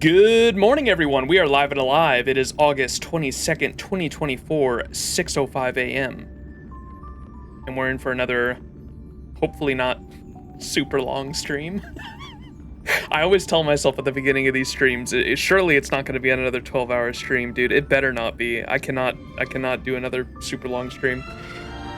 Good morning, everyone. We are live and alive. It is August 22nd, 2024, 6:05 a.m. And we're in for another, hopefully not super long stream. I always tell myself at the beginning of these streams, surely it's not going to be another 12-hour stream, dude. It better not be. I cannot do another super long stream.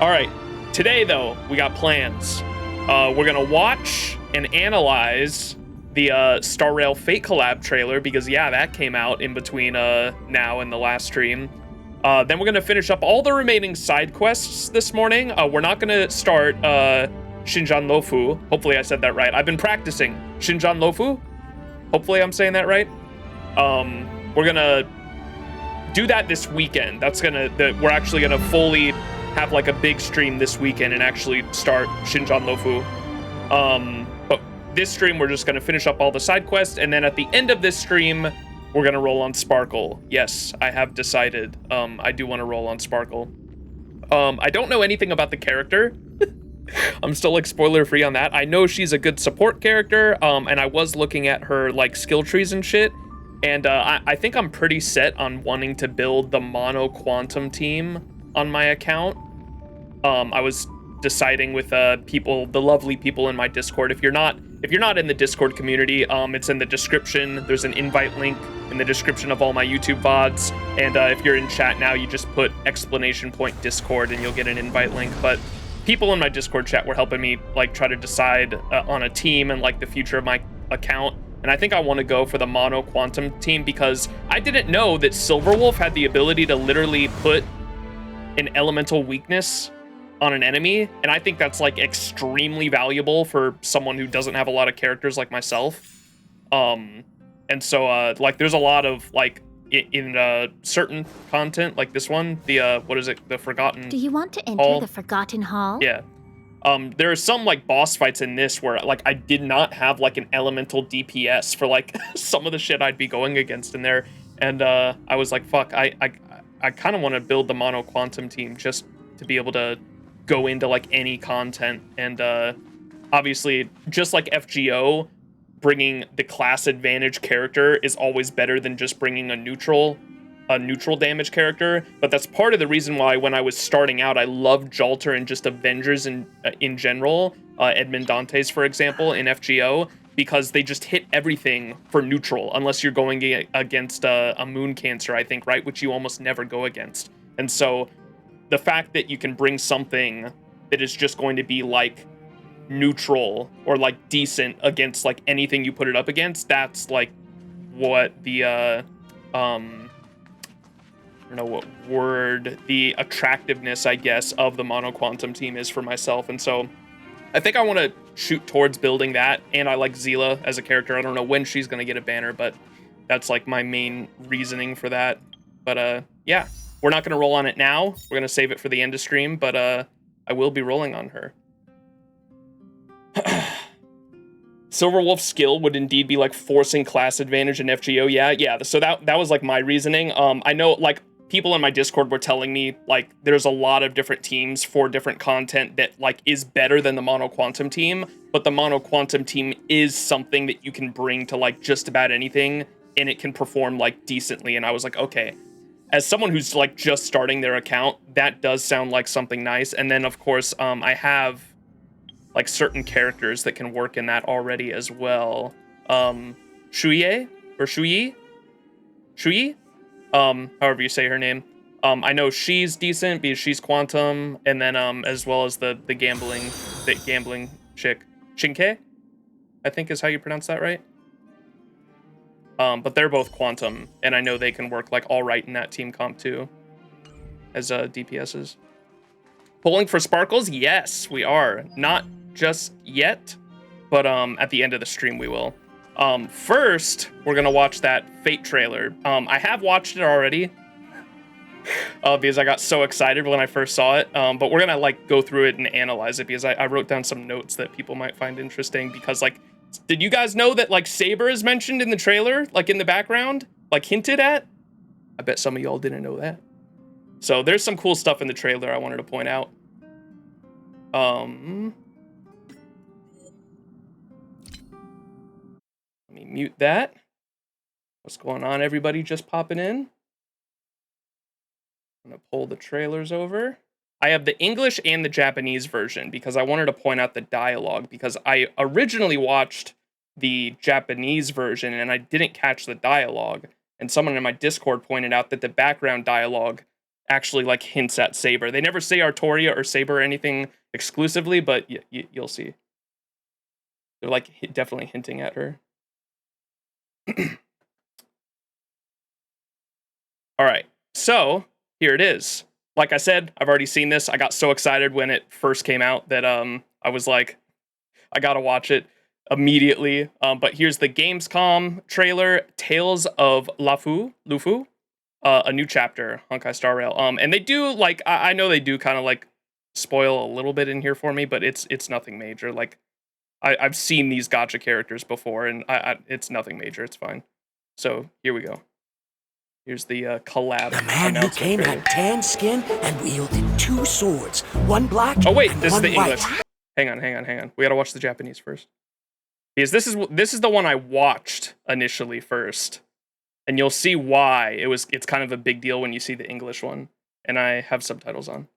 All right. Today, though, we got plans. We're going to watch and analyze the Star Rail Fate collab trailer because, yeah, that came out in between now and the last stream. Then we're going to finish up all the remaining side quests this morning. We're not going to start Xianzhou Luofu. Hopefully I said that right. I've been practicing. Xianzhou Luofu? Hopefully I'm saying that right. We're going to do that this weekend. We're actually going to fully have like a big stream this weekend and actually start Xianzhou Luofu. But this stream, we're just going to finish up all the side quests, and then at the end of this stream, we're going to roll on Sparkle. Yes, I have decided. I do want to roll on Sparkle. I don't know anything about the character. I'm still like spoiler free on that. I know she's a good support character, and I was looking at her like skill trees and shit, and I think I'm pretty set on wanting to build the mono quantum team on my account. I was deciding with the lovely people in my Discord. If you're not in the Discord community, it's in the description. There's an invite link in the description of all my YouTube VODs, and if you're in chat now, you just put !Discord and you'll get an invite link. But people in my Discord chat were helping me like try to decide on a team and like the future of my account, and I think I want to go for the mono quantum team because I didn't know that Silverwolf had the ability to literally put an elemental weakness on an enemy, and I think that's like extremely valuable for someone who doesn't have a lot of characters like myself. And so like there's a lot of like in certain content like this one, the what is it, the Forgotten Do you want to enter Hall? the Forgotten Hall? Yeah. There are some like boss fights in this where like I did not have like an elemental DPS for like some of the shit I'd be going against in there, and I was like, fuck, I kind of want to build the mono quantum team just to be able to go into like any content, and obviously just like FGO, bringing the class advantage character is always better than just bringing a neutral damage character. But that's part of the reason why when I was starting out, I loved Jalter and just Avengers in general, Edmund Dantes, for example, in FGO, because they just hit everything for neutral, unless you're going against a Moon Cancer, I think, right? Which you almost never go against. And so the fact that you can bring something that is just going to be like neutral or like decent against like anything you put it up against, that's like what the I don't know what word, the attractiveness, I guess, of the mono quantum team is for myself. And so I think I want to shoot towards building that, and I like Zila as a character. I don't know when she's going to get a banner, but that's like my main reasoning for that. But yeah, we're not going to roll on it now. We're going to save it for the end of stream, but I will be rolling on her. Silverwolf's skill would indeed be like forcing class advantage in FGO. Yeah. So that was like my reasoning. I know like people in my Discord were telling me like there's a lot of different teams for different content that like is better than the mono quantum team, but the mono quantum team is something that you can bring to like just about anything, and it can perform like decently. And I was like, okay, as someone who's like just starting their account, that does sound like something nice. And then of course, I have like certain characters that can work in that already as well. Shuye or Shuyi? However you say her name. I know she's decent because she's quantum, and then as well as the gambling chick, Shinke, I think is how you pronounce that, right? But they're both quantum, and I know they can work like all right in that team comp too, as DPSs. Pulling for sparkles? Yes, we are. Not just yet, but at the end of the stream we will. First, we're gonna watch that Fate trailer. I have watched it already, because I got so excited when I first saw it. But we're gonna like go through it and analyze it because I wrote down some notes that people might find interesting. Because like, did you guys know that like Saber is mentioned in the trailer, like in the background, like hinted at? I bet some of y'all didn't know that. So there's some cool stuff in the trailer I wanted to point out. Let me mute that. What's going on, everybody? Just popping in. I'm gonna pull the trailers over. I have the English and the Japanese version because I wanted to point out the dialogue, because I originally watched the Japanese version and I didn't catch the dialogue. And someone in my Discord pointed out that the background dialogue actually like hints at Saber. They never say Artoria or Saber or anything exclusively, but you'll see. They're like definitely hinting at her. All right, so here it is. Like I said, I've already seen this. I got so excited when it first came out that I was like, I gotta watch it immediately. But here's the Gamescom trailer, Tales of Luofu, a new chapter, Honkai Star Rail. And they do like I know they do kind of like spoil a little bit in here for me, but it's nothing major. Like I've seen these gacha characters before, and it's nothing major. It's fine. So here we go. Here's the collab. The man who came had tan skin and wielded 2 swords, one black. Oh wait, and this is one the white. English. Hang on. We gotta watch the Japanese first. Because this is the one I watched initially first, and you'll see why it's kind of a big deal when you see the English one, and I have subtitles on.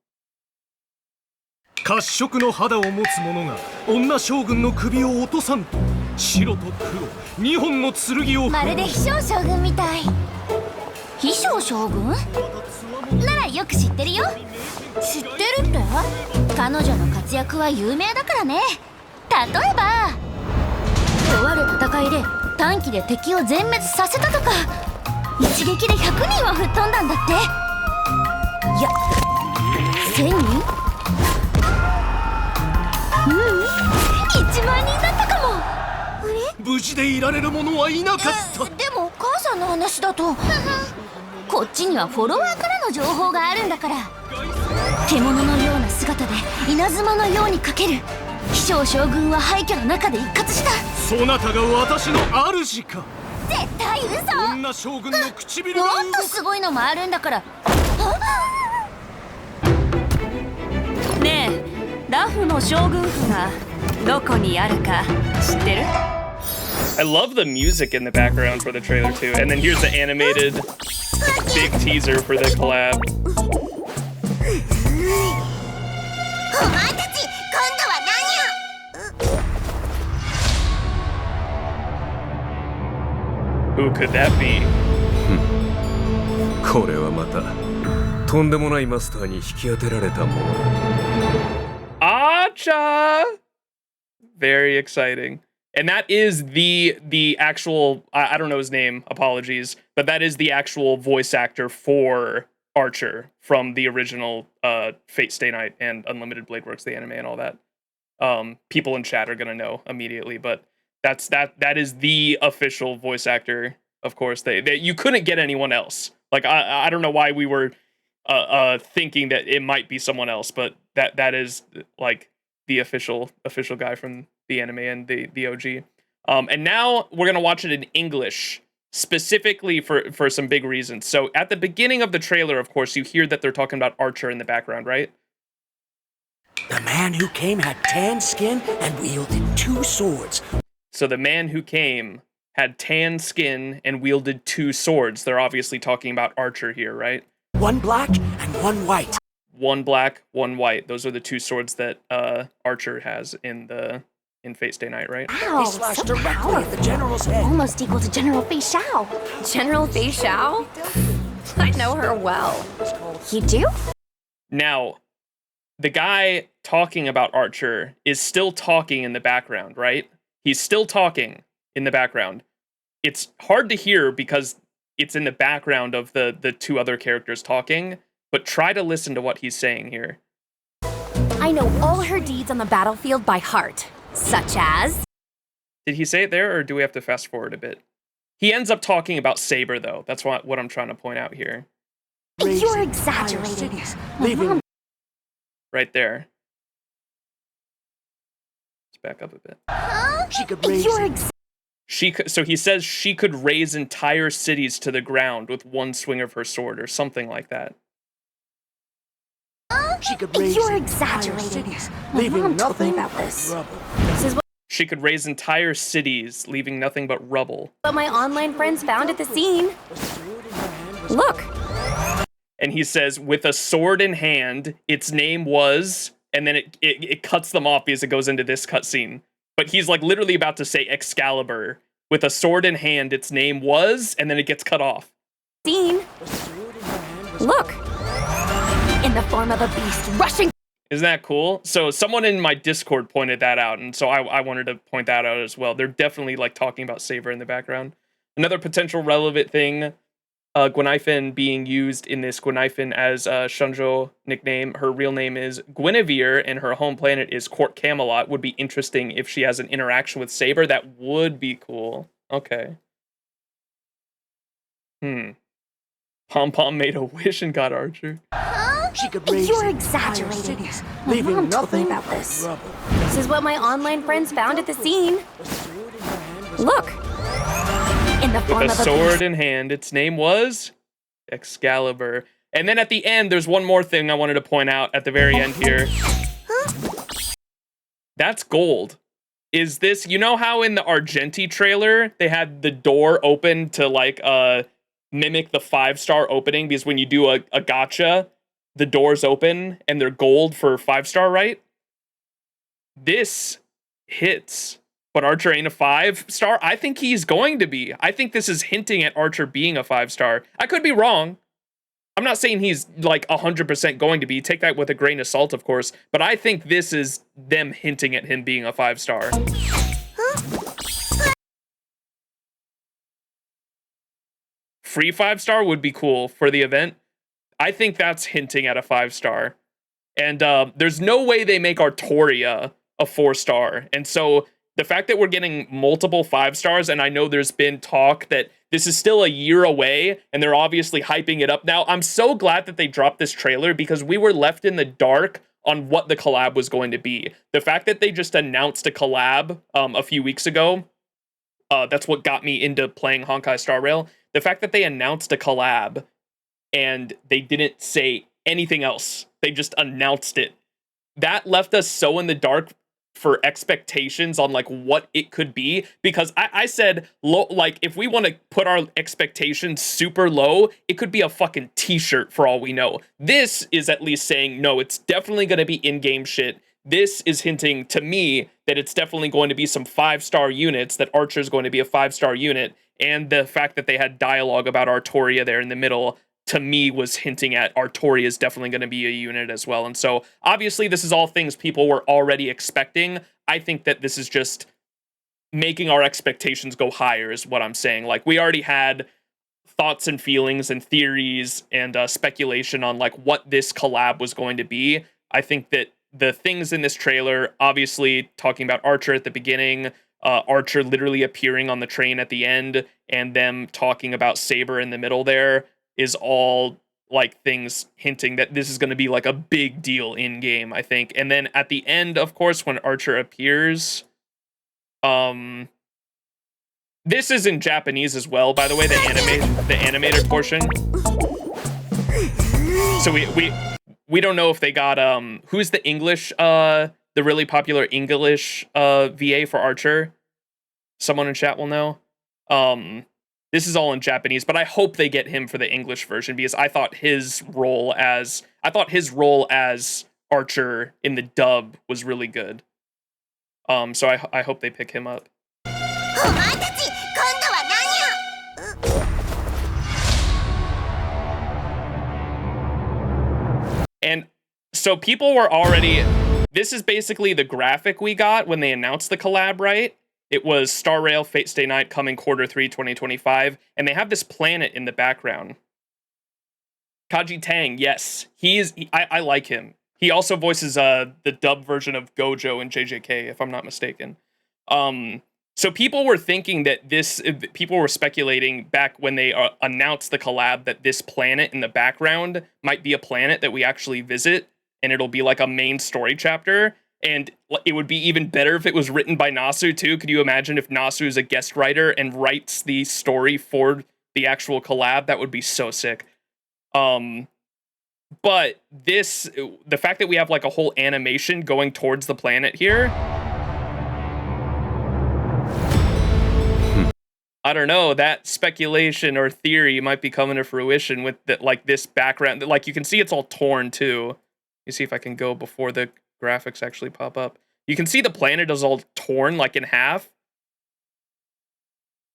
褐色の肌を持つ者が女将軍の首を落とさんと白と黒2本の剣をまるで飛翔将軍みたい。飛翔将軍ならよく知ってるよ。知ってるって？彼女の活躍は有名だからね。例えばとある戦いで短期で敵を全滅させたとか、一撃で100人は吹っ飛んだんだって。いや1000人？1万人だったかも。あれ？無事でいられる者はいなかった。でもお母さんの話だとこっちにはフォロワーからの情報があるんだから。獣のような姿で稲妻のように駆ける飛翔将軍は廃墟の中で一括した。そなたが私の主か。絶対嘘。女将軍の唇もがっとすごいのもあるんだから。ねえ、ラフの将軍府がどこにあるか知ってる？ I love the music in the background for the trailer too, and then here's the animated big teaser for the collab. お前たち今度は何を？ Who could that be? これはまたとんでもないマスターに引き当てられたもの。 Acha! Very exciting. And that is the actual, I don't know his name, apologies, but that is the actual voice actor for Archer from the original Fate Stay Night and Unlimited Blade Works, the anime and all that. People in chat are gonna know immediately, but that is the official voice actor. Of course, they you couldn't get anyone else. Like I don't know why we were thinking that it might be someone else, but that is like the official guy from the anime and the OG. And now we're gonna watch it in English, specifically for some big reasons. So at the beginning of the trailer, of course, you hear that they're talking about Archer in the background, right? The man who came had tan skin and wielded 2 swords. So the man who came had tan skin and wielded 2 swords. They're obviously talking about Archer here, right? One black and one white. One black, one white. Those are the 2 swords that Archer has in Fate Stay Night, right? Wow, They slashed so directly powerful. at the general's head. Almost equal to General Fei Shao. General Fei Shao? I know her well. You do? Now, the guy talking about Archer is still talking in the background, right? He's still talking in the background. It's hard to hear because it's in the background of the 2 other characters talking, but try to listen to what he's saying here. I know all her deeds on the battlefield by heart, such as... Did he say it there, or do we have to fast forward a bit? He ends up talking about Saber, though. That's what I'm trying to point out here. You're exaggerating. Leaving Right there. Let's back up a bit. she could raise You're So he says she could raise entire cities to the ground with one swing of her sword, or something like that. she could raise You're entire exaggerating. cities, My leaving mom told me nothing about but this. rubble. This is what She could raise entire cities, leaving nothing but rubble. What my online friends found at the scene. Look. And he says, with a sword in hand, its name was, and then it cuts them off because it goes into this cutscene. But he's like literally about to say Excalibur. With a sword in hand, its name was, and then it gets cut off. Scene. Look. In the form of a beast rushing. Isn't that cool? So someone in my Discord pointed that out, and so I wanted to point that out as well. They're definitely like talking about Saber in the background. Another potential relevant thing, Gwenhyfen being used in this. Gwenhyfen as a Xianzhou nickname. Her real name is Guinevere, and her home planet is Court Camelot. Would be interesting if she has an interaction with Saber. That would be cool. Okay. Pom Pom made a wish and got Archer. She could raise You're entire exaggerating. cities, My leaving mom told me nothing about this. but rubble. This is what my online friends found at the scene. Look. In the form With a of a sword beast. in hand, its name was Excalibur. And then at the end, there's one more thing I wanted to point out at the very end here. That's gold. Is this, you know how in the Argenti trailer, they had the door open to like mimic the 5-star opening? Because when you do a gacha, the doors open and they're gold for 5-star, right? This hits, but Archer ain't a 5-star. I think he's going to be. I think this is hinting at Archer being a 5-star. I could be wrong. I'm not saying he's like 100% going to be. Take that with a grain of salt, of course. But I think this is them hinting at him being a 5-star. Free 5-star would be cool for the event. I think that's hinting at a 5-star. And there's no way they make Artoria a 4-star. And so the fact that we're getting multiple 5-stars, and I know there's been talk that this is still a year away, and they're obviously hyping it up now. I'm so glad that they dropped this trailer because we were left in the dark on what the collab was going to be. The fact that they just announced a collab a few weeks ago, that's what got me into playing Honkai Star Rail. The fact that they announced a collab and they didn't say anything else, they just announced it. That left us so in the dark for expectations on like what it could be, because I said low, like if we want to put our expectations super low, it could be a fucking t-shirt for all we know. This is at least saying no, it's definitely going to be in-game shit. This is hinting to me that it's definitely going to be some 5-star units, that Archer's going to be a 5-star unit, and the fact that they had dialogue about Artoria there in the middle, to me, was hinting at Artoria is definitely going to be a unit as well. And so, obviously, this is all things people were already expecting. I think that this is just making our expectations go higher, is what I'm saying. Like, we already had thoughts and feelings and theories and speculation on, like, what this collab was going to be. I think that the things in this trailer, obviously, talking about Archer at the beginning, Archer literally appearing on the train at the end, and them talking about Saber in the middle there, is all like things hinting that this is going to be like a big deal in game, I think. And then at the end, of course, when Archer appears, this is in Japanese as well, by the way, the animated portion. So we don't know if they got who's the English the really popular English VA for Archer. Someone in chat will know. This is all in Japanese, but I hope they get him for the English version, because I thought his role as Archer in the dub was really good. So I hope they pick him up. And so people were already, this is basically the graphic we got when they announced the collab, right? It was Star Rail, Fate Stay Night, coming Q3 2025, and they have this planet in the background. Kaji Tang, yes, I like him. He also voices the dub version of Gojo in JJK, if I'm not mistaken. So people were thinking that people were speculating back when they announced the collab that this planet in the background might be a planet that we actually visit, and it'll be like a main story chapter. And it would be even better if it was written by Nasu, too. Could you imagine if Nasu is a guest writer and writes the story for the actual collab? That would be so sick. But the fact that we have like a whole animation going towards the planet here, I don't know, that speculation or theory might be coming to fruition with the, like this background. Like you can see it's all torn too. Let me see if I can go before the graphics actually pop up. You can see the planet is all torn like in half.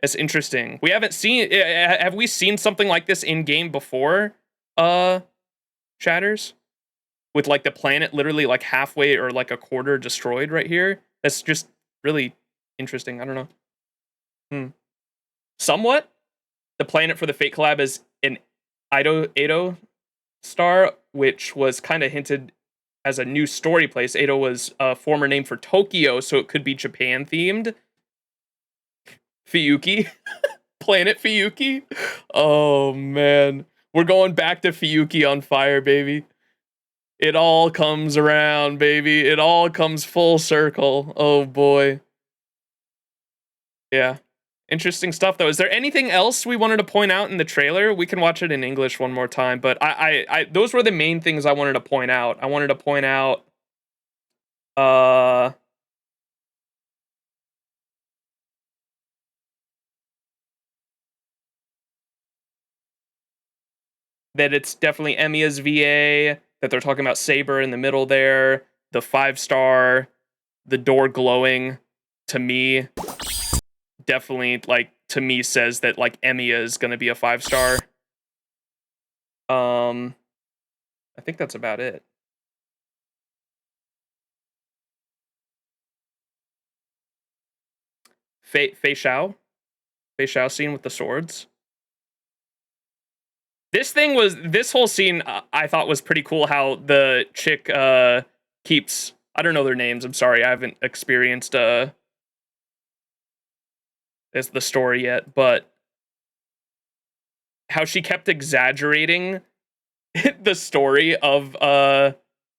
It's interesting. We haven't seen, have we seen something like this in game before? Chatters? With like the planet literally like halfway or like a quarter destroyed right here. That's just really interesting. I don't know. Somewhat, the planet for the Fate collab is an Edo star, which was kind of hinted as a new story place. Edo was a former name for Tokyo, so it could be Japan themed. Fiyuki. Planet Fiyuki. Oh man. We're going back to Fiyuki on fire, baby. It all comes around, baby. It all comes full circle. Oh boy. Yeah. Interesting stuff, though. Is there anything else we wanted to point out in the trailer? We can watch it in English one more time, but I those were the main things I wanted to point out. I wanted to point out, that it's definitely Emiya's VA, that they're talking about Saber in the middle there, the 5-star, the door glowing, to me, definitely, like, to me says that, like, Emiya is gonna be a 5-star. I think that's about it. Fei Xiao scene with the swords. This whole scene I thought was pretty cool, how the chick keeps, I don't know their names, I'm sorry, I haven't experienced the story yet, but how she kept exaggerating the story of Fei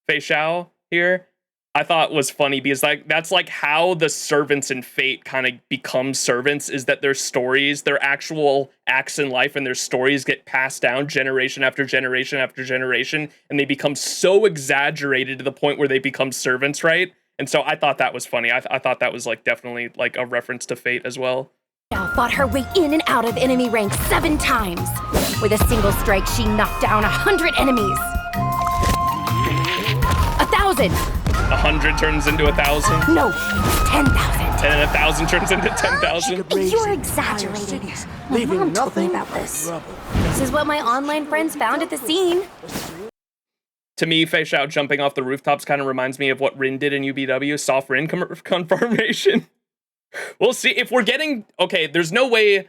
Xiao here, I thought was funny, because like that's like how the servants in Fate kind of become servants, is that their stories, their actual acts in life and their stories get passed down generation after generation after generation, and they become so exaggerated to the point where they become servants, right? And so I thought that was funny. I thought that was like definitely like a reference to Fate as well. Fought her way in and out of enemy ranks 7 times. With a single strike, she knocked down 100 enemies. 1,000. 100 turns into 1,000. No, 10,000. And then 1,000 turns into 10,000. You're exaggerating. My mom told me about this. This is what my online friends found at the scene. To me, Fei Xiao jumping off the rooftops kind of reminds me of what Rin did in UBW, soft Rin confirmation. We'll see if we're getting, okay, there's no way,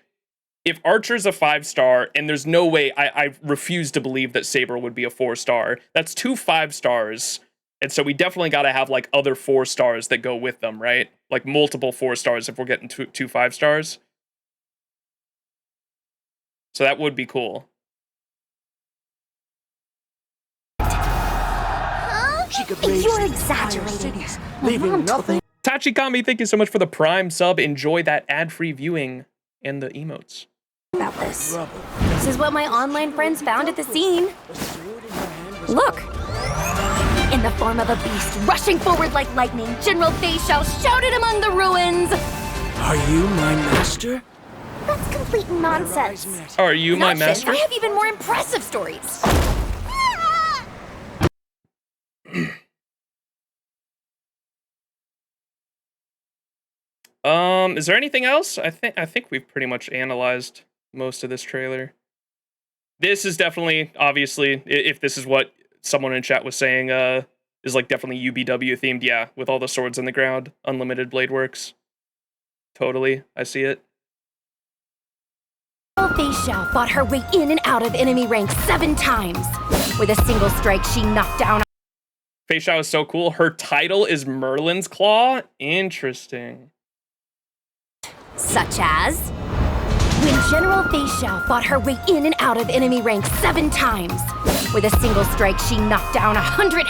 if Archer's a 5-star, and there's no way, I refuse to believe that Saber would be a 4-star. That's 2 5-stars. And so we definitely got to have like other 4-stars that go with them, right? Like multiple 4-stars if we're getting two 5-stars. So that would be cool. You're exaggerating. My mom told me Tachikami, thank you so much for the Prime sub. Enjoy that ad-free viewing and the emotes. about this. This is what my online friends found at the scene. Look. In the form of a beast, rushing forward like lightning, General Fei Xiao shouted among the ruins. Are you my master? That's complete nonsense. Are you my Nonsense. master? I have even more impressive stories. Is there anything else? I think we've pretty much analyzed most of this trailer. This is definitely, obviously, if this is what someone in chat was saying, is like definitely UBW themed, yeah, with all the swords in the ground, unlimited blade works. Totally, I see it. Fei Xiao fought her way in and out of enemy ranks 7 times. With a single strike, she knocked down. Fei Xiao is so cool. Her title is Merlin's Claw. Interesting. Such as when General Fei Xiao fought her way in and out of enemy ranks 7 times. With a single strike, she knocked down 100.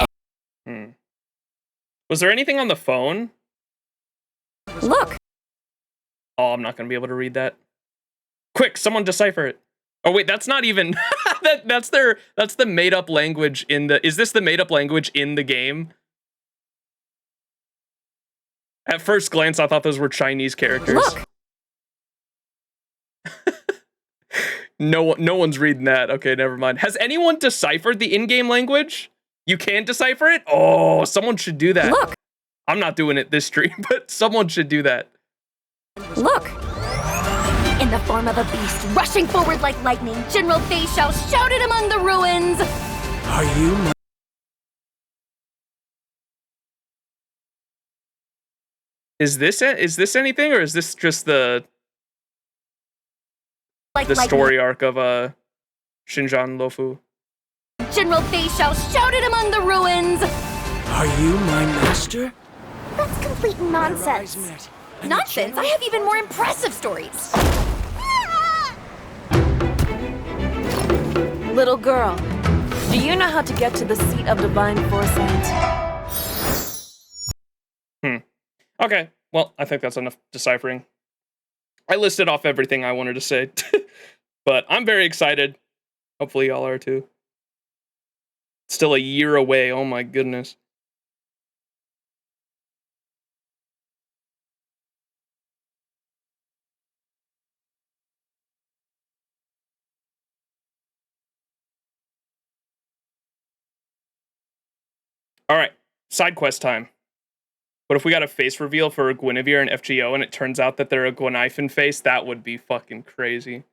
Was there anything on the phone? Look. Oh, I'm not gonna be able to read that. Quick, someone decipher it. Oh wait, that's not even that's the made-up language in the, is this the made-up language in the game? At first glance, I thought those were Chinese characters. Look. No one's reading that. Okay, never mind. Has anyone deciphered the in-game language? You can decipher it? Oh, someone should do that. Look. I'm not doing it this stream, but someone should do that. Look! In the form of a beast, rushing forward like lightning, General Fei Shao shouted among the ruins! Are you my... Is this anything, or is this just the Like story arc of Xianzhou Luofu? General Fei Shao shouted among the ruins! Are you my master? That's complete nonsense. Nonsense? I have even more impressive stories. Little girl, do you know how to get to the seat of divine foresight? Okay, well, I think that's enough deciphering. I listed off everything I wanted to say, but I'm very excited. Hopefully y'all are too. Still a year away, oh my goodness. All right, side quest time. But if we got a face reveal for Guinevere and FGO and it turns out that they're a Gwenifin face, that would be fucking crazy.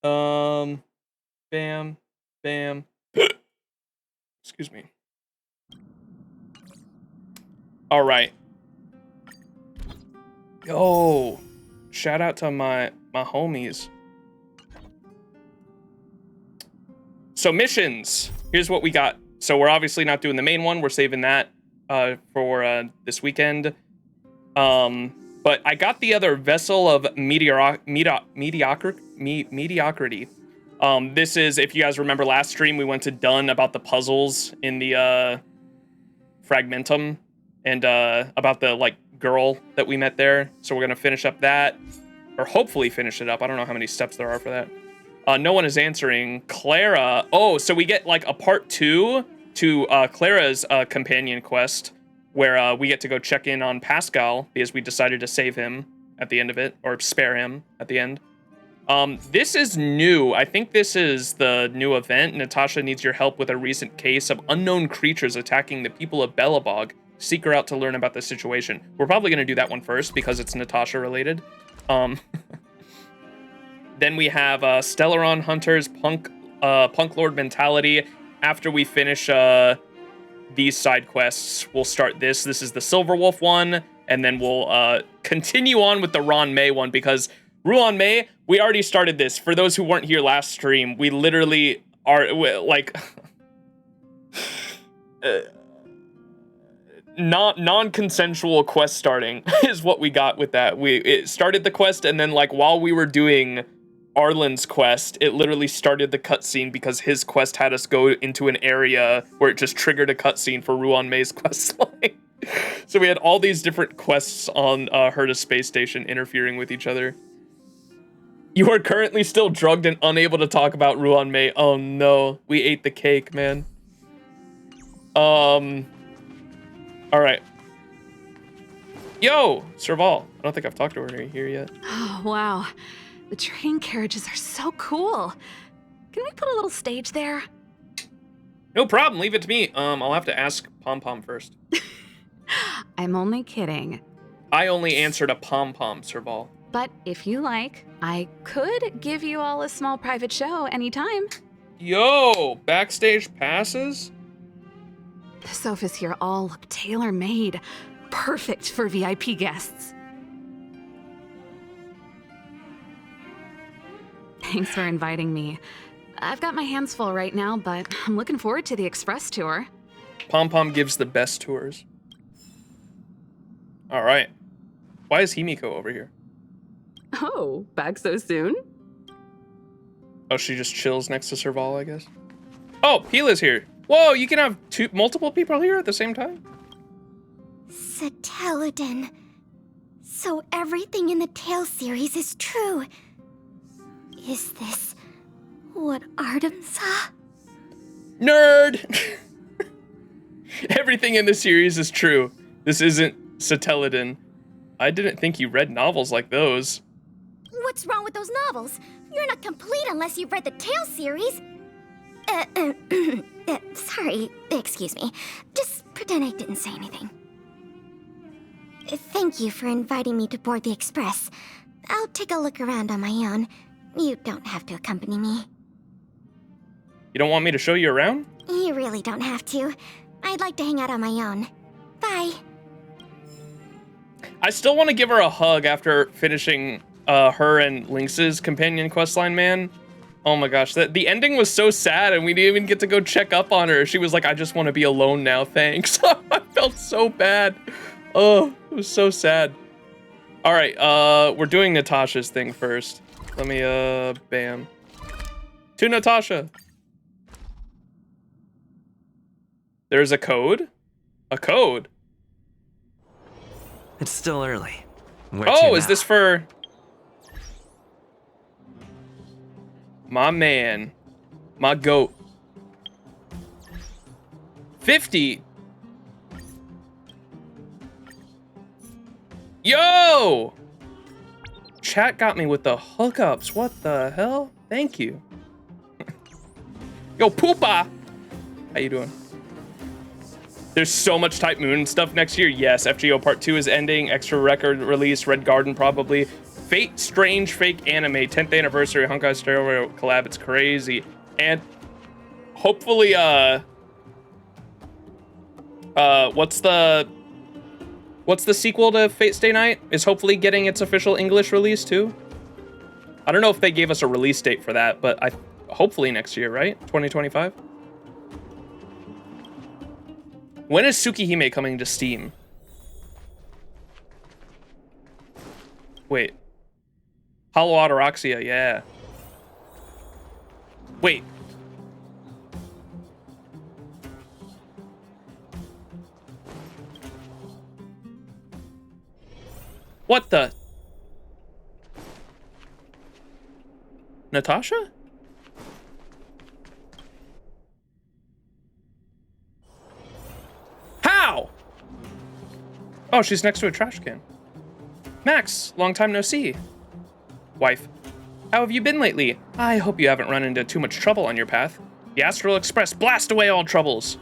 Bam, bam. Excuse me. All right. Yo, shout out to my homies. So missions, here's what we got. So we're obviously not doing the main one. We're saving that for this weekend. But I got the other Vessel of Mediocrity. This is, if you guys remember last stream, we went to Dun about the puzzles in the Fragmentum and about the like girl that we met there. So we're gonna finish up that, or hopefully finish it up. I don't know how many steps there are for that. No one is answering. Clara. Oh, so we get like a part 2 to Clara's companion quest, where we get to go check in on Pascal because we decided to save him at the end of it, or spare him at the end. This is new. I think this is the new event. Natasha needs your help with a recent case of unknown creatures attacking the people of Belobog. Seek her out to learn about the situation. We're probably going to do that one first because it's Natasha related. Then we have Stellaron Hunters, Punk Lord Mentality. After we finish these side quests, we'll start this. This is the Silver Wolf one, and then we'll continue on with the Ron Mei one, because Ruan Mei, we already started this. For those who weren't here last stream, we literally are like non-consensual quest starting is what we got with that. It started the quest, and then like while we were doing Arlen's quest, it literally started the cutscene because his quest had us go into an area where it just triggered a cutscene for Ruan Mei's quest line. So we had all these different quests on Herta Space Station interfering with each other. You are currently still drugged and unable to talk about Ruan Mei. Oh no, we ate the cake, man. All right. Yo, Serval. I don't think I've talked to her here yet. Oh, wow. The train carriages are so cool. Can we put a little stage there? No problem. Leave it to me. I'll have to ask Pom Pom first. I'm only kidding. I only answered a Pom Pom, Serval. But if you like, I could give you all a small private show anytime. Yo, backstage passes? The sofas here all look tailor-made. Perfect for VIP guests. Thanks for inviting me. I've got my hands full right now, but I'm looking forward to the express tour. Pom Pom gives the best tours. All right. Why is Himiko over here? Oh, back so soon? Oh, she just chills next to Serval, I guess. Oh, Pila's here. Whoa, you can have multiple people here at the same time? Satelladin. So everything in the Tale series is true. Is this what Artem saw? Nerd! Everything in the series is true. This isn't Satelladin. I didn't think you read novels like those. What's wrong with those novels? You're not complete unless you've read the Tales series. Sorry, excuse me. Just pretend I didn't say anything. Thank you for inviting me to board the Express. I'll take a look around on my own. You don't have to accompany me. You don't want me to show you around? You really don't have to. I'd like to hang out on my own. Bye. I still want to give her a hug after finishing her and Lynx's companion questline, man. Oh my gosh, the ending was so sad and we didn't even get to go check up on her. She was like, I just want to be alone now, thanks. I felt so bad. Oh, it was so sad. All right, we're doing Natasha's thing first. Let me, bam. To Natasha. There's a code? A code? It's still early. Where Oh, to is now? this for... my man. My goat. 50. Yo! Chat got me with the hookups. What the hell? Thank you. Yo, Poopa! How you doing? There's so much Type Moon stuff next year. Yes, FGO Part 2 is ending. Extra record release. Red Garden probably. Fate Strange Fake Anime. 10th anniversary. Honkai Stereo collab. It's crazy. And hopefully, what's the sequel to Fate Stay Night? Is hopefully getting its official English release too. I don't know if they gave us a release date for that, but hopefully next year, right? 2025. When is Tsukihime coming to Steam? Wait. Hollow Ataraxia, yeah. Wait. What the? Natasha? How? Oh, she's next to a trash can. Max, long time no see. Wife, how have you been lately? I hope you haven't run into too much trouble on your path. The Astral Express, blast away all troubles.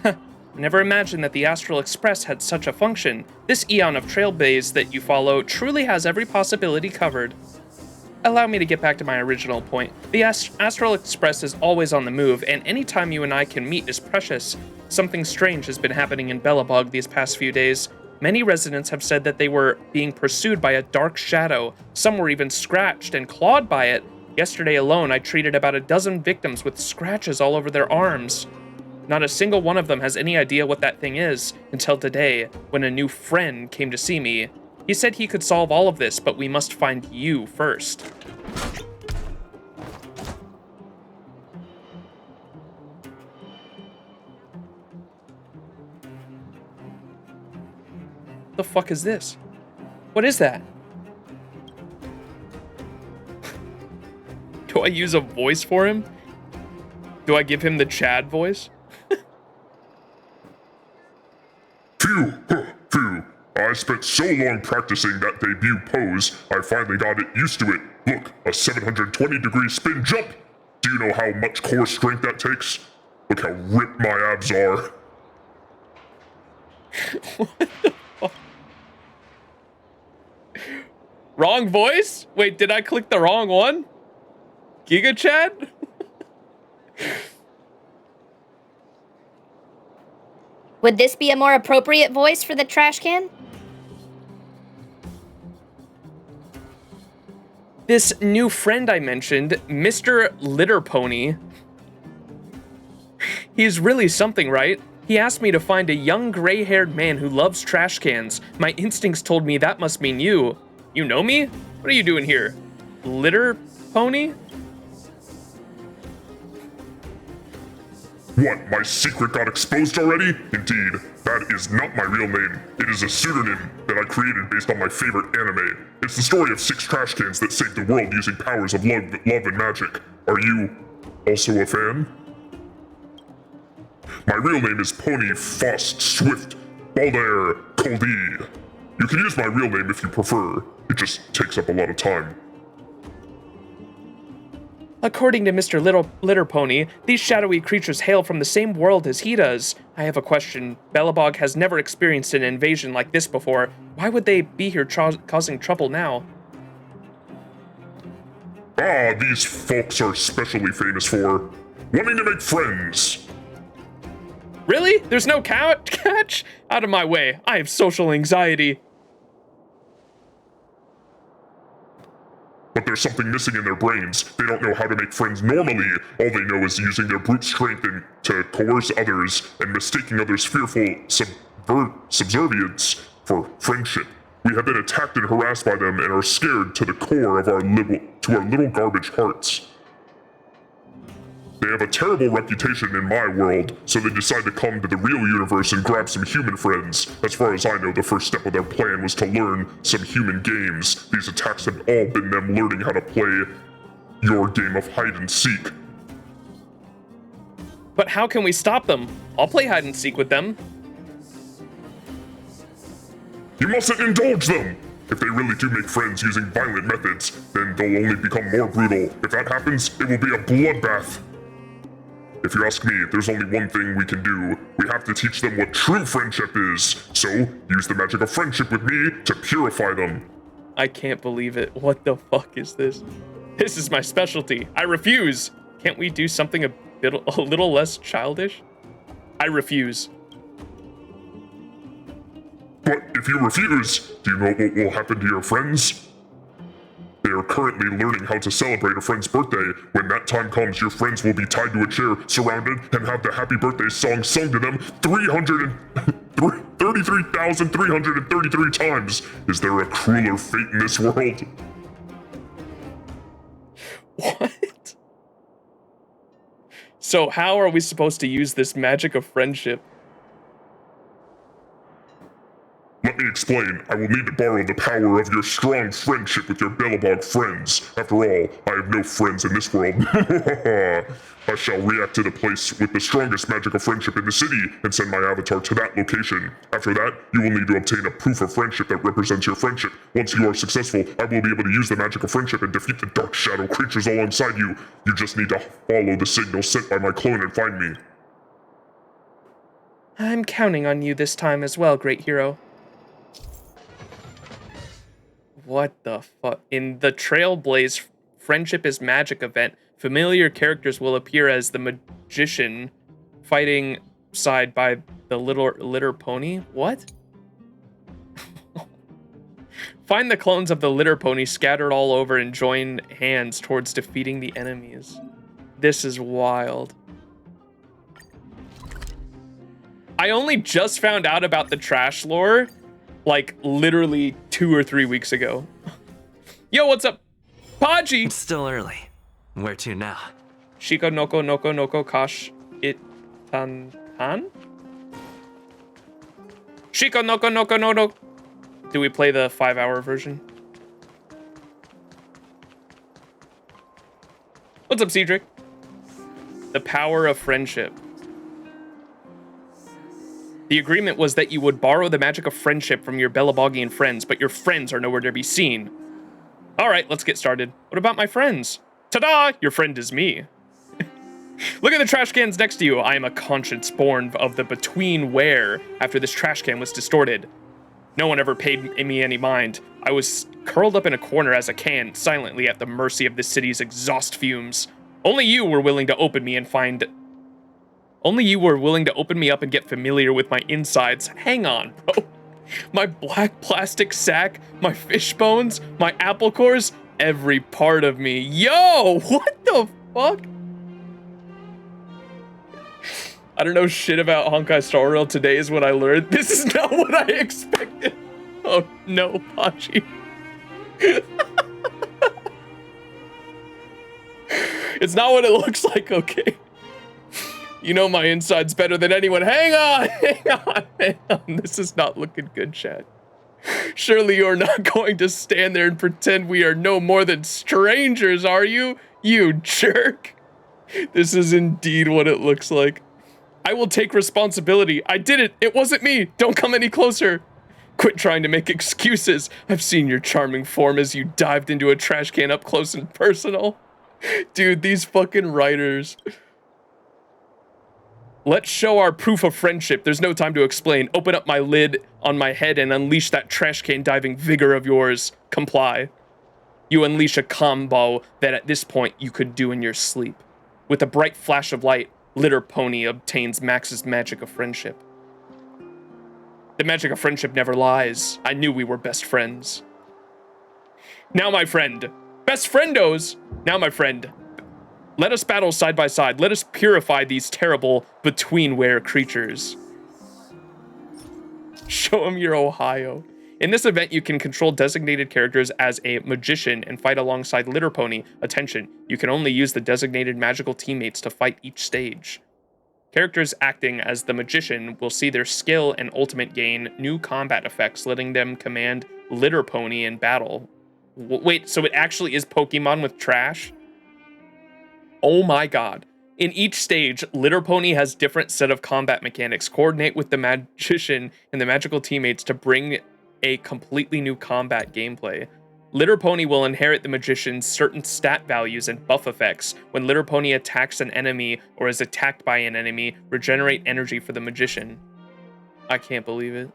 Huh, I never imagined that the Astral Express had such a function. This eon of trail bays that you follow truly has every possibility covered. Allow me to get back to my original point. The Astral Express is always on the move, and any time you and I can meet is precious. Something strange has been happening in Bellabog these past few days. Many residents have said that they were being pursued by a dark shadow. Some were even scratched and clawed by it. Yesterday alone, I treated about a dozen victims with scratches all over their arms. Not a single one of them has any idea what that thing is, until today, when a new friend came to see me. He said he could solve all of this, but we must find you first. The fuck is this? What is that? Do I use a voice for him? Do I give him the Chad voice? Phew, phew. I spent so long practicing that debut pose, I finally got it used to it. Look, a 720-degree spin jump. Do you know how much core strength that takes? Look how ripped my abs are. What the fuck? Wrong voice? Wait, did I click the wrong one? Giga Chad? Would this be a more appropriate voice for the trash can? This new friend I mentioned, Mr. Litter Pony. He's really something, right? He asked me to find a young gray-haired man who loves trash cans. My instincts told me that must mean you. You know me? What are you doing here? Litter Pony? What, my secret got exposed already? Indeed, that is not my real name. It is a pseudonym that I created based on my favorite anime. It's the story of 6 trash cans that saved the world using powers of love and magic. Are you also a fan? My real name is Pony Faust Swift Baldair Coldy. You can use my real name if you prefer. It just takes up a lot of time. According to Mr. Litter Pony, these shadowy creatures hail from the same world as he does. I have a question. Belobog has never experienced an invasion like this before. Why would they be here causing trouble now? Ah, these folks are especially famous for wanting to make friends. Really? There's no catch? Out of my way. I have social anxiety. But there's something missing in their brains. They don't know how to make friends normally. All they know is using their brute strength to coerce others and mistaking others' fearful subservience for friendship. We have been attacked and harassed by them and are scared to the core of our little garbage hearts. They have a terrible reputation in my world, so they decide to come to the real universe and grab some human friends. As far as I know, the first step of their plan was to learn some human games. These attacks have all been them learning how to play your game of hide and seek. But how can we stop them? I'll play hide and seek with them. You mustn't indulge them! If they really do make friends using violent methods, then they'll only become more brutal. If that happens, it will be a bloodbath. If you ask me, there's only one thing we can do. We have to teach them what true friendship is. So, use the magic of friendship with me to purify them. I can't believe it. What the fuck is this? This is my specialty. I refuse. Can't we do something a little less childish? I refuse. But if you refuse, do you know what will happen to your friends? They are currently learning how to celebrate a friend's birthday. When that time comes, your friends will be tied to a chair, surrounded, and have the happy birthday song sung to them 33,333 times. Is there a crueler fate in this world? What? So how are we supposed to use this magic of friendship? Let me explain. I will need to borrow the power of your strong friendship with your Belobog friends. After all, I have no friends in this world. I shall react to the place with the strongest magic of friendship in the city and send my avatar to that location. After that, you will need to obtain a proof of friendship that represents your friendship. Once you are successful, I will be able to use the magic of friendship and defeat the dark shadow creatures alongside you. You just need to follow the signal sent by my clone and find me. I'm counting on you this time as well, great hero. What the fuck? In the Trailblaze Friendship is Magic event, familiar characters will appear as the magician fighting side by the litter pony. What? Find the clones of the litter pony scattered all over and join hands towards defeating the enemies. This is wild. I only just found out about the trash lore like literally 2 or 3 weeks ago. Yo, what's up? Paji! It's still early. Where to now? Shiko noko noko noko kash it tan tan? Shiko noko noko no. Do we play the 5-hour version? What's up, Cedric? The power of friendship. The agreement was that you would borrow the magic of friendship from your Belobogian friends, but your friends are nowhere to be seen. All right, let's get started. What about my friends? Ta-da! Your friend is me. Look at the trash cans next to you. I am a conscience born of the between-where after this trash can was distorted. No one ever paid me any mind. I was curled up in a corner as a can, silently at the mercy of the city's exhaust fumes. Only you were willing to open me up and get familiar with my insides. Hang on, bro. My black plastic sack, my fish bones, my apple cores, every part of me. Yo, what the fuck? I don't know shit about Honkai Star Rail. Today is what I learned. This is not what I expected. Oh no, Pachi. It's not what it looks like, okay? You know my insides better than anyone. Hang on. This is not looking good, Chad. Surely you're not going to stand there and pretend we are no more than strangers, are you? You jerk. This is indeed what it looks like. I will take responsibility. I did it. It wasn't me. Don't come any closer. Quit trying to make excuses. I've seen your charming form as you dived into a trash can up close and personal. Dude, these fucking writers. Let's show our proof of friendship. There's no time to explain. Open up my lid on my head and unleash that trash can diving vigor of yours. Comply. You unleash a combo that at this point you could do in your sleep. With a bright flash of light, Litter Pony obtains Max's magic of friendship. The magic of friendship never lies. I knew we were best friends. Now, my friend. Best friendos. Now, my friend. Let us battle side by side. Let us purify these terrible betweenware creatures. Show them your Ohio. In this event, you can control designated characters as a magician and fight alongside Litter Pony. Attention, you can only use the designated magical teammates to fight each stage. Characters acting as the magician will see their skill and ultimate gain new combat effects, letting them command Litter Pony in battle. Wait, so it actually is Pokemon with trash? Oh my god. In each stage, Litter Pony has different set of combat mechanics. Coordinate with the magician and the magical teammates to bring a completely new combat gameplay. Litter Pony will inherit the magician's certain stat values and buff effects. When Litter Pony attacks an enemy or is attacked by an enemy, regenerate energy for the magician. I can't believe it.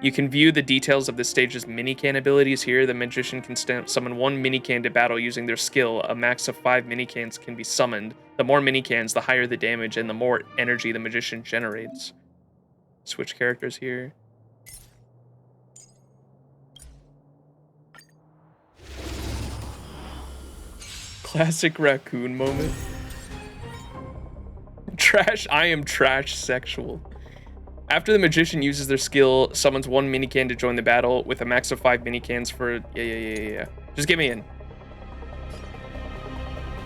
You can view the details of this stage's mini-can abilities here. The magician can summon one mini-can to battle using their skill. A max of 5 mini-cans can be summoned. The more mini-cans, the higher the damage and the more energy the magician generates. Switch characters here. Classic raccoon moment. Trash, I am trash sexual. After the magician uses their skill, summons one minican to join the battle with a max of 5 minicans for... Yeah. Just get me in.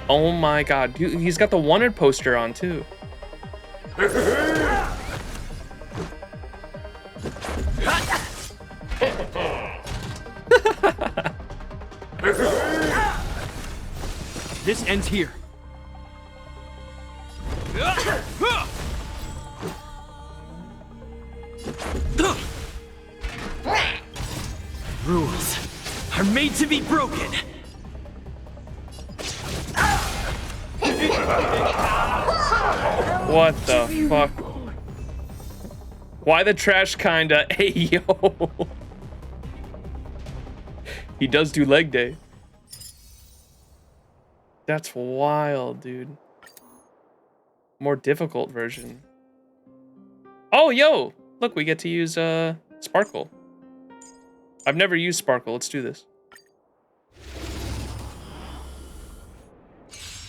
Oh my god. Dude, he's got the wanted poster on too. This ends here. Rules are made to be broken. What the fuck? Why the trash kinda? Hey, yo. He does do leg day. That's wild, dude. More difficult version. Oh, yo! Look, we get to use Sparkle. I've never used Sparkle. Let's do this.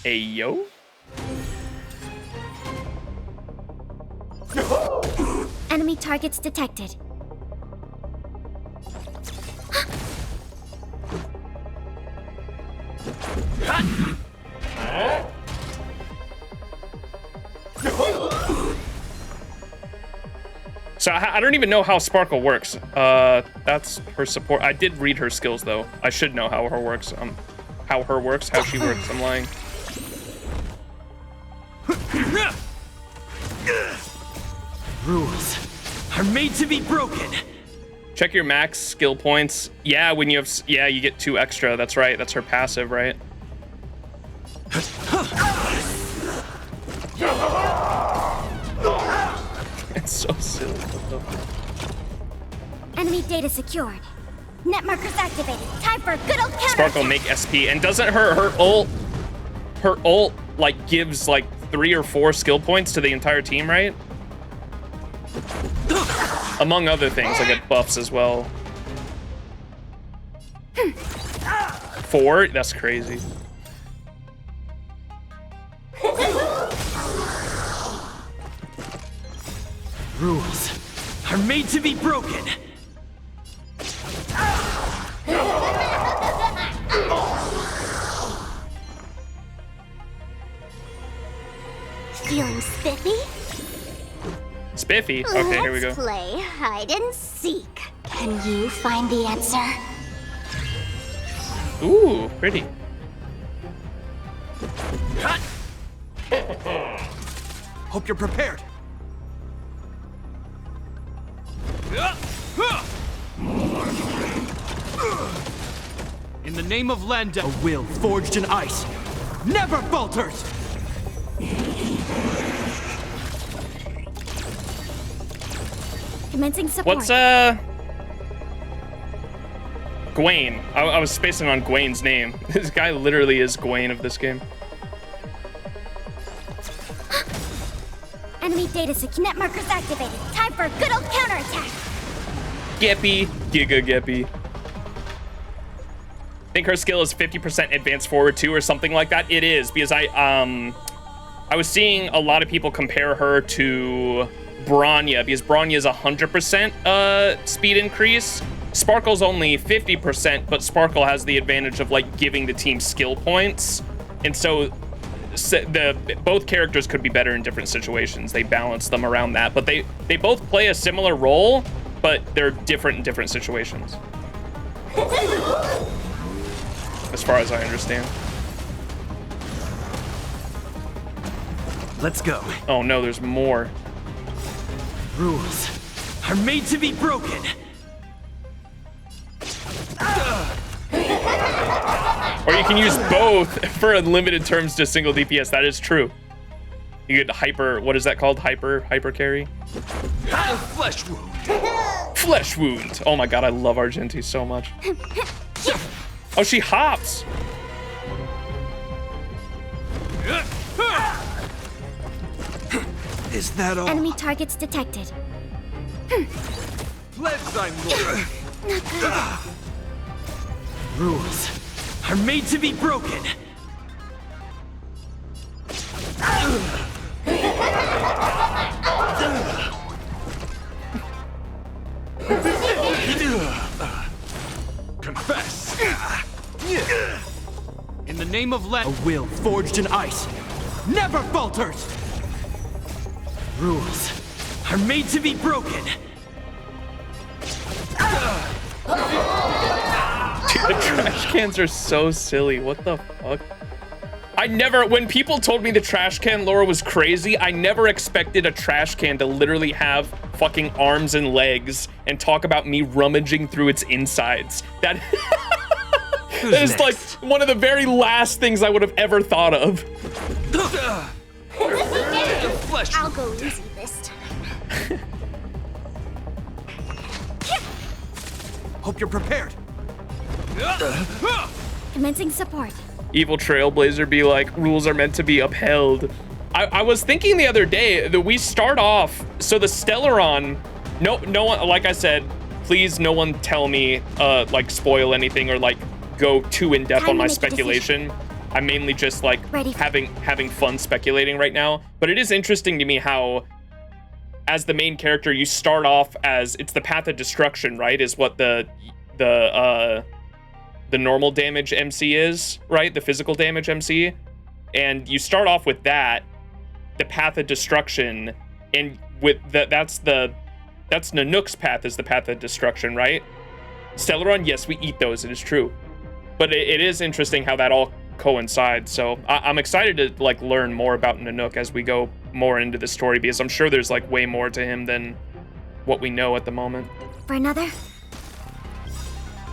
Hey, yo. Enemy targets detected. So I don't even know how Sparkle works. That's her support. I did read her skills though. I should know how her works. How she works. I'm lying. Rules are made to be broken. Check your max skill points. Yeah, when you have, yeah, you get 2 extra. That's right. That's her passive, right? It's so silly. Enemy data secured. Net markers activated. Time for a good old counter. Sparkle make SP, and doesn't her ult like gives like 3 or 4 skill points to the entire team, right? Among other things, like it buffs as well. 4? That's crazy. Rules are made to be broken. Feeling spiffy? Spiffy? Okay, here we go. Let's play hide and seek. Can you find the answer? Ooh, pretty. Hope you're prepared. the name of Landa, a will forged in ice never falters! Commencing support. What's Gwaine? I was spacing on Gwaine's name. This guy literally is Gwaine of this game. Enemy data net markers activated. Time for a good old counterattack. Geppy, Giga Geppy. I think her skill is 50% advanced forward 2 or something like that. It is, because I was seeing a lot of people compare her to Bronya, because Bronya is 100% speed increase. Sparkle's only 50%, but Sparkle has the advantage of like giving the team skill points. And so both characters could be better in different situations. They balance them around that, but they both play a similar role, but they're different in different situations. As far as I understand. Let's go. Oh no, there's more. Rules are made to be broken. Or you can use both for unlimited terms to single DPS. That is true. You get hyper, what is that called? Hyper carry? Flesh wound. Flesh wound. Oh my god, I love Argenti so much. Oh, she hops. Is that all? Enemy targets detected. Rules are made to be broken. Confess. In the name of a will forged in ice never falters. Rules are made to be broken. Dude, the trash cans are so silly. What the fuck? When people told me the trash can lore was crazy, I never expected a trash can to literally have fucking arms and legs and talk about me rummaging through its insides. That is like one of the very last things I would have ever thought of. I'll go easy this time. Hope you're prepared. Commencing support. Evil Trailblazer be like, rules are meant to be upheld. I was thinking the other day that we start off, so the Stellaron, no one, like I said, please no one tell me, like spoil anything or like go too in depth on my speculation. I'm mainly just like having fun speculating right now. But it is interesting to me how, as the main character, you start off as, it's the path of destruction, right? Is what the normal damage MC is, right? The physical damage MC. And you start off with that, the path of destruction, and with that's Nanook's path is the path of destruction, right? Stellaron, yes, we eat those, it is true. But it is interesting how that all coincides. So I'm excited to like learn more about Nanook as we go more into the story, because I'm sure there's like way more to him than what we know at the moment. For another.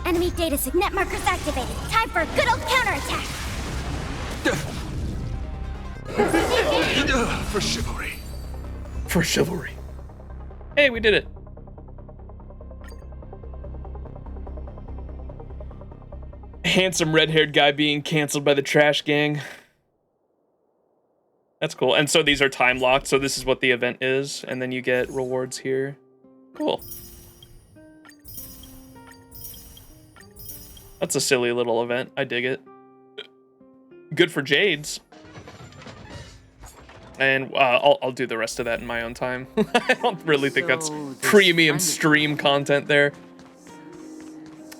Enemy data net markers activated. Time for a good old counterattack. For chivalry. For chivalry. Hey, we did it. Handsome red-haired guy being canceled by the trash gang. That's cool. And so these are time locked, so this is what the event is, and then you get rewards here. Cool. That's a silly little event. I dig it. Good for Jades. And I'll do the rest of that in my own time. I don't really think that's premium stream content there.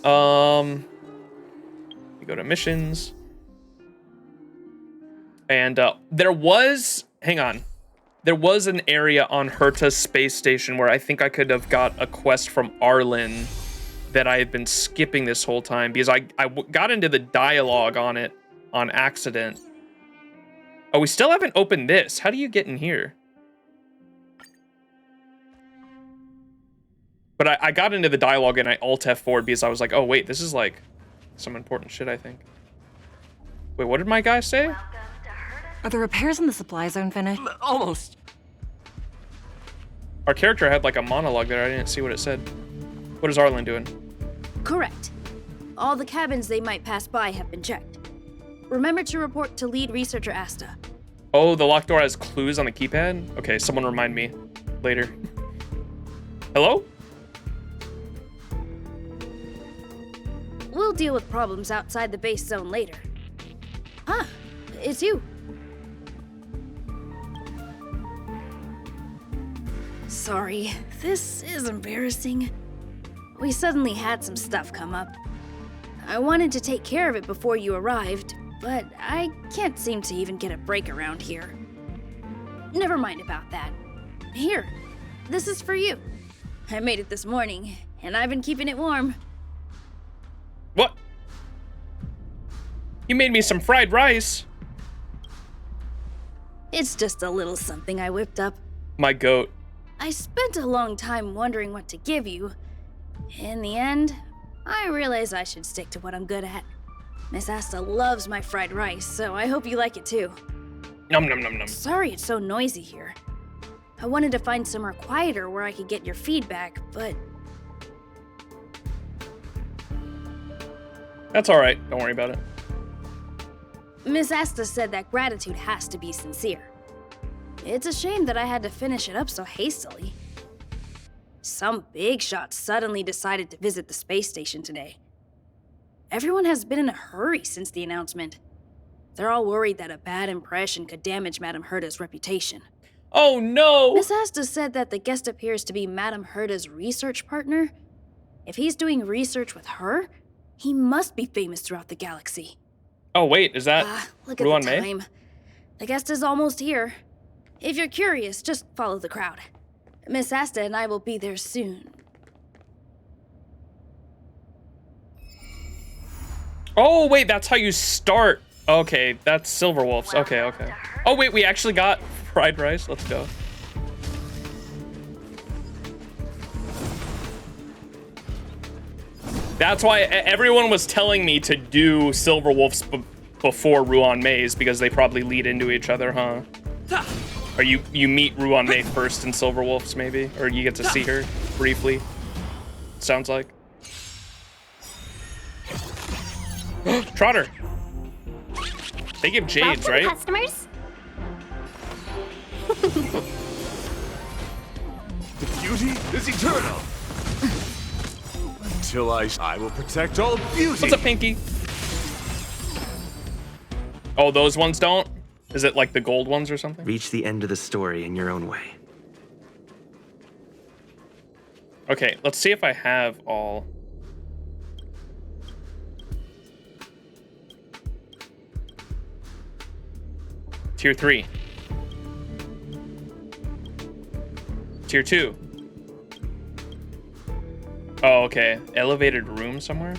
You go to missions. And there was an area on Herta's space station where I think I could have got a quest from Arlen that I had been skipping this whole time, because I got into the dialogue on it on accident. Oh, we still haven't opened this. How do you get in here? But I got into the dialogue and I Alt F4 because I was like, oh wait, this is like some important shit, I think. Wait, what did my guy say? Are the repairs in the supply zone finished? Almost. Our character had like a monologue there. I didn't see what it said. What is Arlen doing? Correct. All the cabins they might pass by have been checked. Remember to report to lead researcher Asta. Oh, the locked door has clues on the keypad? Okay, someone remind me later. Hello? We'll deal with problems outside the base zone later. Ah, it's you. Sorry, this is embarrassing. We suddenly had some stuff come up. I wanted to take care of it before you arrived, but I can't seem to even get a break around here. Never mind about that. Here, this is for you. I made it this morning, and I've been keeping it warm. What? You made me some fried rice. It's just a little something I whipped up. My goat. I spent a long time wondering what to give you. In the end, I realized I should stick to what I'm good at. Miss Asta loves my fried rice, so I hope you like it too. Nom nom nom nom. Sorry it's so noisy here. I wanted to find somewhere quieter where I could get your feedback, but... That's alright, don't worry about it. Miss Asta said that gratitude has to be sincere. It's a shame that I had to finish it up so hastily. Some big shot suddenly decided to visit the space station today. Everyone has been in a hurry since the announcement. They're all worried that a bad impression could damage Madame Herda's reputation. Oh no! Miss Asta said that the guest appears to be Madame Herda's research partner. If he's doing research with her, he must be famous throughout the galaxy. Oh wait, is that Look at Ruan the Mei? time. The guest is almost here. If you're curious, just follow the crowd. Miss Asta and I will be there soon. Oh wait, that's how you start. Okay, that's Silver Wolf's. Okay, okay. Oh wait, we actually got fried rice. Let's go. That's why everyone was telling me to do Silver Wolf's before Ruan Mei's, because they probably lead into each other, huh? Or you meet Ruan Mei first in Silver Wolf's, maybe? Or you get to see her briefly. Sounds like. Trotter. They give jades, Welcome, right? customers. The beauty is eternal. Until I will protect all beauty. What's up, Pinky? Oh, those ones don't? Is it like the gold ones or something? Reach the end of the story in your own way. Okay, let's see if I have all. Tier 3. Tier 2. Oh, okay. Elevated room somewhere?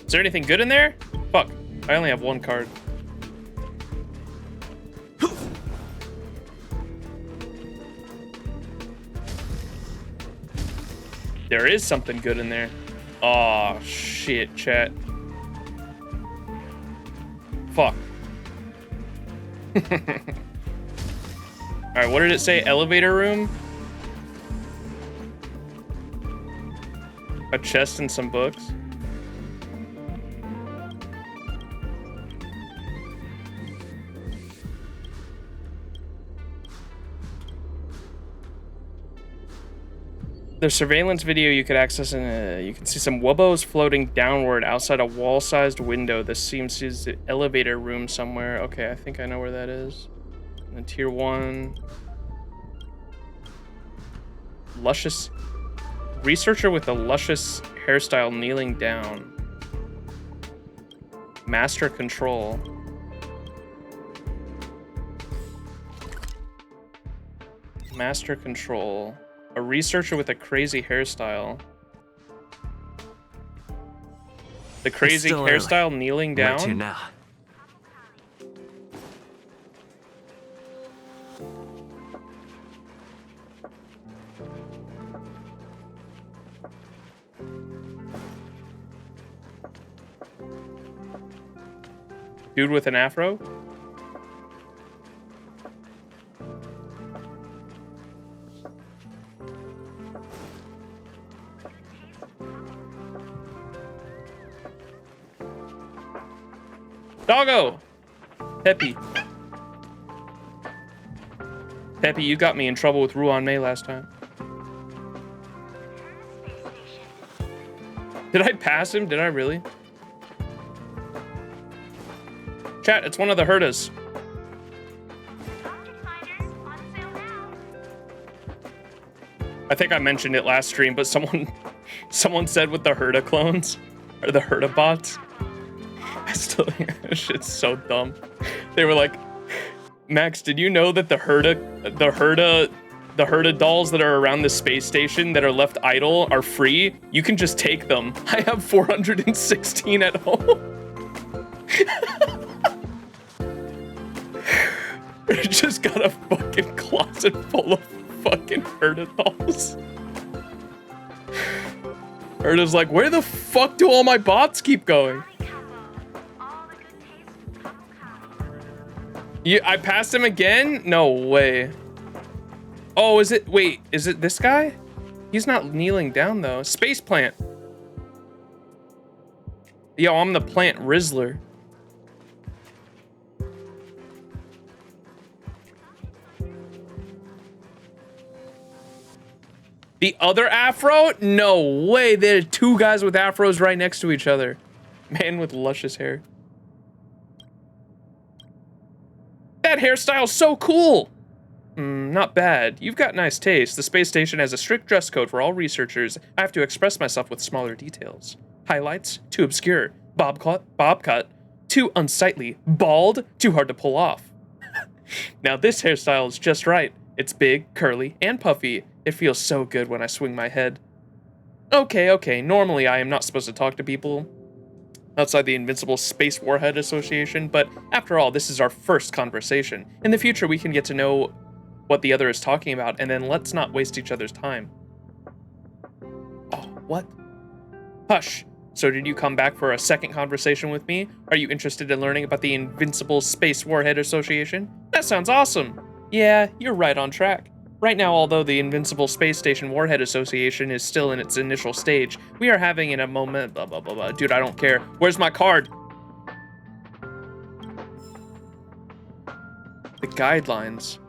Is there anything good in there? Fuck. I only have one card. There is something good in there. Aw, shit, chat. Fuck. Alright, what did it say? Elevator room? A chest and some books? There's surveillance video you could access, and you can see some wubbos floating downward outside a wall-sized window. This seems to be the elevator room somewhere. Okay, I think I know where that is. And then tier 1. Luscious. Researcher with a luscious hairstyle kneeling down. Master control. Master control. A researcher with a crazy hairstyle. The crazy hairstyle kneeling down? Where to now? Dude with an afro? Doggo! Peppy. Peppy, you got me in trouble with Ruan Mei last time. Did I pass him? Did I really? Chat, it's one of the Herdas. I think I mentioned it last stream, but someone said with the Herda clones, or the Herda bots. I still think that shit's so dumb. They were like, Max, did you know that the Herda dolls that are around the space station that are left idle are free? You can just take them. I have 416 at home. I just got a fucking closet full of fucking Herda dolls. Herda's like, where the fuck do all my bots keep going? I passed him again? No way. Oh, is it this guy? He's not kneeling down though. Space plant. Yo, I'm the plant Rizzler. The other afro? No way. There are two guys with afros right next to each other. Man with luscious hair. That hairstyle's so cool. Not bad. You've got nice taste. The space station has a strict dress code for all researchers. I have to express myself with smaller details. Highlights, too obscure. Bob cut, too unsightly. Bald, too hard to pull off. Now this hairstyle is just right. It's big, curly, and puffy. It feels so good when I swing my head. Okay. Normally I am not supposed to talk to people outside the Invincible Space Warhead Association, but after all, this is our first conversation. In the future, we can get to know what the other is talking about, and then let's not waste each other's time. Oh, what? Hush. So did you come back for a second conversation with me? Are you interested in learning about the Invincible Space Warhead Association? That sounds awesome. Yeah, you're right on track. Right now, although the Invincible Space Station Warhead Association is still in its initial stage, we are having in a moment, blah, blah, blah, blah. Dude, I don't care. Where's my card? The guidelines.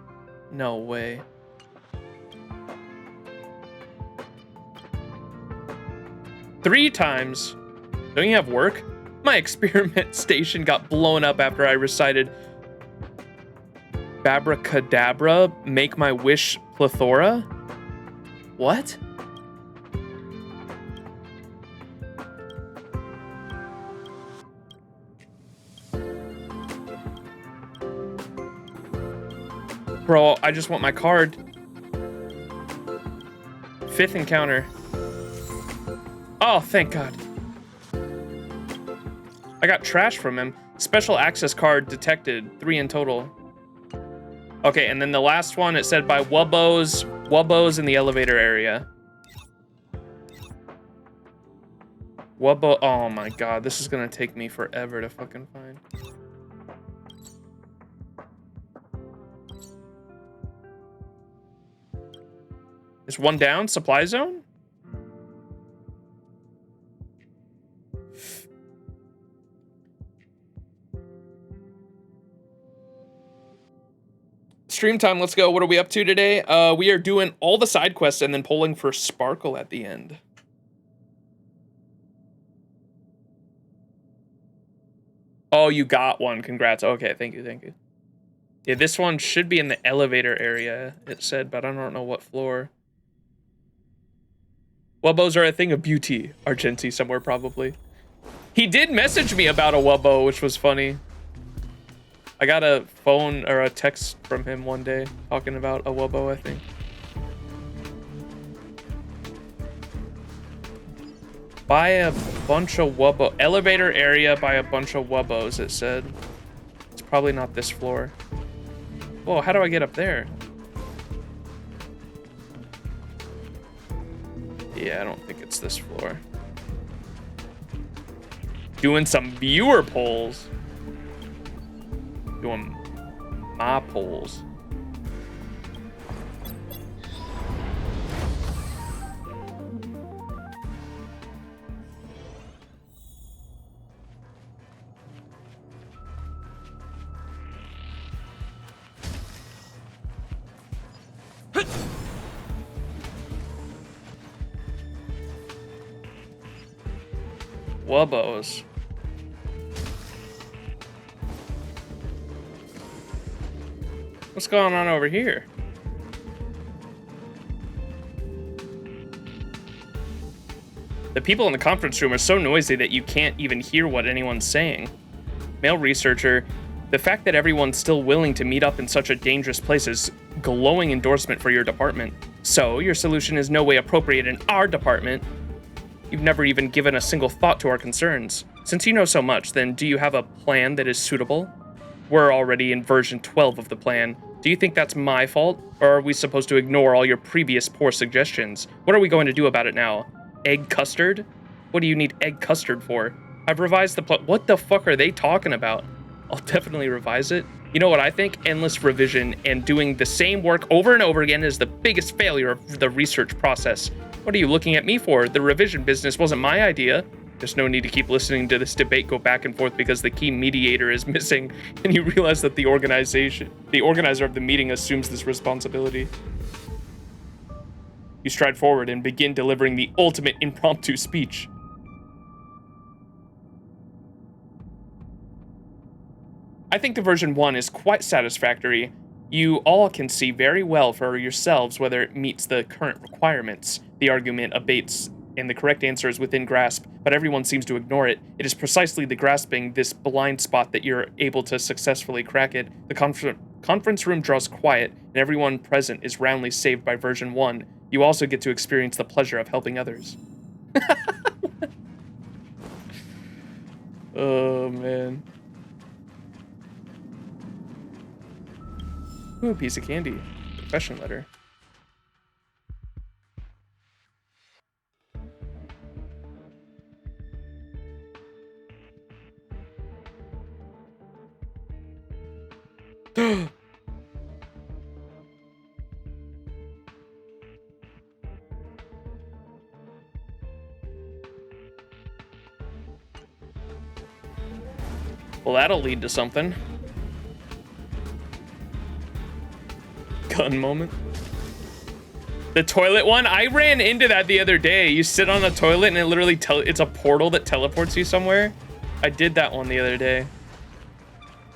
No way. Three times. Don't you have work? My experiment station got blown up after I recited Abracadabra, make my wish plethora? What? Bro, I just want my card. Fifth encounter. Oh, thank God. I got trash from him. Special access card detected. 3 in total. Okay, and then the last one, it said by Wubbos in the elevator area. Wubbo, oh my God, this is gonna take me forever to fucking find. Is one down, supply zone? Stream time, let's go. What are we up to today? We are doing all the side quests and then pulling for Sparkle at the end. Oh, you got one. Congrats. Okay, thank you. Yeah, this one should be in the elevator area, it said, but I don't know what floor. Wubbos are a thing of beauty. Argenti somewhere, probably. He did message me about a Wubbo, which was funny. I got a phone or a text from him one day talking about a Wubbo, I think. Buy a bunch of Wubbo. Elevator area by a bunch of Wubbos, it said. It's probably not this floor. Whoa, how do I get up there? Yeah, I don't think it's this floor. Doing some viewer polls. Doing my pulls. Wubbos. What's going on over here? The people in the conference room are so noisy that you can't even hear what anyone's saying. Male researcher, the fact that everyone's still willing to meet up in such a dangerous place is glowing endorsement for your department. So, your solution is no way appropriate in our department. You've never even given a single thought to our concerns. Since you know so much, then do you have a plan that is suitable? We're already in version 12 of the plan. Do you think that's my fault? Or are we supposed to ignore all your previous poor suggestions? What are we going to do about it now? Egg custard? What do you need egg custard for? I've revised the plan. What the fuck are they talking about? I'll definitely revise it. You know what I think? Endless revision and doing the same work over and over again is the biggest failure of the research process. What are you looking at me for? The revision business wasn't my idea. There's no need to keep listening to this debate go back and forth because the key mediator is missing, and you realize that the organizer of the meeting assumes this responsibility. You stride forward and begin delivering the ultimate impromptu speech. I think the version 1 is quite satisfactory. You all can see very well for yourselves whether it meets the current requirements. The argument abates, and the correct answer is within grasp, but everyone seems to ignore it. It is precisely the grasping this blind spot that you're able to successfully crack it. The conference room draws quiet, and everyone present is roundly saved by version 1. You also get to experience the pleasure of helping others. Oh, man. Ooh, a piece of candy. Confession letter. Well, that'll lead to something. Gun moment. The toilet one? I ran into that the other day. You sit on the toilet and it literally it's a portal that teleports you somewhere. I did that one the other day.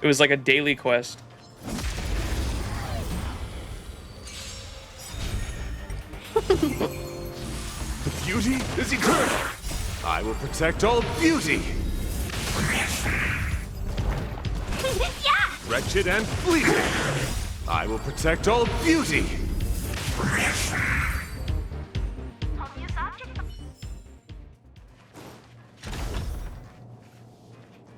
It was like a daily quest. Beauty is eternal. I will protect all beauty. Yeah! Wretched and fleeting. I will protect all beauty.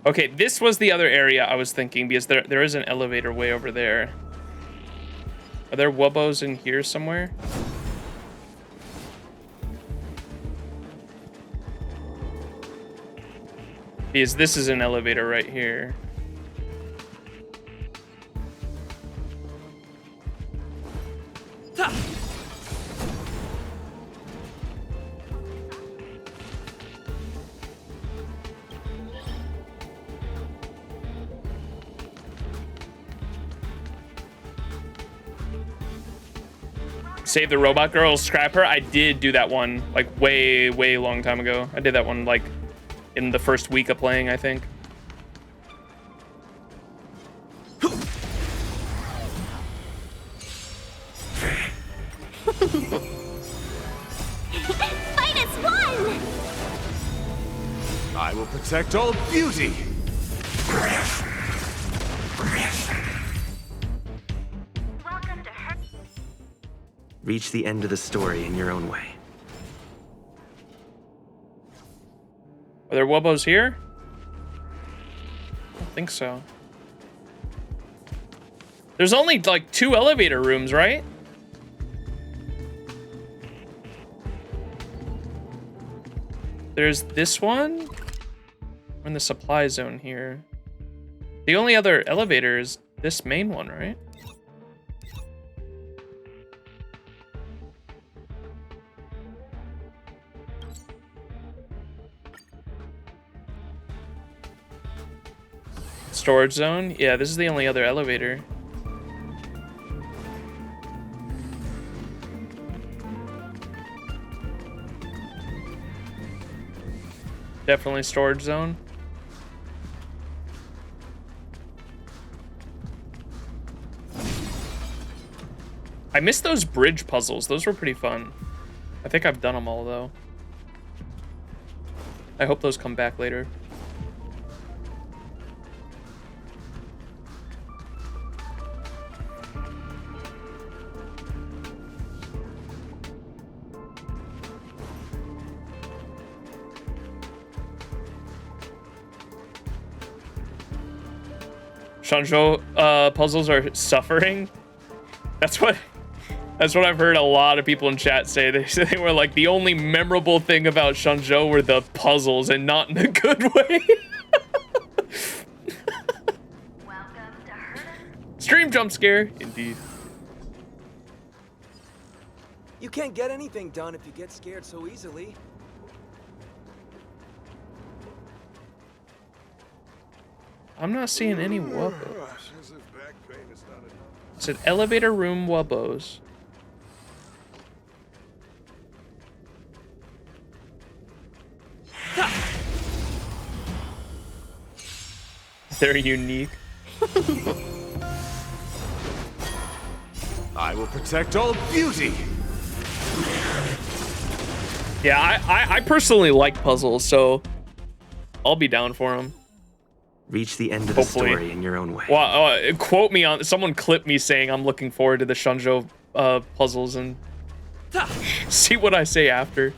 Okay, this was the other area I was thinking because there is an elevator way over there. Are there wubbos in here somewhere? Because this is an elevator right here. Save the robot girl, scrap her. I did do that one like way long time ago. I did that one like in the first week of playing, I think. Minus one! I will protect all beauty. Reach the end of the story in your own way. Are there wubbos here? I don't think so. There's only like 2 elevator rooms, right? There's this one. We're in the supply zone here. The only other elevator is this main one, right? Storage zone? Yeah, this is the only other elevator. Definitely storage zone. I missed those bridge puzzles. Those were pretty fun. I think I've done them all, though. I hope those come back later. Xianzhou puzzles are suffering. That's what I've heard a lot of people in chat say. They were like, the only memorable thing about Xianzhou were the puzzles, and not in a good way. Stream jump scare, indeed. You can't get anything done if you get scared so easily. I'm not seeing any wubbos. It said elevator room wubbos. They're unique. I will protect all beauty. Yeah, I personally like puzzles, so I'll be down for them. Reach the end of the story in your own way. Well, quote me on. Someone clip me saying I'm looking forward to the Xianzhou puzzles and see what I say after.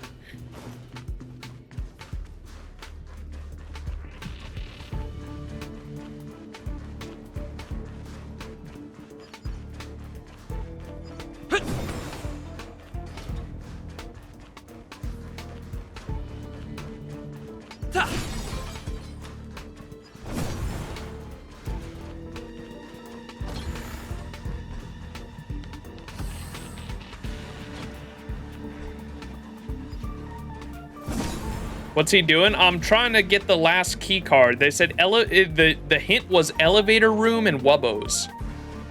What's he doing? I'm trying to get the last key card. They said the hint was elevator room and wubbos.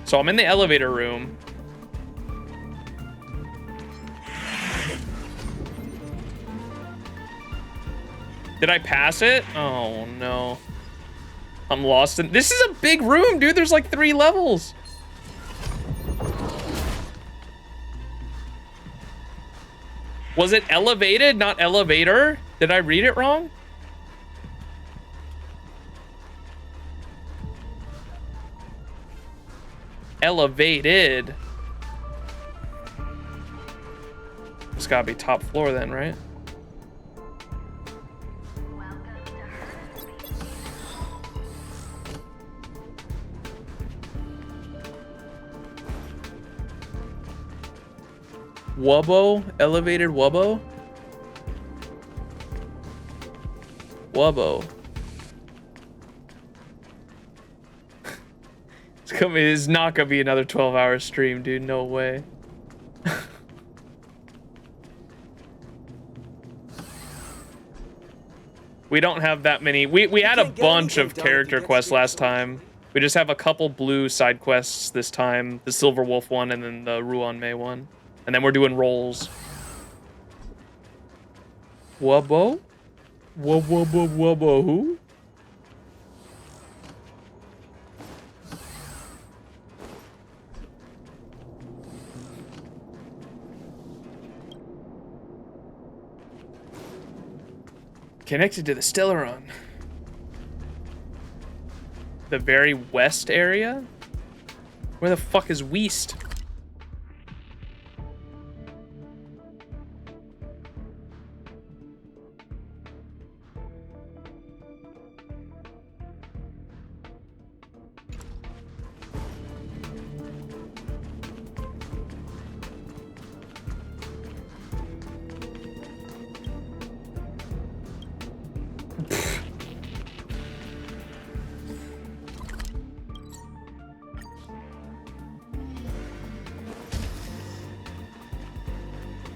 So I'm in the elevator room. Did I pass it? Oh no. I'm lost in. This is a big room, dude. There's like 3 levels. Was it elevated, not elevator? Did I read it wrong? Elevated. It's gotta be top floor then, right? Wubbo? Elevated wubbo? Wubbo. It's not gonna be another 12-hour stream, dude. No way. We don't have that many. We had a bunch of character quests last time. We just have a couple blue side quests this time. The Silver Wolf one and then the Ruan Mei one. And then we're doing rolls. Wubbo? Wubbo who? Connected to the Stellaron. The very west area? Where the fuck is West?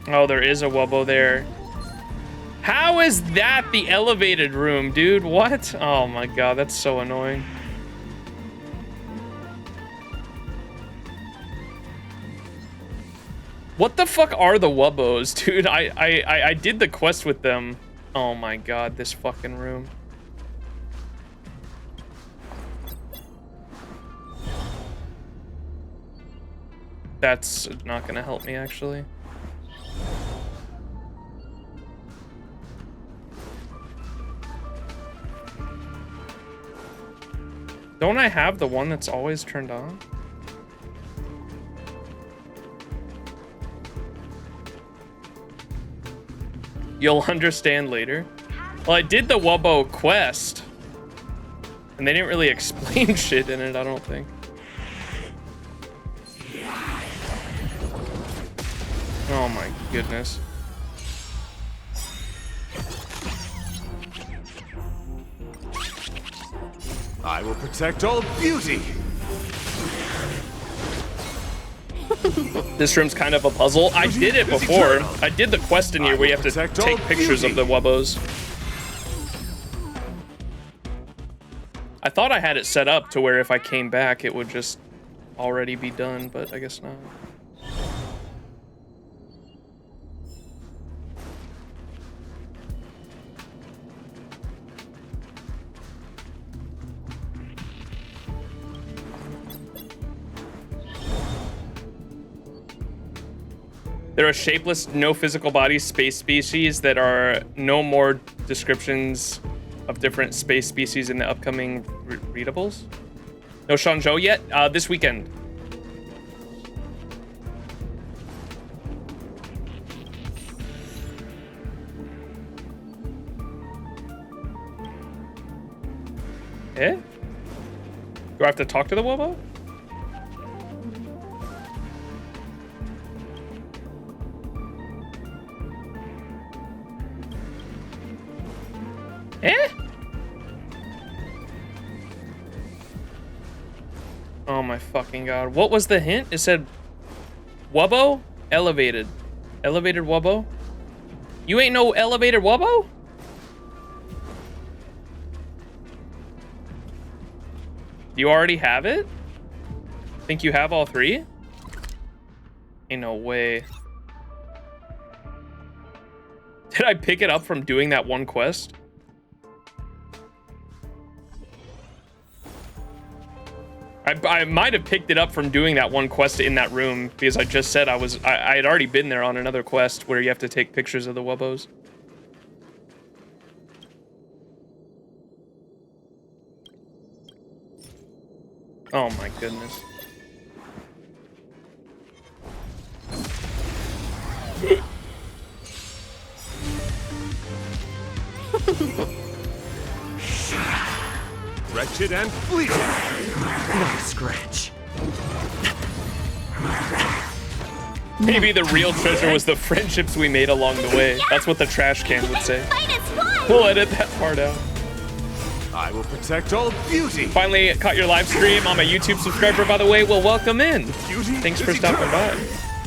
Oh, there is a Wubbo there. How is that the elevated room, dude? What? Oh my god, that's so annoying. What the fuck are the Wubbos, dude? I did the quest with them. Oh my god, this fucking room. That's not gonna help me, actually. Don't I have the one that's always turned on? You'll understand later. Well, I did the Wubbo quest. And they didn't really explain shit in it, I don't think. Oh my goodness. I will protect all beauty. This room's kind of a puzzle. I did it before. I did the quest in here where you have to take pictures of the Wubbos. I thought I had it set up to where if I came back, it would just already be done, but I guess not. There are shapeless, no physical body space species that are no more descriptions of different space species in the upcoming readables. No Xianzhou yet? This weekend. Eh? Do I have to talk to the Wubbo? Eh? Oh my fucking god. What was the hint? It said Wubbo? Elevated. Elevated Wubbo? You ain't no elevated Wubbo? You already have it? Think you have all three? Ain't no way. Did I pick it up from doing that one quest? I might have picked it up from doing that one quest in that room because I just said I had already been there on another quest where you have to take pictures of the Wubbos. Oh my goodness. Wretched and fleeting. Not a scratch. Maybe the real treasure was the friendships we made along the way. That's what the trash can would say. We'll edit that part out. I will protect all beauty. Finally caught your live stream. I'm a YouTube subscriber, by the way. Well, welcome in. Beauty Thanks for stopping by.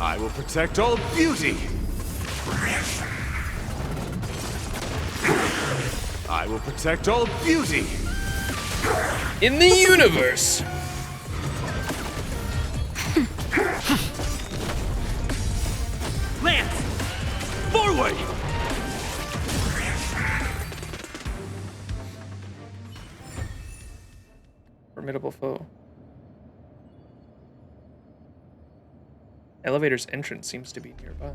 I will protect all beauty. I will protect all beauty. In the universe. Lance, forward. Formidable foe. Elevator's entrance seems to be nearby.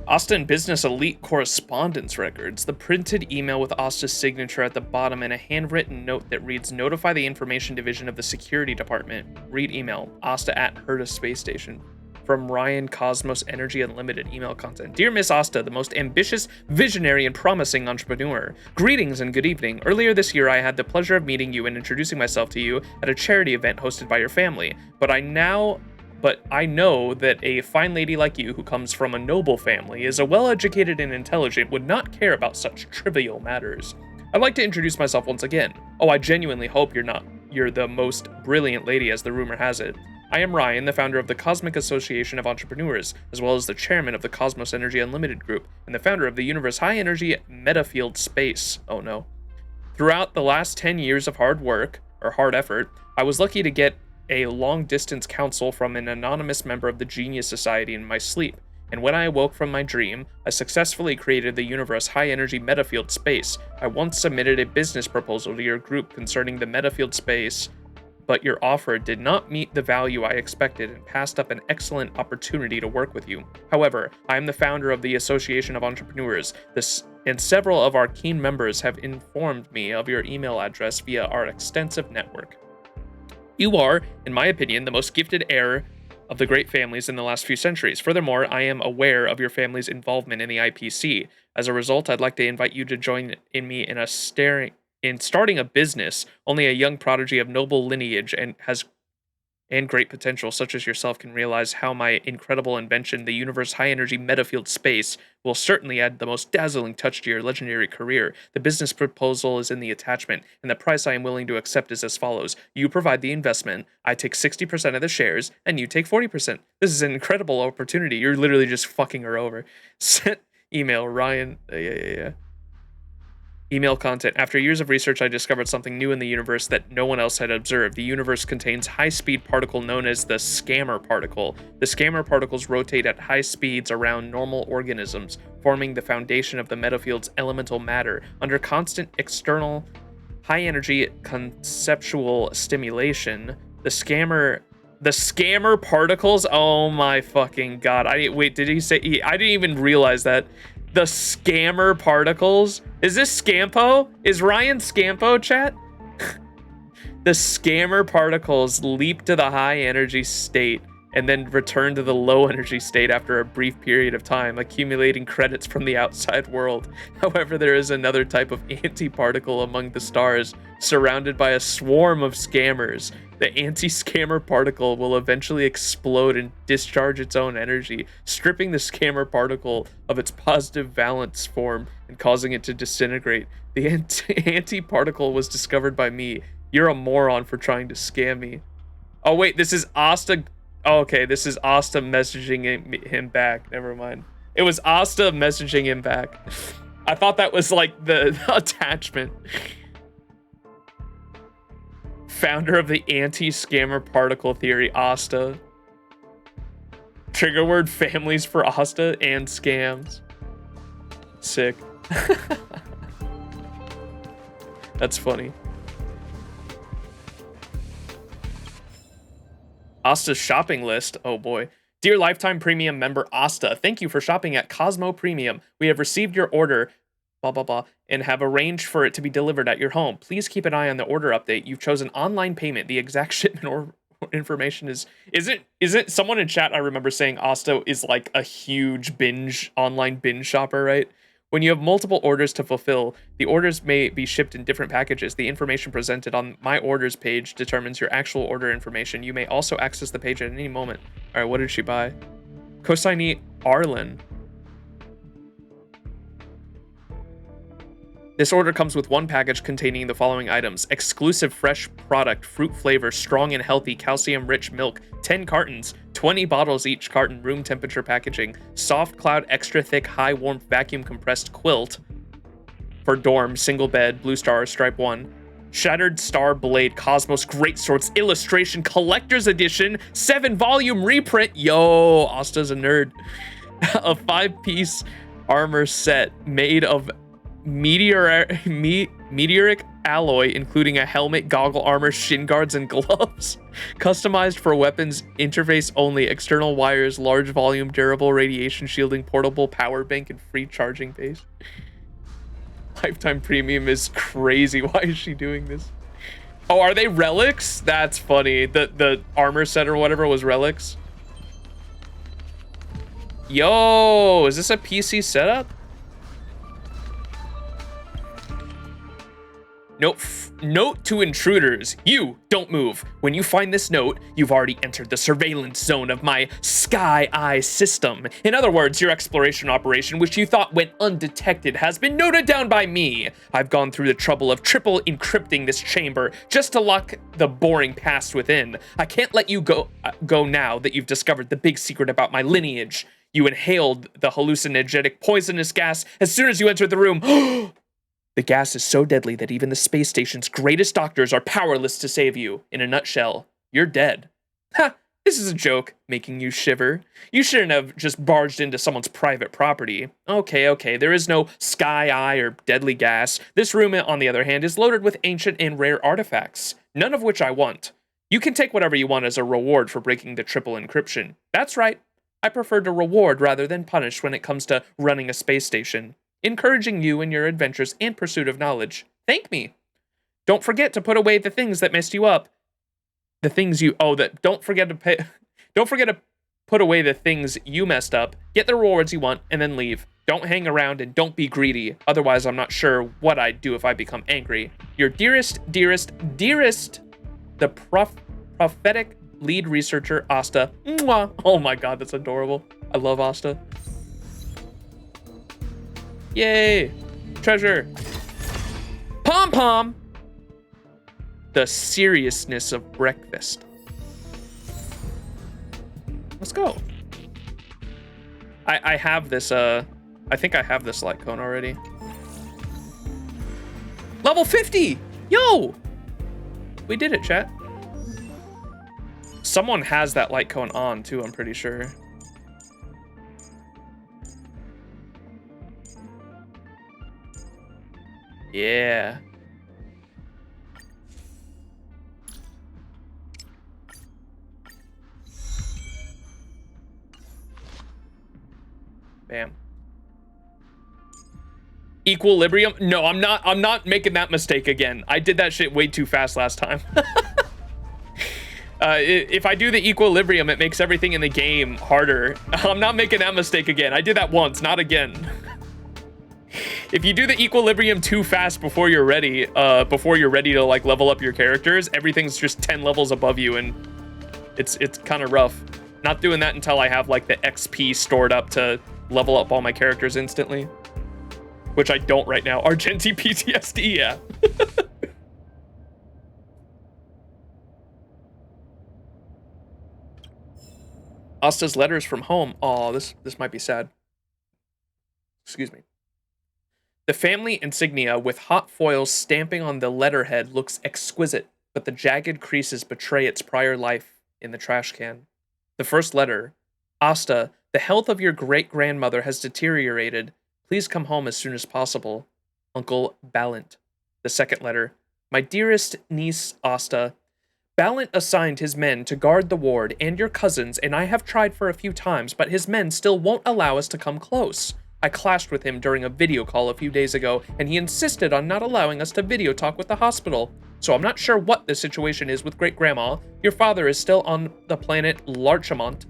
Asta and Business Elite correspondence records. The printed email with Asta's signature at the bottom and a handwritten note that reads, "Notify the Information Division of the Security Department. Read email. Asta at Herta Space Station." From Ryan Cosmos Energy Unlimited email content. Dear Miss Asta, the most ambitious, visionary, and promising entrepreneur. Greetings and good evening. Earlier this year, I had the pleasure of meeting you and introducing myself to you at a charity event hosted by your family. But I know that a fine lady like you who comes from a noble family is a well-educated and intelligent would not care about such trivial matters. I'd like to introduce myself once again. Oh, I genuinely hope you're the most brilliant lady as the rumor has it. I am Ryan, the founder of the Cosmic Association of Entrepreneurs, as well as the chairman of the Cosmos Energy Unlimited Group, and the founder of the Universe High Energy Metafield Space. Oh no. Throughout the last 10 years of hard work, or hard effort, I was lucky to get a long-distance counsel from an anonymous member of the Genius Society in my sleep, and when I awoke from my dream, I successfully created the Universe High Energy Metafield Space. I once submitted a business proposal to your group concerning the Metafield Space, but your offer did not meet the value I expected and passed up an excellent opportunity to work with you. However, I am the founder of the Association of Entrepreneurs, and several of our keen members have informed me of your email address via our extensive network. You are, in my opinion, the most gifted heir of the great families in the last few centuries. Furthermore, I am aware of your family's involvement in the IPC. As a result, I'd like to invite you to join me in starting a business. Only a young prodigy of noble lineage and great potential such as yourself can realize how my incredible invention, the Universe High Energy Metafield Space, will certainly add the most dazzling touch to your legendary career. The business proposal is in the attachment, and the price I am willing to accept is as follows. You provide the investment, I take 60% of the shares, and you take 40%. This is an incredible opportunity. You're literally just fucking her over. Sent email, Ryan. Email content. After years of research, I discovered something new in the universe that no one else had observed. The universe contains high-speed particle known as the scammer particle. The scammer particles rotate at high speeds around normal organisms, forming the foundation of the metafield's elemental matter. Under constant external high-energy conceptual stimulation, the scammer particles. Oh my fucking god! Did he say? I didn't even realize that. The scammer particles? Is this Scampo? Is Ryan Scampo, chat? The scammer particles leap to the high energy state and then return to the low energy state after a brief period of time, accumulating credits from the outside world. However, there is another type of anti-particle among the stars, surrounded by a swarm of scammers. The anti-scammer particle will eventually explode and discharge its own energy, stripping the scammer particle of its positive valence form and causing it to disintegrate. The anti-particle was discovered by me. You're a moron for trying to scam me. Oh wait, this is Asta. Oh, okay, this is Asta messaging him back. Never mind. It was Asta messaging him back. I thought that was like the attachment. Founder of the anti-scammer particle theory, Asta. Trigger word families for Asta and scams. Sick. That's funny. Asta's shopping list. Oh boy. Dear Lifetime Premium member Asta, thank you for shopping at Cosmo Premium. We have received your order, blah, blah, blah, and have arranged for it to be delivered at your home. Please keep an eye on the order update. You've chosen online payment. The exact shipment or information is it someone in chat I remember saying Asta is like a huge online binge shopper, right? When you have multiple orders to fulfill, the orders may be shipped in different packages. The information presented on my orders page determines your actual order information. You may also access the page at any moment. All right, what did she buy? Consignee Arlen. This order comes with one package containing the following items. Exclusive fresh product, fruit flavor, strong and healthy, calcium-rich milk, 10 cartons, 20 bottles each carton, room temperature packaging, soft cloud, extra thick, high warmth, vacuum compressed quilt for dorm, single bed, blue star, stripe 1, Shattered Star Blade, Cosmos Great Swords Illustration Collector's Edition, 7-volume reprint. Yo, Asta's a nerd. A 5-piece armor set made of meteoric alloy, including a helmet, goggle armor, shin guards, and gloves. Customized for weapons interface only. External wires, large volume, durable radiation shielding, portable power bank, and free charging base. Lifetime Premium is crazy. Why is she doing this? Oh, are they relics? That's funny. The armor set or whatever was relics. Yo, is this a PC setup? Note to intruders, you don't move. When you find this note, you've already entered the surveillance zone of my Sky Eye system. In other words, your exploration operation, which you thought went undetected, has been noted down by me. I've gone through the trouble of triple encrypting this chamber just to lock the boring past within. I can't let you go now that you've discovered the big secret about my lineage. You inhaled the hallucinogenic poisonous gas as soon as you entered the room. The gas is so deadly that even the space station's greatest doctors are powerless to save you. In a nutshell, you're dead. Ha! This is a joke, making you shiver. You shouldn't have just barged into someone's private property. Okay, there is no Sky Eye or deadly gas. This room, on the other hand, is loaded with ancient and rare artifacts, none of which I want. You can take whatever you want as a reward for breaking the triple encryption. That's right. I prefer to reward rather than punish when it comes to running a space station. Encouraging you in your adventures and pursuit of knowledge. Thank me. Don't forget to put away the things that messed you up. Don't forget to put away the things you messed up. Get the rewards you want and then leave. Don't hang around and don't be greedy. Otherwise, I'm not sure what I'd do if I become angry. Your dearest, the prophetic lead researcher, Asta. Mwah. Oh my god, that's adorable. I love Asta. Yay! Treasure! Pom-pom! The seriousness of breakfast. Let's go. I have this, I think I have this light cone already. Level 50! Yo! We did it, chat. Someone has that light cone on, too, I'm pretty sure. Yeah. Bam. Equilibrium? No, I'm not making that mistake again. I did that shit way too fast last time. If I do the equilibrium, it makes everything in the game harder. I'm not making that mistake again. I did that once, not again. If you do the equilibrium too fast before you're ready to like level up your characters, everything's just 10 levels above you, and it's kind of rough. Not doing that until I have like the XP stored up to level up all my characters instantly, which I don't right now. Argenti PTSD, yeah. Asta's letters from home. Oh, this might be sad. Excuse me. The family insignia with hot foils stamping on the letterhead looks exquisite, but the jagged creases betray its prior life in the trash can. The first letter, Asta, the health of your great-grandmother has deteriorated. Please come home as soon as possible. Uncle Ballant. The second letter, my dearest niece Asta, Ballant assigned his men to guard the ward and your cousins, and I have tried for a few times, but his men still won't allow us to come close. I clashed with him during a video call a few days ago, and he insisted on not allowing us to video talk with the hospital. So I'm not sure what the situation is with Great-Grandma. Your father is still on the planet Larchemont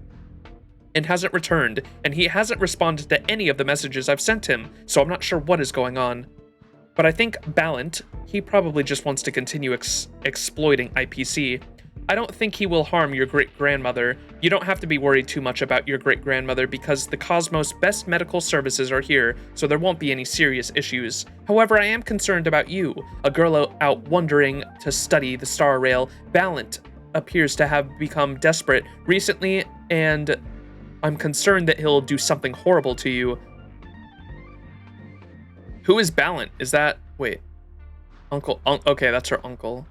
and hasn't returned, and he hasn't responded to any of the messages I've sent him, so I'm not sure what is going on. But I think Ballant, he probably just wants to continue exploiting IPC. I don't think he will harm your great-grandmother. You don't have to be worried too much about your great-grandmother because the Cosmos' best medical services are here, so there won't be any serious issues. However, I am concerned about you, a girl out wandering to study the Star Rail. Ballant appears to have become desperate recently, and I'm concerned that he'll do something horrible to you. Who is Ballant? Is that... wait. Uncle... okay, that's her uncle.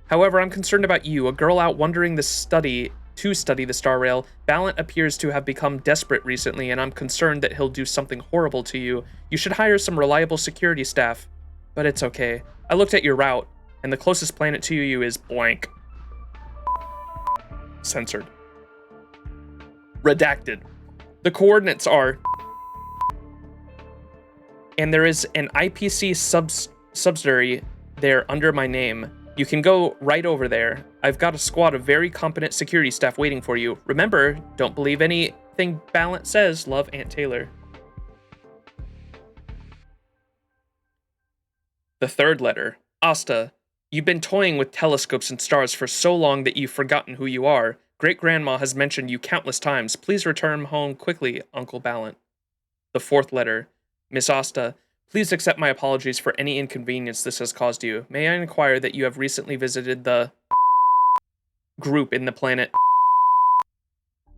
However, I'm concerned about you, a girl out wandering to study the Star Rail. Ballant appears to have become desperate recently, and I'm concerned that he'll do something horrible to you. You should hire some reliable security staff. But it's okay. I looked at your route, and the closest planet to you is blank. Censored. Redacted. The coordinates are... and there is an IPC subsidiary there under my name. You can go right over there. I've got a squad of very competent security staff waiting for you. Remember, don't believe anything Ballant says. Love, Aunt Taylor. The third letter. Asta, you've been toying with telescopes and stars for so long that you've forgotten who you are. Great-grandma has mentioned you countless times. Please return home quickly, Uncle Ballant. The fourth letter. Miss Asta, please accept my apologies for any inconvenience this has caused you. May I inquire that you have recently visited the group in the planet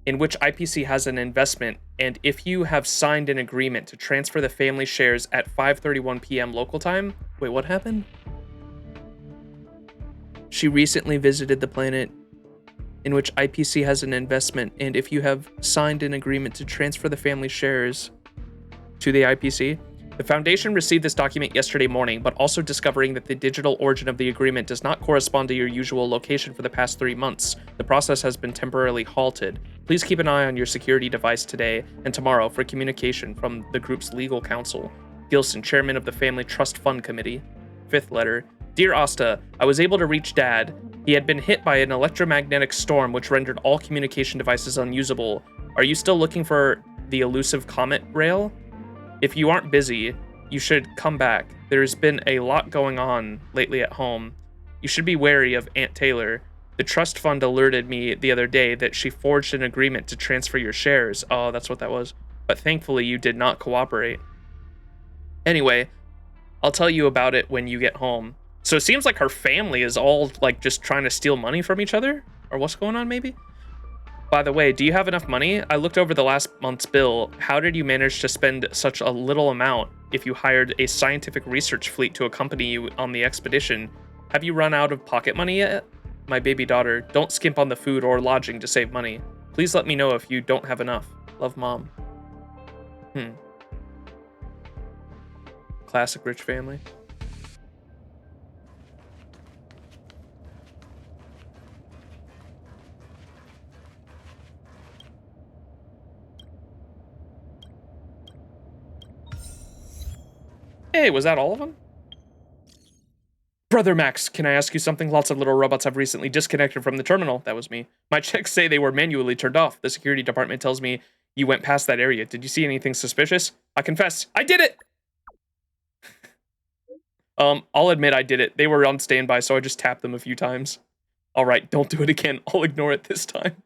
in which IPC has an investment, and if you have signed an agreement to transfer the family shares at 5:31 p.m. local time? Wait, what happened? She recently visited the planet in which IPC has an investment, and if you have signed an agreement to transfer the family shares to the IPC. The Foundation received this document yesterday morning, but also discovering that the digital origin of the agreement does not correspond to your usual location for the past 3 months. The process has been temporarily halted. Please keep an eye on your security device today and tomorrow for communication from the group's legal counsel. Gilson, Chairman of the Family Trust Fund Committee. Fifth letter. Dear Asta, I was able to reach Dad. He had been hit by an electromagnetic storm which rendered all communication devices unusable. Are you still looking for the elusive comet rail? If you aren't busy, you should come back. There's been a lot going on lately at home. You should be wary of Aunt Taylor. The trust fund alerted me the other day that she forged an agreement to transfer your shares. Oh, that's what that was. But thankfully, you did not cooperate. Anyway, I'll tell you about it when you get home. So it seems like her family is all like just trying to steal money from each other? Or what's going on, maybe? By the way, do you have enough money? I looked over the last month's bill. How did you manage to spend such a little amount if you hired a scientific research fleet to accompany you on the expedition? Have you run out of pocket money yet? My baby daughter, don't skimp on the food or lodging to save money. Please let me know if you don't have enough. Love, Mom. Classic rich family. Hey, was that all of them? Brother Max, can I ask you something? Lots of little robots have recently disconnected from the terminal. That was me. My checks say they were manually turned off. The security department tells me you went past that area. Did you see anything suspicious? I confess, I did it! I'll admit I did it. They were on standby, so I just tapped them a few times. Alright, don't do it again. I'll ignore it this time.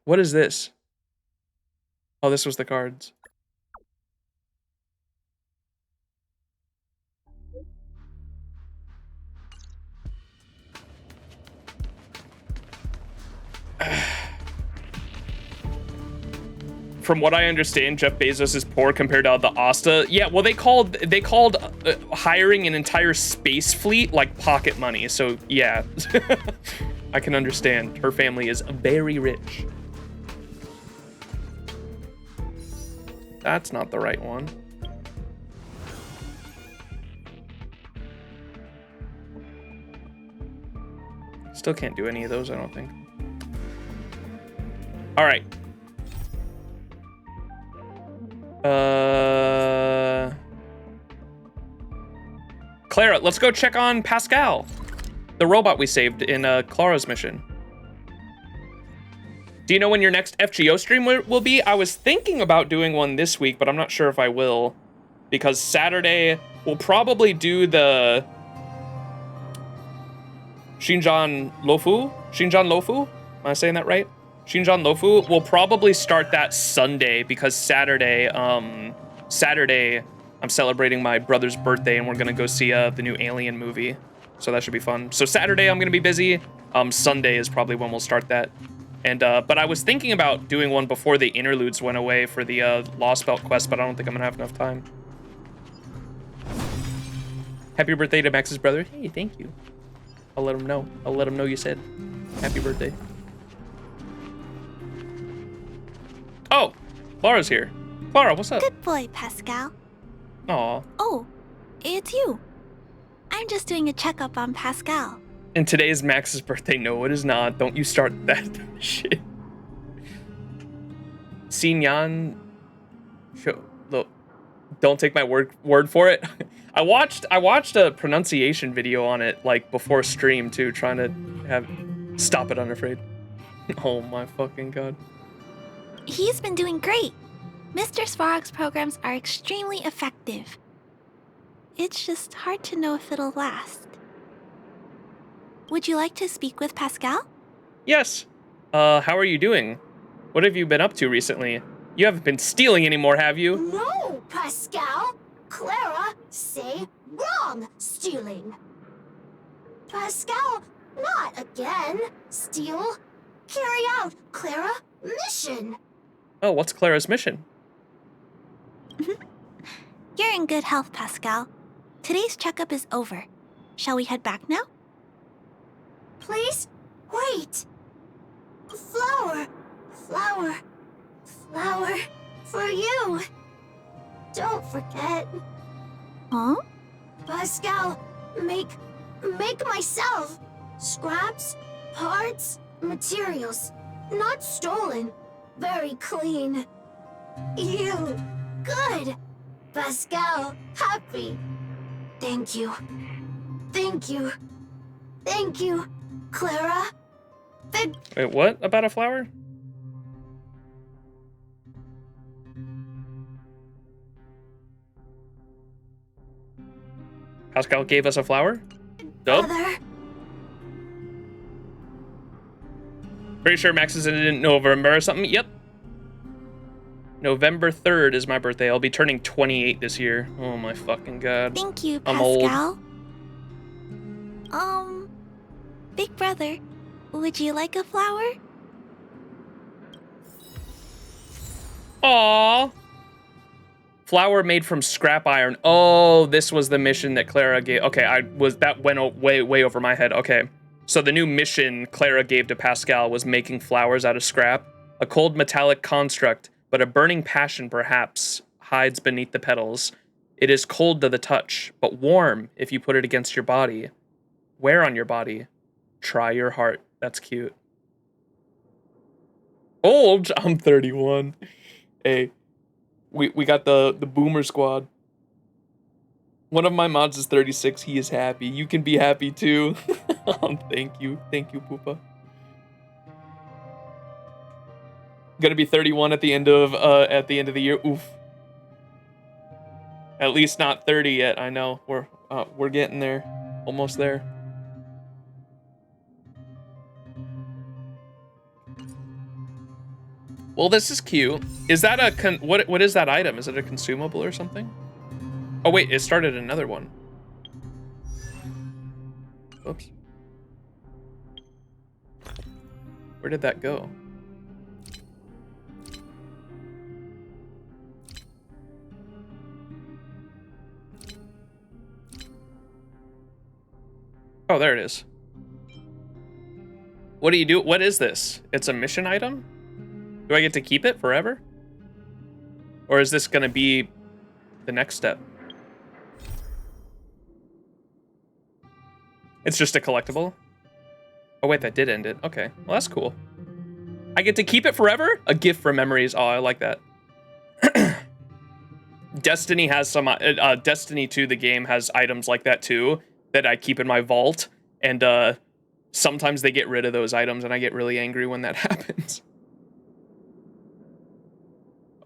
What is this? Oh, this was the cards. From what I understand, Jeff Bezos is poor compared to the Asta. Yeah, well, they called hiring an entire space fleet like pocket money. So yeah, I can understand. Her family is very rich. That's not the right one. Still can't do any of those, I don't think. All right. Clara, let's go check on Pascal, the robot we saved in Clara's mission. Do you know when your next FGO stream will be? I was thinking about doing one this week, but I'm not sure if I will, because Saturday we'll probably do the Xianzhou Luofu? Am I saying that right? Xianzhou Luofu. We'll probably start that Sunday because Saturday I'm celebrating my brother's birthday and we're gonna go see the new Alien movie. So that should be fun. So Saturday I'm gonna be busy. Sunday is probably when we'll start that. And but I was thinking about doing one before the interludes went away for the Lost Belt quest, but I don't think I'm gonna have enough time. Happy birthday to Max's brother. Hey, thank you. I'll let him know. I'll let him know you said happy birthday. Oh, Clara's here. Clara, what's up? Good boy, Pascal. Aw. Oh, it's you. I'm just doing a checkup on Pascal. And today is Max's birthday. No, it is not. Don't you start that shit. Xinyan. Look, don't take my word for it. I watched a pronunciation video on it like before stream too, trying to stop it unafraid. Oh my fucking god. He's been doing great. Mr. Svarog's programs are extremely effective. It's just hard to know if it'll last. Would you like to speak with Pascal? Yes. How are you doing? What have you been up to recently? You haven't been stealing anymore, have you? No, Pascal. Clara, say wrong stealing. Pascal, not again. Steal. Carry out Clara mission. Oh, what's Clara's mission? You're in good health, Pascal. Today's checkup is over. Shall we head back now? Please, wait. Flower, flower, flower for you. Don't forget. Huh? Pascal, make myself. Scraps, parts, materials. Not stolen. Very clean. You, good. Pascal, happy. Thank you. Thank you. Thank you, Clara. Wait, what about a flower? Pascal gave us a flower? Dope. Brother. Pretty sure Max is in November or something. Yep. November 3rd is my birthday. I'll be turning 28 this year. Oh my fucking god. Thank you, I'm Pascal. old. Big brother, would you like a flower? Aww. Flower made from scrap iron. Oh, this was the mission that Clara gave. Okay, that went way over my head. Okay. So the new mission Clara gave to Pascal was making flowers out of scrap. A cold metallic construct, but a burning passion perhaps hides beneath the petals. It is cold to the touch, but warm if you put it against your body. Where on your body? Try your heart. That's cute. Old? I'm 31. Hey, we got the boomer squad. One of my mods is 36. He is happy. You can be happy too. Thank you, Poopa. Gonna be 31 at the end of the year. Oof. At least not 30 yet. I know we're getting there, almost there. Well, this is cute. Is that a what is that item? Is it a consumable or something? Oh wait, it started another one. Oops. Where did that go? Oh, there it is. What do you do? What is this? It's a mission item? Do I get to keep it forever? Or is this gonna be the next step? It's just a collectible? Oh wait, that did end it. Okay, well that's cool. I get to keep it forever? A gift for memories. Oh, I like that. Destiny has some, Destiny 2, the game, has items like that too, that I keep in my vault. And sometimes they get rid of those items and I get really angry when that happens.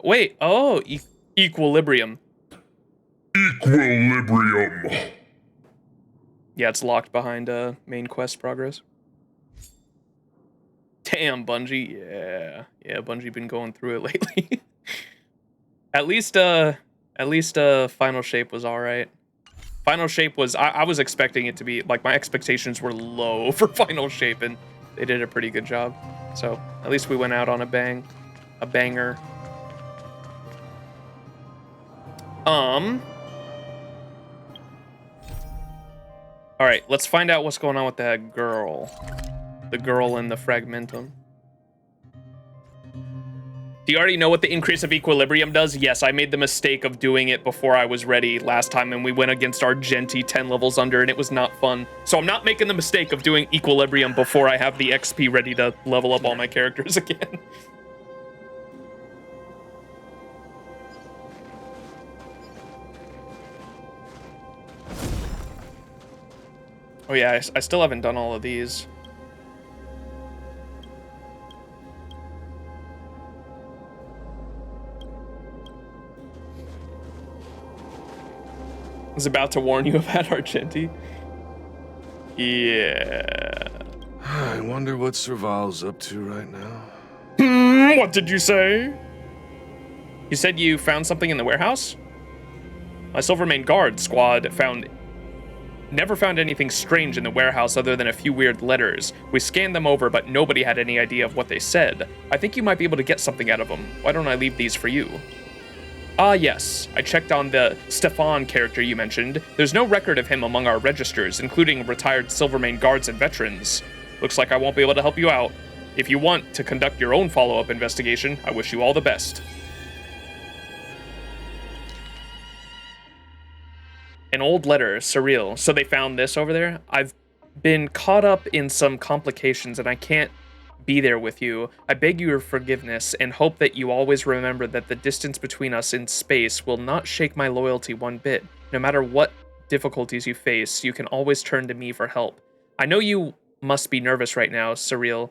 Wait, oh, Equilibrium. Equilibrium. Yeah, it's locked behind main quest progress. Damn, Bungie. Yeah, Bungie been going through it lately. At least Final Shape was all right. Final Shape was, I was expecting it to be, like, my expectations were low for Final Shape, and they did a pretty good job. So, at least we went out on a banger. All right, let's find out what's going on with that girl. The girl in the Fragmentum. Do you already know what the increase of equilibrium does? Yes, I made the mistake of doing it before I was ready last time, and we went against Argenti 10 levels under, and it was not fun. So I'm not making the mistake of doing equilibrium before I have the XP ready to level up all my characters again. Oh yeah, I still haven't done all of these. was about to warn you about Argenti. Yeah. I wonder what Serval's up to right now. What did you say? You said you found something in the warehouse? My Silvermane Guard squad never found anything strange in the warehouse other than a few weird letters. We scanned them over, but nobody had any idea of what they said. I think you might be able to get something out of them. Why don't I leave these for you? Ah, yes. I checked on the Stefan character you mentioned. There's no record of him among our registers, including retired Silvermane Guards and veterans. Looks like I won't be able to help you out. If you want to conduct your own follow-up investigation, I wish you all the best. An old letter, surreal. So they found this over there? I've been caught up in some complications and I can't be there with you. I beg your forgiveness and hope that you always remember that the distance between us in space will not shake my loyalty one bit. No matter what difficulties you face, you can always turn to me for help. I know you must be nervous right now, surreal,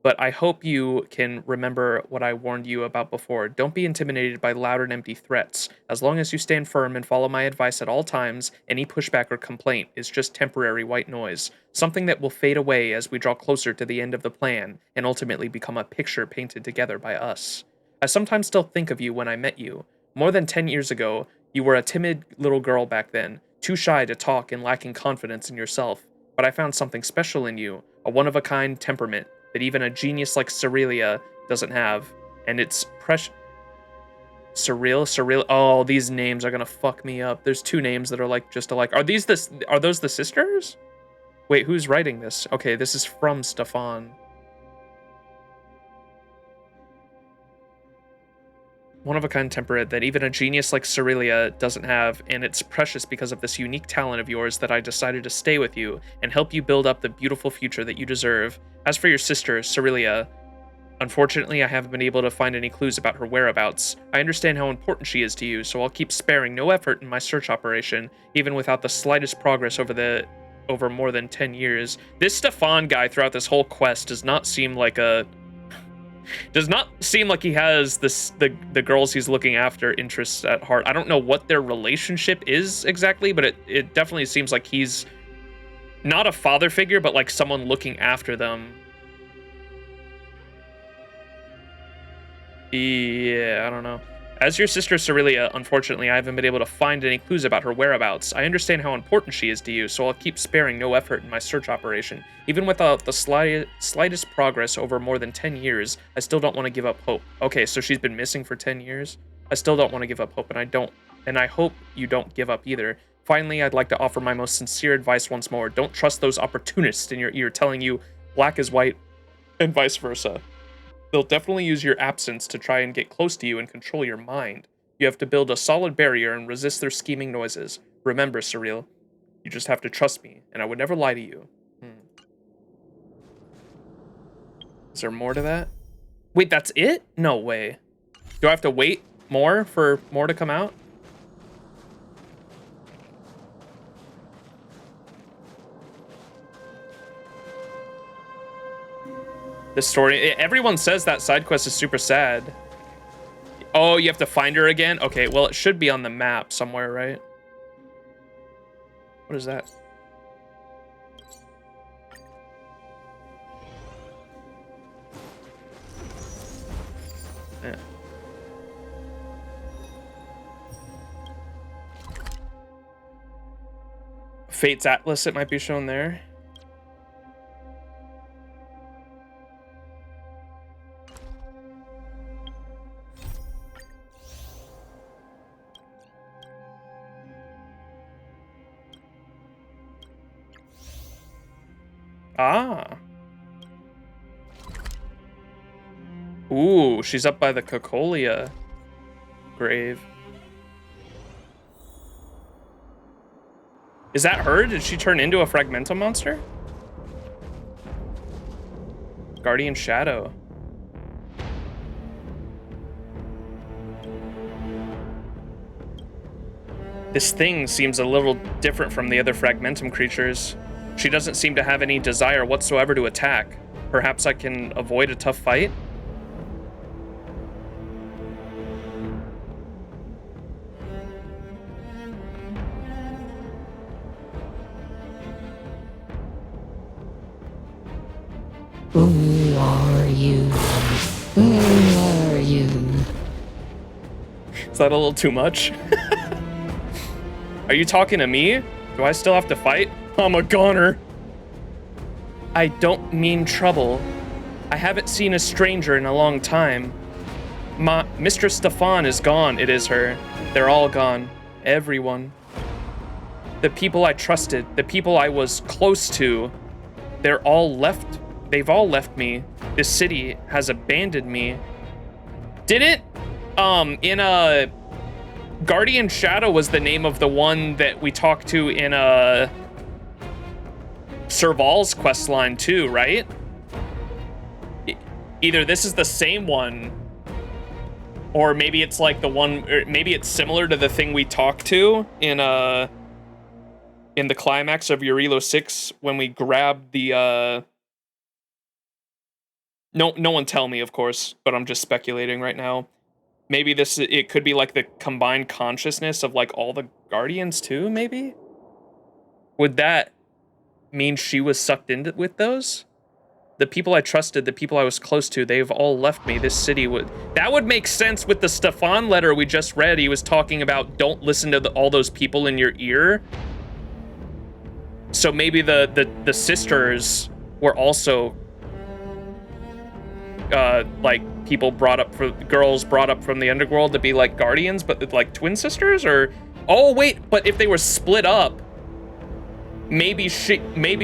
but I hope you can remember what I warned you about before. Don't be intimidated by loud and empty threats. As long as you stand firm and follow my advice at all times, any pushback or complaint is just temporary white noise, something that will fade away as we draw closer to the end of the plan and ultimately become a picture painted together by us. I sometimes still think of you when I met you. More than 10 years ago, you were a timid little girl back then, too shy to talk and lacking confidence in yourself. But I found something special in you, a one-of-a-kind temperament that even a genius like Cerelia doesn't have, and it's Surreal. Oh, these names are gonna fuck me up. There's two names that are like just alike. Are those the sisters? Wait, who's writing this? Okay, this is from Stefan. One-of-a-kind temperament that even a genius like Cerelia doesn't have, and it's precious because of this unique talent of yours that I decided to stay with you and help you build up the beautiful future that you deserve. As for your sister, Cerelia, unfortunately, I haven't been able to find any clues about her whereabouts. I understand how important she is to you, so I'll keep sparing no effort in my search operation, even without the slightest progress over more than 10 years. This Stefan guy throughout this whole quest does not seem like he has the girls he's looking after interests at heart. I don't know what their relationship is exactly, but it definitely seems like he's not a father figure, but like someone looking after them. Yeah, I don't know. As your sister Cerelia, unfortunately, I haven't been able to find any clues about her whereabouts. I understand how important she is to you, so I'll keep sparing no effort in my search operation. Even without the slightest progress over more than 10 years, I still don't want to give up hope. Okay, so she's been missing for 10 years? I still don't want to give up hope, and I hope you don't give up either. Finally, I'd like to offer my most sincere advice once more. Don't trust those opportunists in your ear telling you black is white, and vice versa. They'll definitely use your absence to try and get close to you and control your mind. You have to build a solid barrier and resist their scheming noises. Remember, Surreal, you just have to trust me, and I would never lie to you. Is there more to that? Wait, that's it? No way. Do I have to wait more for more to come out? The story, everyone says that side quest is super sad. Oh, you have to find her again? Okay, well, it should be on the map somewhere, right? What is that? Yeah. Fate's Atlas, it might be shown there. Ah. Ooh, she's up by the Cocolia grave. Is that her? Did she turn into a Fragmental monster? Guardian Shadow. This thing seems a little different from the other Fragmentum creatures. She doesn't seem to have any desire whatsoever to attack. Perhaps I can avoid a tough fight? Who are you? Who are you? Is that a little too much? Are you talking to me? Do I still have to fight? I'm a goner. I don't mean trouble. I haven't seen a stranger in a long time. Mistress Stefan is gone, it is her. They're all gone. Everyone. The people I trusted, the people I was close to, they've all left me. This city has abandoned me. Didn't, Guardian Shadow was the name of the one that we talked to in, Serval's questline too, right? Either this is the same one, or maybe it's like the one, or maybe it's similar to the thing we talked to in the climax of Urilo 6 when we grabbed the, no one tell me, of course, but I'm just speculating right now. Maybe it could be like the combined consciousness of like all the Guardians too, maybe? Would that mean she was sucked into with those? The people I trusted, the people I was close to, they've all left me. This city would... That would make sense with the Stefan letter we just read. He was talking about don't listen to all those people in your ear. So maybe the sisters were also like people girls brought up from the underworld to be like guardians, but like twin sisters, or oh wait, but if they were split up, maybe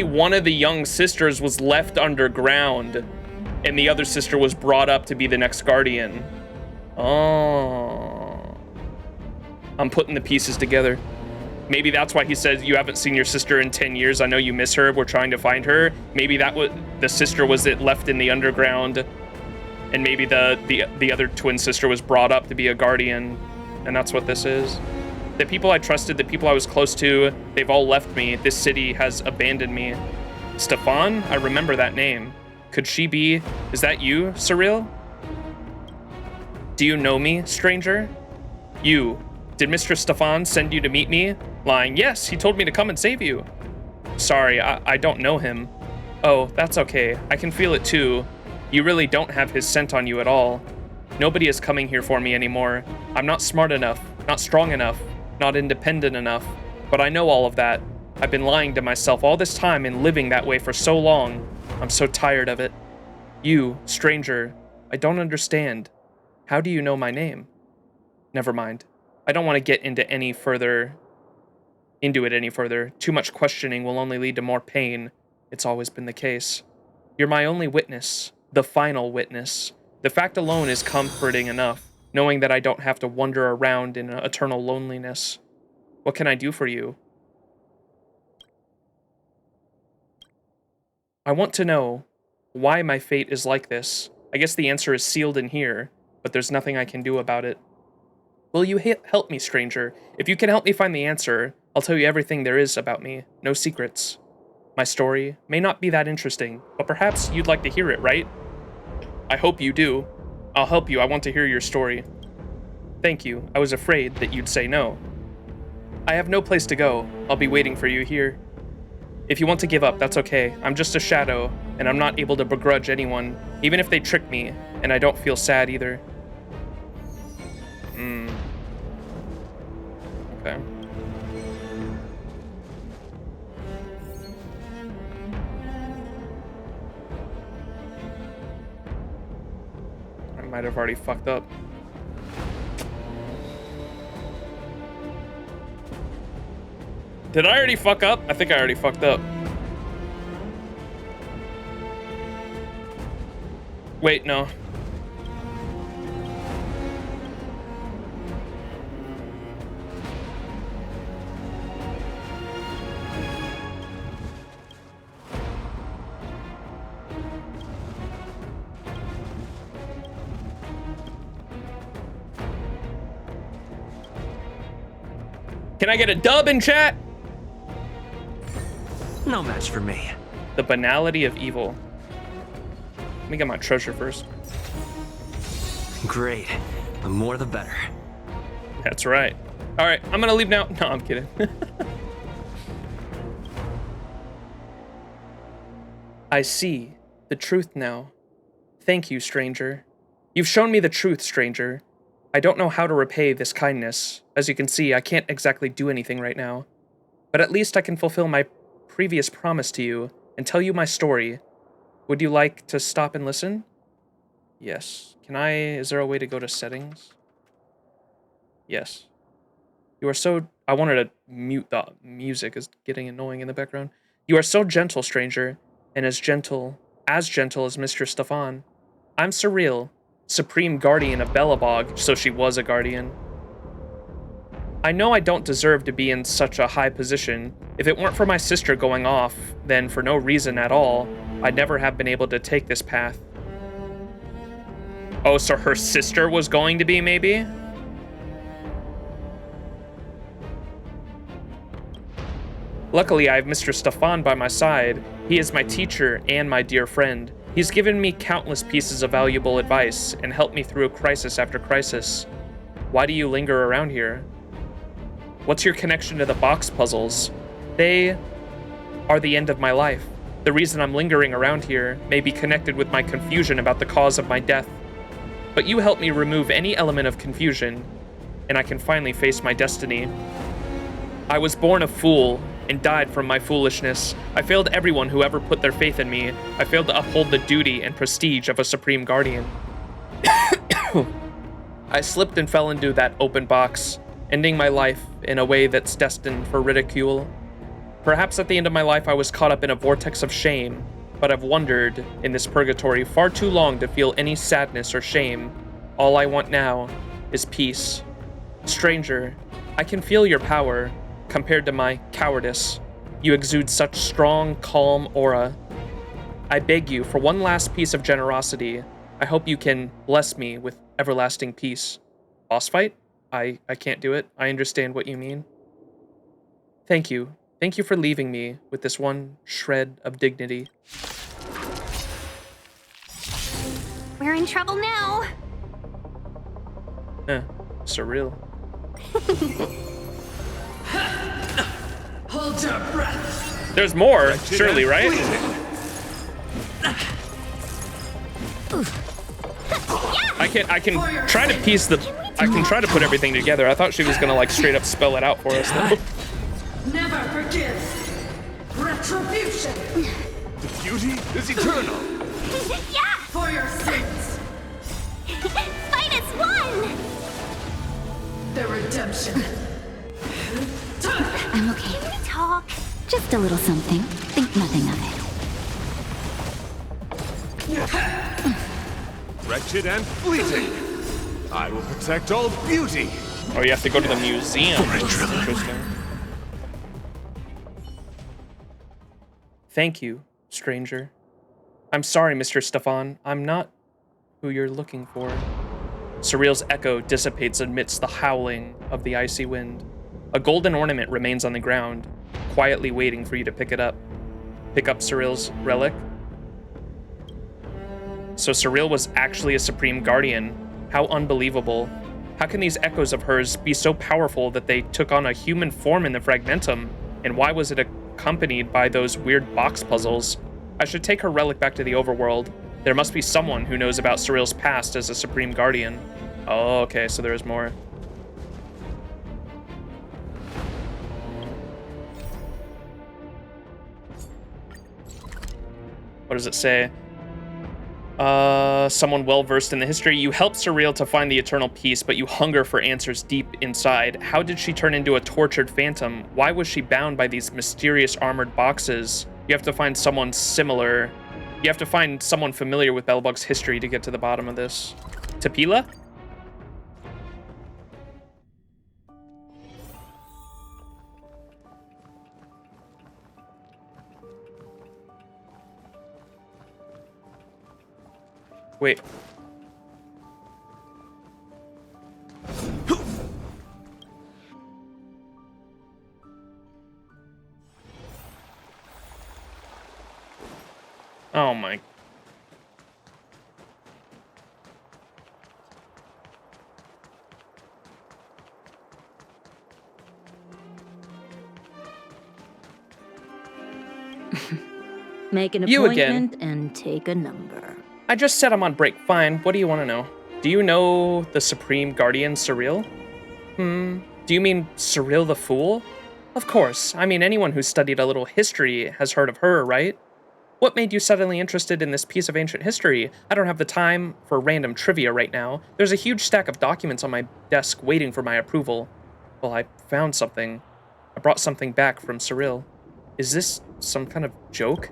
one of the young sisters was left underground and the other sister was brought up to be the next guardian. Oh, I'm putting the pieces together. Maybe that's why he says you haven't seen your sister in 10 years. I know you miss her. We're trying to find her. Maybe that was the sister was left in the underground, and maybe the other twin sister was brought up to be a guardian, and that's what this is. The people I trusted, the people I was close to, they've all left me. This city has abandoned me. Stefan? I remember that name. Could she be... Is that you, Cyril? Do you know me, stranger? You. Did Mr. Stefan send you to meet me? Lying. Yes, he told me to come and save you. Sorry, I don't know him. Oh, that's okay. I can feel it too. You really don't have his scent on you at all. Nobody is coming here for me anymore. I'm not smart enough, not strong enough, not independent enough. But I know all of that. I've been lying to myself all this time and living that way for so long. I'm so tired of it. You, stranger, I don't understand. How do you know my name? Never mind. I don't want to get into it any further. Too much questioning will only lead to more pain. It's always been the case. You're my only witness, the final witness. The fact alone is comforting enough, knowing that I don't have to wander around in eternal loneliness. What can I do for you? I want to know why my fate is like this. I guess the answer is sealed in here, but there's nothing I can do about it. Will you help me, stranger? If you can help me find the answer, I'll tell you everything there is about me. No secrets. My story may not be that interesting, but perhaps you'd like to hear it, right? I hope you do. I'll help you. I want to hear your story. Thank you. I was afraid that you'd say no. I have no place to go. I'll be waiting for you here. If you want to give up, that's okay. I'm just a shadow, and I'm not able to begrudge anyone, even if they trick me, and I don't feel sad either. Okay. I might have already fucked up. Did I already fuck up? I think I already fucked up. Wait, no. Can I get a dub in chat? No match for me. The banality of evil. Let me get my treasure first. Great. The more the better. That's right. All right, I'm gonna leave now. No, I'm kidding. I see. The truth now. Thank you, stranger. You've shown me the truth, stranger. I don't know how to repay this kindness. As you can see, I can't exactly do anything right now. But at least I can fulfill my previous promise to you and tell you my story. Would you like to stop and listen? Yes. Is there a way to go to settings? Yes. You are so... I wanted to mute the music, it's getting annoying in the background. You are so gentle, stranger, and as gentle as Mr. Stefan. I'm Surreal, Supreme Guardian of Belobog, so she was a guardian. I know I don't deserve to be in such a high position. If it weren't for my sister going off, then for no reason at all, I'd never have been able to take this path. Oh, so her sister was going to be, maybe? Luckily, I have Mr. Stefan by my side. He is my teacher and my dear friend. He's given me countless pieces of valuable advice and helped me through crisis after crisis. Why do you linger around here? What's your connection to the box puzzles? They are the end of my life. The reason I'm lingering around here may be connected with my confusion about the cause of my death. But you help me remove any element of confusion, and I can finally face my destiny. I was born a fool and died from my foolishness. I failed everyone who ever put their faith in me. I failed to uphold the duty and prestige of a Supreme Guardian. I slipped and fell into that open box, ending my life in a way that's destined for ridicule. Perhaps at the end of my life I was caught up in a vortex of shame, but I've wandered in this purgatory far too long to feel any sadness or shame. All I want now is peace. Stranger, I can feel your power. Compared to my cowardice, you exude such strong, calm aura. I beg you for one last piece of generosity. I hope you can bless me with everlasting peace. Boss fight? I can't do it. I understand what you mean. Thank you. Thank you for leaving me with this one shred of dignity. We're in trouble now. Surreal. Hold your breath. There's more, surely, right? I can try to piece the... I can try to put everything together. I thought she was gonna, like, straight up spell it out for us, though. Never forgive. Retribution. The beauty is eternal. Yeah! For your sins. Fight as one! The redemption. I'm okay. Talk. Just a little something. Think nothing of it. Wretched and fleeting. I will protect all beauty. Oh, you have to go to the museum. That's interesting. Thank you, stranger. I'm sorry, Mr. Stefan. I'm not who you're looking for. Surreal's echo dissipates amidst the howling of the icy wind. A golden ornament remains on the ground, quietly waiting for you to pick it up. Pick up Surreal's relic. So Surreal was actually a Supreme Guardian. How unbelievable. How can these echoes of hers be so powerful that they took on a human form in the Fragmentum? And why was it accompanied by those weird box puzzles? I should take her relic back to the overworld. There must be someone who knows about Surreal's past as a Supreme Guardian. Oh, okay, so there's more. What does it say? Someone well-versed in the history. You helped Surreal to find the eternal peace, but you hunger for answers deep inside. How did she turn into a tortured phantom? Why was she bound by these mysterious armored boxes? You have to find someone similar. You have to find someone familiar with Belobog's history to get to the bottom of this. Tapila? Wait. Oh my. Make an You again. appointment and take a number. I just said I'm on break. Fine. What do you want to know? Do you know the Supreme Guardian Cyril? Do you mean Cyril the Fool? Of course. I mean, anyone who's studied a little history has heard of her, right? What made you suddenly interested in this piece of ancient history? I don't have the time for random trivia right now. There's a huge stack of documents on my desk waiting for my approval. Well, I found something. I brought something back from Cyril. Is this some kind of joke?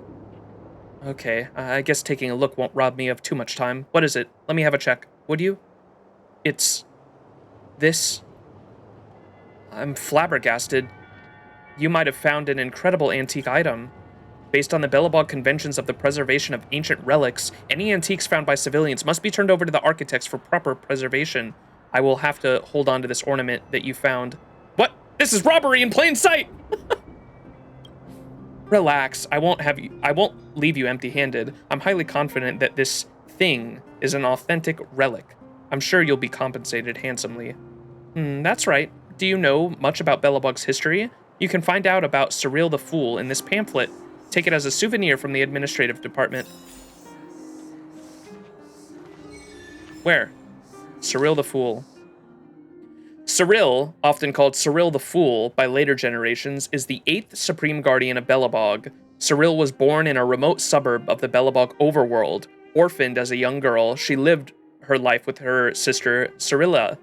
Okay, I guess taking a look won't rob me of too much time. What is it? Let me have a check. Would you? It's... this... I'm flabbergasted. You might have found an incredible antique item. Based on the Belobog conventions of the preservation of ancient relics, any antiques found by civilians must be turned over to the architects for proper preservation. I will have to hold on to this ornament that you found. What? This is robbery in plain sight! Relax, I won't leave you empty-handed. I'm highly confident that this thing is an authentic relic. I'm sure you'll be compensated handsomely. That's right. Do you know much about Belobog's history? You can find out about Cyril the Fool in this pamphlet. Take it as a souvenir from the administrative department. Where? Cyril the Fool. Cyril, often called Cyril the Fool by later generations, is the 8th Supreme Guardian of Belobog. Cyril was born in a remote suburb of the Belobog overworld. Orphaned as a young girl, she lived her life with her sister Cyrilla,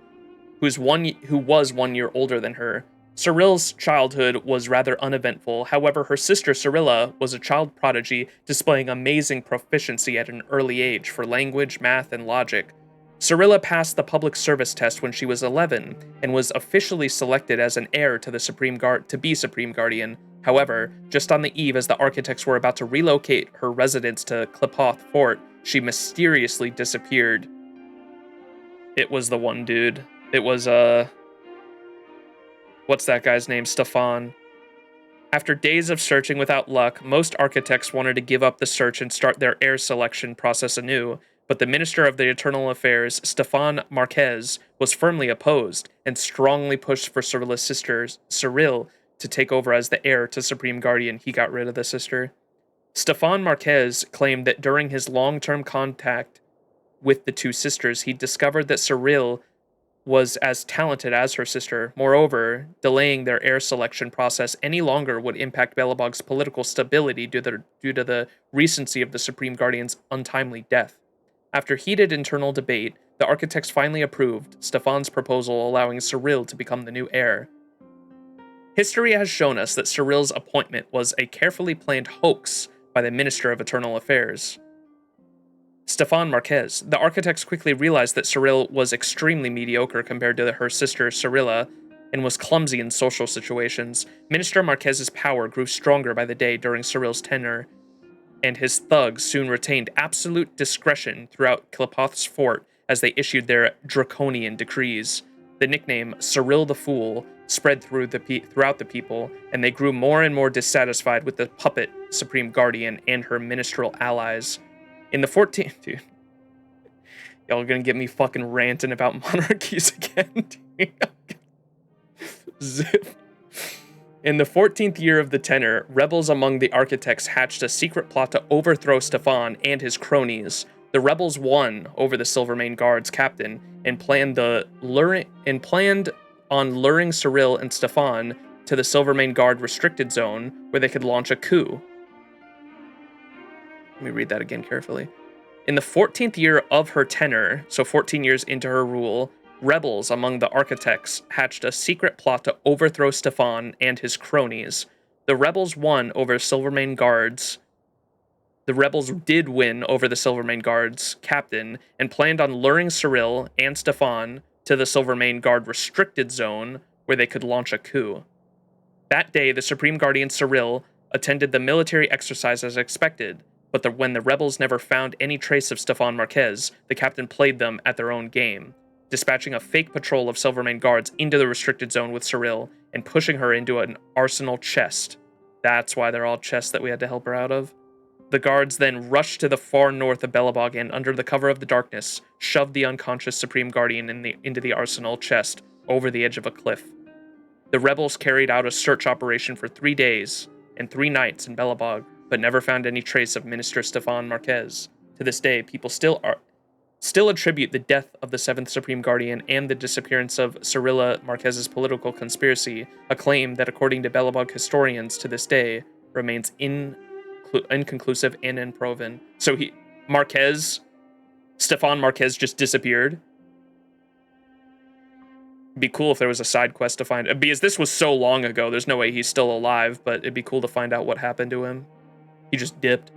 who was 1 year older than her. Cyril's childhood was rather uneventful. However, her sister Cyrilla was a child prodigy, displaying amazing proficiency at an early age for language, math, and logic. Cyrilla passed the public service test when she was 11 and was officially selected as an heir to the Supreme Guardian. However, just on the eve as the architects were about to relocate her residence to Klipoth Fort, she mysteriously disappeared. It was the one dude. It was, what's that guy's name? Stefan. After days of searching without luck, most architects wanted to give up the search and start their heir selection process anew, but the Minister of the Eternal Affairs, Stefan Marquez, was firmly opposed and strongly pushed for Cyrilla's sister, Cyril, to take over as the heir to Supreme Guardian. He got rid of the sister. Stefan Marquez claimed that during his long-term contact with the two sisters, he discovered that Cyril was as talented as her sister. Moreover, delaying their heir selection process any longer would impact Belobog's political stability due to the recency of the Supreme Guardian's untimely death. After heated internal debate, the architects finally approved Stefan's proposal allowing Cyril to become the new heir. History has shown us that Cyril's appointment was a carefully planned hoax by the Minister of Eternal Affairs, Stefan Marquez. The architects quickly realized that Cyril was extremely mediocre compared to her sister Cyrilla and was clumsy in social situations. Minister Marquez's power grew stronger by the day during Cyril's tenure, and his thugs soon retained absolute discretion throughout Klipoth's fort as they issued their draconian decrees. The nickname Cyril the Fool spread throughout the people, and they grew more and more dissatisfied with the puppet Supreme Guardian and her ministerial allies. In the 14th... Dude. Y'all are gonna get me fucking ranting about monarchies again. Zip. In the 14th year of the tenure, rebels among the architects hatched a secret plot to overthrow Stefan and his cronies. The rebels won over the Silvermane Guard's captain and planned on luring Cyril and Stefan to the Silvermane Guard restricted zone where they could launch a coup. Let me read that again carefully. In the 14th year of her tenure, so 14 years into her rule, rebels among the architects hatched a secret plot to overthrow Stefan and his cronies. The rebels won over Silvermane Guards. The rebels did win over the Silvermane Guard's captain and planned on luring Cyril and Stefan to the Silvermane Guard restricted zone where they could launch a coup. That day, the Supreme Guardian Cyril attended the military exercise as expected, but when the rebels never found any trace of Stefan Marquez, the captain played them at their own game, dispatching a fake patrol of Silvermane Guards into the restricted zone with Cyril and pushing her into an arsenal chest. That's why they're all chests that we had to help her out of. The guards then rushed to the far north of Belobog and, under the cover of the darkness, shoved the unconscious Supreme Guardian into the arsenal chest over the edge of a cliff. The rebels carried out a search operation for 3 days and 3 nights in Belobog, but never found any trace of Minister Stefan Marquez. To this day, people still attribute the death of the 7th Supreme Guardian and the disappearance of Cirilla Marquez's political conspiracy, a claim that, according to Belobog historians to this day, remains inconclusive and unproven. So Stefan Marquez just disappeared. It'd be cool if there was a side quest to find, because this was so long ago, there's no way he's still alive, but it'd be cool to find out what happened to him. He just dipped.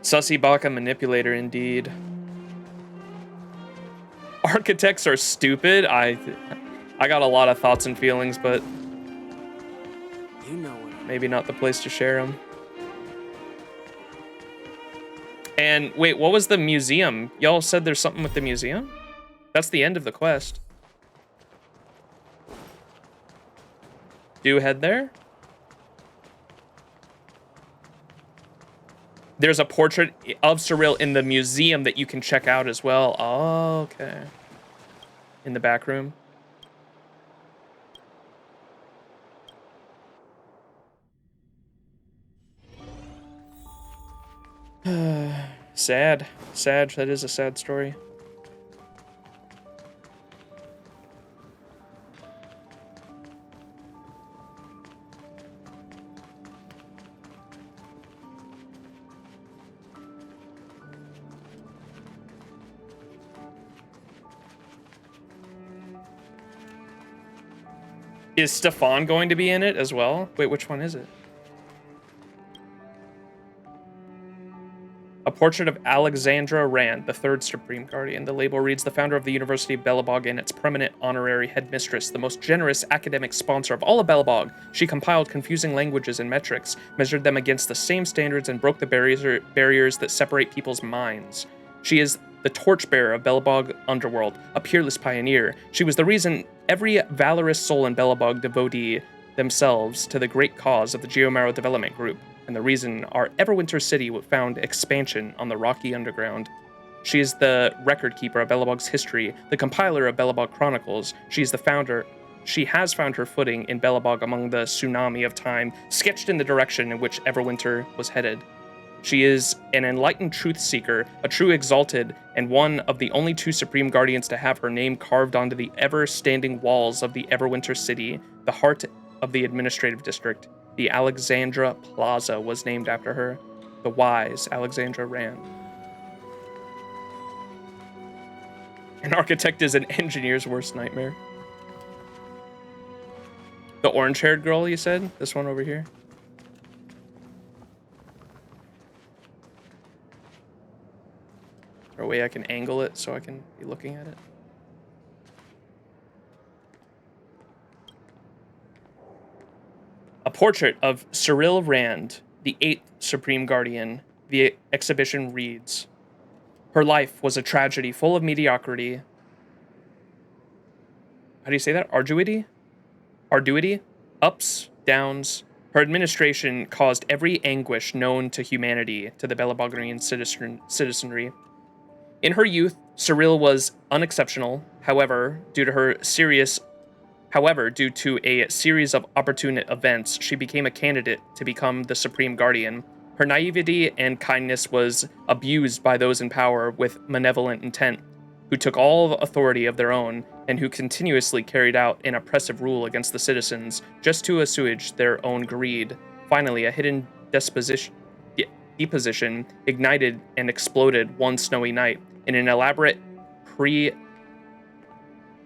Sussy Baka manipulator, indeed. Architects are stupid. I got a lot of thoughts and feelings, but You know what? maybe not the place to share them. And wait, what was the museum? Y'all said there's something with the museum? That's the end of the quest. Do head there? There's a portrait of Cyril in the museum that you can check out as well. Oh, okay. In the back room. Sad. Sad. That is a sad story. Is Stefan going to be in it as well? Wait, which one is it? A portrait of Alexandra Rand, the 3rd Supreme Guardian. The label reads, the founder of the University of Belobog and its permanent honorary headmistress, the most generous academic sponsor of all of Belobog. She compiled confusing languages and metrics, measured them against the same standards, and broke the barriers that separate people's minds. She is the torchbearer of Belobog Underworld, a peerless pioneer. She was the reason every valorous soul in Belobog devoted themselves to the great cause of the Geomarrow Development Group, and the reason our Everwinter City found expansion on the rocky underground. She is the record keeper of Belobog's history, the compiler of Belobog Chronicles. She is the founder. She has found her footing in Belobog among the tsunami of time, sketched in the direction in which Everwinter was headed. She is an enlightened truth seeker, a true exalted, and one of the only 2 Supreme Guardians to have her name carved onto the ever-standing walls of the Everwinter City, the heart of the administrative district. The Alexandra Plaza was named after her. The wise Alexandra Rand. An architect is an engineer's worst nightmare. The orange-haired girl, you said? This one over here? Is there a way I can angle it so I can be looking at it? A portrait of Cyril Rand, the 8th Supreme Guardian. The exhibition reads, her life was a tragedy full of mediocrity. How do you say that? Arduity? Ups, downs. Her administration caused every anguish known to humanity to the Belobogrian citizenry. In her youth, Cyril was unexceptional. However, due to a series of opportune events, she became a candidate to become the Supreme Guardian. Her naivety and kindness was abused by those in power with malevolent intent, who took all authority of their own and who continuously carried out an oppressive rule against the citizens just to assuage their own greed. Finally, a hidden deposition ignited and exploded one snowy night. In an elaborate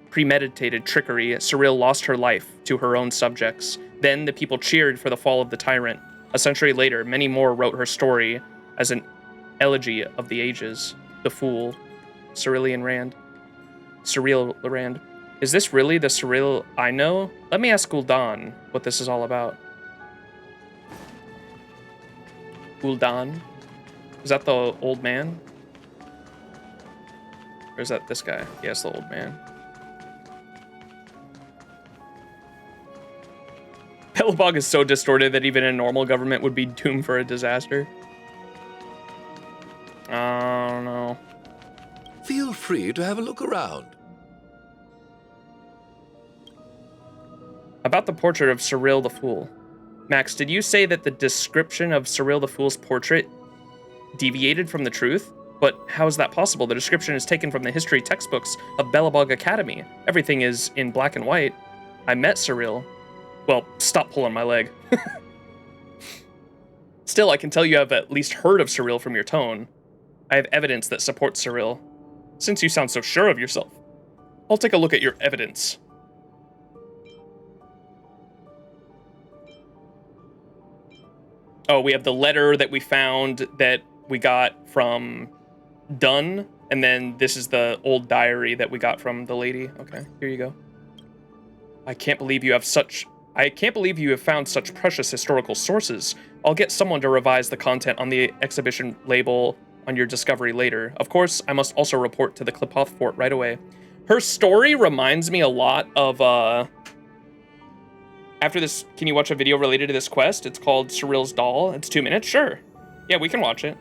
premeditated trickery, Cyril lost her life to her own subjects. Then the people cheered for the fall of the tyrant. A century later, many more wrote her story as an elegy of the ages. The Fool, Cyril Rand. Is this really the Cyril I know? Let me ask Gul'dan what this is all about. Gul'dan? Is that the old man? Or is that this guy? Yes, the old man. Belobog is so distorted that even a normal government would be doomed for a disaster. I don't know. Feel free to have a look around. About the portrait of Cyril the Fool. Max, did you say that the description of Cyril the Fool's portrait deviated from the truth? But how is that possible? The description is taken from the history textbooks of Belobog Academy. Everything is in black and white. I met Cyril. Well, stop pulling my leg. Still, I can tell you have at least heard of Cyril from your tone. I have evidence that supports Cyril. Since you sound so sure of yourself, I'll take a look at your evidence. Oh, we have the letter that we found that we got from Dunn, and then this is the old diary that we got from the lady. Okay, here you go. I can't believe you have found such precious historical sources. I'll get someone to revise the content on the exhibition label on your discovery later. Of course, I must also report to the Klipoth Fort right away. Her story reminds me a lot of, after this, can you watch a video related to this quest? It's called Cyril's Doll. It's 2 minutes. Sure. Yeah, we can watch it.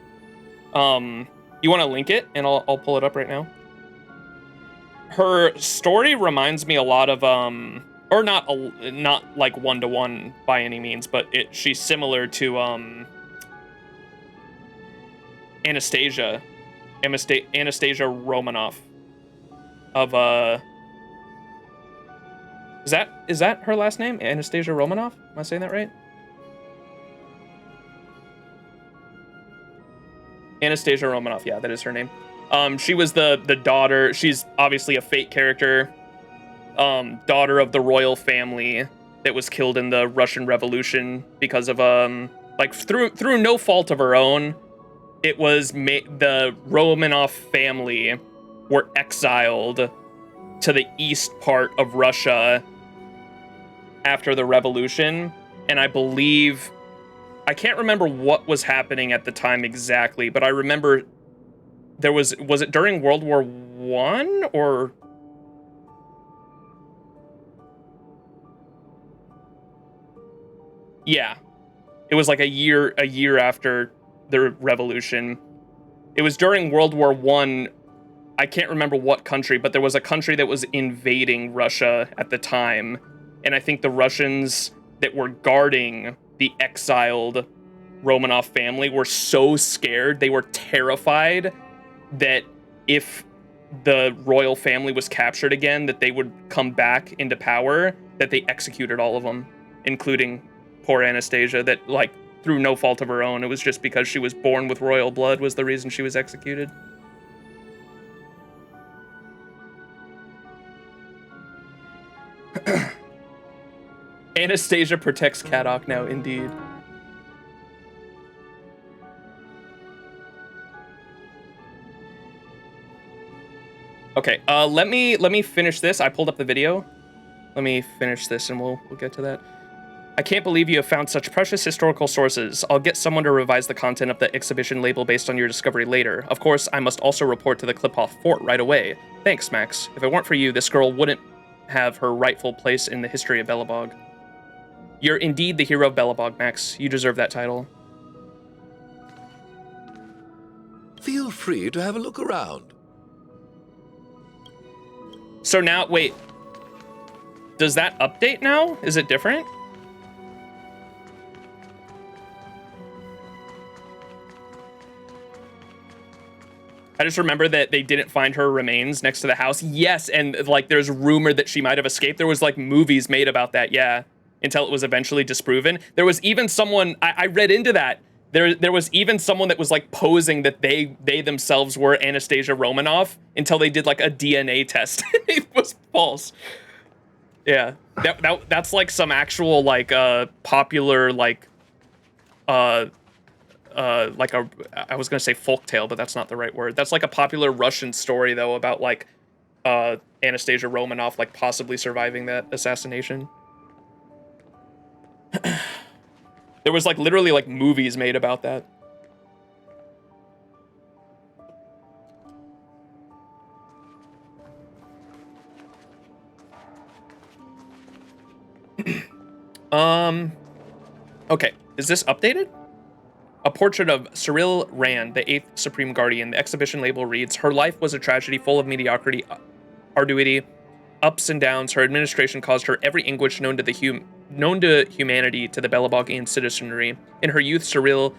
You want to link it, and I'll pull it up right now. Her story reminds me a lot of, or not like one-to-one by any means, but she's similar to, Anastasia Romanoff of, is that her last name? Anastasia Romanoff? Am I saying that right? Anastasia Romanoff, yeah, that is her name. She was the daughter. She's obviously a fake character. Daughter of the royal family that was killed in the Russian Revolution because of like through no fault of her own. It was the Romanov family were exiled to the east part of Russia after the revolution, and I believe, I can't remember what was happening at the time exactly, but I remember there was it during World War I or? Yeah, it was like a year after the revolution. It was during World War I. I can't remember what country, but there was a country that was invading Russia at the time. And I think the Russians that were guarding the exiled Romanov family were so scared, they were terrified that if the royal family was captured again, that they would come back into power, that they executed all of them, including poor Anastasia, that, like, through no fault of her own. It was just because she was born with royal blood was the reason she was executed. Anastasia protects Kadok now, indeed. Okay, let me finish this. I pulled up the video. Let me finish this and we'll get to that. I can't believe you have found such precious historical sources. I'll get someone to revise the content of the exhibition label based on your discovery later. Of course, I must also report to the Klipoth Fort right away. Thanks, Max. If it weren't for you, this girl wouldn't have her rightful place in the history of Belobog. You're indeed the hero of Belobog, Max. You deserve that title. Feel free to have a look around. So now, wait. Does that update now? Is it different? I just remember that they didn't find her remains next to the house. Yes, and like there's rumor that she might have escaped. There was like movies made about that, yeah, until it was eventually disproven. There was even someone, I read into that. There was even someone that was like posing that they themselves were Anastasia Romanoff until they did like a DNA test. It was false. Yeah, that's like some actual like popular like I was gonna say folktale, but that's not the right word. That's like a popular Russian story though about like Anastasia Romanoff like possibly surviving that assassination. There was like literally like movies made about that. Okay, is this updated? A portrait of Cyril Rand, the 8th Supreme Guardian. The exhibition label reads, her life was a tragedy full of mediocrity, arduity, ups and downs. Her administration caused her every anguish known to the known to humanity to the Belabogian citizenry. In her youth, Cyril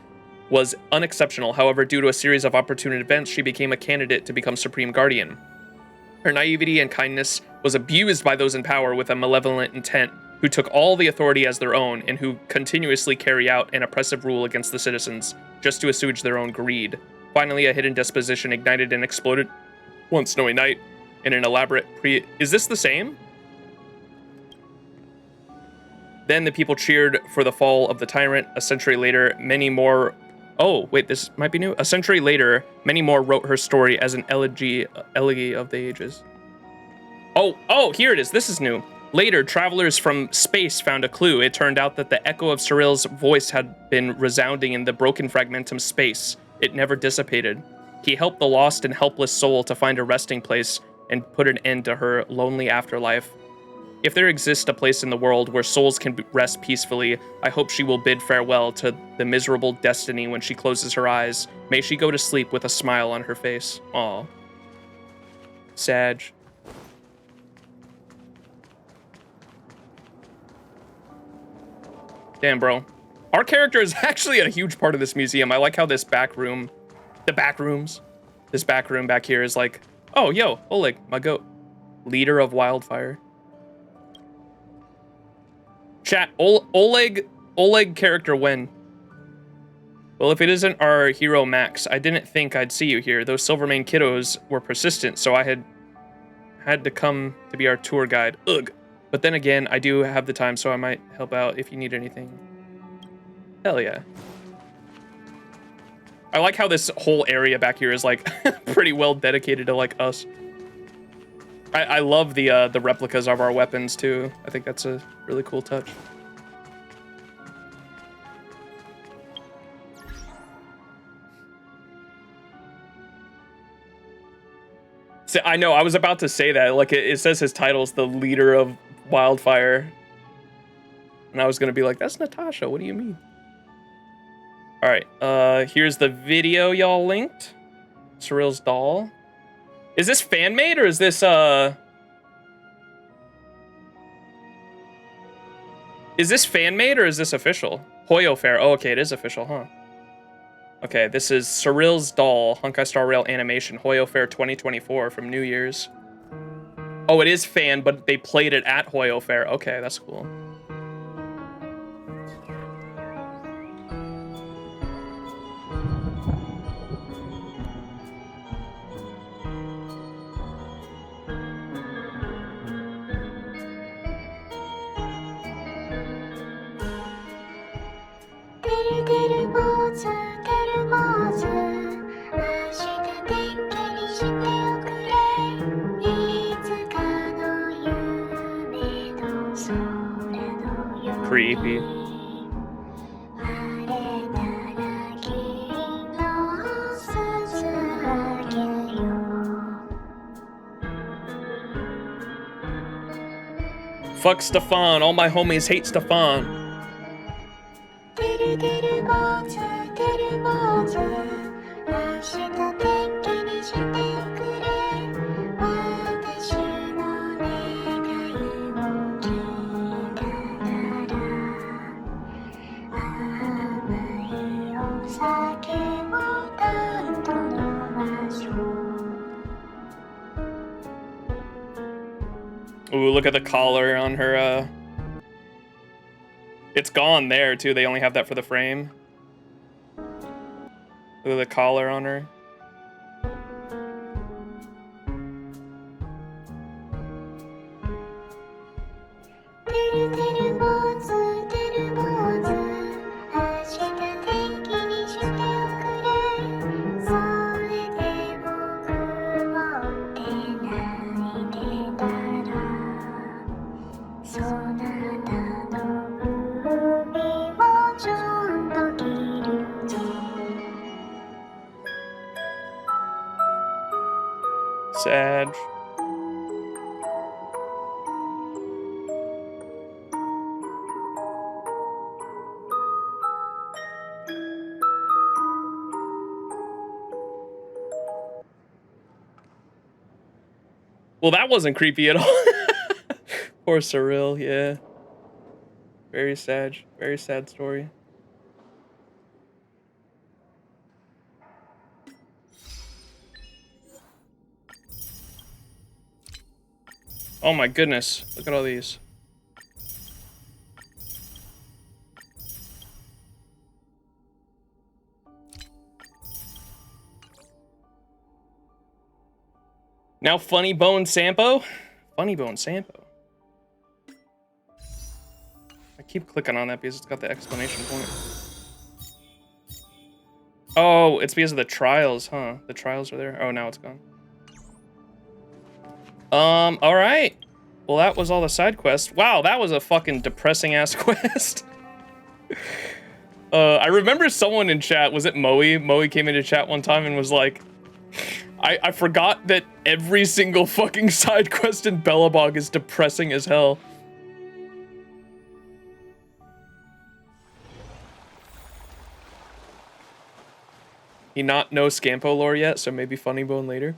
was unexceptional. However, due to a series of opportune events, she became a candidate to become Supreme Guardian. Her naivety and kindness was abused by those in power with a malevolent intent, who took all the authority as their own and who continuously carry out an oppressive rule against the citizens just to assuage their own greed. Finally, a hidden disposition ignited and exploded one snowy night in an elaborate Is this the same? Then the people cheered for the fall of the tyrant. A century later, many more... Oh, wait, this might be new. A century later, many more wrote her story as an elegy of the ages. Oh, here it is. This is new. Later, travelers from space found a clue. It turned out that the echo of Cyril's voice had been resounding in the broken fragmentum space. It never dissipated. He helped the lost and helpless soul to find a resting place and put an end to her lonely afterlife. If there exists a place in the world where souls can rest peacefully, I hope she will bid farewell to the miserable destiny when she closes her eyes. May she go to sleep with a smile on her face. Aw. Sag. Damn, bro. Our character is actually a huge part of this museum. I like how this back room, this back room back here is like, oh, yo, Oleg, my goat. Leader of Wildfire. Chat, Oleg character when? Well, if it isn't our hero Max, I didn't think I'd see you here. Those Silvermane kiddos were persistent, so I had to come to be our tour guide. Ugh. But then again, I do have the time, so I might help out if you need anything. Hell yeah. I like how this whole area back here is like pretty well dedicated to like us. I love the replicas of our weapons too. I think that's a really cool touch. So, I know, I was about to say that. Like, it says his title is the leader of Wildfire. And I was going to be like, that's Natasha. What do you mean? All right. Here's the video y'all linked. Cyril's doll. Is this fan-made or is this, Is this fan-made or is this official? Hoyo Fair. Oh, okay, it is official, huh? Okay, this is Cyril's doll, Honkai Star Rail animation, Hoyo Fair 2024 from New Year's. Oh, it is fan, but they played it at Hoyo Fair. Okay, that's cool. Creepy. Fuck Stefan. All my homies hate Stefan. Ooh, look at the collar on her, It's gone there, too. They only have that for the frame. Look at the collar on her. Sad. Well, that wasn't creepy at all. Poor Cyril, yeah. Very sad story. Oh my goodness, look at all these. Now Funny Bone Sampo? Funny Bone Sampo. I keep clicking on that because it's got the exclamation point. Oh, it's because of the trials, huh? The trials are there. Oh, now it's gone. All right. Well, that was all the side quests. Wow, that was a fucking depressing ass quest. I remember someone in chat, was it Moe? Moe came into chat one time and was like, I forgot that every single fucking side quest in Bellabog is depressing as hell. He not know Scampo lore yet, so maybe Funny Bone later.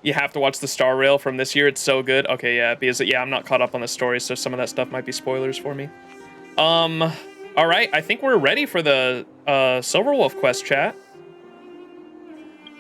You have to watch the Star Rail from this year. It's so good. Okay, yeah, because yeah, I'm not caught up on the story, so some of that stuff might be spoilers for me. All right, I think we're ready for the Silverwolf quest, chat.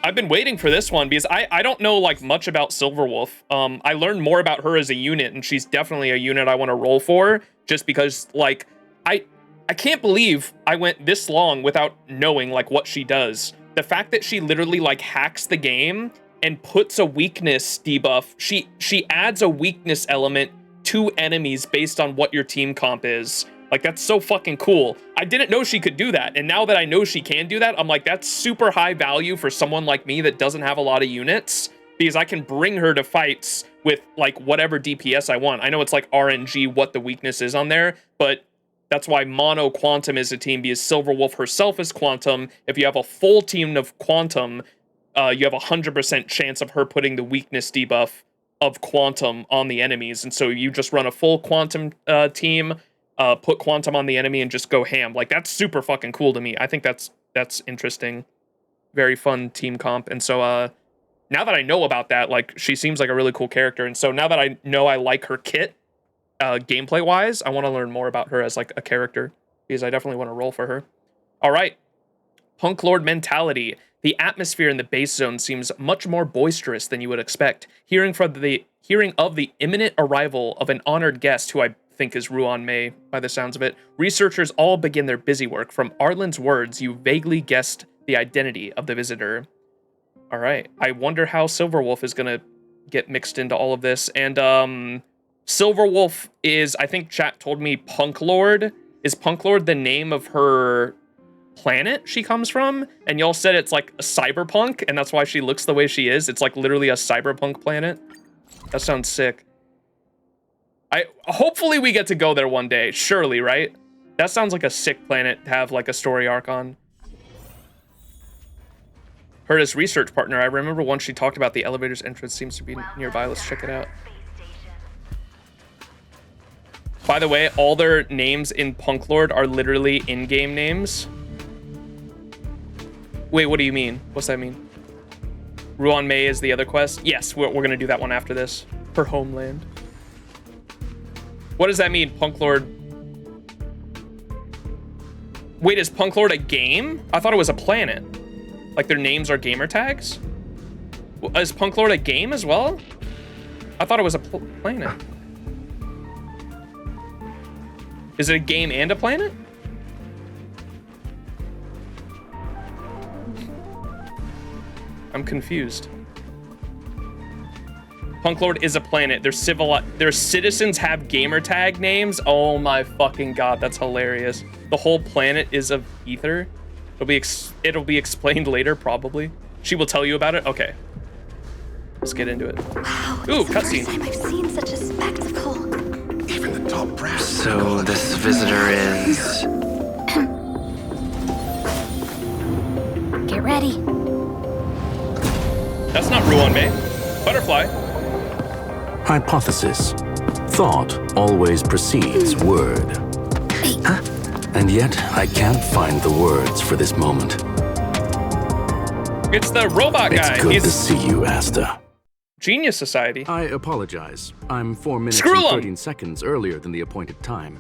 I've been waiting for this one because I don't know like much about Silverwolf. I learned more about her as a unit, and she's definitely a unit I want to roll for, just because like I can't believe I went this long without knowing like what she does. The fact that she literally like hacks the game and puts a weakness debuff. She adds a weakness element to enemies based on what your team comp is. Like, that's so fucking cool. I didn't know she could do that, and now that I know she can do that, I'm like, that's super high value for someone like me that doesn't have a lot of units, because I can bring her to fights with, like, whatever DPS I want. I know it's, like, RNG what the weakness is on there, but that's why Mono Quantum is a team, because Silverwolf herself is Quantum. If you have a full team of Quantum, you have a 100% chance of her putting the weakness debuff of Quantum on the enemies, and so you just run a full Quantum team, put Quantum on the enemy and just go ham. Like, that's super fucking cool to me. I think that's interesting. Very fun team comp. And so now that I know about that, like, she seems like a really cool character. And so now that I know I like her kit, gameplay wise, I want to learn more about her as like a character, because I definitely want to roll for her. All right. Punk Lord mentality. The atmosphere in the base zone seems much more boisterous than you would expect. Hearing of the imminent arrival of an honored guest, who I think is Ruan Mei by the sounds of it, researchers all begin their busy work. From Arlen's words, you vaguely guessed the identity of the visitor. All right. I wonder how Silverwolf is going to get mixed into all of this. And Silverwolf is, I think chat told me, Punk Lord. Is Punk Lord the name of her planet she comes from? And y'all said it's like a cyberpunk, and that's why she looks the way she is. It's like literally a cyberpunk planet. That sounds sick. Hopefully we get to go there one day, surely, right? That sounds like a sick planet to have like a story arc on. Her as research partner. I remember once she talked about the elevator's entrance seems to be nearby. Let's check it out. By the way, all their names in Punk Lord are literally in-game names. Wait, what do you mean? What's that mean? Ruan Mei is the other quest? Yes, we're gonna do that one after this. Her homeland. What does that mean, Punk Lord? Wait, is Punk Lord a game? I thought it was a planet. Like their names are gamer tags? Is Punk Lord a game as well? I thought it was a planet. Is it a game and a planet? I'm confused. Punk Lord is a planet. Their citizens have gamer tag names. Oh my fucking god, that's hilarious. The whole planet is of ether. It'll be explained later, probably. She will tell you about it. Okay, let's get into it. Wow, ooh, it's the cutscene. first time I've seen such a spectacle. Even the top brass. So this visitor is. Get ready. That's not Ruan Mei. Butterfly. Hypothesis. Thought always precedes word. Huh? And yet, I can't find the words for this moment. It's the robot guy. It's good to see you, Asta. Genius Society. I apologize. I'm 4 minutes Screw and 'em! 13 seconds earlier than the appointed time.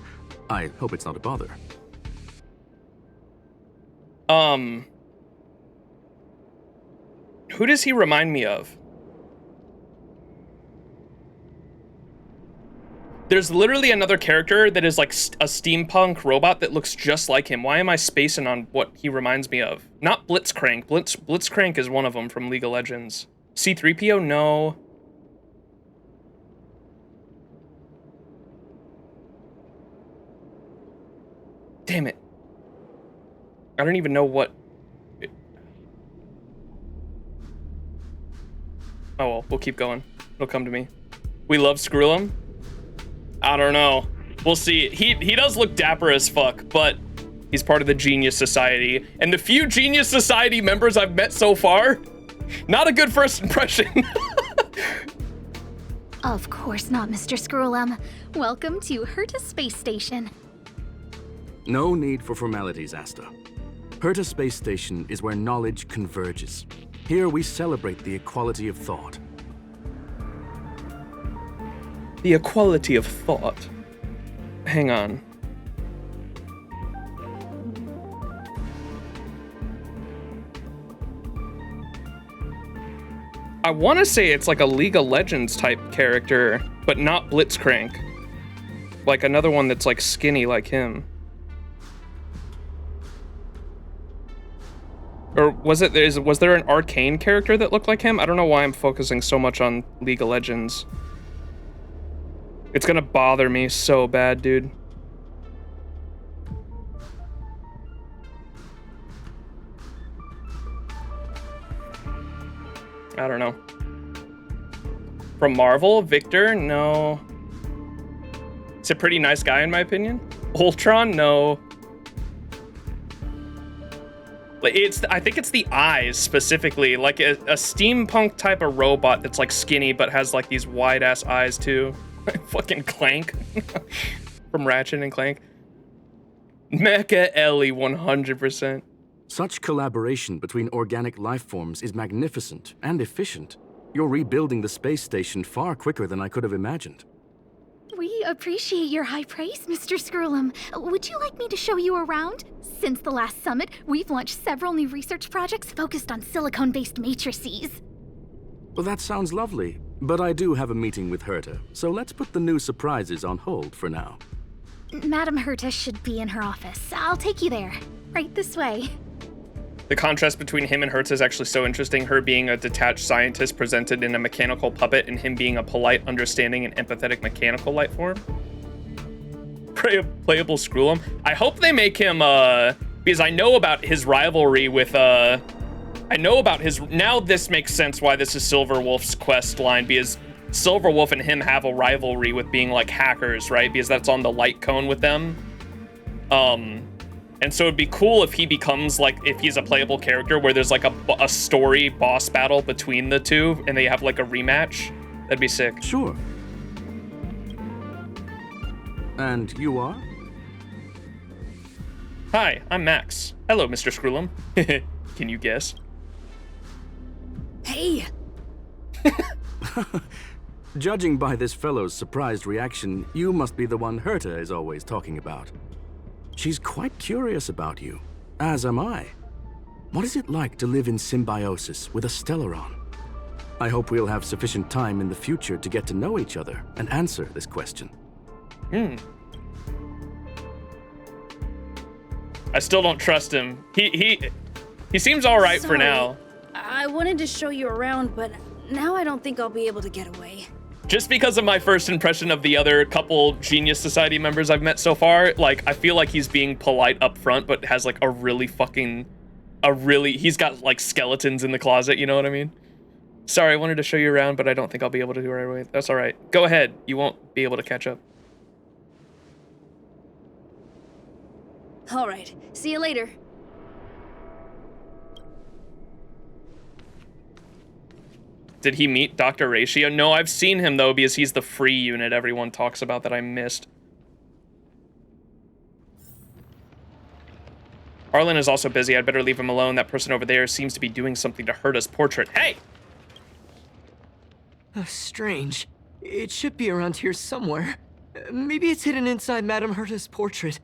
I hope it's not a bother. Who does he remind me of? There's literally another character that is like a steampunk robot that looks just like him. Why am I spacing on what he reminds me of? Not Blitzcrank. Blitzcrank is one of them from League of Legends. C-3PO? No. Damn it. I don't even know what... Oh well, we'll keep going. It'll come to me. We love Skrullum? I don't know. We'll see. He does look dapper as fuck, but he's part of the Genius Society. And the few Genius Society members I've met so far, not a good first impression. Of course not, Mr. Skrullum. Welcome to Herta Space Station. No need for formalities, Asta. Herta Space Station is where knowledge converges. Here we celebrate the equality of thought. The equality of thought. Hang on. I want to say it's like a League of Legends type character, but not Blitzcrank. Like another one that's like skinny like him. Or was there an arcane character that looked like him? I don't know why I'm focusing so much on League of Legends. It's gonna bother me so bad, dude. I don't know. From Marvel, Victor? No. He's a pretty nice guy in my opinion. Ultron? No. I think it's the eyes specifically, like a steampunk type of robot that's like skinny but has like these wide ass eyes too. Fucking Clank from Ratchet and Clank. Mecha Ellie 100%. Such collaboration between organic life forms is magnificent and efficient. You're rebuilding the space station far quicker than I could have imagined. We appreciate your high praise, Mr. Skrullum. Would you like me to show you around? Since the last summit, we've launched several new research projects focused on silicone-based matrices. Well, that sounds lovely, but I do have a meeting with Herta, so let's put the new surprises on hold for now. Madam Herta should be in her office. I'll take you there. Right this way. The contrast between him and Hertz is actually so interesting. Her being a detached scientist presented in a mechanical puppet, and him being a polite, understanding, and empathetic mechanical life form. Playable Skrullum. I hope they make him, because I know about his rivalry with, now this makes sense why this is Silverwolf's quest line, because Silverwolf and him have a rivalry with being like hackers, right? Because that's on the light cone with them. And so it'd be cool if he becomes like, if he's a playable character where there's like a story boss battle between the two and they have like a rematch. That'd be sick. Sure. And you are? Hi, I'm Max. Hello, Mr. Skrullum. Can you guess? Hey! Judging by this fellow's surprised reaction, you must be the one Herta is always talking about. She's quite curious about you, as am I. What is it like to live in symbiosis with a Stellaron? I hope we'll have sufficient time in the future to get to know each other and answer this question. I still don't trust him. He seems all right for now. I wanted to show you around, but now I don't think I'll be able to get away. Just because of my first impression of the other couple Genius Society members I've met so far, like, I feel like he's being polite up front, but has, like, he's got, like, skeletons in the closet, you know what I mean? Sorry, I wanted to show you around, but I don't think I'll be able to do it right away. That's all right. Go ahead. You won't be able to catch up. All right. See you later. Did he meet Dr. Ratio? No, I've seen him, though, because he's the free unit everyone talks about that I missed. Arlen is also busy. I'd better leave him alone. That person over there seems to be doing something to hurt his portrait. Hey! Strange. It should be around here somewhere. Maybe it's hidden inside Madame Herta's portrait.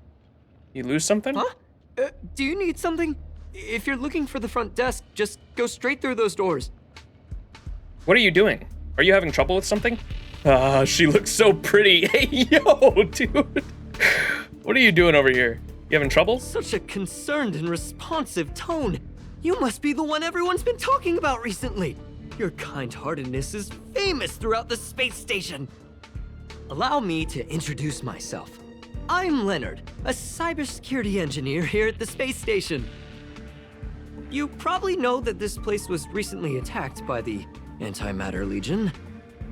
You lose something? Huh? Do you need something? If you're looking for the front desk, just go straight through those doors. What are you doing? Are you having trouble with something? She looks so pretty. Hey, yo, dude. What are you doing over here? You having trouble? Such a concerned and responsive tone. You must be the one everyone's been talking about recently. Your kind-heartedness is famous throughout the space station. Allow me to introduce myself. I'm Leonard, a cybersecurity engineer here at the space station. You probably know that this place was recently attacked by the Antimatter Legion.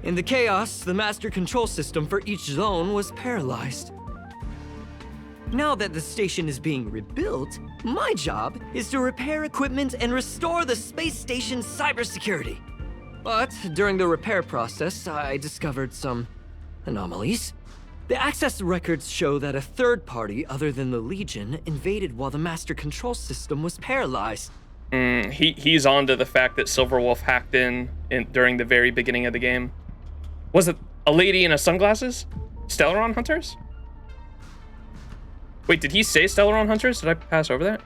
In the chaos, the master control system for each zone was paralyzed. Now that the station is being rebuilt, my job is to repair equipment and restore the space station's cybersecurity. But during the repair process, I discovered some anomalies. The access records show that a third party other than the Legion invaded while the master control system was paralyzed. He's on to the fact that Silverwolf hacked in during the very beginning of the game. Was it a lady in sunglasses? Stellaron Hunters? Wait, did he say Stellaron Hunters? Did I pass over that?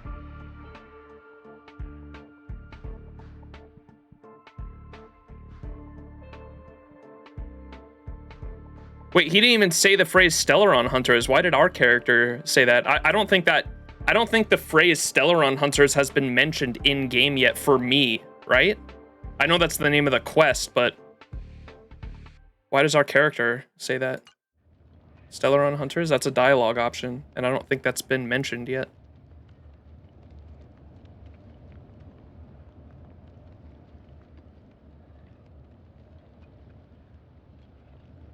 Wait, he didn't even say the phrase Stellaron Hunters. Why did our character say that? I don't think the phrase Stellaron Hunters has been mentioned in game yet for me, right? I know that's the name of the quest, but why does our character say that? Stellaron Hunters? That's a dialogue option, and I don't think that's been mentioned yet.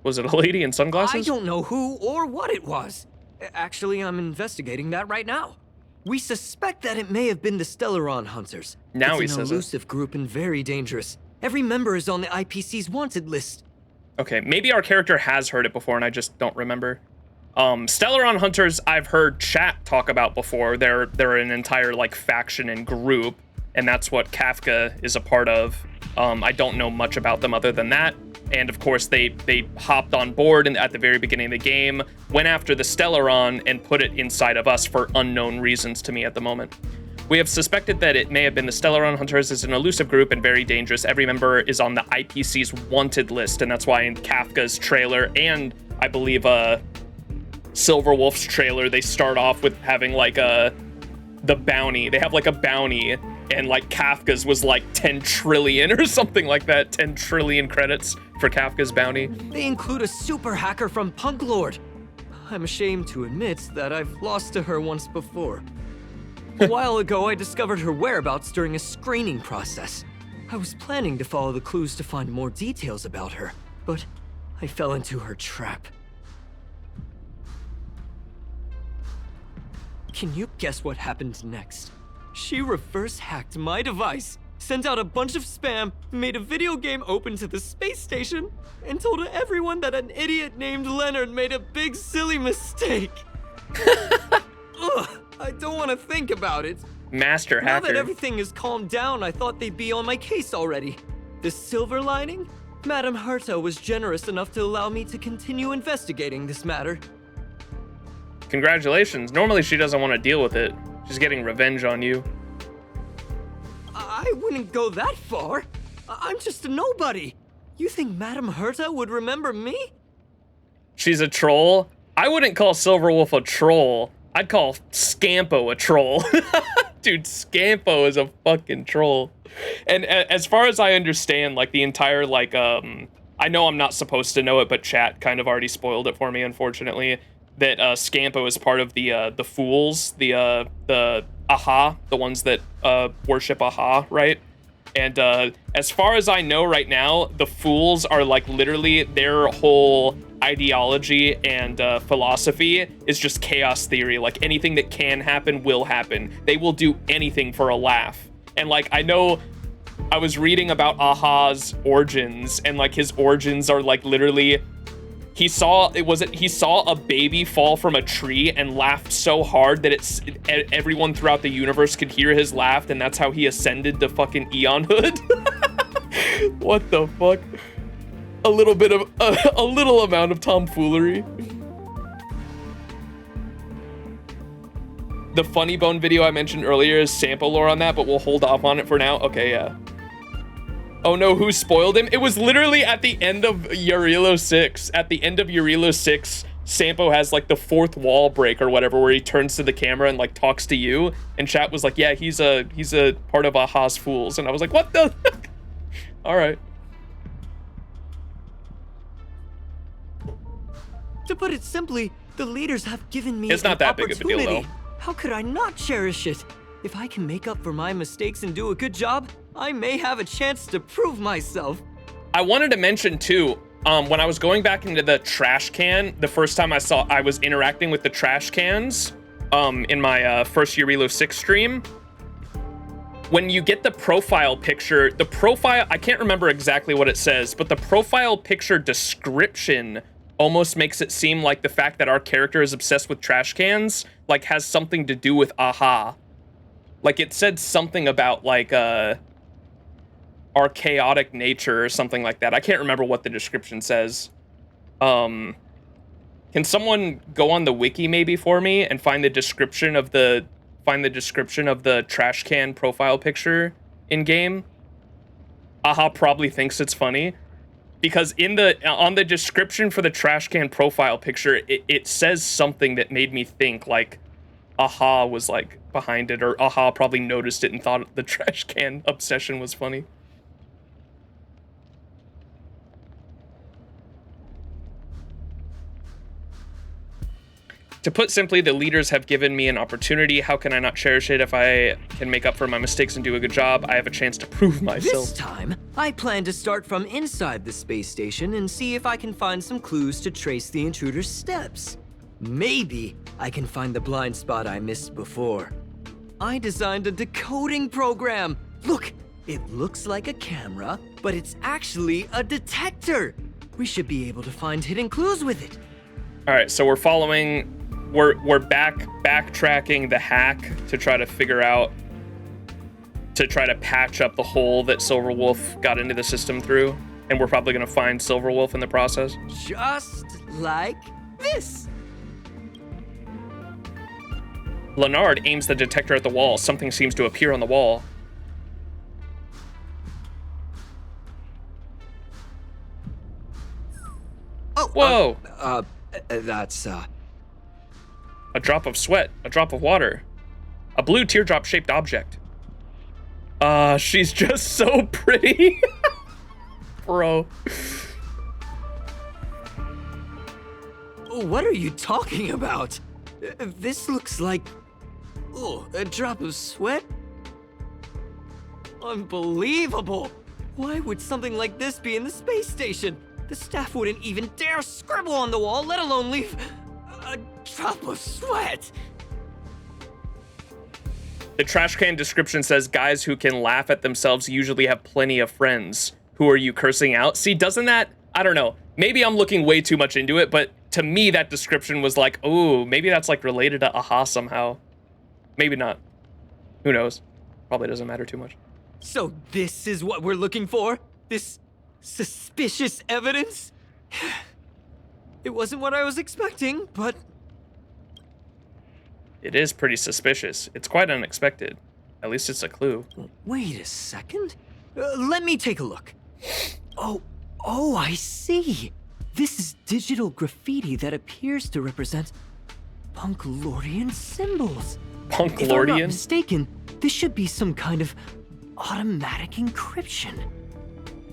Was it a lady in sunglasses? I don't know who or what it was. Actually, I'm investigating that right now. We suspect that it may have been the Stellaron Hunters. Now he says says it's an elusive group and very dangerous. Every member is on the IPC's wanted list. Okay, maybe our character has heard it before and I just don't remember. Stellaron Hunters, I've heard chat talk about before. They're an entire like faction and group, and that's what Kafka is a part of. I don't know much about them other than that. And of course, they hopped on board at the very beginning of the game, went after the Stellaron, and put it inside of us for unknown reasons to me at the moment. We have suspected that it may have been the Stellaron Hunters as an elusive group and very dangerous. Every member is on the IPC's wanted list, and that's why in Kafka's trailer and I believe Silverwolf's trailer, they start off with having like the bounty. They have like a bounty, and like Kafka's was like 10 trillion or something like that. 10 trillion credits for Kafka's bounty. They include a super hacker from Punk Lord. I'm ashamed to admit that I've lost to her once before. A while ago, I discovered her whereabouts during a screening process. I was planning to follow the clues to find more details about her, but I fell into her trap. Can you guess what happened next? She reverse hacked my device, sent out a bunch of spam, made a video game open to the space station, and told everyone that an idiot named Leonard made a big silly mistake. Ugh, I don't want to think about it. Master hacker. Now that everything is calmed down, I thought they'd be on my case already. The silver lining? Madame Herta was generous enough to allow me to continue investigating this matter. Congratulations. Normally she doesn't want to deal with it. She's getting revenge on you. I wouldn't go that far. I'm just a nobody. You think Madame Herta would remember me? She's a troll? I wouldn't call Silverwolf a troll. I'd call Scampo a troll. Dude, Scampo is a fucking troll. And as far as I understand, like the entire, like, I know I'm not supposed to know it, but chat kind of already spoiled it for me, unfortunately, that Scampo is part of the Fools, the Aha, the ones that worship Aha, right? And as far as I know right now, the Fools are like literally their whole ideology and philosophy is just chaos theory. Like anything that can happen will happen. They will do anything for a laugh. And like I know I was reading about Aha's origins, and like his origins are like literally he saw a baby fall from a tree and laughed so hard that everyone throughout the universe could hear his laugh, and that's how he ascended to fucking Eonhood. What the fuck? a little bit of a little amount of tomfoolery. The Funny Bone video I mentioned earlier is sample lore on that, but we'll hold off on it for now. Okay, yeah. Oh no, who spoiled him? It was literally at the end of Yarilo 6. At the end of Yarilo 6, Sampo has like the fourth wall break or whatever, where he turns to the camera and like talks to you, and chat was like, yeah, he's a part of Aha's Fools, and I was like, what the? All right. To put it simply, the leaders have given me It's not that big opportunity. of a deal, though. How could I not cherish it? If I can make up for my mistakes and do a good job, I may have a chance to prove myself. I wanted to mention too, when I was going back into the trash can, the first time I was interacting with the trash cans, in my first Yarilo 6 stream, when you get the profile picture, I can't remember exactly what it says, but the profile picture description almost makes it seem like the fact that our character is obsessed with trash cans, like, has something to do with Aha. Like, it said something about, like, our chaotic nature or something like that. I can't remember what the description says. Can someone go on the wiki maybe for me and find the description of the trash can profile picture in game? Aha probably thinks it's funny, because on the description for the trash can profile picture, it says something that made me think like Aha was like behind it, or Aha probably noticed it and thought the trash can obsession was funny. To put simply, the leaders have given me an opportunity. How can I not cherish it? If I can make up for my mistakes and do a good job, I have a chance to prove myself. This time, I plan to start from inside the space station and see if I can find some clues to trace the intruder's steps. Maybe I can find the blind spot I missed before. I designed a decoding program. Look, it looks like a camera, but it's actually a detector. We should be able to find hidden clues with it. All right, so we're backtracking the hack to try to figure out, to try to patch up the hole that Silverwolf got into the system through, and we're probably gonna find Silverwolf in the process. Just like this. Leonard aims the detector at the wall. Something seems to appear on the wall. Oh, whoa! That's a drop of sweat, a drop of water, a blue teardrop-shaped object. She's just so pretty. Bro. What are you talking about? This looks like... Oh, a drop of sweat? Unbelievable! Why would something like this be in the space station? The staff wouldn't even dare scribble on the wall, let alone leave a drop of sweat. The trash can description says, guys who can laugh at themselves usually have plenty of friends. Who are you cursing out? See, doesn't that... I don't know. Maybe I'm looking way too much into it, but to me, that description was like, oh, maybe that's like related to Aha somehow. Maybe not. Who knows? Probably doesn't matter too much. So this is what we're looking for? This suspicious evidence? It wasn't what I was expecting, but... It is pretty suspicious. It's quite unexpected. At least it's a clue. Wait a second. Let me take a look. Oh, I see. This is digital graffiti that appears to represent Punklordian symbols. Punklordian? If I'm not mistaken, this should be some kind of automatic encryption.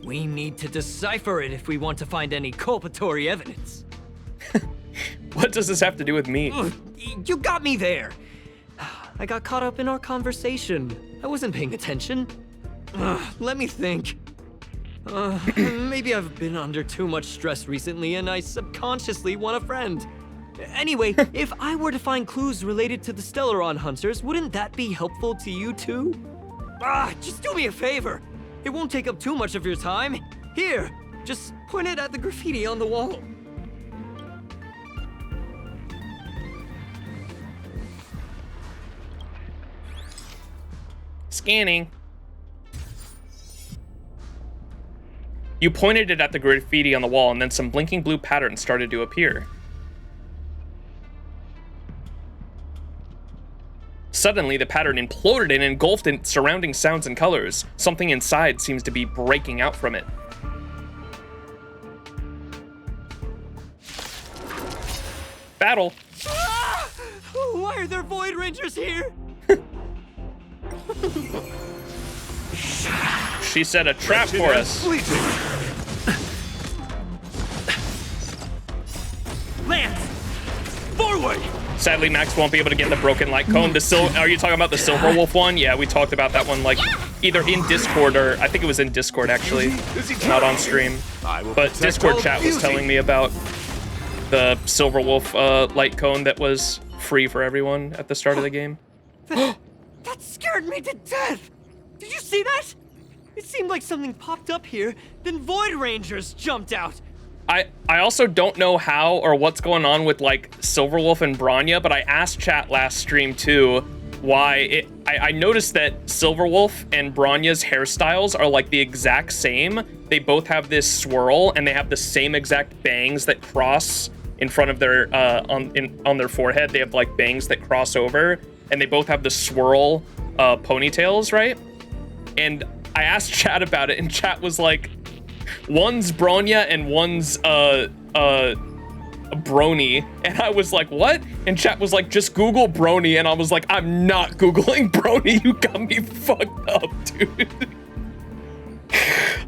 We need to decipher it if we want to find any culpatory evidence. What does this have to do with me? You got me there. I got caught up in our conversation. I wasn't paying attention. Let me think. Maybe I've been under too much stress recently and I subconsciously want a friend. Anyway, if I were to find clues related to the Stellaron Hunters, wouldn't that be helpful to you too? Just do me a favor. It won't take up too much of your time. Here, just point it at the graffiti on the wall. Scanning. You pointed it at the graffiti on the wall, and then some blinking blue patterns started to appear. Suddenly, the pattern imploded and engulfed in surrounding sounds and colors. Something inside seems to be breaking out from it. Battle. Ah! Why are there Void Rangers here? She set a trap for us. Lance! Forward! Sadly, Max won't be able to get the broken light cone. Are you talking about the Silver Wolf one? Yeah, we talked about that one, like, either in Discord or I think it was in Discord actually, not on stream. But Discord chat was telling me about the Silver Wolf light cone that was free for everyone at the start of the game. That scared me to death! Did you see that? It seemed like something popped up here, then Void Rangers jumped out. I also don't know how or what's going on with like Silverwolf and Bronya, but I asked chat last stream too why I noticed that Silverwolf and Bronya's hairstyles are like the exact same. They both have this swirl and they have the same exact bangs that cross in front of their on their forehead. They have like bangs that cross over, and they both have the swirl ponytails, right? And I asked chat about it, and chat was like, one's Bronya and one's Brony, and I was like, what? And chat was like, just Google Brony, and I was like, I'm not Googling Brony. You got me fucked up, dude.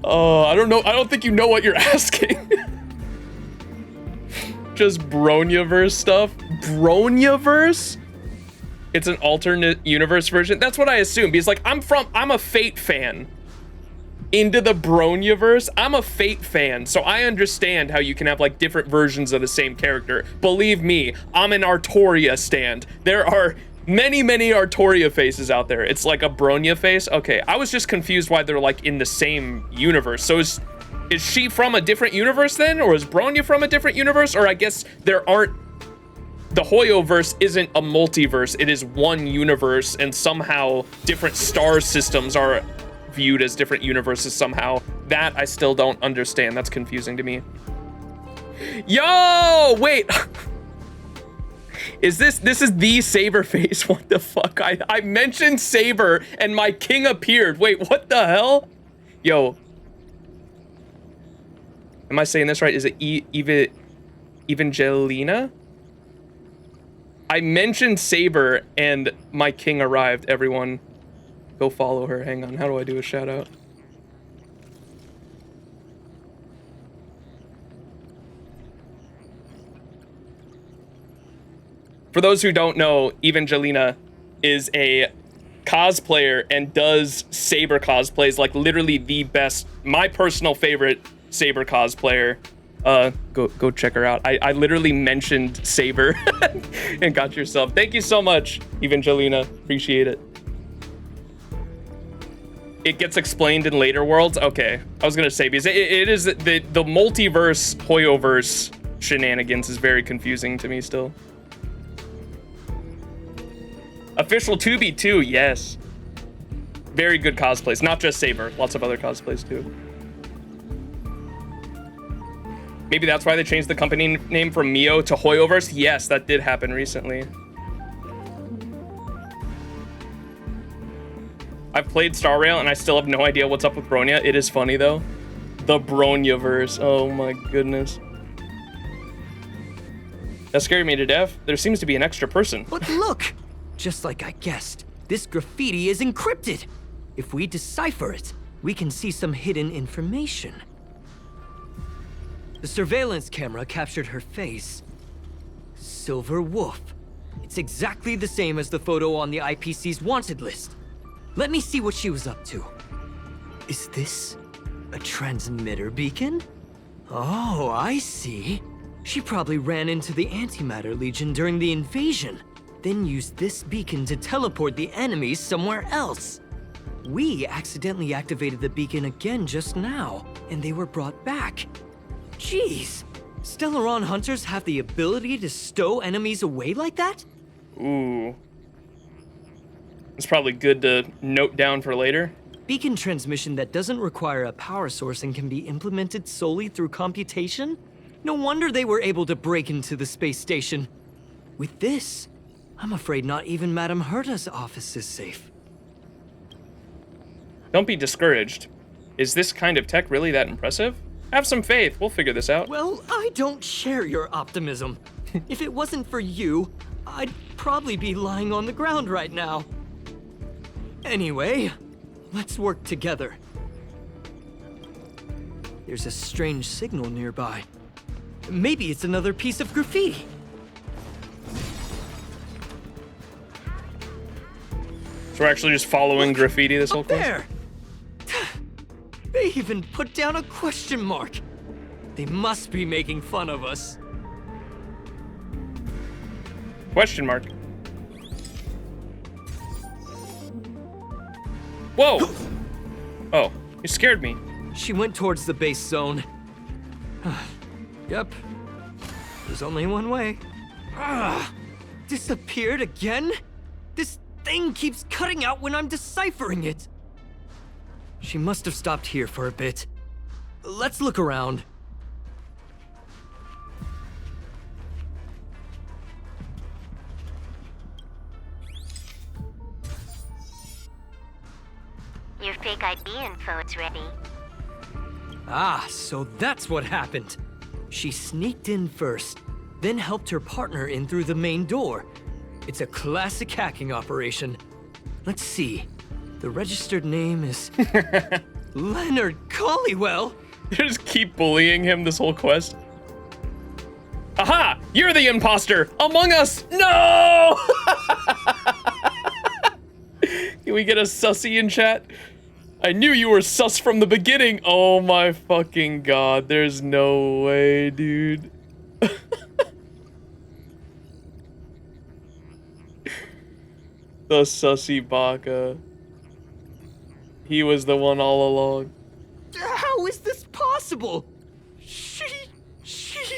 I don't know. I don't think you know what you're asking. Just Bronyaverse stuff. Bronyaverse? It's an alternate universe version. That's what I assumed. Because like, I'm a Fate fan. Into the Bronyaverse, I'm a Fate fan, so I understand how you can have like different versions of the same character. Believe me, I'm an Artoria stand. There are many Artoria faces out there. It's like a Bronya face. Okay, I was just confused why they're like in the same universe. So is she from a different universe then? Or is Bronya from a different universe? Or I guess there aren't, the Hoyoverse isn't a multiverse, it is one universe, and somehow different star systems are viewed as different universes somehow. That I still don't understand. That's confusing to me. Yo, wait. This is the Saber face? What the fuck? I mentioned Saber and my king appeared. Wait, what the hell? Yo. Am I saying this right? Is it Evangelina? I mentioned Saber and my king arrived, everyone. Go follow her. Hang on. How do I do a shout out? For those who don't know, Evangelina is a cosplayer and does Saber cosplays, like literally the best, my personal favorite Saber cosplayer. Go check her out. I literally mentioned Saber and got yourself. Thank you so much, Evangelina. Appreciate it. It gets explained in later worlds? Okay. I was gonna say, because it is the multiverse, Hoyoverse shenanigans is very confusing to me still. Official 2B2, yes. Very good cosplays, not just Saber, lots of other cosplays too. Maybe that's why they changed the company name from Mio to Hoyoverse? Yes, that did happen recently. I've played Star Rail and I still have no idea what's up with Bronya. It is funny though. The Bronyaverse. Oh my goodness. That scared me to death. There seems to be an extra person. But look! Just like I guessed, this graffiti is encrypted. If we decipher it, we can see some hidden information. The surveillance camera captured her face. Silver Wolf. It's exactly the same as the photo on the IPC's wanted list. Let me see what she was up to. Is this a transmitter beacon? Oh, I see. She probably ran into the Antimatter Legion during the invasion, then used this beacon to teleport the enemies somewhere else. We accidentally activated the beacon again just now, and they were brought back. Jeez, Stellaron hunters have the ability to stow enemies away like that? Ooh. It's probably good to note down for later. beacon transmission that doesn't require a power source and can be implemented solely through computation? No wonder they were able to break into the space station. With this, I'm afraid not even Madame Herta's office is safe. Don't be discouraged. Is this kind of tech really that impressive? Have some faith, we'll figure this out. Well, I don't share your optimism. If it wasn't for you, I'd probably be lying on the ground right now. Anyway, let's work together. There's a strange signal nearby. Maybe it's another piece of graffiti. So we're actually just following graffiti this whole quest? There! They even put down a question mark. They must be making fun of us. Question mark. Whoa! Oh, you scared me. She went towards the base zone. Yep. There's only one way. Disappeared again? This thing keeps cutting out when I'm deciphering it. She must have stopped here for a bit. Let's look around. Your fake ID info is ready. Ah, so that's what happened. She sneaked in first, then helped her partner in through the main door. It's a classic hacking operation. Let's see. The registered name is Leonard Collywell. You just keep bullying him this whole quest. Aha! You're the imposter! Among Us! No! Can we get a sussy in chat? I knew you were sus from the beginning. Oh my fucking god. There's no way, dude. The sussy baka. He was the one all along. How is this possible? She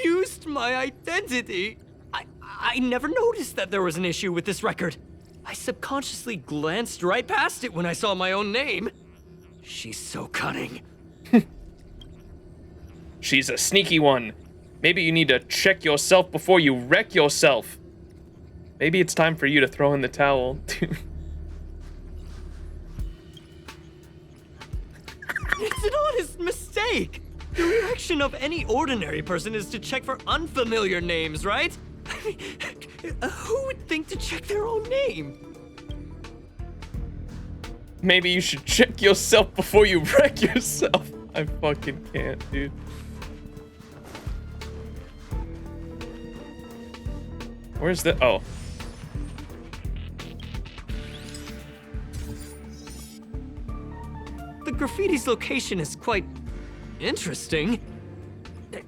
used my identity. I never noticed that there was an issue with this record. I subconsciously glanced right past it when I saw my own name. She's so cunning. She's a sneaky one. Maybe you need to check yourself before you wreck yourself. Maybe it's time for you to throw in the towel. It's an honest mistake. The reaction of any ordinary person is to check for unfamiliar names, right? I mean, who would think to check their own name? Maybe you should check yourself before you wreck yourself. I fucking can't, dude. Where's the... Oh. The graffiti's location is quite interesting.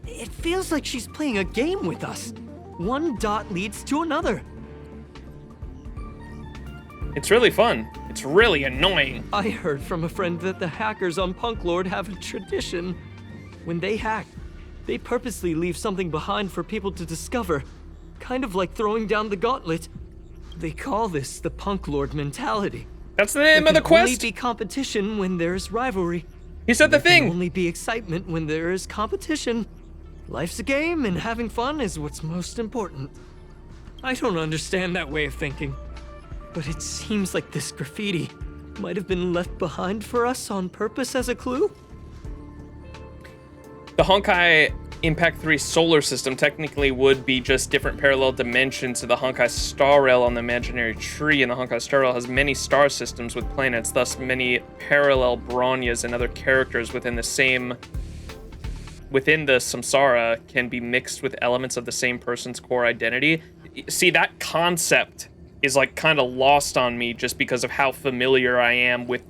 It feels like she's playing a game with us. One dot leads to another. It's really fun. It's really annoying. I heard from a friend that the hackers on Punk Lord have a tradition. When they hack, they purposely leave something behind for people to discover. Kind of like throwing down the gauntlet. They call this the Punk Lord mentality. That's the name of the There can only quest? be competition when there's rivalry. He said the There can thing. only be excitement when there is competition. Life's a game and having fun is what's most important. I don't understand that way of thinking, but it seems like this graffiti might have been left behind for us on purpose as a clue. The Honkai Impact 3 solar system technically would be just different parallel dimensions to the Honkai star rail on the imaginary tree, and the Honkai star rail has many star systems with planets, thus many parallel Bronyas and other characters within the samsara can be mixed with elements of the same person's core identity. See, that concept is like kind of lost on me just because of how familiar I am with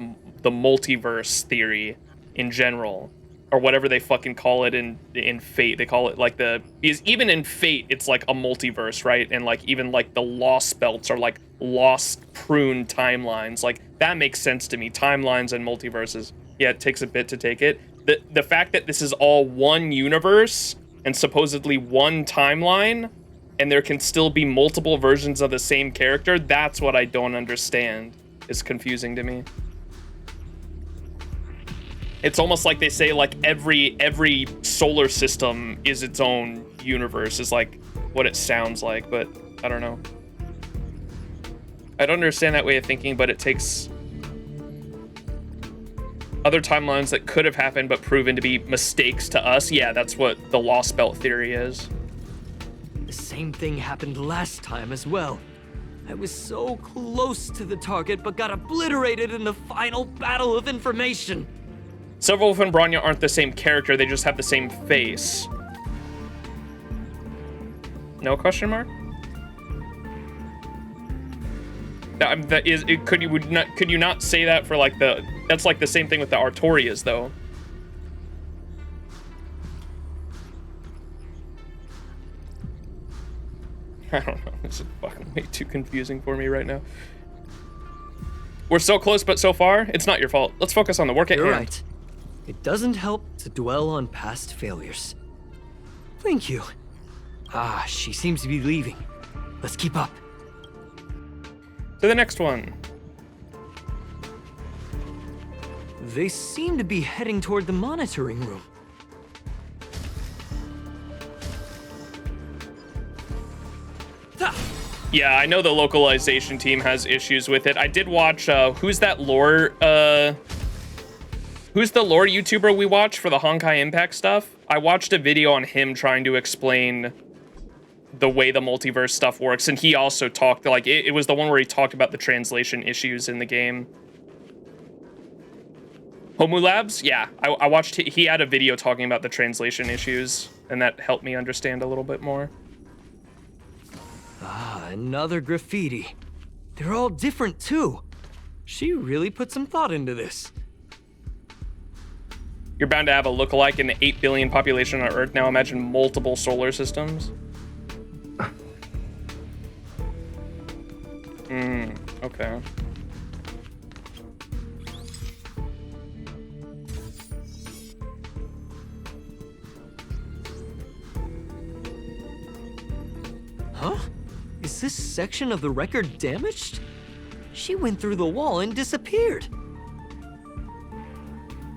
the multiverse theory in general. Or whatever they fucking call it in Fate. They call it like because even in Fate, it's like a multiverse, right? And like even like the lost belts are like lost prune timelines. Like that makes sense to me. Timelines and multiverses. Yeah, it takes a bit to take it. The fact that this is all one universe and supposedly one timeline, and there can still be multiple versions of the same character, that's what I don't understand. It's confusing to me. It's almost like they say like every solar system is its own universe, is like what it sounds like, but I don't know. I don't understand that way of thinking, but it takes other timelines that could have happened but proven to be mistakes to us. Yeah, that's what the Lost Belt theory is. The same thing happened last time as well. I was so close to the target, but got obliterated in the final battle of information. Silverwolf and Bronya aren't the same character, they just have the same face. No question mark? Could you not say that for like that's like the same thing with the Artorias though. I don't know, this is fucking way too confusing for me right now. We're so close but so far, it's not your fault. Let's focus on the work at hand. You're right. It doesn't help to dwell on past failures. Thank you. Ah, she seems to be leaving. Let's keep up. To the next one. They seem to be heading toward the monitoring room. Yeah, I know the localization team has issues with it. I did watch, who's that lore, who's the lore YouTuber we watch for the Honkai Impact stuff? I watched a video on him trying to explain the way the multiverse stuff works, and he also talked, like, it was the one where he talked about the translation issues in the game. Homu Labs? Yeah, I watched, he had a video talking about the translation issues, and that helped me understand a little bit more. Ah, another graffiti. They're all different too. She really put some thought into this. You're bound to have a lookalike in the 8 billion population on Earth. Now imagine multiple solar systems. Okay. Huh? Is this section of the record damaged? She went through the wall and disappeared.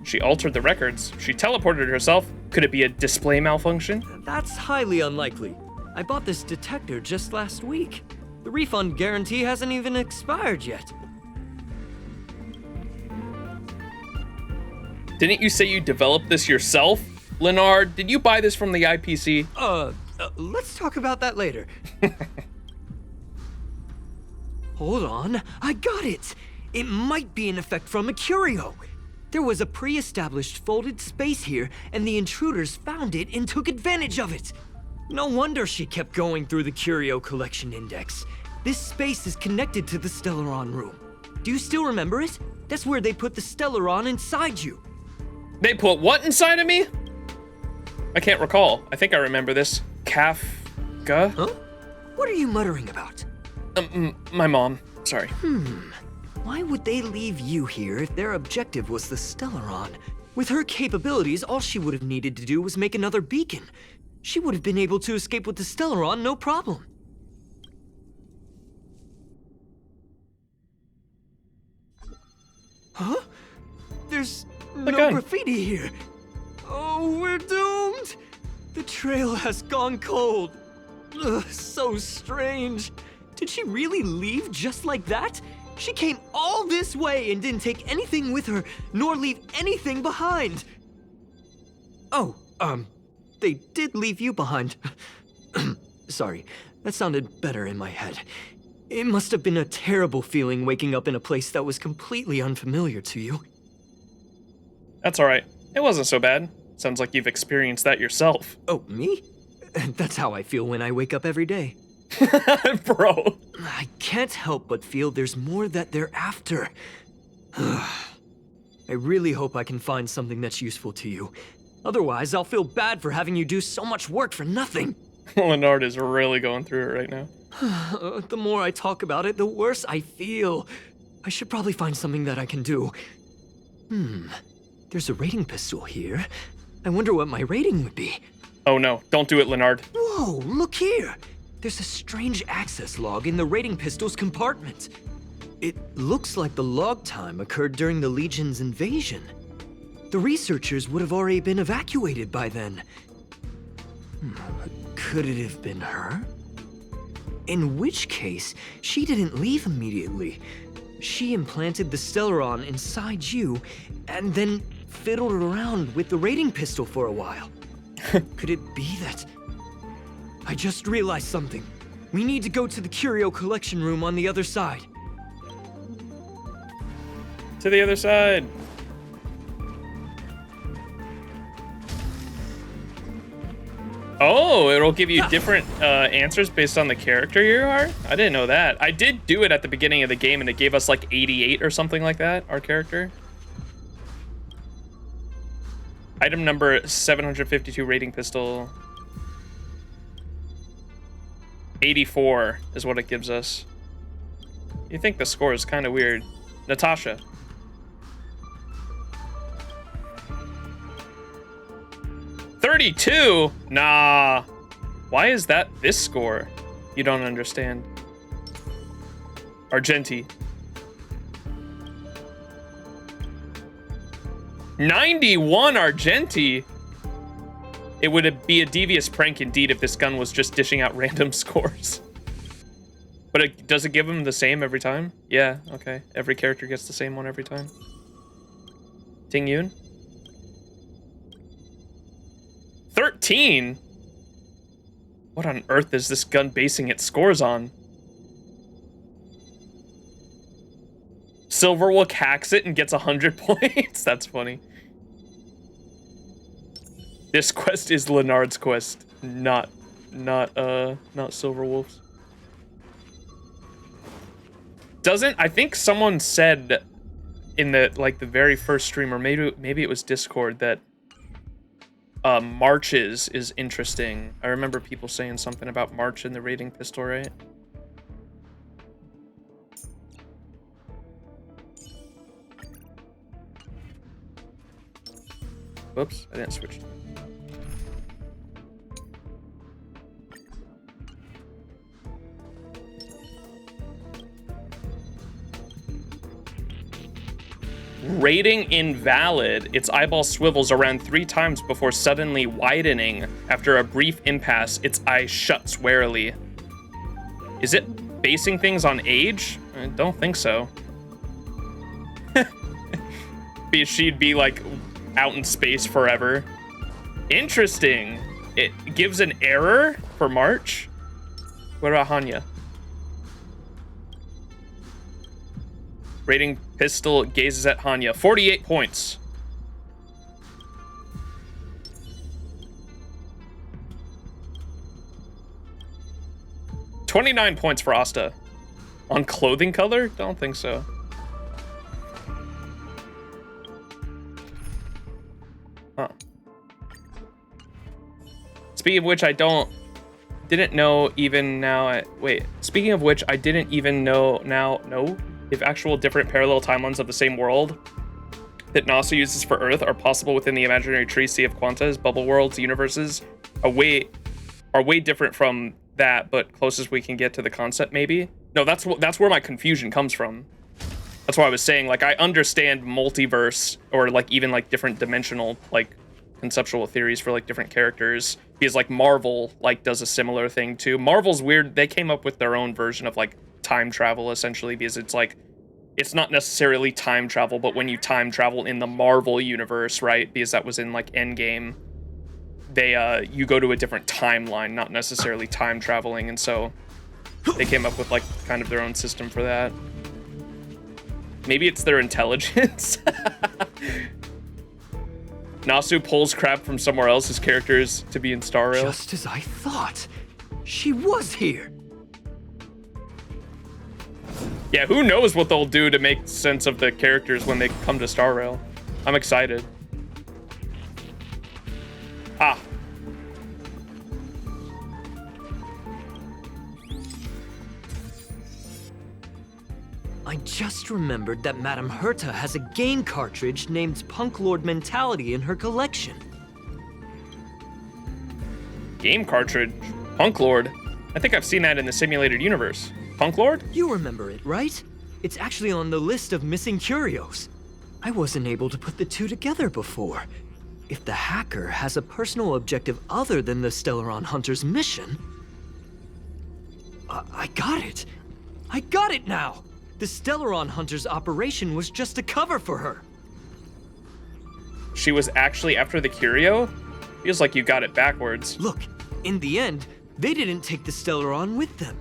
She altered the records. She teleported herself. Could it be a display malfunction? That's highly unlikely. I bought this detector just last week. The refund guarantee hasn't even expired yet. Didn't you say you developed this yourself? Leonard, did you buy this from the IPC? Let's talk about that later. Hold on, I got it! It might be an effect from a curio. There was a pre-established folded space here, and the intruders found it and took advantage of it. No wonder she kept going through the curio collection index. This space is connected to the Stellaron room. Do you still remember it? That's where they put the Stellaron inside you. They put what inside of me? I can't recall. I think I remember this. Kafka? Huh? What are you muttering about? My mom. Sorry. Why would they leave you here if their objective was the Stellaron? With her capabilities, all she would have needed to do was make another beacon. She would have been able to escape with the Stellaron, no problem. Huh? There's no graffiti here. Oh, we're doomed! The trail has gone cold. Ugh, so strange. Did she really leave just like that? She came all this way and didn't take anything with her, nor leave anything behind. Oh, they did leave you behind. Sorry, that sounded better in my head. It must have been a terrible feeling waking up in a place that was completely unfamiliar to you. That's alright. It wasn't so bad. Sounds like you've experienced that yourself. Oh, me? That's how I feel when I wake up every day. Bro. I can't help but feel there's more that they're after. I really hope I can find something that's useful to you. Otherwise, I'll feel bad for having you do so much work for nothing. Leonard is really going through it right now. The more I talk about it, the worse I feel. I should probably find something that I can do. There's a rating pistol here. I wonder what my rating would be. Oh no, don't do it, Leonard. Whoa, look here! There's a strange access log in the rating pistol's compartment. It looks like the log time occurred during the Legion's invasion. The researchers would have already been evacuated by then. Could it have been her? In which case, she didn't leave immediately. She implanted the Stellaron inside you, and then fiddled around with the raiding pistol for a while. Could it be that... I just realized something. We need to go to the curio collection room on the other side. To the other side. Oh, it'll give you different answers based on the character you are? I didn't know that. I did do it at the beginning of the game, and it gave us like 88 or something like that, our character. Item number 752, raiding pistol. 84 is what it gives us. You think the score is kind of weird. Natasha. $32? Nah. Why is that this score? You don't understand. Argenti. 91 Argenti. It would be a devious prank indeed if this gun was just dishing out random scores. But does it give him the same every time? Yeah, okay. Every character gets the same one every time. Ting Yun? 13? What on earth is this gun basing its scores on? Silverwook hacks it and gets 100 points. That's funny. This quest is Leonard's quest, not Silverwolf's. I think someone said in the the very first stream, or maybe it was Discord, that Marches is interesting. I remember people saying something about March in the raiding pistol, right? Whoops, I didn't switch. Rating invalid. Its eyeball swivels around 3 times before suddenly widening. After a brief impasse, its eye shuts warily. Is it basing things on age? I don't think so. She'd be like out in space forever. Interesting. It gives an error for March. What about Hanya? Rating pistol gazes at Hanya. 48 points. $29 points for Asta. On clothing color? Don't think so. Huh. Speaking of which, didn't know even now. Speaking of which, I didn't even know now if actual different parallel timelines of the same world that NASA uses for Earth are possible within the imaginary tree sea of quantas, bubble worlds, universes, are way different from that, but closest we can get to the concept, maybe. No, that's where my confusion comes from. That's why I was saying, like, I understand multiverse or like even like different dimensional like conceptual theories for like different characters, because like Marvel like does a similar thing too. Marvel's weird. They came up with their own version of like time travel, essentially, because it's like, it's not necessarily time travel, but when you time travel in the Marvel universe, right, because that was in like Endgame, they you go to a different timeline, not necessarily time traveling, and so they came up with like kind of their own system for that. Maybe it's their intelligence. Nasu pulls crap from somewhere else, his characters to be in Star Rail. Just as I thought. She was here. Yeah, who knows what they'll do to make sense of the characters when they come to Star Rail. I'm excited. Ah. I just remembered that Madame Herta has a game cartridge named Punk Lord Mentality in her collection. Game cartridge? Punk Lord? I think I've seen that in the simulated universe. Punk Lord? You remember it, right? It's actually on the list of missing curios. I wasn't able to put the two together before. If the hacker has a personal objective other than the Stellaron Hunter's mission... I got it! I got it now! The Stellaron Hunter's operation was just a cover for her! She was actually after the curio? Feels like you got it backwards. Look, in the end, they didn't take the Stellaron with them.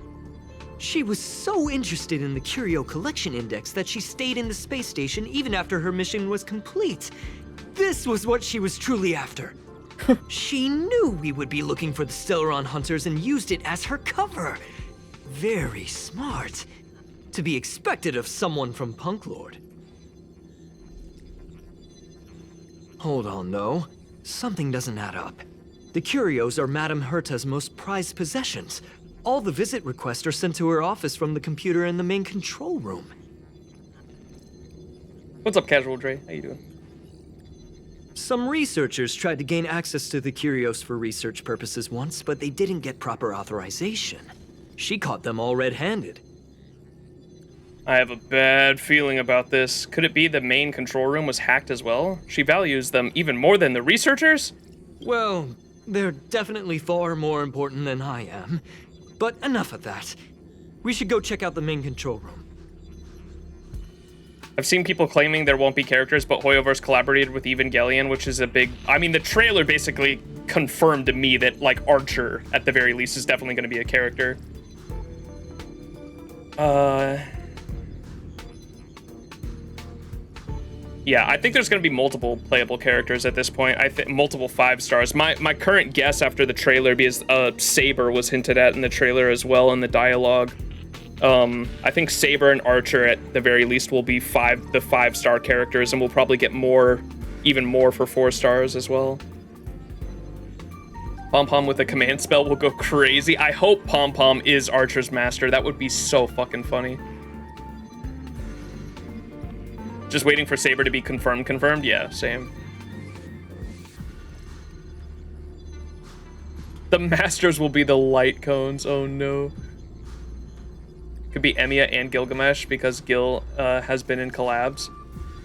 She was so interested in the Curio Collection Index that she stayed in the space station even after her mission was complete. This was what she was truly after. She knew we would be looking for the Stellaron Hunters and used it as her cover. Very smart. To be expected of someone from Punk Lord. Hold on, though. Something doesn't add up. The curios are Madame Herta's most prized possessions. All the visit requests are sent to her office from the computer in the main control room. What's up, Casual Dre? How you doing? Some researchers tried to gain access to the curios for research purposes once, but they didn't get proper authorization. She caught them all red-handed. I have a bad feeling about this. Could it be the main control room was hacked as well? She values them even more than the researchers? Well, they're definitely far more important than I am. But enough of that. We should go check out the main control room. I've seen people claiming there won't be characters, but Hoyoverse collaborated with Evangelion, which is a big... I mean, the trailer basically confirmed to me that, like, Archer, at the very least, is definitely going to be a character. Yeah, I think there's going to be multiple playable characters at this point. I think multiple 5 stars. My current guess after the trailer, because Saber was hinted at in the trailer as well in the dialogue. I think Saber and Archer at the very least will be the 5-star characters, and we'll probably get even more for 4 stars as well. Pom Pom with a command spell will go crazy. I hope Pom Pom is Archer's master. That would be so fucking funny. Just waiting for Saber to be confirmed? Yeah, same. The masters will be the light cones. Oh no. Could be Emiya and Gilgamesh because Gil has been in collabs.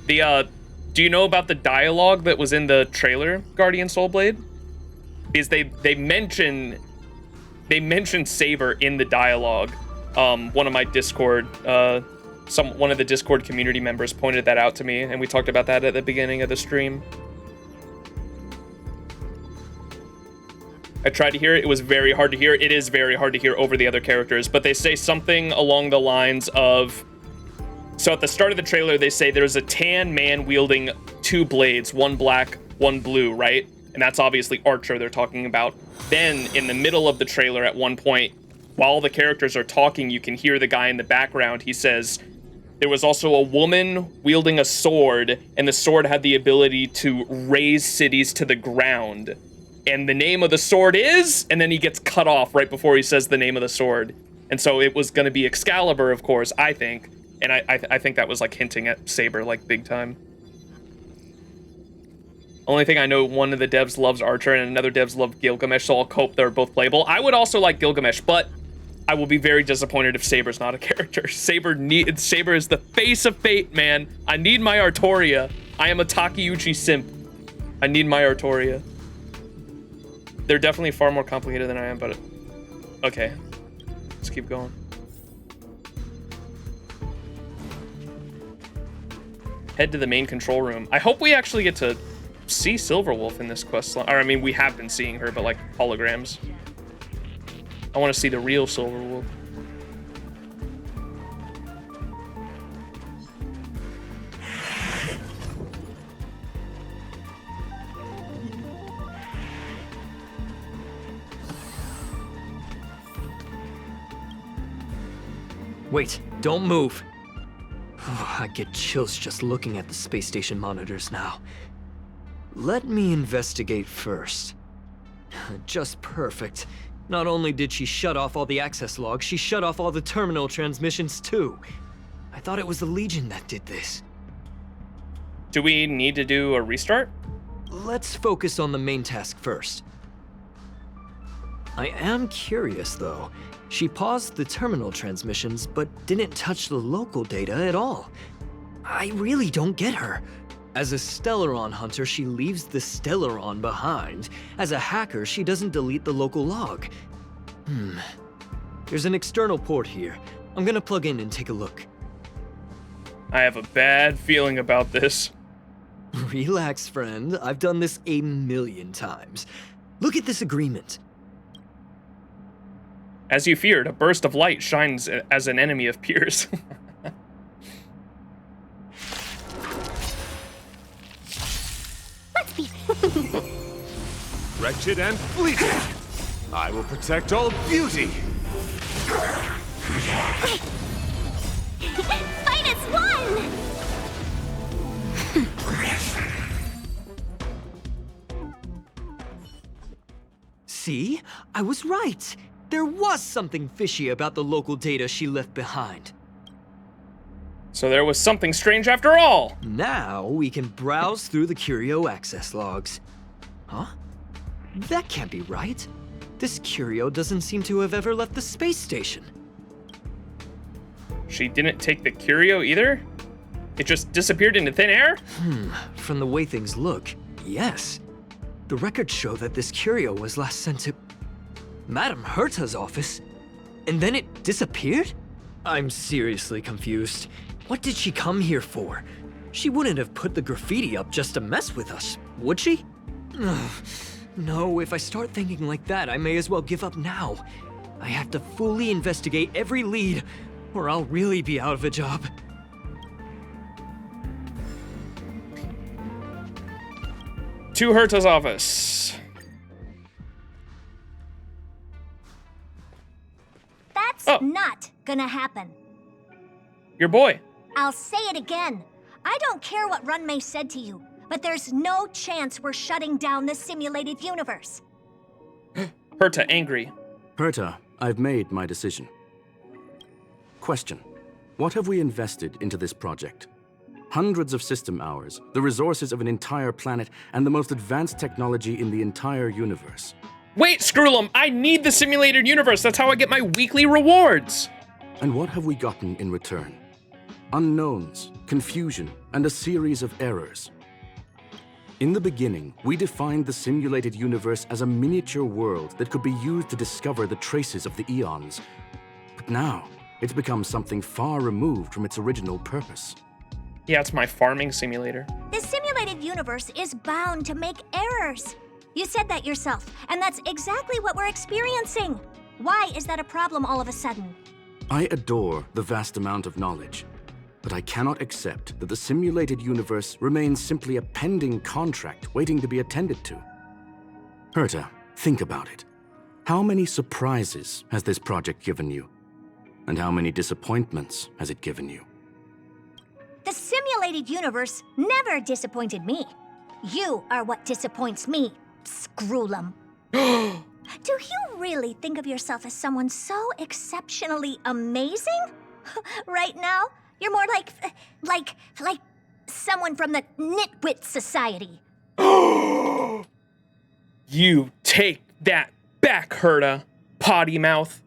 Do you know about the dialogue that was in the trailer, Guardian Soulblade? Is they mention Saber in the dialogue. One of my Discord one of the Discord community members pointed that out to me, and we talked about that at the beginning of the stream. I tried to hear it. It was very hard to hear. It is very hard to hear over the other characters, but they say something along the lines of... So at the start of the trailer, they say there's a tan man wielding 2 blades, one black, one blue, right? And that's obviously Archer they're talking about. Then, in the middle of the trailer at one point, while the characters are talking, you can hear the guy in the background. He says, there was also a woman wielding a sword, and the sword had the ability to raise cities to the ground. And the name of the sword is... And then he gets cut off right before he says the name of the sword. And so it was going to be Excalibur, of course, I think. And I think that was, like, hinting at Saber, like, big time. Only thing I know, one of the devs loves Archer and another devs love Gilgamesh, so I'll hope they're both playable. I would also like Gilgamesh, but I will be very disappointed if Saber's not a character. Saber is the face of fate, man. I need my Artoria. I am a Takeuchi simp. I need my Artoria. They're definitely far more complicated than I am, but... Okay. Let's keep going. Head to the main control room. I hope we actually get to see Silverwolf in this quest line. Or, I mean, we have been seeing her, but, like, holograms. I want to see the real Silverwolf. Wait, don't move. I get chills just looking at the space station monitors now. Let me investigate first. Just perfect. Not only did she shut off all the access logs, she shut off all the terminal transmissions too. I thought it was the Legion that did this. Do we need to do a restart? Let's focus on the main task first. I am curious though. She paused the terminal transmissions, but didn't touch the local data at all. I really don't get her. As a Stellaron hunter, she leaves the Stellaron behind. As a hacker, she doesn't delete the local log. There's an external port here. I'm gonna plug in and take a look. I have a bad feeling about this. Relax, friend. I've done this a million times. Look at this agreement. As you feared, a burst of light shines as an enemy appears. Let's be. Wretched and fleeting, I will protect all beauty. Fight as one! See? I was right. There was something fishy about the local data she left behind. So there was something strange after all. Now we can browse through the Curio access logs. Huh? That can't be right. This Curio doesn't seem to have ever left the space station. She didn't take the Curio either? It just disappeared into thin air? From the way things look, yes. The records show that this Curio was last sent to Madame Herta's office, and then it disappeared? I'm seriously confused. What did she come here for? She wouldn't have put the graffiti up just to mess with us, would she? No, if I start thinking like that, I may as well give up now. I have to fully investigate every lead, or I'll really be out of a job. To Herta's office. That's not gonna happen. Your boy. I'll say it again. I don't care what Runmei said to you, but there's no chance we're shutting down the simulated universe. Herta, angry. Herta, I've made my decision. Question. What have we invested into this project? Hundreds of system hours, the resources of an entire planet, and the most advanced technology in the entire universe. Wait, Screw'em! I need the simulated universe! That's how I get my weekly rewards! And what have we gotten in return? Unknowns, confusion, and a series of errors. In the beginning, we defined the simulated universe as a miniature world that could be used to discover the traces of the eons. But now, it's become something far removed from its original purpose. Yeah, it's my farming simulator. The simulated universe is bound to make errors. You said that yourself, and that's exactly what we're experiencing. Why is that a problem all of a sudden? I adore the vast amount of knowledge, but I cannot accept that the simulated universe remains simply a pending contract waiting to be attended to. Herta, think about it. How many surprises has this project given you? And how many disappointments has it given you? The simulated universe never disappointed me. You are what disappoints me, Screw'em. Do you really think of yourself as someone so exceptionally amazing? Right now, you're more like someone from the Nitwit Society. You take that back, Herta, potty mouth.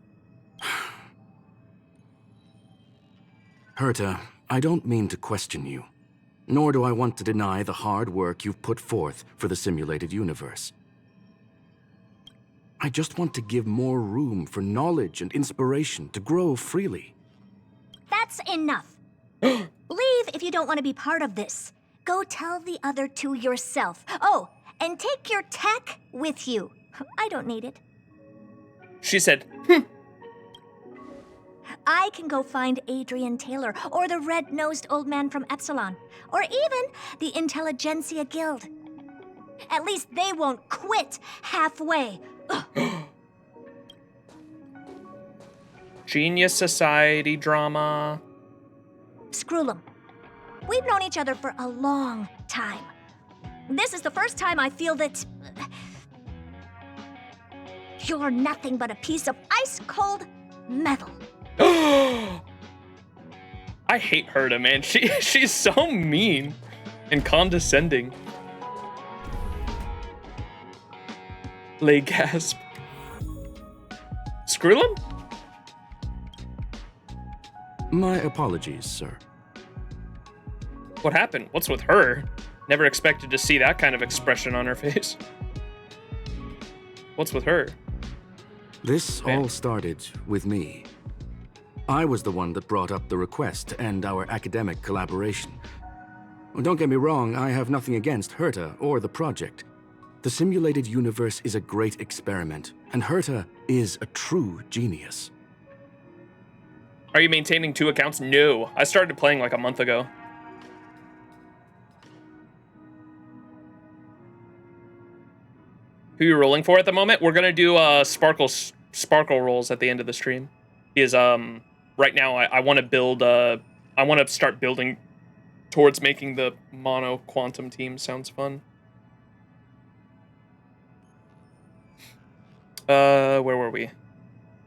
Herta, I don't mean to question you, nor do I want to deny the hard work you've put forth for the simulated universe. I just want to give more room for knowledge and inspiration to grow freely. That's enough. Leave if you don't want to be part of this. Go tell the other two yourself. Oh, and take your tech with you. I don't need it. She said, I can go find Adrian Taylor, or the red-nosed old man from Epsilon, or even the Intelligentsia Guild. At least they won't quit halfway. Genius Society drama. Screw'em. We've known each other for a long time. This is the first time I feel that you're nothing but a piece of ice-cold metal. I hate Herta, man. She's so mean and condescending. Lay gasp. Screw'em? My apologies, sir. What happened? What's with her? Never expected to see that kind of expression on her face. What's with her? This all started with me. I was the one that brought up the request to end our academic collaboration. Don't get me wrong, I have nothing against Herta or the project. The simulated universe is a great experiment, and Herta is a true genius. Are you maintaining 2 accounts? No. I started playing like a month ago. Who are you rolling for at the moment? We're gonna do sparkle rolls at the end of the stream. Is right now I want to build I want to start building towards making the mono quantum team. Sounds fun. Where were we?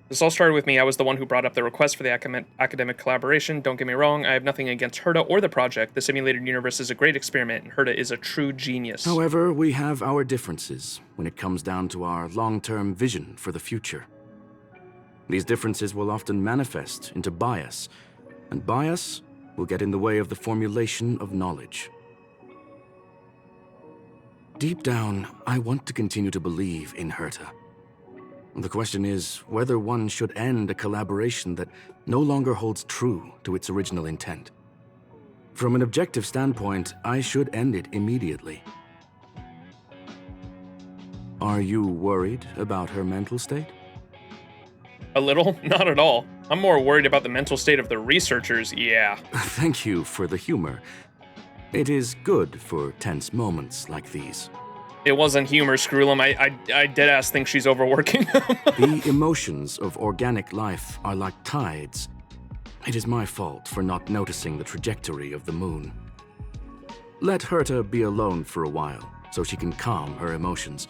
This all started with me. I was the one who brought up the request for the academic collaboration. Don't get me wrong, I have nothing against Herta or the project. The simulated universe is a great experiment, and Herta is a true genius. However, we have our differences when it comes down to our long-term vision for the future. These differences will often manifest into bias, and bias will get in the way of the formulation of knowledge. Deep down, I want to continue to believe in Herta. The question is whether one should end a collaboration that no longer holds true to its original intent. From an objective standpoint, I should end it immediately. Are you worried about her mental state? A little? Not at all. I'm more worried about the mental state of the researchers, yeah. Thank you for the humor. It is good for tense moments like these. It wasn't humor, Screwlum. I deadass think she's overworking. The emotions of organic life are like tides. It is my fault for not noticing the trajectory of the moon. Let Herta be alone for a while, so she can calm her emotions.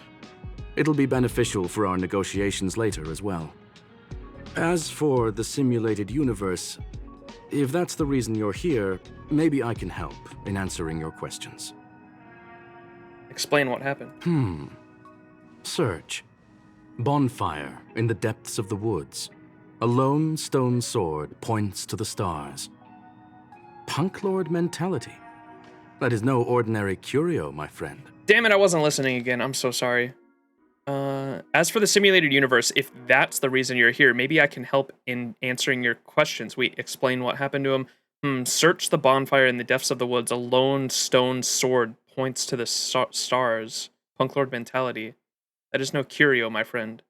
It'll be beneficial for our negotiations later as well. As for the simulated universe, if that's the reason you're here, maybe I can help in answering your questions. Explain what happened. Search. Bonfire in the depths of the woods. A lone stone sword points to the stars. Punk Lord mentality. That is no ordinary curio, my friend. Damn it, I wasn't listening again. I'm so sorry. As for the simulated universe, if that's the reason you're here, maybe I can help in answering your questions. We explain what happened to him. Search the bonfire in the depths of the woods. A lone stone sword points to the stars. Punk Lord mentality. That is no curio, my friend.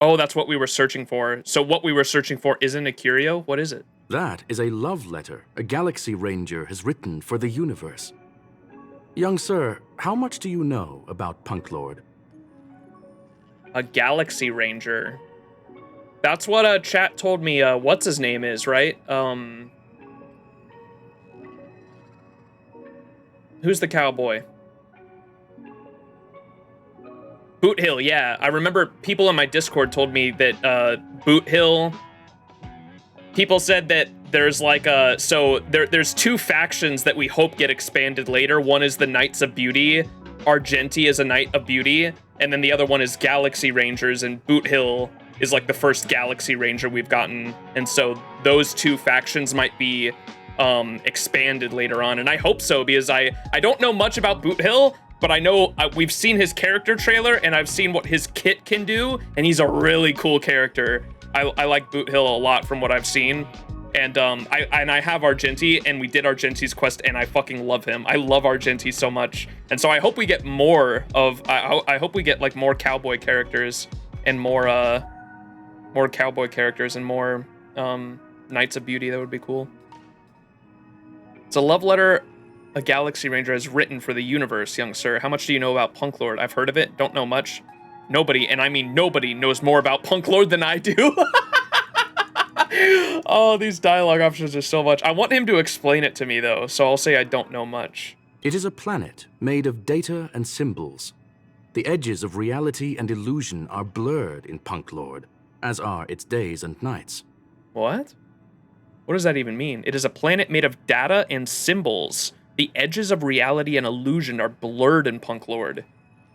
Oh, that's what we were searching for. So what we were searching for isn't a curio? What is it? That is a love letter a Galaxy Ranger has written for the universe. Young sir, how much do you know about Punk Lord? A Galaxy Ranger. That's what chat told me what's his name is, right? Who's the cowboy? Boot Hill, yeah. I remember people in my Discord told me that Boot Hill... People said that there's like there's 2 factions that we hope get expanded later. One is the Knights of Beauty. Argenti is a Knight of Beauty. And then the other one is Galaxy Rangers, and Boot Hill is like the first Galaxy Ranger we've gotten. And so those 2 factions might be expanded later on. And I hope so, because I don't know much about Boot Hill, but I know we've seen his character trailer, and I've seen what his kit can do, and he's a really cool character. I like Boot Hill a lot from what I've seen. And I have Argenti, and we did Argenti's quest, and I fucking love him. I love Argenti so much. And so I hope we get more of, I hope we get like more cowboy characters and more cowboy characters and more Knights of Beauty. That would be cool. It's a love letter a Galaxy Ranger has written for the universe, young sir. How much do you know about Punk Lord? I've heard of it, don't know much. Nobody, and I mean nobody, knows more about Punk Lord than I do. Oh, these dialogue options are so much. I want him to explain it to me, though, so I'll say I don't know much. It is a planet made of data and symbols. The edges of reality and illusion are blurred in Punk Lord, as are its days and nights. What? What does that even mean? It is a planet made of data and symbols. The edges of reality and illusion are blurred in Punk Lord,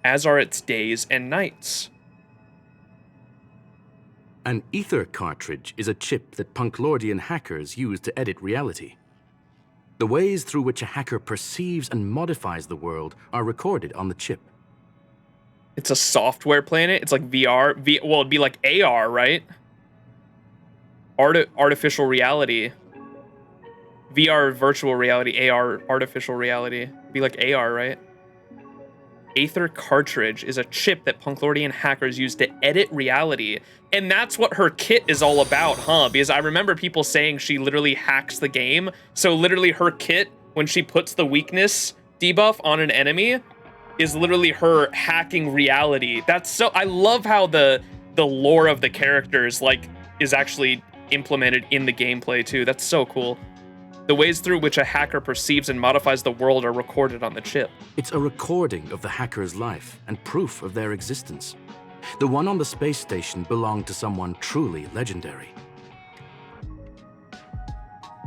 as are its days and nights. An ether cartridge is a chip that Punklordian hackers use to edit reality. The ways through which a hacker perceives and modifies the world are recorded on the chip. It's a software planet. It's like VR. Well, it'd be like AR, right? Artificial reality. VR, virtual reality. AR, artificial reality. It'd be like AR, right? Aether Cartridge is a chip that Punklordian hackers use to edit reality. And that's what her kit is all about, huh? Because I remember people saying she literally hacks the game. So literally her kit, when she puts the weakness debuff on an enemy, is literally her hacking reality. That's so... I love how the lore of the characters, like, is actually implemented in the gameplay, too. That's so cool. The ways through which a hacker perceives and modifies the world are recorded on the chip. It's a recording of the hacker's life and proof of their existence. The one on the space station belonged to someone truly legendary.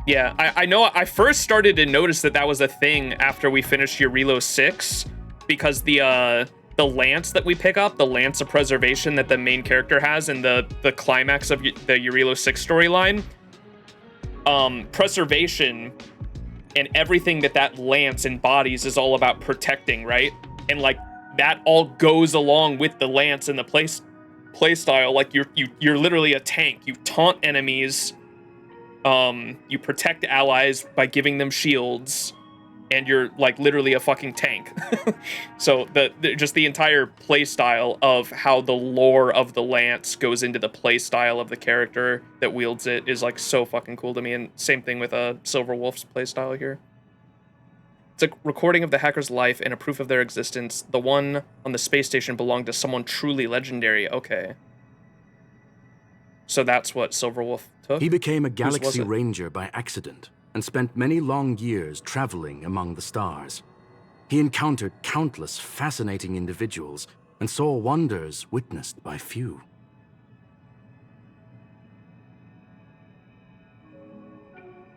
Yeah, I know. I first started to notice that was a thing after we finished Eurilo 6, because the lance that we pick up, the Lance of Preservation that the main character has in the climax of the Eurilo 6 storyline, preservation and everything that lance embodies is all about protecting, right? And like that all goes along with the lance and the play style. Like you're literally a tank. You taunt enemies, you protect allies by giving them shields, and you're like literally a fucking tank. So just the entire play style of how the lore of the lance goes into the play style of the character that wields it is like so fucking cool to me. And same thing with Silver Wolf's play style here. It's a recording of the hacker's life and a proof of their existence. The one on the space station belonged to someone truly legendary. Okay. So that's what Silver Wolf took? He became a Galaxy Ranger by accident and spent many long years traveling among the stars. He encountered countless fascinating individuals and saw wonders witnessed by few.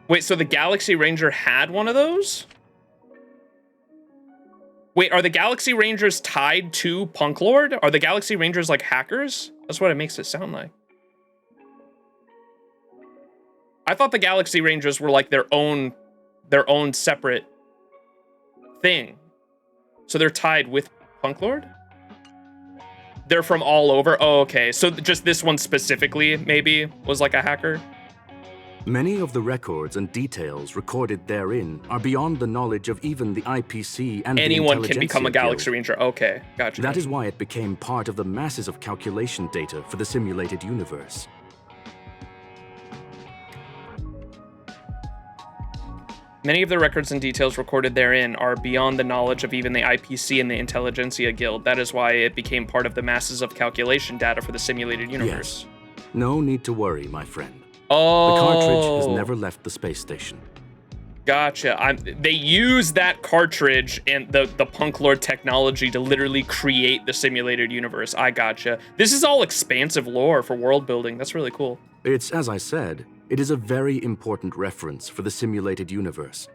Wait, so the Galaxy Ranger had one of those? Wait, are the Galaxy Rangers tied to Punklord? Are the Galaxy Rangers like hackers? That's what it makes it sound like. I thought the Galaxy Rangers were like their own separate thing. So they're tied with Punklord? They're from all over? Oh, okay. So just this one specifically, maybe, was like a hacker? Many of the records and details recorded therein are beyond the knowledge of even the IPC and anyone the can become a Galaxy Ranger. Okay, gotcha. That is why it became part of the masses of calculation data for the simulated universe. Many of the records and details recorded therein are beyond the knowledge of even the IPC and the Intelligentsia Guild. That is why it became part of the masses of calculation data for the simulated universe. Yes. No need to worry, my friend. Oh. The cartridge has never left the space station. Gotcha. They use that cartridge and the Punklord technology to literally create the simulated universe. I gotcha. This is all expansive lore for world building. That's really cool. It's, as I said, it is a very important reference for the simulated universe.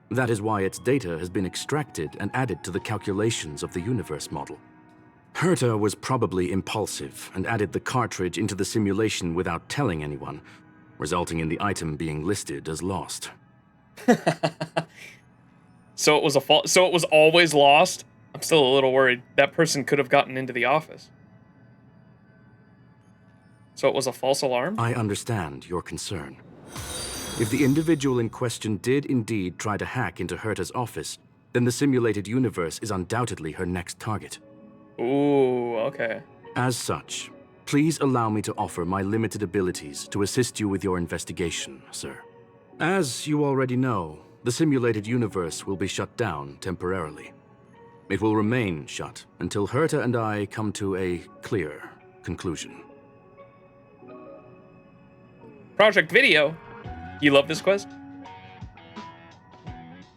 That is why its data has been extracted and added to the calculations of the universe model. Herta was probably impulsive and added the cartridge into the simulation without telling anyone, resulting in the item being listed as lost. So it was so it was always lost? I'm still a little worried. That person could have gotten into the office. So it was a false alarm? I understand your concern. If the individual in question did indeed try to hack into Herta's office, then the simulated universe is undoubtedly her next target. Ooh, okay. As such, please allow me to offer my limited abilities to assist you with your investigation, sir. As you already know, the simulated universe will be shut down temporarily. It will remain shut until Herta and I come to a clear conclusion. Project Video? You love this quest?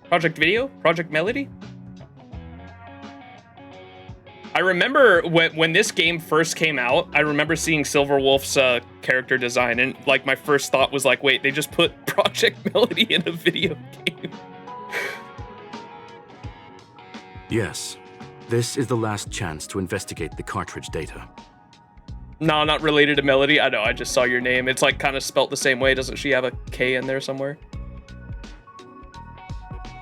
Project Video? Project Melody? I remember when this game first came out, I remember seeing Silver Wolf's character design, and like my first thought was like, wait, they just put Project Melody in a video game. Yes, this is the last chance to investigate the cartridge data. No, not related to Melody. I know, I just saw your name. It's like kind of spelt the same way. Doesn't she have a K in there somewhere?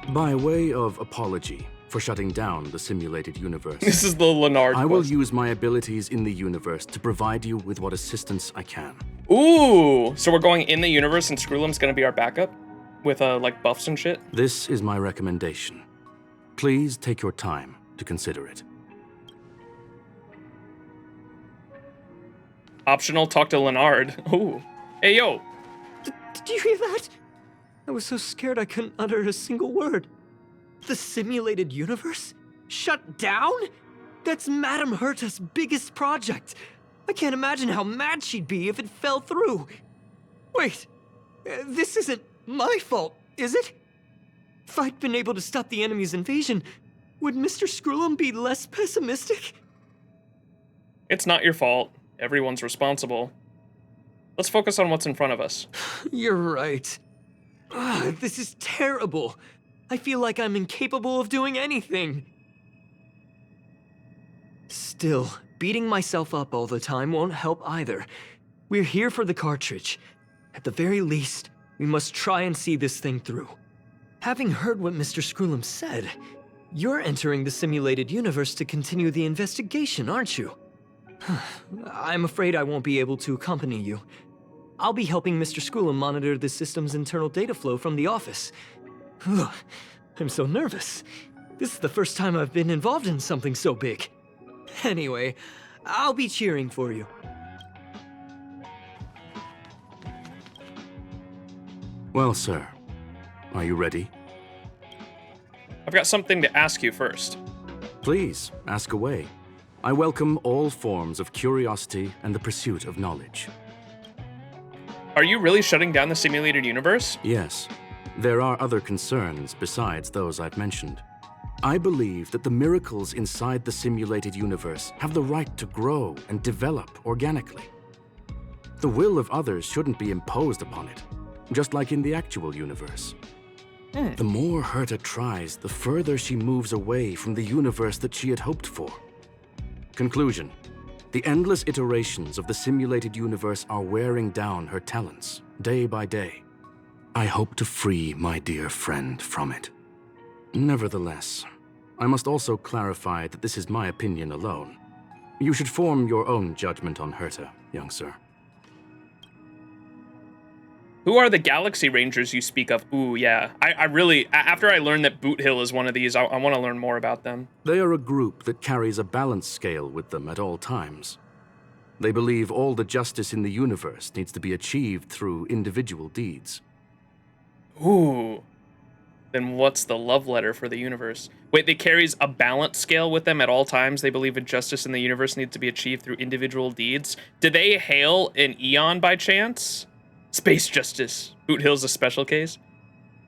By way of apology for shutting down the simulated universe. This is the Leonard I will quest. use my abilities in the universe to provide you with what assistance I can. Ooh, so we're going in the universe and Screwlum's gonna be our backup? With, like, buffs and shit? This is my recommendation. Please take your time to consider it. Optional, talk to Leonard. Ooh. Hey, yo. Did you hear that? I was so scared I couldn't utter a single word. The simulated universe? Shut down? That's Madame Herta's biggest project. I can't imagine how mad she'd be if it fell through. Wait, this isn't my fault, is it? If I'd been able to stop the enemy's invasion, would Mr. Screwlum be less pessimistic? It's not your fault. Everyone's responsible. Let's focus on what's in front of us. You're right. This is terrible. I feel like I'm incapable of doing anything. Still, beating myself up all the time won't help either. We're here for the cartridge. At the very least, we must try and see this thing through. Having heard what Mr. Screwlum said, you're entering the simulated universe to continue the investigation, aren't you? I'm afraid I won't be able to accompany you. I'll be helping Mr. Screwlum monitor the system's internal data flow from the office. I'm so nervous. This is the first time I've been involved in something so big. Anyway, I'll be cheering for you. Well, sir, are you ready? I've got something to ask you first. Please, ask away. I welcome all forms of curiosity and the pursuit of knowledge. Are you really shutting down the simulated universe? Yes. There are other concerns besides those I've mentioned. I believe that the miracles inside the simulated universe have the right to grow and develop organically. The will of others shouldn't be imposed upon it, just like in the actual universe. The more Herta tries, the further she moves away from the universe that she had hoped for. Conclusion. The endless iterations of the simulated universe are wearing down her talents, day by day. I hope to free my dear friend from it. Nevertheless, I must also clarify that this is my opinion alone. You should form your own judgment on Herta, young sir. Who are the Galaxy Rangers you speak of? Ooh, yeah. I really, after I learned that Boot Hill is one of these, I want to learn more about them. They are a group that carries a balance scale with them at all times. They believe all the justice in the universe needs to be achieved through individual deeds. Ooh. Then what's the love letter for the universe? Wait, they carries a balance scale with them at all times. They believe injustice in the universe needs to be achieved through individual deeds. Did they hail an Eon by chance? Space Justice. Boot Hill's a special case.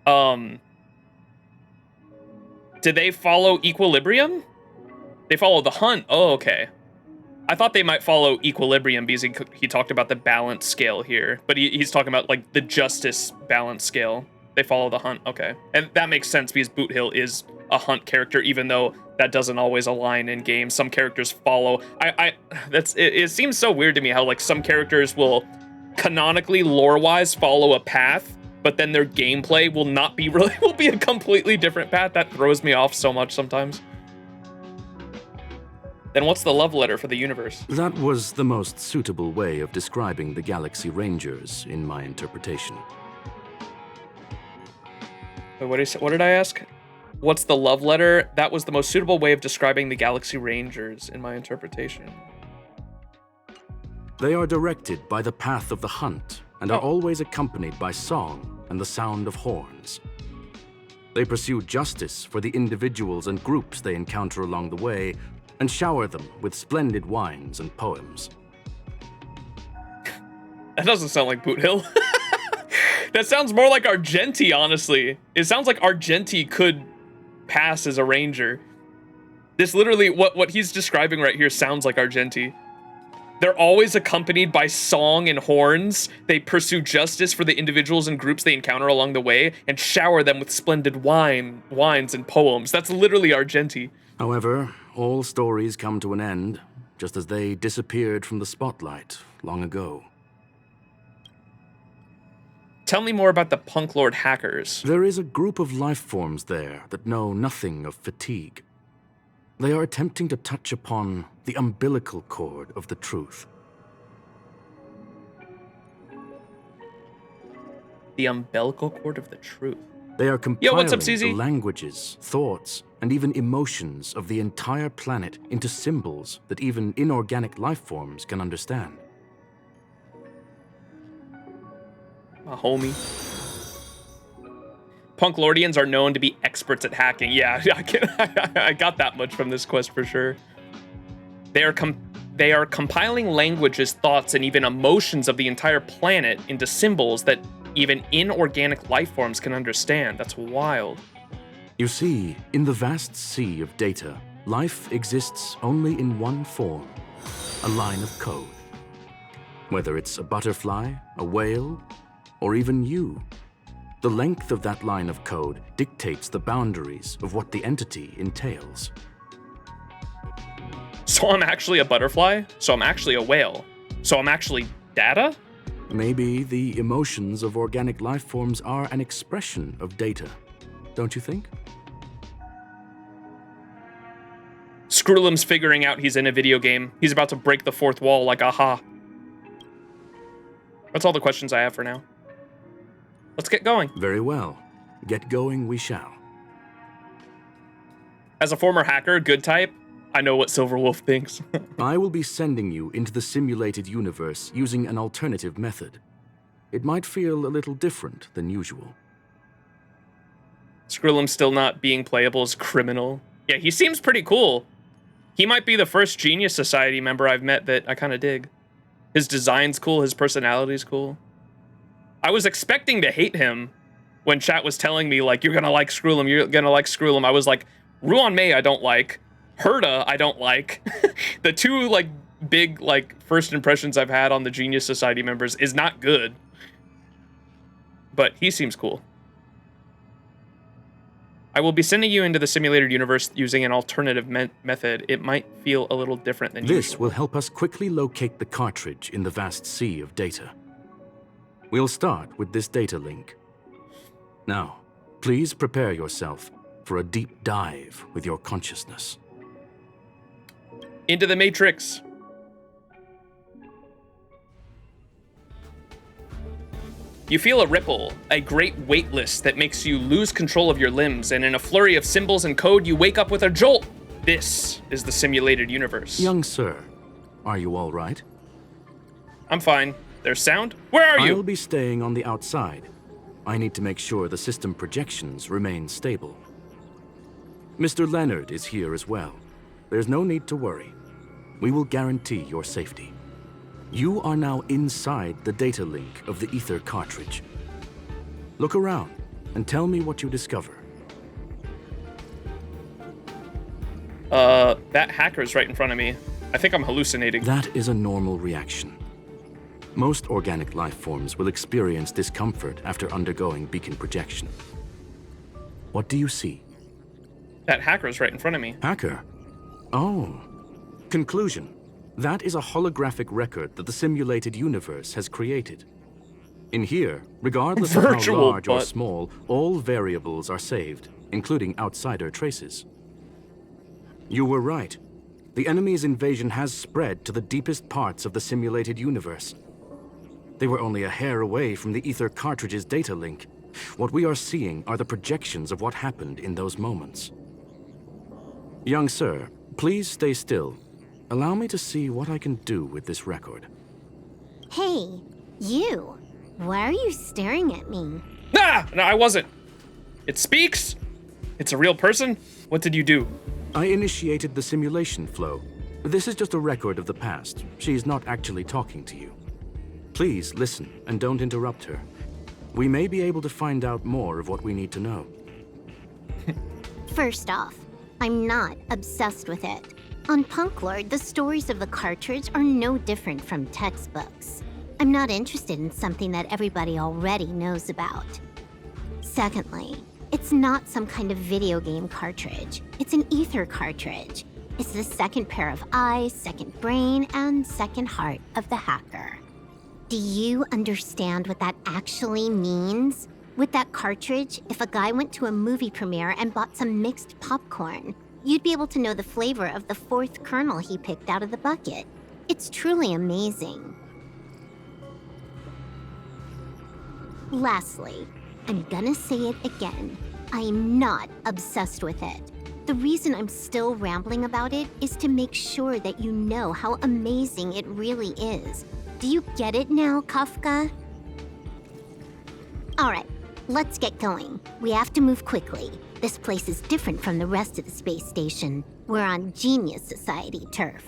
Did they follow Equilibrium? They follow the Hunt. Oh, okay. I thought they might follow Equilibrium because he talked about the balance scale here. But he's talking about, like, the Justice balance scale. They follow the Hunt. Okay. And that makes sense because Boot Hill is a Hunt character, even though that doesn't always align in games. Some characters follow... It seems so weird to me how, like, some characters will... canonically, lore-wise, follow a path, but then their gameplay will not be will be a completely different path. That throws me off so much sometimes. Then what's the love letter for the universe? That was the most suitable way of describing the Galaxy Rangers, in my interpretation. Wait, what did I ask? What's the love letter? That was the most suitable way of describing the Galaxy Rangers, in my interpretation. They are directed by the path of the hunt and are always accompanied by song and the sound of horns. They pursue justice for the individuals and groups they encounter along the way and shower them with splendid wines and poems. That doesn't sound like Boot Hill. That sounds more like Argenti, honestly. It sounds like Argenti could pass as a ranger. This literally, what he's describing right here sounds like Argenti. They're always accompanied by song and horns. They pursue justice for the individuals and groups they encounter along the way and shower them with splendid wines and poems. That's literally Argenti. However, all stories come to an end, just as they disappeared from the spotlight long ago. Tell me more about the Punk Lord hackers. There is a group of life forms there that know nothing of fatigue. They are attempting to touch upon the umbilical cord of the truth. The umbilical cord of the truth. They are compiling what's up, the CZ? languages, thoughts, and even emotions of the entire planet into symbols that even inorganic life forms can understand. A homie. Punk Lordians are known to be experts at hacking. Yeah, I got that much from this quest for sure. They are compiling languages, thoughts, and even emotions of the entire planet into symbols that even inorganic life forms can understand. That's wild. You see, in the vast sea of data, life exists only in one form, a line of code. Whether it's a butterfly, a whale, or even you, the length of that line of code dictates the boundaries of what the entity entails. So I'm actually a butterfly? So I'm actually a whale? So I'm actually data? Maybe the emotions of organic life forms are an expression of data, don't you think? Screwlum's figuring out he's in a video game. He's about to break the fourth wall like aha. That's all the questions I have for now. Let's get going. Very well. Get going we shall. As a former hacker, good type, I know what Silver Wolf thinks. I will be sending you into the simulated universe using an alternative method. It might feel a little different than usual. Screwlum's still not being playable as criminal. Yeah, he seems pretty cool. He might be the first Genius Society member I've met that I kind of dig. His design's cool, his personality's cool. I was expecting to hate him when chat was telling me, like, you're gonna like Screwlum, you're gonna like Screwlum. I was like, Ruan Mei I don't like. Herda I don't like. The two, like, big, like, first impressions I've had on the Genius Society members is not good. But he seems cool. I will be sending you into the simulated universe using an alternative method. It might feel a little different than usual. This will help us quickly locate the cartridge in the vast sea of data. We'll start with this data link. Now, please prepare yourself for a deep dive with your consciousness. Into the Matrix. You feel a ripple, a great weightless that makes you lose control of your limbs, and in a flurry of symbols and code, you wake up with a jolt. This is the simulated universe. Young sir, are you all right? I'm fine. There's sound? Where are you? I'll be staying on the outside. I need to make sure the system projections remain stable. Mr. Leonard is here as well. There's no need to worry. We will guarantee your safety. You are now inside the data link of the ether cartridge. Look around and tell me what you discover. That hacker's right in front of me. I think I'm hallucinating. That is a normal reaction. Most organic life forms will experience discomfort after undergoing beacon projection. What do you see? That hacker's right in front of me. Hacker? Oh. Conclusion. That is a holographic record that the simulated universe has created. In here, regardless of how large or small, all variables are saved, including outsider traces. You were right. The enemy's invasion has spread to the deepest parts of the simulated universe. They were only a hair away from the ether cartridge's data link. What we are seeing are the projections of what happened in those moments. Young sir, please stay still. Allow me to see what I can do with this record. Hey, you. Why are you staring at me? Ah! No, I wasn't. It speaks? It's a real person? What did you do? I initiated the simulation flow. This is just a record of the past. She's not actually talking to you. Please listen and don't interrupt her. We may be able to find out more of what we need to know. First off, I'm not obsessed with it. On Punklord, the stories of the cartridge are no different from textbooks. I'm not interested in something that everybody already knows about. Secondly, it's not some kind of video game cartridge. It's an ether cartridge. It's the second pair of eyes, second brain, and second heart of the hacker. Do you understand what that actually means? With that cartridge, if a guy went to a movie premiere and bought some mixed popcorn, you'd be able to know the flavor of the 4th kernel he picked out of the bucket. It's truly amazing. Lastly, I'm gonna say it again. I'm not obsessed with it. The reason I'm still rambling about it is to make sure that you know how amazing it really is. Do you get it now, Kafka? Alright, let's get going. We have to move quickly. This place is different from the rest of the space station. We're on Genius Society turf.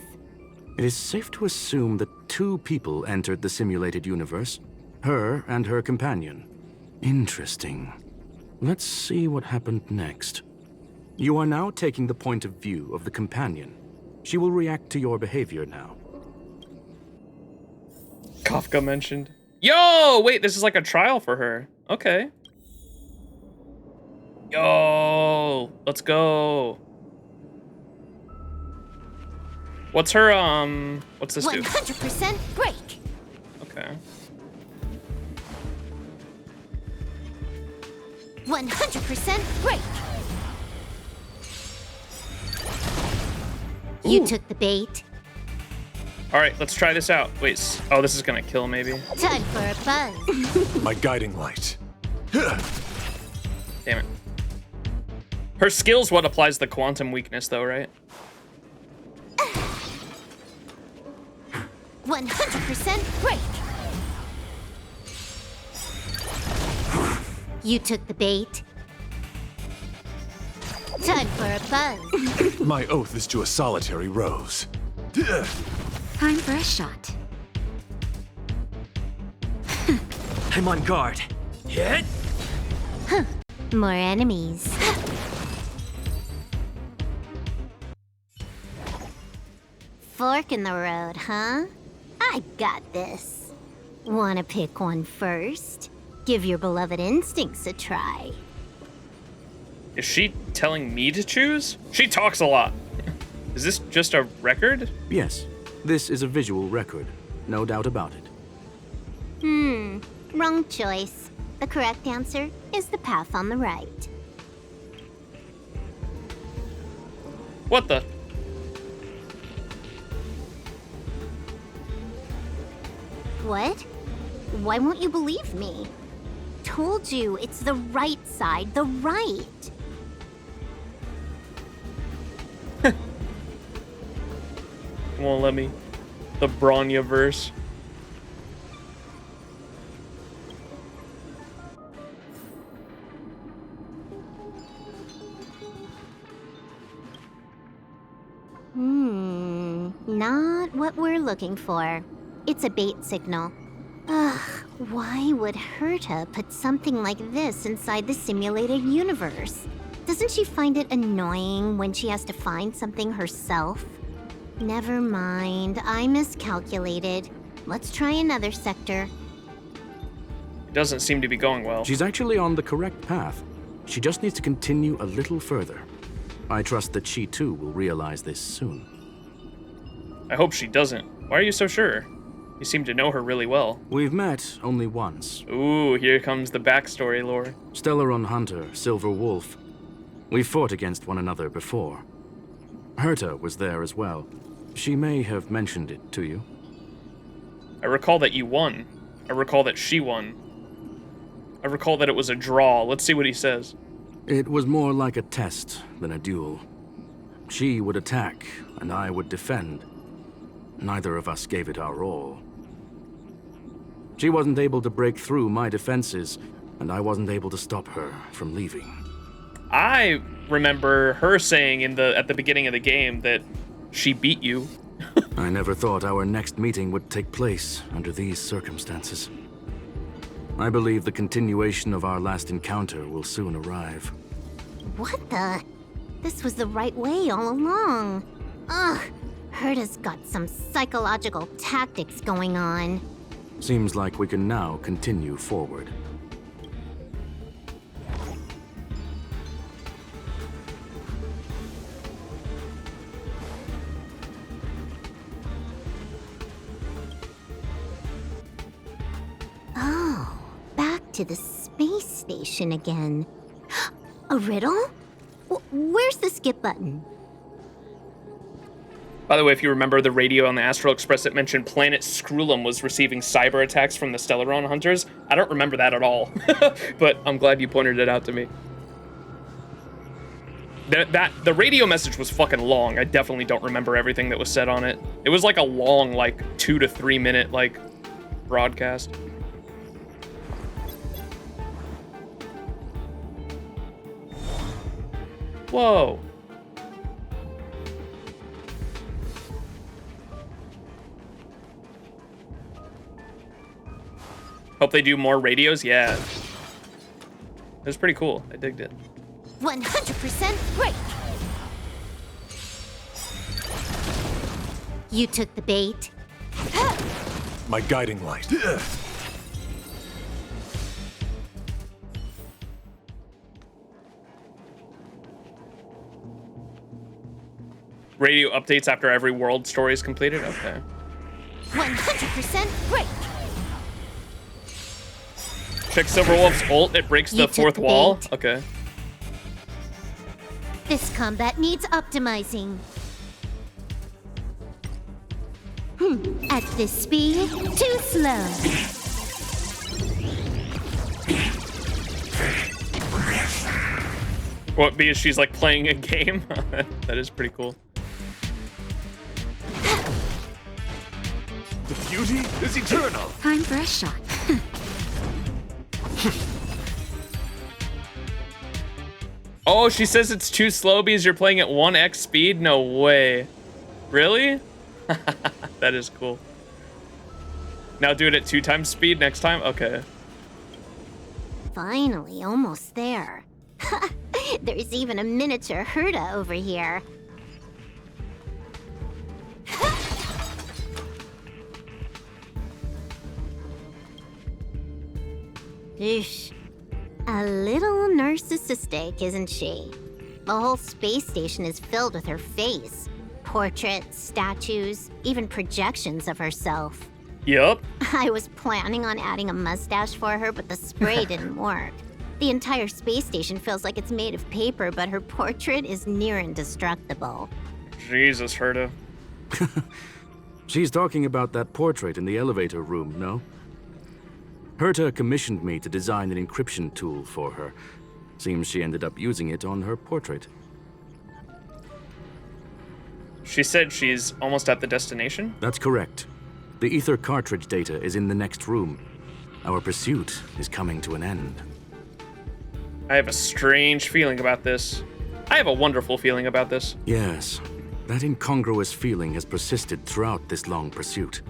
It is safe to assume that 2 people entered the simulated universe. Her and her companion. Interesting. Let's see what happened next. You are now taking the point of view of the companion. She will react to your behavior now. Kafka mentioned. Yo, wait, this is like a trial for her. Okay. Yo, let's go. What's her, what's this do? 100% break. Okay. 100% break. You took the bait. All right, let's try this out. Wait, oh, this is gonna kill maybe. Time for a buzz. My guiding light. Damn it. Her skill's what applies the quantum weakness though, right? 100% break. You took the bait. Time for a buzz. My oath is to a solitary rose. Time for a shot. I'm on guard. Hit! Huh. More enemies. Fork in the road, huh? I got this. Wanna pick one first? Give your beloved instincts a try. Is she telling me to choose? She talks a lot. Is this just a record? Yes, this is a visual record. No doubt about it. Wrong choice. The correct answer is the path on the right. What the? What? Why won't you believe me? Told you, it's the right side, the right. Won't let me. The Bronya verse. Not what we're looking for. It's a bait signal. Ugh, why would Herta put something like this inside the simulated universe? Doesn't she find it annoying when she has to find something herself? Never mind, I miscalculated. Let's try another sector. It doesn't seem to be going well. She's actually on the correct path. She just needs to continue a little further. I trust that she too will realize this soon. I hope she doesn't. Why are you so sure? You seem to know her really well. We've met only once. Ooh, here comes the backstory lore. Stellaron Hunter, Silver Wolf. We fought against one another before. Herta was there as well. She may have mentioned it to you. I recall that you won. I recall that she won. I recall that it was a draw. Let's see what he says. It was more like a test than a duel. She would attack, and I would defend. Neither of us gave it our all. She wasn't able to break through my defenses, and I wasn't able to stop her from leaving. I remember her saying at the beginning of the game that she beat you. I never thought our next meeting would take place under these circumstances. I believe the continuation of our last encounter will soon arrive. What the? This was the right way all along. Ugh, Herta's got some psychological tactics going on. Seems like we can now continue forward. to the space station again. A riddle? Where's the skip button? By the way, if you remember the radio on the Astral Express, it mentioned Planet Skrullum was receiving cyber attacks from the Stellaron hunters. I don't remember that at all, but I'm glad you pointed it out to me. The radio message was fucking long. I definitely don't remember everything that was said on it. It was like a long, like 2 to 3 minute like broadcast. Whoa. Hope they do more radios. Yeah. It was pretty cool. I digged it. 100% great. You took the bait. My guiding light. Radio updates after every world story is completed? Okay. 100% great. Check Silverwolf's ult, it breaks the fourth wall. Okay. This combat needs optimizing. At this speed, too slow. What, because she's like playing a game? That is pretty cool. The beauty is eternal. Time for a shot. Oh, she says it's too slow because you're playing at 1x speed? No way. Really? That is cool. Now do it at 2 times speed next time? Okay. Finally, almost there. There's even a miniature Herta over here. Eesh. A little narcissistic, isn't she? The whole space station is filled with her face. Portraits, statues, even projections of herself. Yup. I was planning on adding a mustache for her, but the spray didn't work. The entire space station feels like it's made of paper, but her portrait is near indestructible. Jesus, Herta. She's talking about that portrait in the elevator room, no? Herta commissioned me to design an encryption tool for her. Seems she ended up using it on her portrait. She said she's almost at the destination? That's correct. The ether cartridge data is in the next room. Our pursuit is coming to an end. I have a strange feeling about this. I have a wonderful feeling about this. Yes, that incongruous feeling has persisted throughout this long pursuit.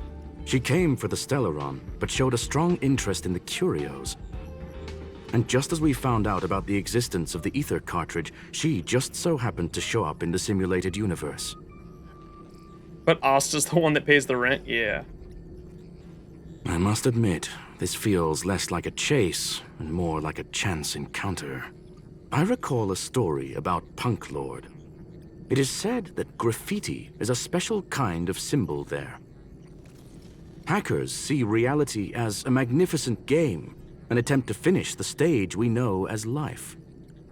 She came for the Stellaron, but showed a strong interest in the curios. And just as we found out about the existence of the ether cartridge, she just so happened to show up in the simulated universe. But Asta's the one that pays the rent? Yeah. I must admit, this feels less like a chase and more like a chance encounter. I recall a story about Punk Lord. It is said that graffiti is a special kind of symbol there. Hackers see reality as a magnificent game, an attempt to finish the stage we know as life.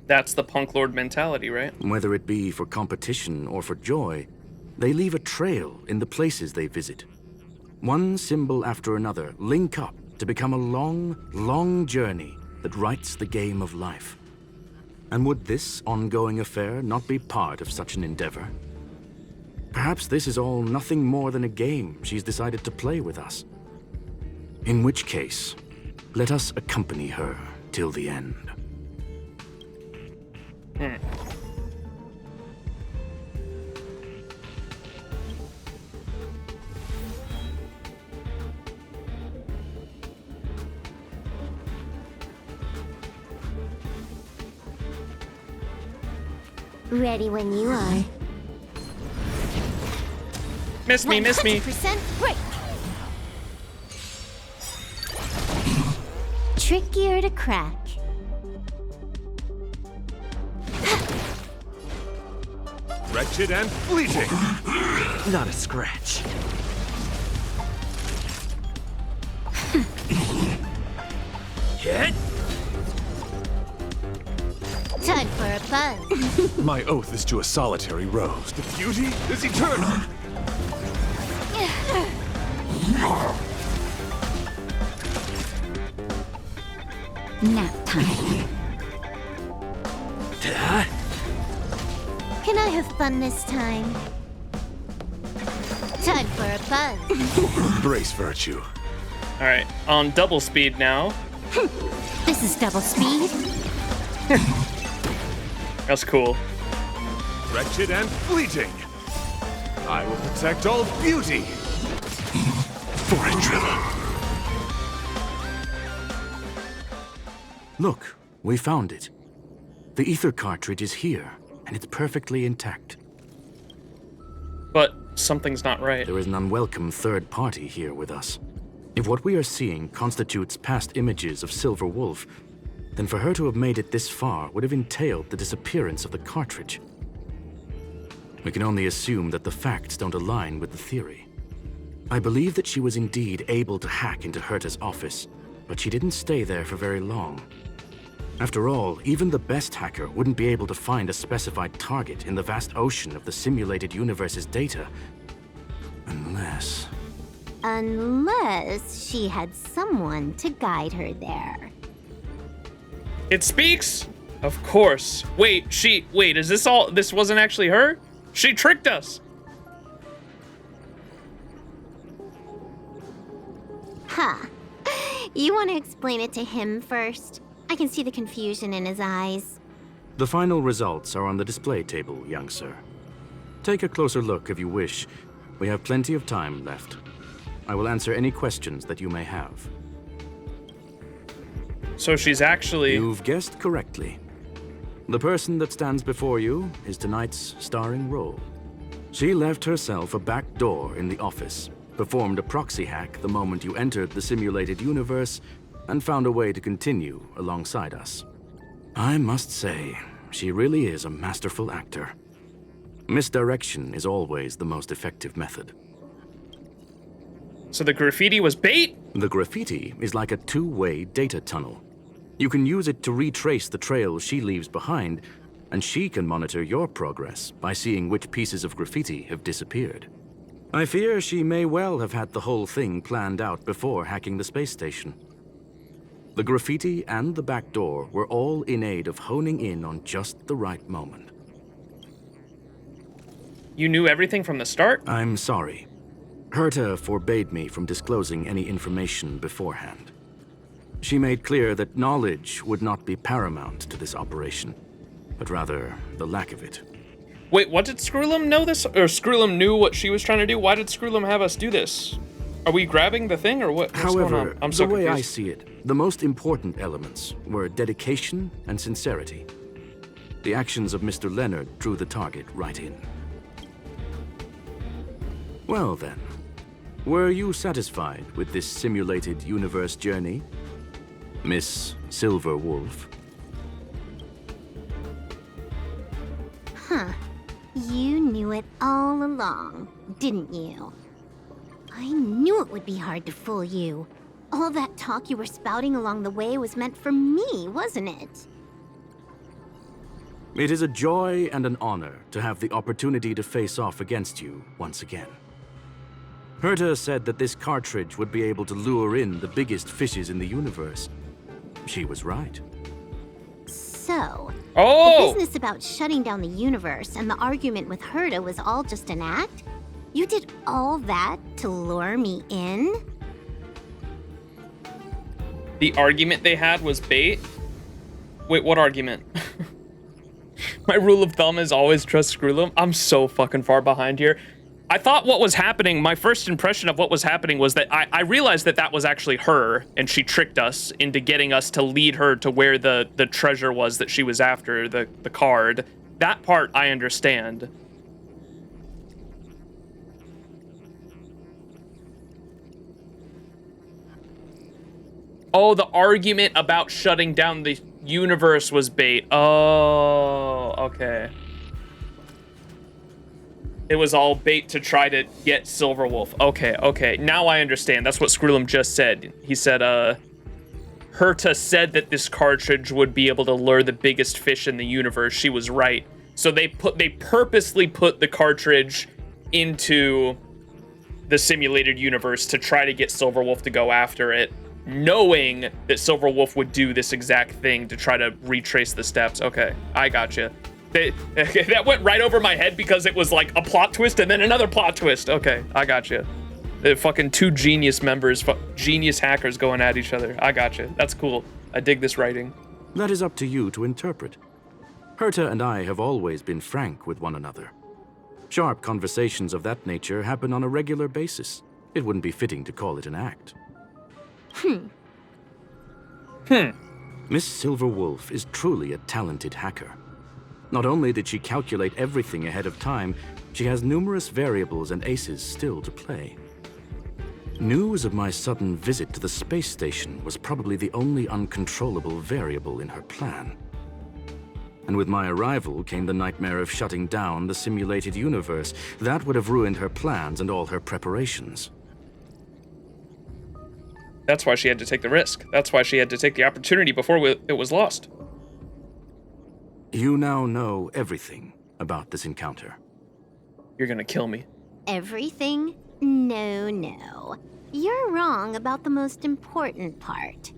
That's the Punk Lord mentality, right? Whether it be for competition or for joy, they leave a trail in the places they visit. One symbol after another link up to become a long, long journey that writes the game of life. And would this ongoing affair not be part of such an endeavor? Perhaps this is all nothing more than a game she's decided to play with us. In which case, let us accompany her till the end. Ready when you are. Miss me, miss me. 100% great. Trickier to crack. Wretched and fleeting. Not a scratch. Hit. Time for a buzz. My oath is to a solitary rose. The beauty is eternal. Nap time. Can I have fun this time? Time for a buzz. Brace virtue. All right, on double speed now. This is double speed. That's cool. Wretched and fleeting. I will protect all beauty. For a dribble. Look, we found it. The ether cartridge is here, and it's perfectly intact. But something's not right. There is an unwelcome third party here with us. If what we are seeing constitutes past images of Silver Wolf, then for her to have made it this far would have entailed the disappearance of the cartridge. We can only assume that the facts don't align with the theory. I believe that she was indeed able to hack into Herta's office, but she didn't stay there for very long. After all, even the best hacker wouldn't be able to find a specified target in the vast ocean of the simulated universe's data. Unless she had someone to guide her there. It speaks? Of course. Wait, is this wasn't actually her? She tricked us. Huh. You want to explain it to him first? I can see the confusion in his eyes. The final results are on the display table, young sir. Take a closer look if you wish. We have plenty of time left. I will answer any questions that you may have. So she's actually... You've guessed correctly. The person that stands before you is tonight's starring role. She left herself a back door in the office, performed a proxy hack the moment you entered the simulated universe, and found a way to continue alongside us. I must say, she really is a masterful actor. Misdirection is always the most effective method. So the graffiti was bait? The graffiti is like a two-way data tunnel. You can use it to retrace the trail she leaves behind, and she can monitor your progress by seeing which pieces of graffiti have disappeared. I fear she may well have had the whole thing planned out before hacking the space station. The graffiti and the back door were all in aid of honing in on just the right moment. You knew everything from the start? I'm sorry. Herta forbade me from disclosing any information beforehand. She made clear that knowledge would not be paramount to this operation, but rather the lack of it. Wait, what did Screwlum know this? Or Screwlum knew what she was trying to do? Why did Screwlum have us do this? Are we grabbing the thing or what? What's However, going on? I'm so the way confused. I see it, the most important elements were dedication and sincerity. The actions of Mr. Leonard drew the target right in. Well then, were you satisfied with this simulated universe journey, Miss Silver Wolf? Huh. You knew it all along, didn't you? I knew it would be hard to fool you. All that talk you were spouting along the way was meant for me, wasn't it? It is a joy and an honor to have the opportunity to face off against you once again. Herta said that this cartridge would be able to lure in the biggest fishes in the universe. She was right. So, the business about shutting down the universe and the argument with Herta was all just an act? You did all that to lure me in? The argument they had was bait? Wait, what argument? My rule of thumb is always trust Screwlum. I'm so fucking far behind here. I thought what was happening, my first impression of what was happening was that I realized that that was actually her, and she tricked us into getting us to lead her to where the treasure was that she was after, the card. That part I understand. Oh, the argument about shutting down the universe was bait. Oh, okay. It was all bait to try to get Silver Wolf. Okay, okay. Now I understand. That's what Screwlum just said. He said, Herta said that this cartridge would be able to lure the biggest fish in the universe, she was right. So they purposely put the cartridge into the simulated universe to try to get Silverwolf to go after it, knowing that Silverwolf would do this exact thing to try to retrace the steps. Okay, I gotcha. That went right over my head because it was like a plot twist and then another plot twist. Okay, I gotcha. The fucking two genius members, genius hackers going at each other. I gotcha. That's cool. I dig this writing. That is up to you to interpret. Herta and I have always been frank with one another. Sharp conversations of that nature happen on a regular basis. It wouldn't be fitting to call it an act. Miss Silverwolf is truly a talented hacker. Not only did she calculate everything ahead of time, she has numerous variables and aces still to play. News of my sudden visit to the space station was probably the only uncontrollable variable in her plan. And with my arrival came the nightmare of shutting down the simulated universe. That would have ruined her plans and all her preparations. That's why she had to take the risk. That's why she had to take the opportunity before it was lost. You now know everything about this encounter. You're gonna kill me. Everything? No. You're wrong about the most important part.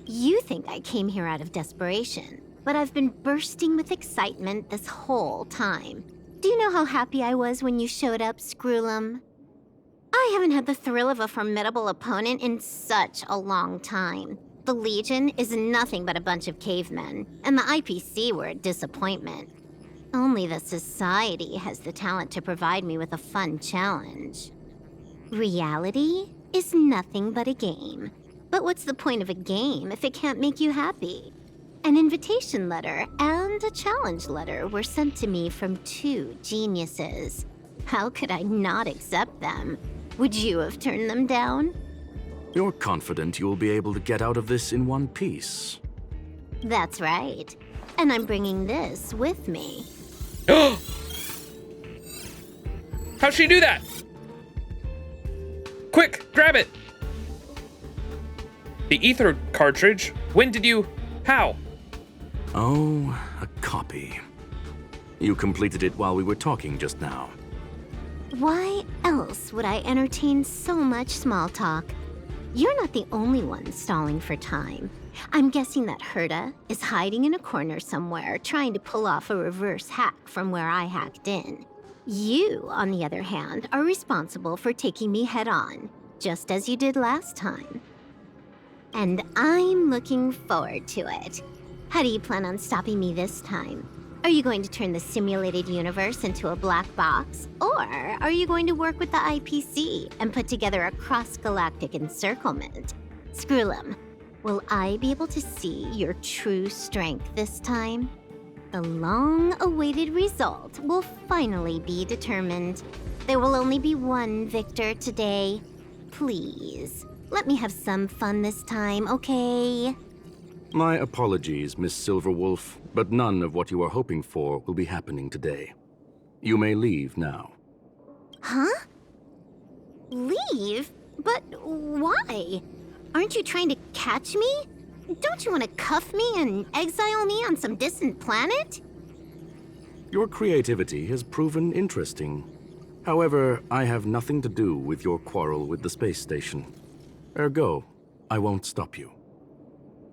You think I came here out of desperation, but I've been bursting with excitement this whole time. Do you know how happy I was when you showed up, Screwlum? I haven't had the thrill of a formidable opponent in such a long time. The Legion is nothing but a bunch of cavemen, and the IPC were a disappointment. Only the Society has the talent to provide me with a fun challenge. Reality is nothing but a game. But what's the point of a game if it can't make you happy? An invitation letter and a challenge letter were sent to me from two geniuses. How could I not accept them? Would you have turned them down? You're confident you'll be able to get out of this in one piece. That's right. And I'm bringing this with me. How'd she do that? Quick, grab it! The ether cartridge? When did you... How? Oh, a copy. You completed it while we were talking just now. Why else would I entertain so much small talk? You're not the only one stalling for time. I'm guessing that Herta is hiding in a corner somewhere, trying to pull off a reverse hack from where I hacked in. You, on the other hand, are responsible for taking me head-on, just as you did last time. And I'm looking forward to it. How do you plan on stopping me this time? Are you going to turn the simulated universe into a black box? Or are you going to work with the IPC and put together a cross-galactic encirclement? Screwlum, will I be able to see your true strength this time? The long-awaited result will finally be determined. There will only be one victor today. Please, let me have some fun this time, okay? My apologies, Miss Silverwolf, but none of what you are hoping for will be happening today. You may leave now. Huh? Leave? But why? Aren't you trying to catch me? Don't you want to cuff me and exile me on some distant planet? Your creativity has proven interesting. However, I have nothing to do with your quarrel with the space station. Ergo, I won't stop you.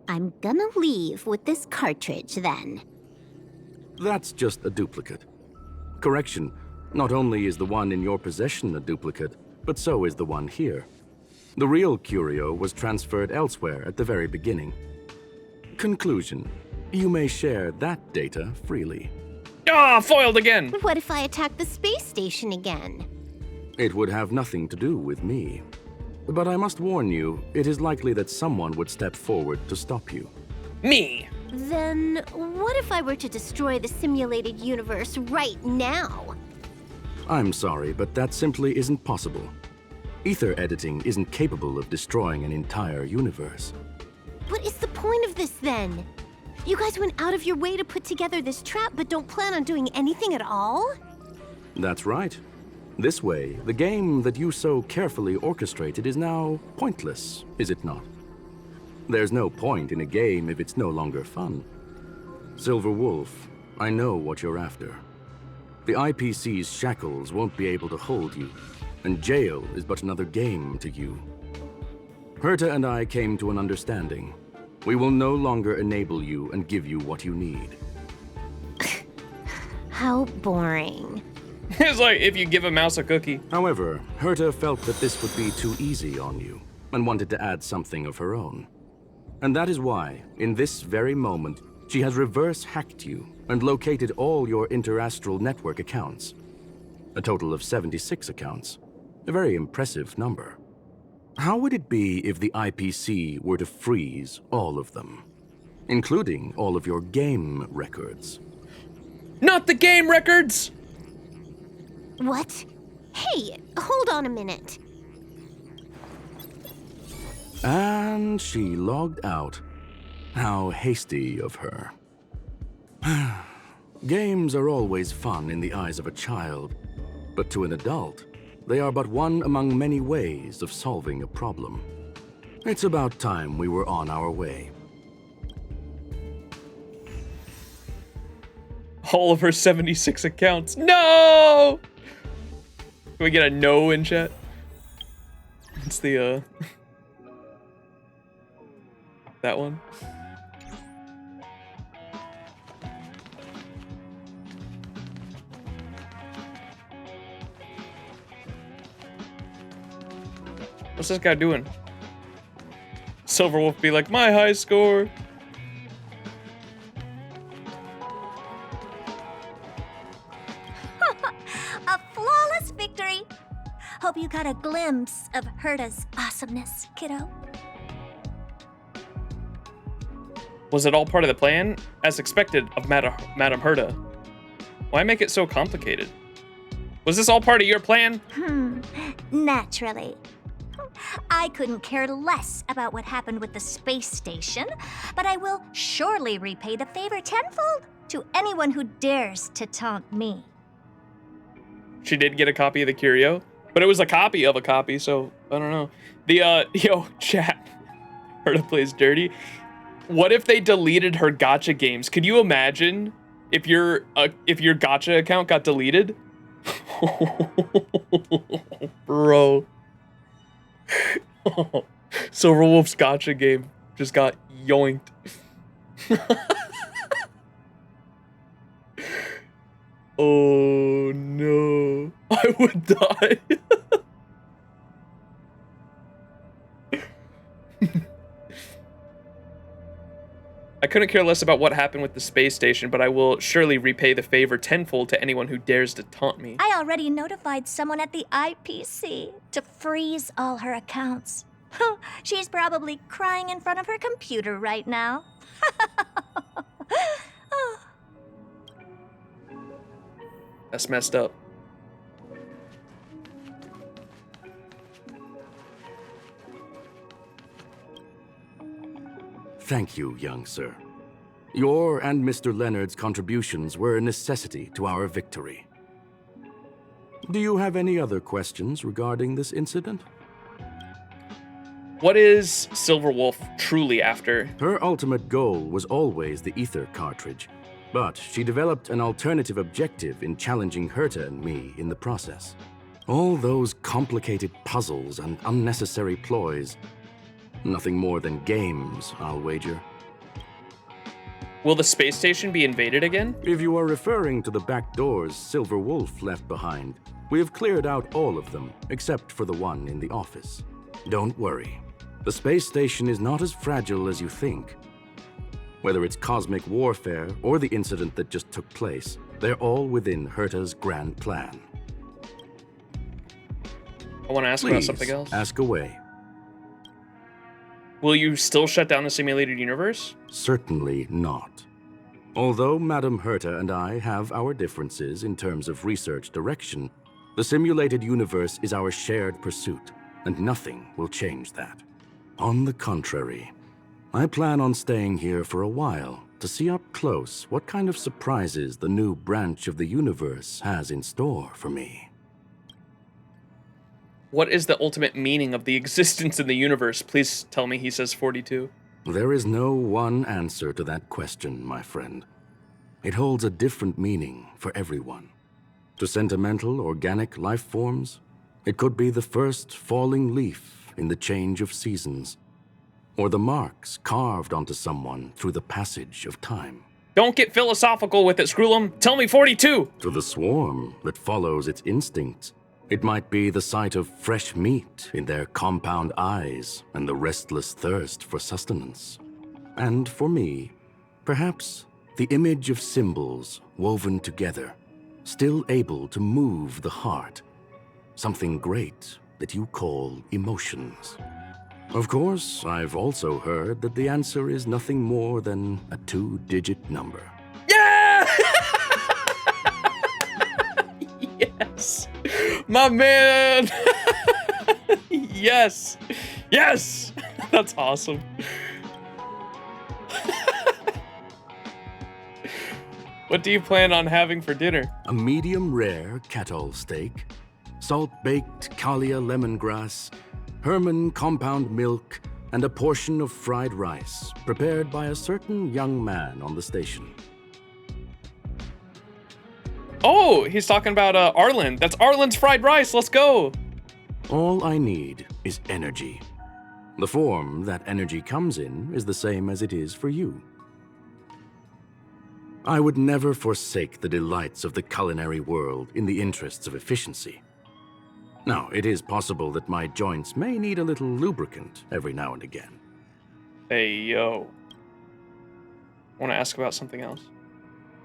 I'm gonna leave with this cartridge, then. That's just a duplicate. Correction, not only is the one in your possession a duplicate, but so is the one here. The real curio was transferred elsewhere at the very beginning. Conclusion, you may share that data freely. Ah, foiled again! What if I attack the space station again? It would have nothing to do with me. But I must warn you, it is likely that someone would step forward to stop you. Me! Then what if I were to destroy the simulated universe right now? I'm sorry, but that simply isn't possible. Ether editing isn't capable of destroying an entire universe. What is the point of this, then? You guys went out of your way to put together this trap, but don't plan on doing anything at all? That's right. This way, the game that you so carefully orchestrated is now pointless, is it not? There's no point in a game if it's no longer fun. Silver Wolf, I know what you're after. The IPC's shackles won't be able to hold you, and jail is but another game to you. Herta and I came to an understanding. We will no longer enable you and give you what you need. How boring. It's like if you give a mouse a cookie. However, Herta felt that this would be too easy on you, and wanted to add something of her own. And that is why, in this very moment, she has reverse-hacked you and located all your interastral network accounts. A total of 76 accounts. A very impressive number. How would it be if the IPC were to freeze all of them? Including all of your game records. Not the game records! What? Hey, hold on a minute. And she logged out. How hasty of her. Games are always fun in the eyes of a child, but to an adult, they are but one among many ways of solving a problem. It's about time we were on our way. All of her 76 accounts. No! Can we get a no in chat? It's the, that one. What's this guy doing? Silver Wolf be like, my high score. A flawless victory! Hope you got a glimpse of Herta's awesomeness, kiddo. Was it all part of the plan? As expected of Madam Herta. Why make it so complicated? Was this all part of your plan? Naturally. I couldn't care less about what happened with the space station, but I will surely repay the favor tenfold to anyone who dares to taunt me. She did get a copy of the curio, but it was a copy of a copy, so I don't know. The, yo, chat. Herta plays dirty. What if they deleted her gacha games? Could you imagine if your gacha account got deleted? Bro. Silver Wolf's gacha game just got yoinked. Oh no. I would die. I couldn't care less about what happened with the space station, but I will surely repay the favor tenfold to anyone who dares to taunt me. I already notified someone at the IPC to freeze all her accounts. She's probably crying in front of her computer right now. That's messed up. Thank you, young sir. Your and Mr. Leonard's contributions were a necessity to our victory. Do you have any other questions regarding this incident? What is Silver Wolf truly after? Her ultimate goal was always the ether cartridge, but she developed an alternative objective in challenging Herta and me in the process. All those complicated puzzles and unnecessary ploys. Nothing more than games, I'll wager. Will the space station be invaded again? If you are referring to the back doors Silver Wolf left behind, we have cleared out all of them, except for the one in the office. Don't worry. The space station is not as fragile as you think. Whether it's cosmic warfare or the incident that just took place, they're all within Herta's grand plan. I want to ask about something else. Ask away. Will you still shut down the simulated universe? Certainly not. Although Madam Herta and I have our differences in terms of research direction, the simulated universe is our shared pursuit, and nothing will change that. On the contrary, I plan on staying here for a while to see up close what kind of surprises the new branch of the universe has in store for me. What is the ultimate meaning of the existence in the universe? Please tell me he says 42. There is no one answer to that question, my friend. It holds a different meaning for everyone. To sentimental, organic life forms, it could be the first falling leaf in the change of seasons, or the marks carved onto someone through the passage of time. Don't get philosophical with it, Skrullum. Tell me 42! To the swarm that follows its instincts, it might be the sight of fresh meat in their compound eyes and the restless thirst for sustenance. And for me, perhaps the image of symbols woven together, still able to move the heart. Something great that you call emotions. Of course, I've also heard that the answer is nothing more than a 2-digit number. Yeah! Yes! My man! Yes! Yes! That's awesome. What do you plan on having for dinner? A medium rare cattle steak, salt-baked Kalia lemongrass, Herman compound milk, and a portion of fried rice prepared by a certain young man on the station. Oh, he's talking about Arlen. That's Arlen's fried rice. Let's go. All I need is energy. The form that energy comes in is the same as it is for you. I would never forsake the delights of the culinary world in the interests of efficiency. Now, it is possible that my joints may need a little lubricant every now and again. Hey, yo. I want to ask about something else.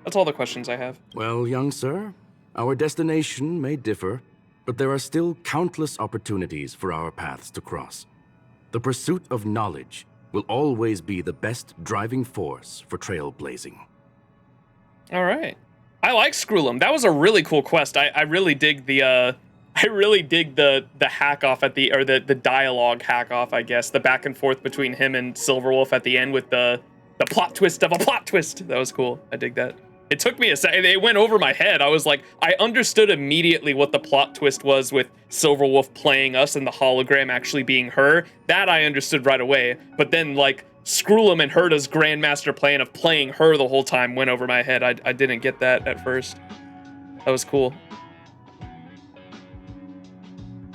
That's all the questions I have. Well, young sir, our destination may differ, but there are still countless opportunities for our paths to cross. The pursuit of knowledge will always be the best driving force for trailblazing. All right. I like Skrullum. That was a really cool quest. I really dig the hack off at the, or the dialogue hack off, I guess. The back and forth between him and Silverwolf at the end with the plot twist of a plot twist. That was cool. I dig that. It took me a second. It went over my head. I was like, I understood immediately what the plot twist was with Silverwolf playing us and the hologram actually being her. That I understood right away. But then, like, Skrullum and Herta's Grandmaster plan of playing her the whole time went over my head. I didn't get that at first. That was cool.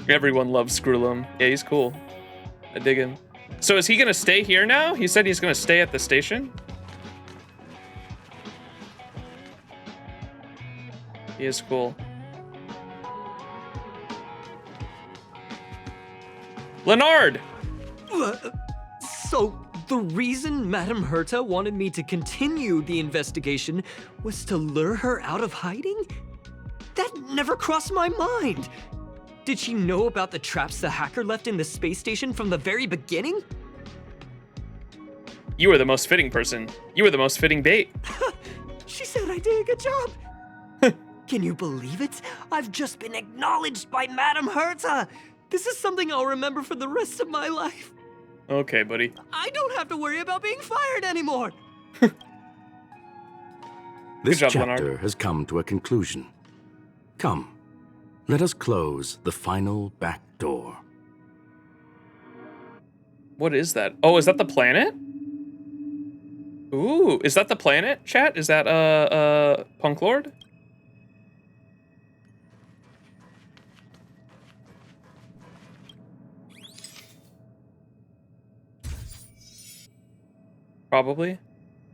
Everyone loves Skrullum. Yeah, he's cool. I dig him. So is he gonna stay here now? He said he's gonna stay at the station? He is cool. Leonard! So, the reason Madame Herta wanted me to continue the investigation was to lure her out of hiding? That never crossed my mind! Did she know about the traps the hacker left in the space station from the very beginning? You were the most fitting person. You were the most fitting bait. She said I did a good job. Can you believe it? I've just been acknowledged by Madame Herta. This is something I'll remember for the rest of my life. Okay, buddy. I don't have to worry about being fired anymore. This job, chapter Leonard. has come to a conclusion. Come, let us close the final back door. What is that? Oh, is that the planet? Ooh, is that the planet, chat? Is that, Punk Lord? Probably.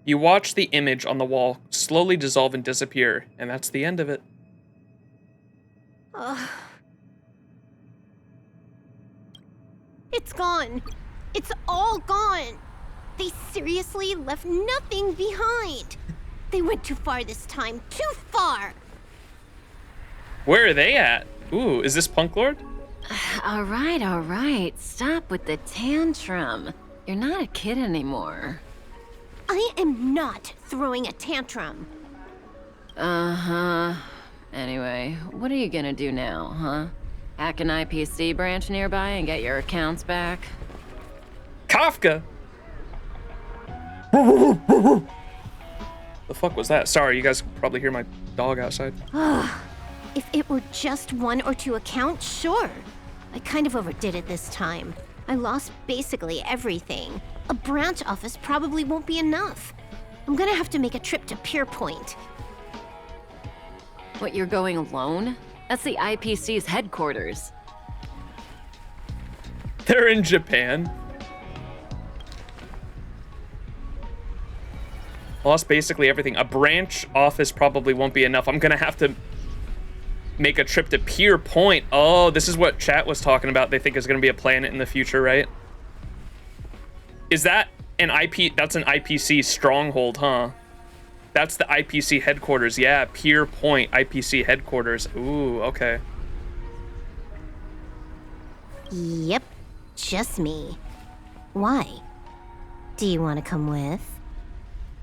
You watch the image on the wall slowly dissolve and disappear, and that's the end of it. It's gone. It's all gone. They seriously left nothing behind. They went too far this time. Too far. Where are they at? Ooh, is this Punk Lord? All right. Stop with the tantrum. You're not a kid anymore. I am not throwing a tantrum. Uh-huh. Anyway, what are you gonna do now, huh? Hack an IPC branch nearby and get your accounts back? Kafka! The fuck was that? Sorry, you guys could probably hear my dog outside. If it were just 1 or 2 accounts, sure. I kind of overdid it this time. I lost basically everything. A branch office probably won't be enough. I'm gonna have to make a trip to Pier Point. What, you're going alone? That's the IPC's headquarters. They're in Japan. Lost basically everything. A branch office probably won't be enough. I'm gonna have to make a trip to Pier Point. Oh, this is what chat was talking about. They think is gonna be a planet in the future, right? Is that an IP? That's an IPC stronghold, huh? That's the IPC headquarters. Yeah, Pier Point, IPC headquarters. Ooh, okay. Yep, just me. Why? Do you want to come with?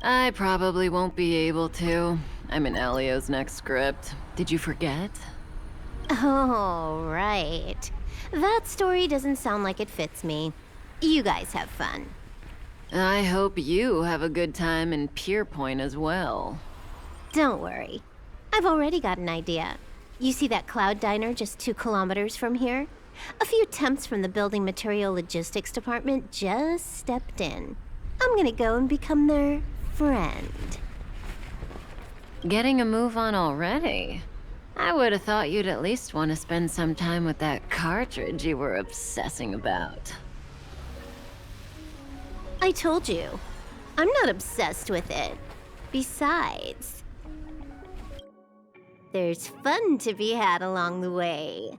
I probably won't be able to. I'm in Elio's next script. Did you forget? Oh, right. That story doesn't sound like it fits me. You guys have fun. I hope you have a good time in Pier Point as well. Don't worry. I've already got an idea. You see that cloud diner just 2 kilometers from here? A few temps from the building material logistics department just stepped in. I'm gonna go and become their friend. Getting a move on already? I would have thought you'd at least want to spend some time with that cartridge you were obsessing about. I told you. I'm not obsessed with it. Besides, there's fun to be had along the way.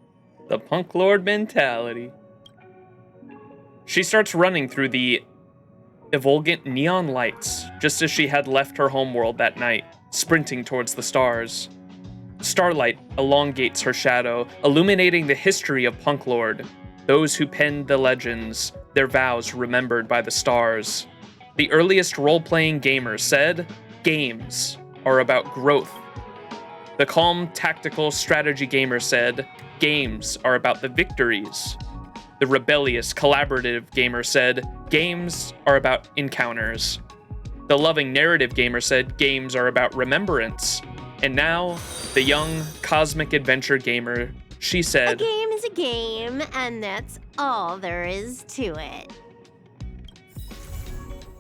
The punk lord mentality. She starts running through the effulgent neon lights, just as she had left her homeworld that night, sprinting towards the stars. Starlight elongates her shadow, illuminating the history of Punk Lord, those who penned the legends, their vows remembered by the stars. The earliest role-playing gamer said, games are about growth. The calm, tactical strategy gamer said, games are about the victories. The rebellious, collaborative gamer said, games are about encounters. The loving narrative gamer said, games are about remembrance. And now, the young, cosmic adventure gamer, she said, a game is a game, and that's all there is to it.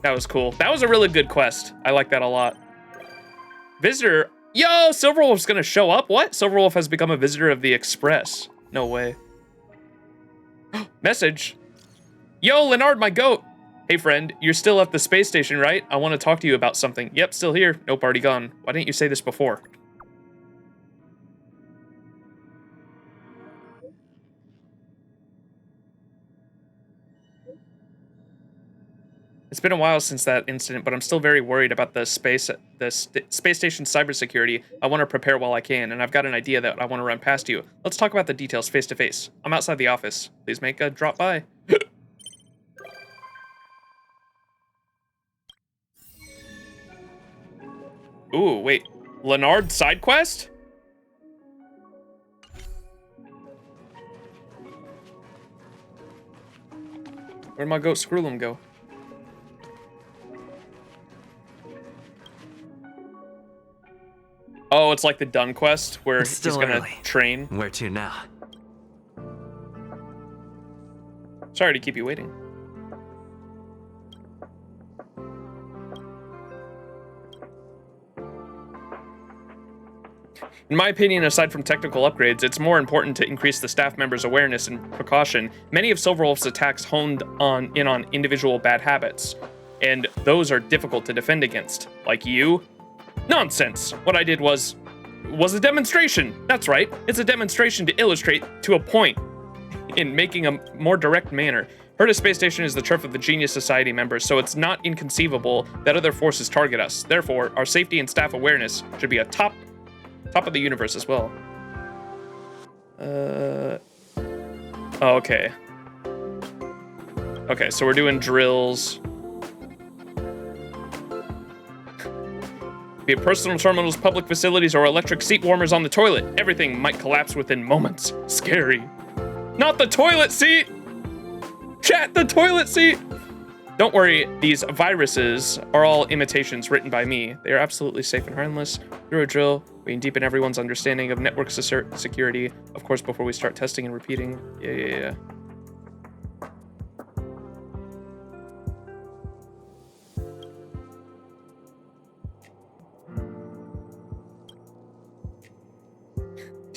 That was cool. That was a really good quest. I like that a lot. Visitor, yo, Silverwolf's gonna show up? What? Silverwolf has become a visitor of the Express. No way. Message. Yo, Leonard, my goat. Hey friend, you're still at the space station, right? I want to talk to you about something. Yep, still here. Nope, already gone. Why didn't you say this before? It's been a while since that incident, but I'm still very worried about the space station's cybersecurity. I want to prepare while I can, and I've got an idea that I want to run past you. Let's talk about the details face to face. I'm outside the office. Please make a drop by. Ooh, wait. Leonard side quest? Where'd my goat Screwlum go? Oh, it's like the done quest where It's still he's gonna early. train. Where to now? Sorry to keep you waiting. In my opinion, aside from technical upgrades, it's more important to increase the staff members' awareness and precaution. Many of Silverwolf's attacks honed in on individual bad habits, and those are difficult to defend against. Like you? Nonsense! What I did was a demonstration. That's right. It's a demonstration to illustrate to a point in making a more direct manner. Herta Space Station is the turf of the Genius Society members, so it's not inconceivable that other forces target us. Therefore, our safety and staff awareness should be a top of the universe as well. Oh, okay. Okay, so we're doing drills. Be it personal terminals, public facilities, or electric seat warmers on the toilet, everything might collapse within moments. Scary. Not the toilet seat! Chat, the toilet seat! Don't worry, these viruses are all imitations written by me. They are absolutely safe and harmless. Through a drill, we can deepen everyone's understanding of network security, of course, before we start testing and repeating. Yeah.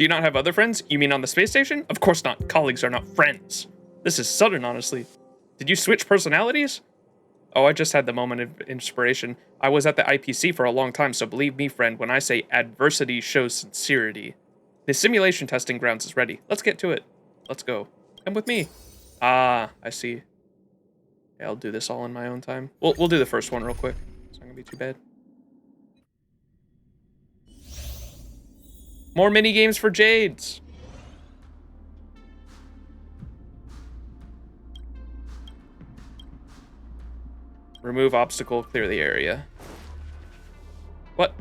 Do you not have other friends? You mean on the space station? Of course not. Colleagues are not friends. This is sudden, honestly. Did you switch personalities? Oh, I just had the moment of inspiration. I was at the IPC for a long time, so believe me, friend, when I say adversity shows sincerity. The simulation testing grounds is ready. Let's get to it. Let's go. Come with me. Ah, I see. Okay, I'll do this all in my own time. We'll do the first one real quick. It's not gonna be too bad. More mini games for Jades. Remove obstacle, clear the area. What?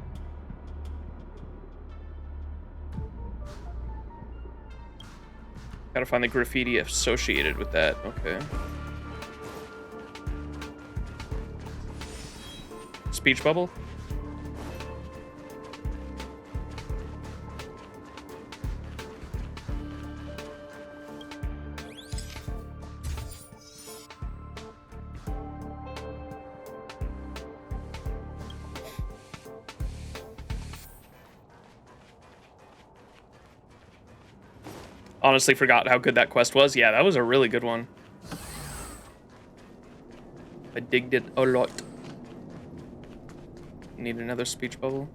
Gotta find the graffiti associated with that. Okay. Speech bubble? Honestly forgot how good that quest was. Yeah, that was a really good one. I digged it a lot. Need another speech bubble.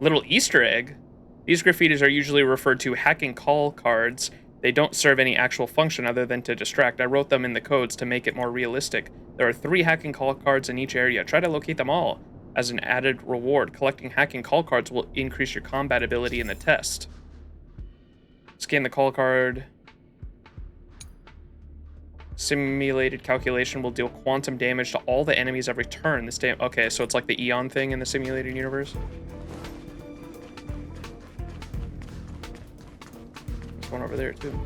Little Easter egg. These graffitis are usually referred to hacking call cards. They don't serve any actual function other than to distract. I wrote them in the codes to make it more realistic. There are 3 hacking call cards in each area. Try to locate them all. As an added reward, collecting hacking call cards will increase your combat ability in the test. Scan the call card. Simulated calculation will deal quantum damage to all the enemies every turn. This damn. Okay, so it's like the Eon thing in the simulated universe. There's one over there too.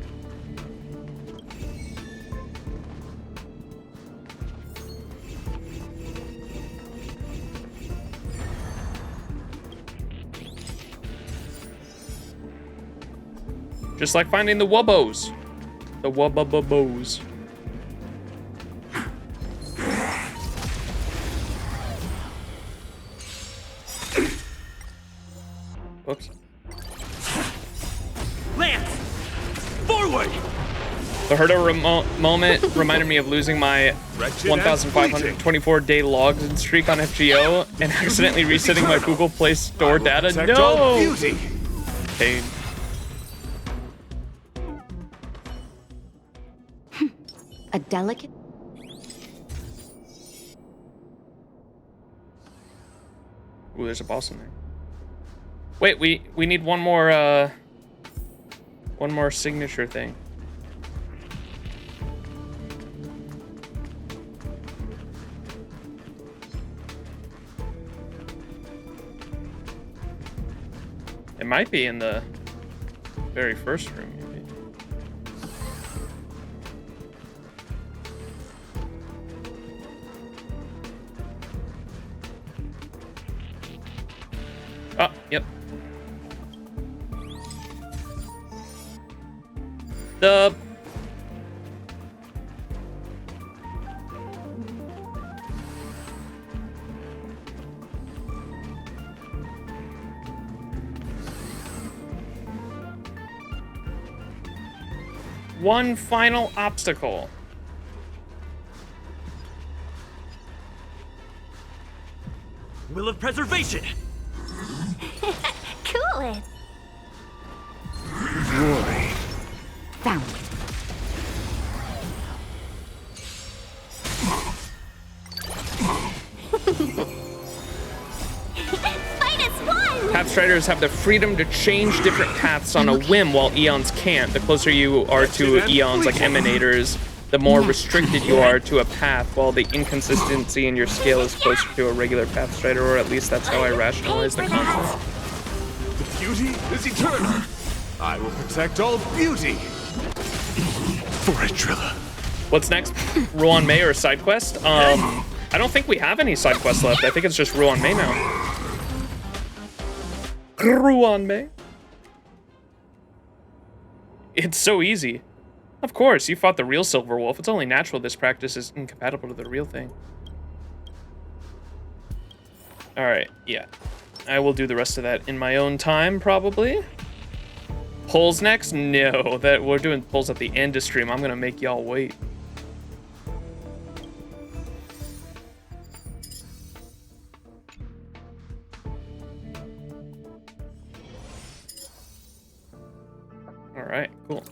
Just like finding the wubbos. The wubbababos. Whoops. Lance! Forward! The Herta moment reminded me of losing my 1,524-day login streak on FGO and accidentally resetting my Google Play Store data. No! Pain. A delicate... Ooh, there's a boss in there. Wait, we need one more signature thing. It might be in the very first room, maybe. Oh, yep. The... One final obstacle. Will of preservation! Cool. Glory. Found it. Path Striders have the freedom to change different paths on a whim, while Eons can't. The closer you are to Eons, like Emanators, the more restricted you are to a path, while the inconsistency in your scale is closer to a regular Path Strider, or at least that's how I rationalize the concept. The beauty is eternal. I will protect all beauty. For a Trilla. What's next? Ruan Mei or side quest? I don't think we have any side quests left. I think it's just Ruan Mei now. Ruan Mei. It's so easy. Of course, you fought the real Silver Wolf. It's only natural this practice is incompatible to the real thing. Alright, yeah. I will do the rest of that in my own time, probably. Polls next? No, that we're doing polls at the end of stream. I'm gonna make y'all wait. Alright, cool.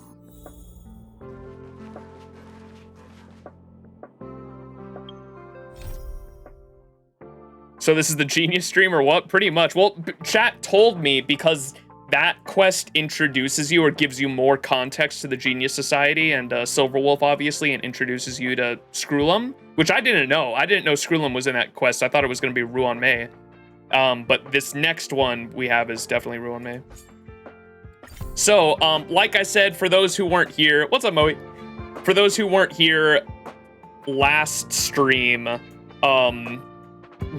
So this is the genius stream or what? Pretty much. Well, chat told me because that quest introduces you or gives you more context to the Genius Society and Silver Wolf, obviously, and introduces you to Skrullum, which I didn't know. I didn't know Skrullum was in that quest. I thought it was going to be Ruan Mei. But this next one we have is definitely Ruan Mei. So, like I said, for those who weren't here, what's up, Moe? For those who weren't here last stream,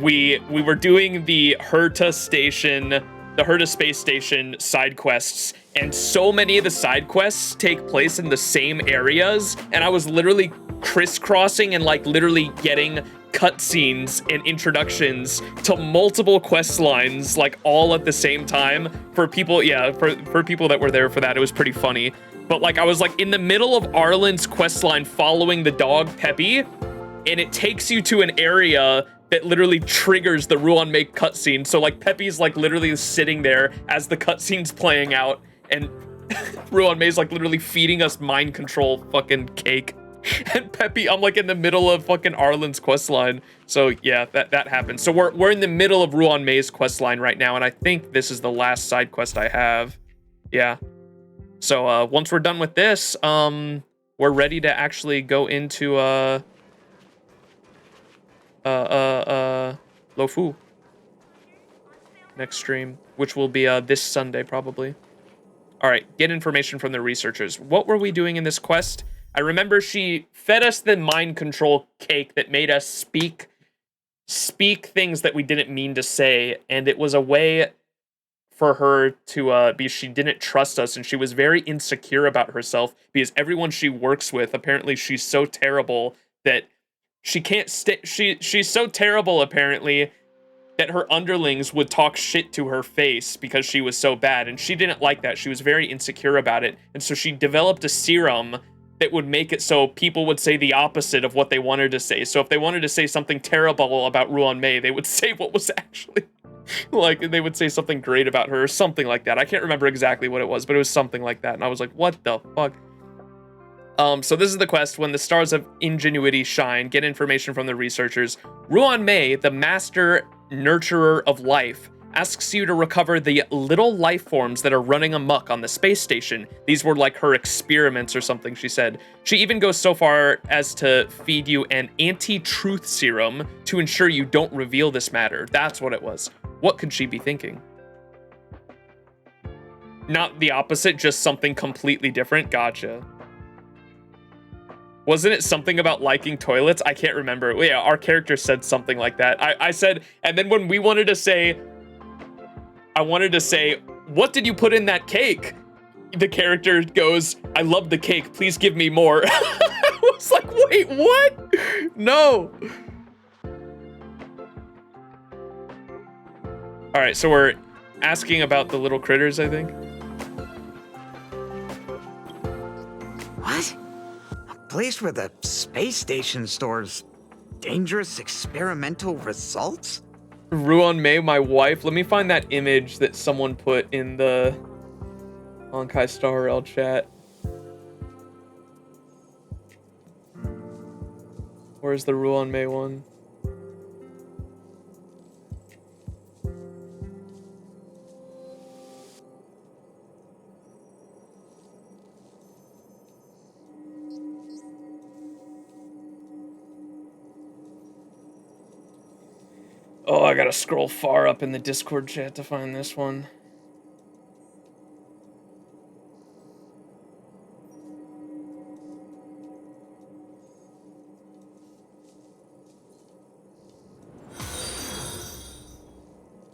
we were doing the Herta station, the Herta space station side quests, and so many of the side quests take place in the same areas, and I was literally crisscrossing and like literally getting cutscenes and introductions to multiple quest lines like all at the same time. For people, yeah, for people that were there for that, it was pretty funny. But like I was like in the middle of Arlen's quest line following the dog Peppy, and it takes you to an area that literally triggers the Ruan Mei cutscene. So like Peppy's like literally sitting there as the cutscene's playing out, and Ruan Mei's like literally feeding us mind control fucking cake. And Peppy, I'm like in the middle of fucking Arlen's quest line. So yeah, that happened. So we're in the middle of Ruan Mei's quest line right now, and I think this is the last side quest I have. Yeah. So once we're done with this, we're ready to actually go into Luofu next stream, which will be this Sunday probably. All right, get information from the researchers. What were we doing in this quest? I remember she fed us the mind control cake that made us speak things that we didn't mean to say, and it was a way for her to because she didn't trust us, and she was very insecure about herself because everyone she works with, apparently she's so terrible that she can't stay. She's so terrible apparently that her underlings would talk shit to her face because she was so bad, and she didn't like that. She was very insecure about it, and so she developed a serum that would make it so people would say the opposite of what they wanted to say. So if they wanted to say something terrible about Ruan Mei, they would say what was actually like, they would say something great about her or something like that. I can't remember exactly what it was, but it was something like that. And I was like, what the fuck? So this is the quest. When the stars of ingenuity shine, get information from the researchers. Ruan Mei, the master nurturer of life, asks you to recover the little life forms that are running amok on the space station. These were like her experiments or something, she said. She even goes so far as to feed you an anti-truth serum to ensure you don't reveal this matter. That's what it was. What could she be thinking? Not the opposite, just something completely different? Gotcha. Wasn't it something about liking toilets? I can't remember. Yeah, our character said something like that. I said, and then when we wanted to say, I wanted to say, what did you put in that cake? The character goes, I love the cake, please give me more. I was like, wait, what? No. All right, so we're asking about the little critters, I think. What? A place where the space station stores dangerous experimental results? Ruan Mei, my wife. Let me find that image that someone put in the Honkai Star Rail chat. Where's the Ruan Mei one? Oh, I gotta scroll far up in the Discord chat to find this one.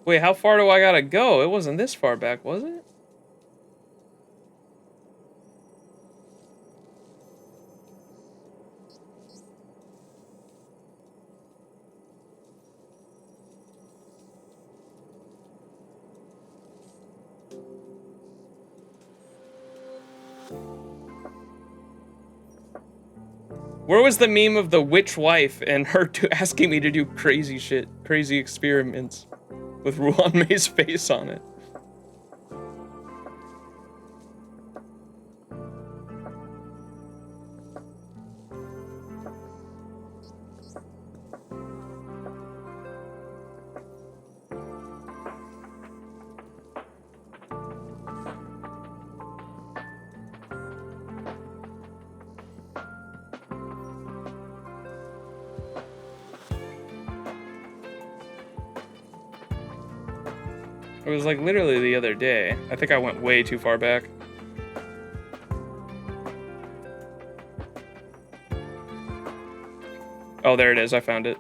Wait, how far do I gotta go? It wasn't this far back, was it? Where was the meme of the witch wife and her asking me to do crazy shit, crazy experiments with Ruan Mei's face on it? It was like literally the other day. I think I went way too far back. Oh, there it is. I found it.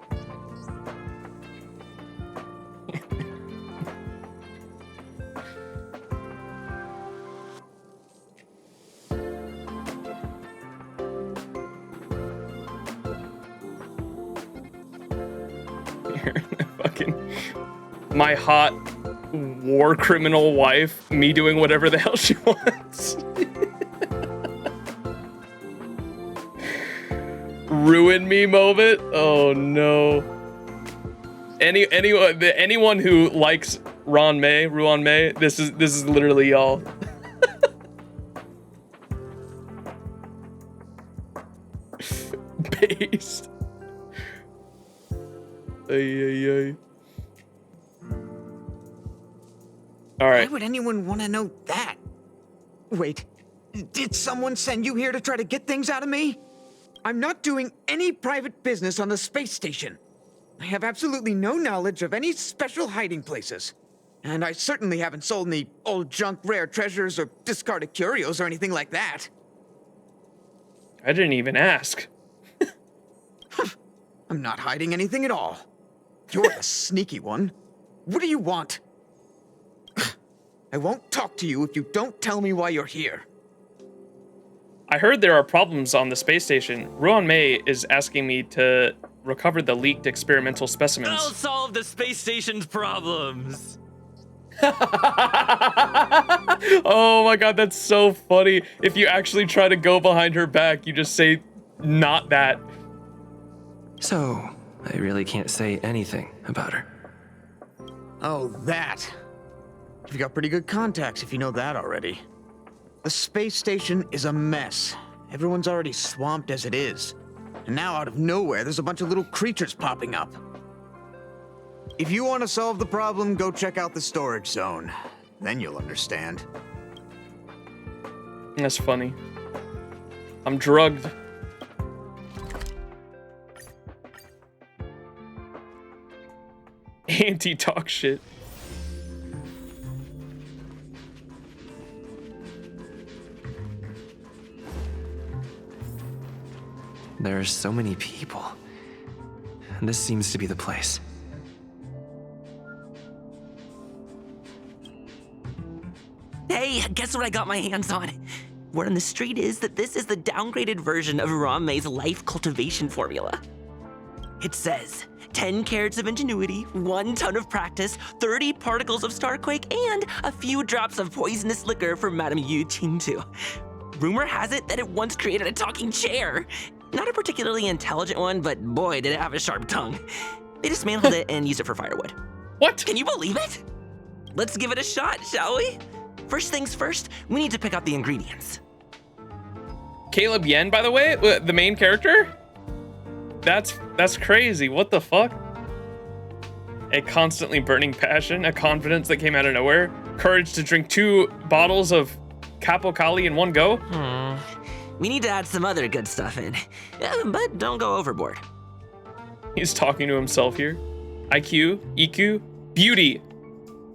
Fucking my hot war criminal wife, me doing whatever the hell she wants. Ruin me moment. Oh no. Anyone who likes Ruan Mei, this is literally y'all. Based. Ay. All right. Why would anyone want to know that? Wait, did someone send you here to try to get things out of me? I'm not doing any private business on the space station. I have absolutely no knowledge of any special hiding places. And I certainly haven't sold any old junk rare treasures or discarded curios or anything like that. I didn't even ask. I'm not hiding anything at all. You're the sneaky one. What do you want? I won't talk to you if you don't tell me why you're here. I heard there are problems on the space station. Ruan Mei is asking me to recover the leaked experimental specimens. I'll solve the space station's problems. Oh my god, that's so funny. If you actually try to go behind her back, you just say, not that. So, I really can't say anything about her. Oh, that. You've got pretty good contacts if you know that already. The space station is a mess. Everyone's already swamped as it is. And now out of nowhere, there's a bunch of little creatures popping up. If you want to solve the problem, go check out the storage zone. Then you'll understand. That's funny. I'm drugged. Anti-talk shit. There are so many people. This seems to be the place. Hey, guess what I got my hands on? Word on the street is that this is the downgraded version of Ruan Mei's life cultivation formula. It says 10 carats of ingenuity, 1 ton of practice, 30 particles of starquake, and a few drops of poisonous liquor for Madame Yu Qingtu. Rumor has it that it once created a talking chair. Not a particularly intelligent one, but boy, did it have a sharp tongue. They dismantled it and used it for firewood. What? Can you believe it? Let's give it a shot, shall we? First things first, we need to pick out the ingredients. Caleb Yen, by the way, the main character? That's crazy. What the fuck? A constantly burning passion, a confidence that came out of nowhere, courage to drink 2 bottles of Capo Cali in one go. We need to add some other good stuff in, but don't go overboard. He's talking to himself here. IQ, EQ, beauty.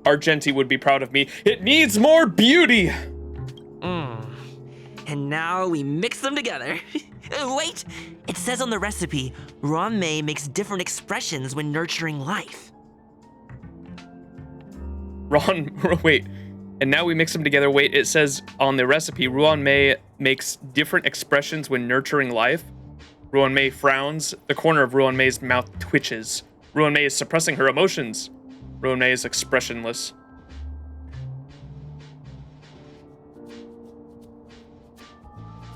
Argenti would be proud of me. It needs more beauty. And now we mix them together. Wait, it says on the recipe, Ruan Mei makes different expressions when nurturing life. Wait. And now we mix them together. Wait, it says on the recipe, Ruan Mei makes different expressions when nurturing life. Ruan Mei frowns. The corner of Ruan Mei's mouth twitches. Ruan Mei is suppressing her emotions. Ruan Mei is expressionless.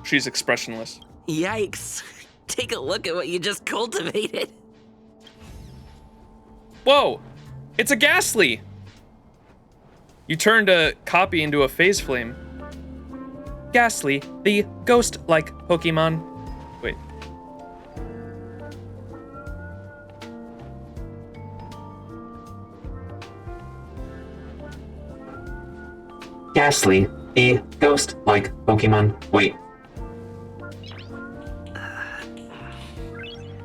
She's expressionless. Yikes. Take a look at what you just cultivated. Whoa! It's a Ghastly! You turned a copy into a phase flame. Ghastly, the ghost-like Pokemon. Wait. Ghastly, the ghost-like Pokemon. Wait.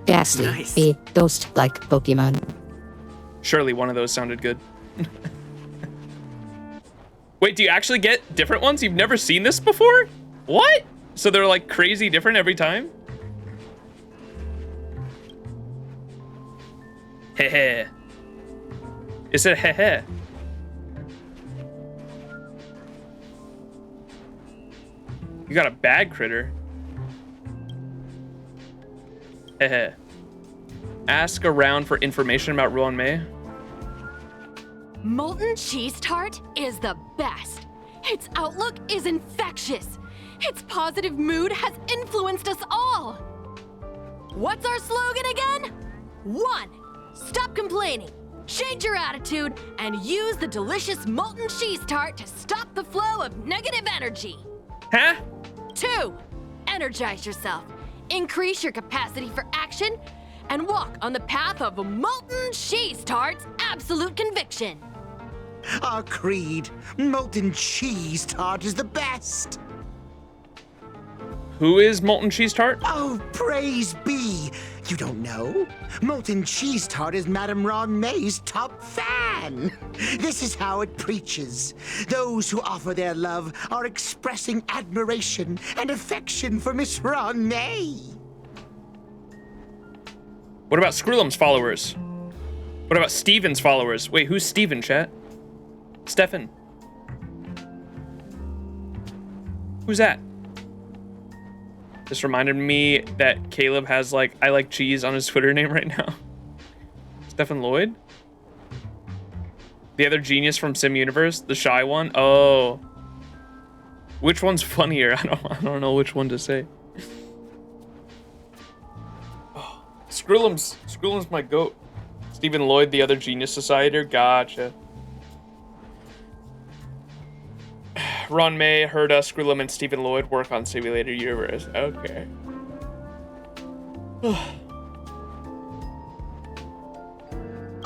Ghastly, Nice. a ghost-like Pokemon. Surely one of those sounded good. Wait, do you actually get different ones? You've never seen this before? What? So they're like crazy different every time? Heh. It said heh. You got a bad critter. Heh. Ask around for information about Ruan Mei. Molten cheese tart is the best. Its outlook is infectious. Its positive mood has influenced us all. What's our slogan again? 1. Stop complaining. Change your attitude and use the delicious molten cheese tart to stop the flow of negative energy. Huh? 2. Energize yourself. Increase your capacity for action and walk on the path of molten cheese tart's absolute conviction. Our creed, molten cheese tart is the best. Who is Molten Cheese Tart? Oh, praise be. You don't know? Molten cheese tart is Madame Ron May's top fan. This is how it preaches. Those who offer their love are expressing admiration and affection for Miss Ron May. What about Screwlum's followers? What about Steven's followers? Wait, who's Steven, chat? Stefan. Who's that? This reminded me that Caleb has like, I like cheese on his Twitter name right now. Stefan Lloyd? The other genius from Sim Universe? The shy one? Oh. Which one's funnier? I don't know which one to say. Oh, Screwlum's my goat. Stephen Lloyd, the other genius societer? Gotcha. Ron May heard Screwlum and Stephen Lloyd work on Simulator Universe. Okay.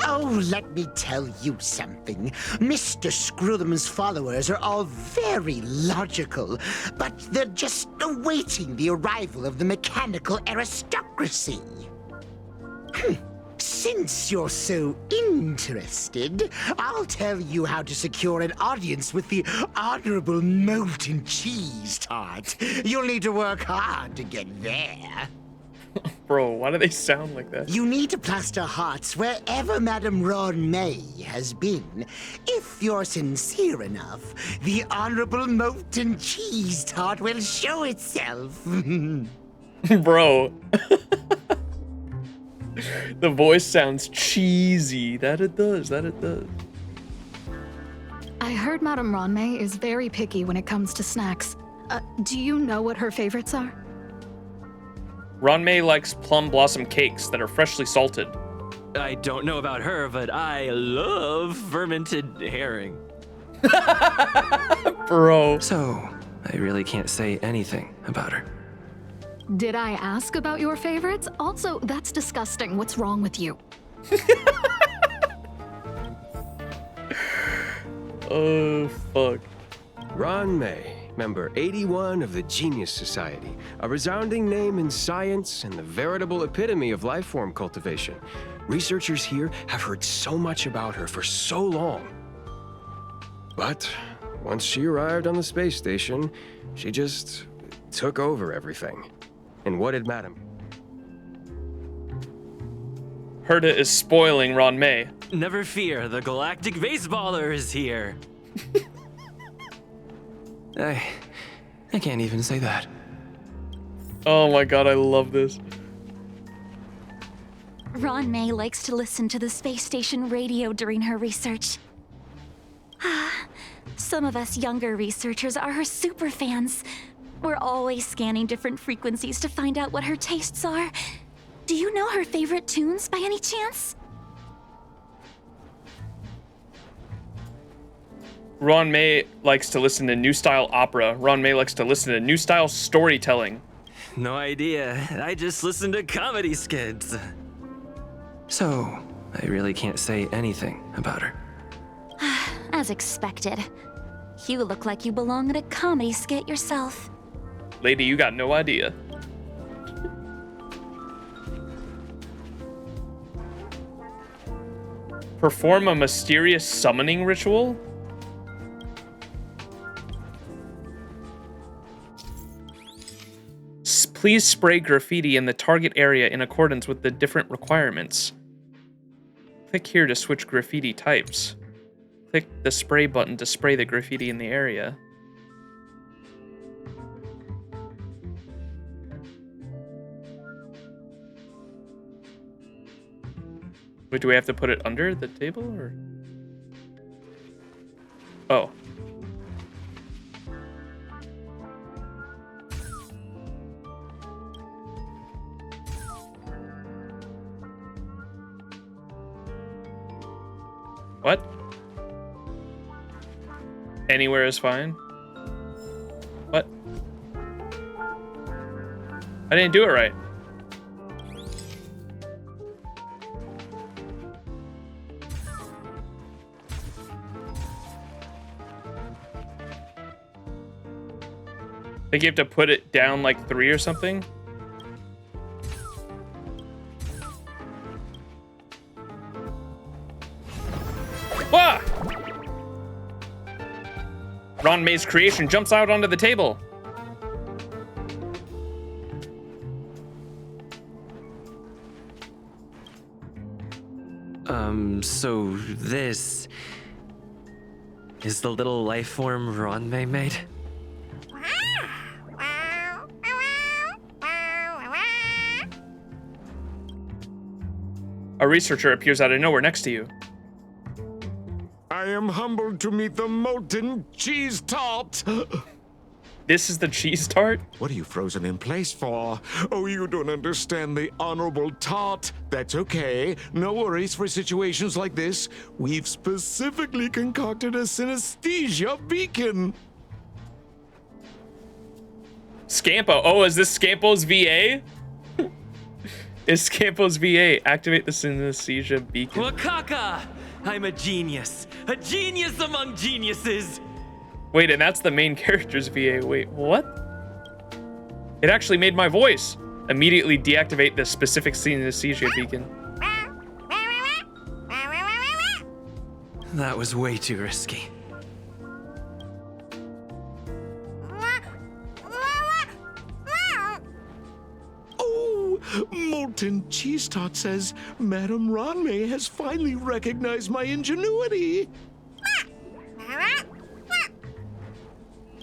Oh, let me tell you something. Mr. Screwlum's followers are all very logical, but they're just awaiting the arrival of the mechanical aristocracy. Since you're so interested, I'll tell you how to secure an audience with the Honorable Molten Cheese Tart. You'll need to work hard to get there. Bro, why do they sound like that? You need to plaster hearts wherever Madame Ron May has been. If you're sincere enough, the Honorable Molten Cheese Tart will show itself. Bro. The voice sounds cheesy. That it does. I heard Madame Ronmei is very picky when it comes to snacks. Do you know what her favorites are? Ron May likes plum blossom cakes that are freshly salted. I don't know about her, but I love fermented herring. Bro. So, I really can't say anything about her. Did I ask about your favorites? Also, that's disgusting. What's wrong with you? Oh, fuck. Ron May, member 81 of the Genius Society, a resounding name in science and the veritable epitome of lifeform cultivation. Researchers here have heard so much about her for so long. But once she arrived on the space station, she just took over everything. And what did Madam? Herta is spoiling Ron May. Never fear, the galactic baseballer is here. I can't even say that. Oh my god, I love this. Ron May likes to listen to the space station radio during her research. Some of us younger researchers are her super fans. We're always scanning different frequencies to find out what her tastes are. Do you know her favorite tunes by any chance? Ron May likes to listen to new style opera. Ron May likes to listen to new style storytelling. No idea. I just listen to comedy skits. So, I really can't say anything about her. As expected. You look like you belong in a comedy skit yourself. Lady, you got no idea. Perform a mysterious summoning ritual? Please spray graffiti in the target area in accordance with the different requirements. Click here to switch graffiti types. Click the spray button to spray the graffiti in the area. Wait, do we have to put it under the table, or? Oh. What? Anywhere is fine? What? I didn't do it right. Think you have to put it down like 3 or something? Wah! Ron May's creation jumps out onto the table. So this is the little life form Ron May made? A researcher appears out of nowhere next to you. I am humbled to meet the molten cheese tart. This is the cheese tart? What are you frozen in place for? Oh, you don't understand the honorable tart. That's okay. No worries for situations like this. We've specifically concocted a synesthesia beacon. Scampo. Oh, is this Scampo's VA? Is Scampo's VA. Activate the synesthesia beacon. Wakaka! I'm a genius among geniuses. Wait, and that's the main character's VA. Wait, what? It actually made my voice. Immediately deactivate the specific synesthesia beacon. That was way too risky. Molten Cheese Tart says Madame Ranmei has finally recognized my ingenuity.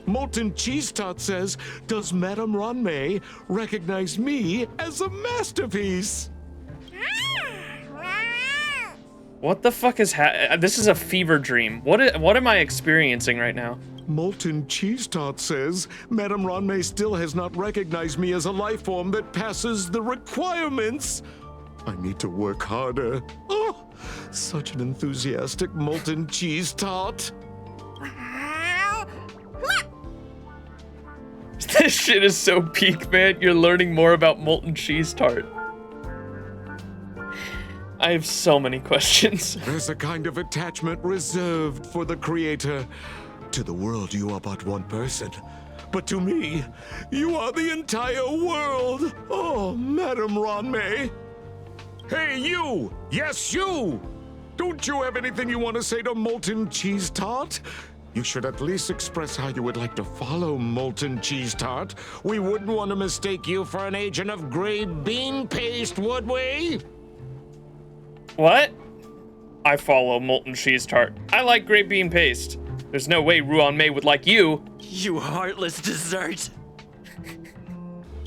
Molten Cheese Tart says, does Madame Ranmei recognize me as a masterpiece? What the fuck is this is a fever dream. What am I experiencing right now? Molten Cheese Tart says, Madame Ranmei still has not recognized me as a life form that passes the requirements. I need to work harder. Oh, such an enthusiastic Molten Cheese Tart. This shit is so peak, man. You're learning more about Molten Cheese Tart. I have so many questions. There's a kind of attachment reserved for the creator. To the world, you are but one person. But to me, you are the entire world. Oh, Madame Ranmei. Hey, you! Yes, you! Don't you have anything you want to say to Molten Cheese Tart? You should at least express how you would like to follow Molten Cheese Tart. We wouldn't want to mistake you for an agent of gray bean paste, would we? What? I follow Molten Cheese Tart. I like great bean paste. There's no way Ruan Mei would like you. You heartless dessert.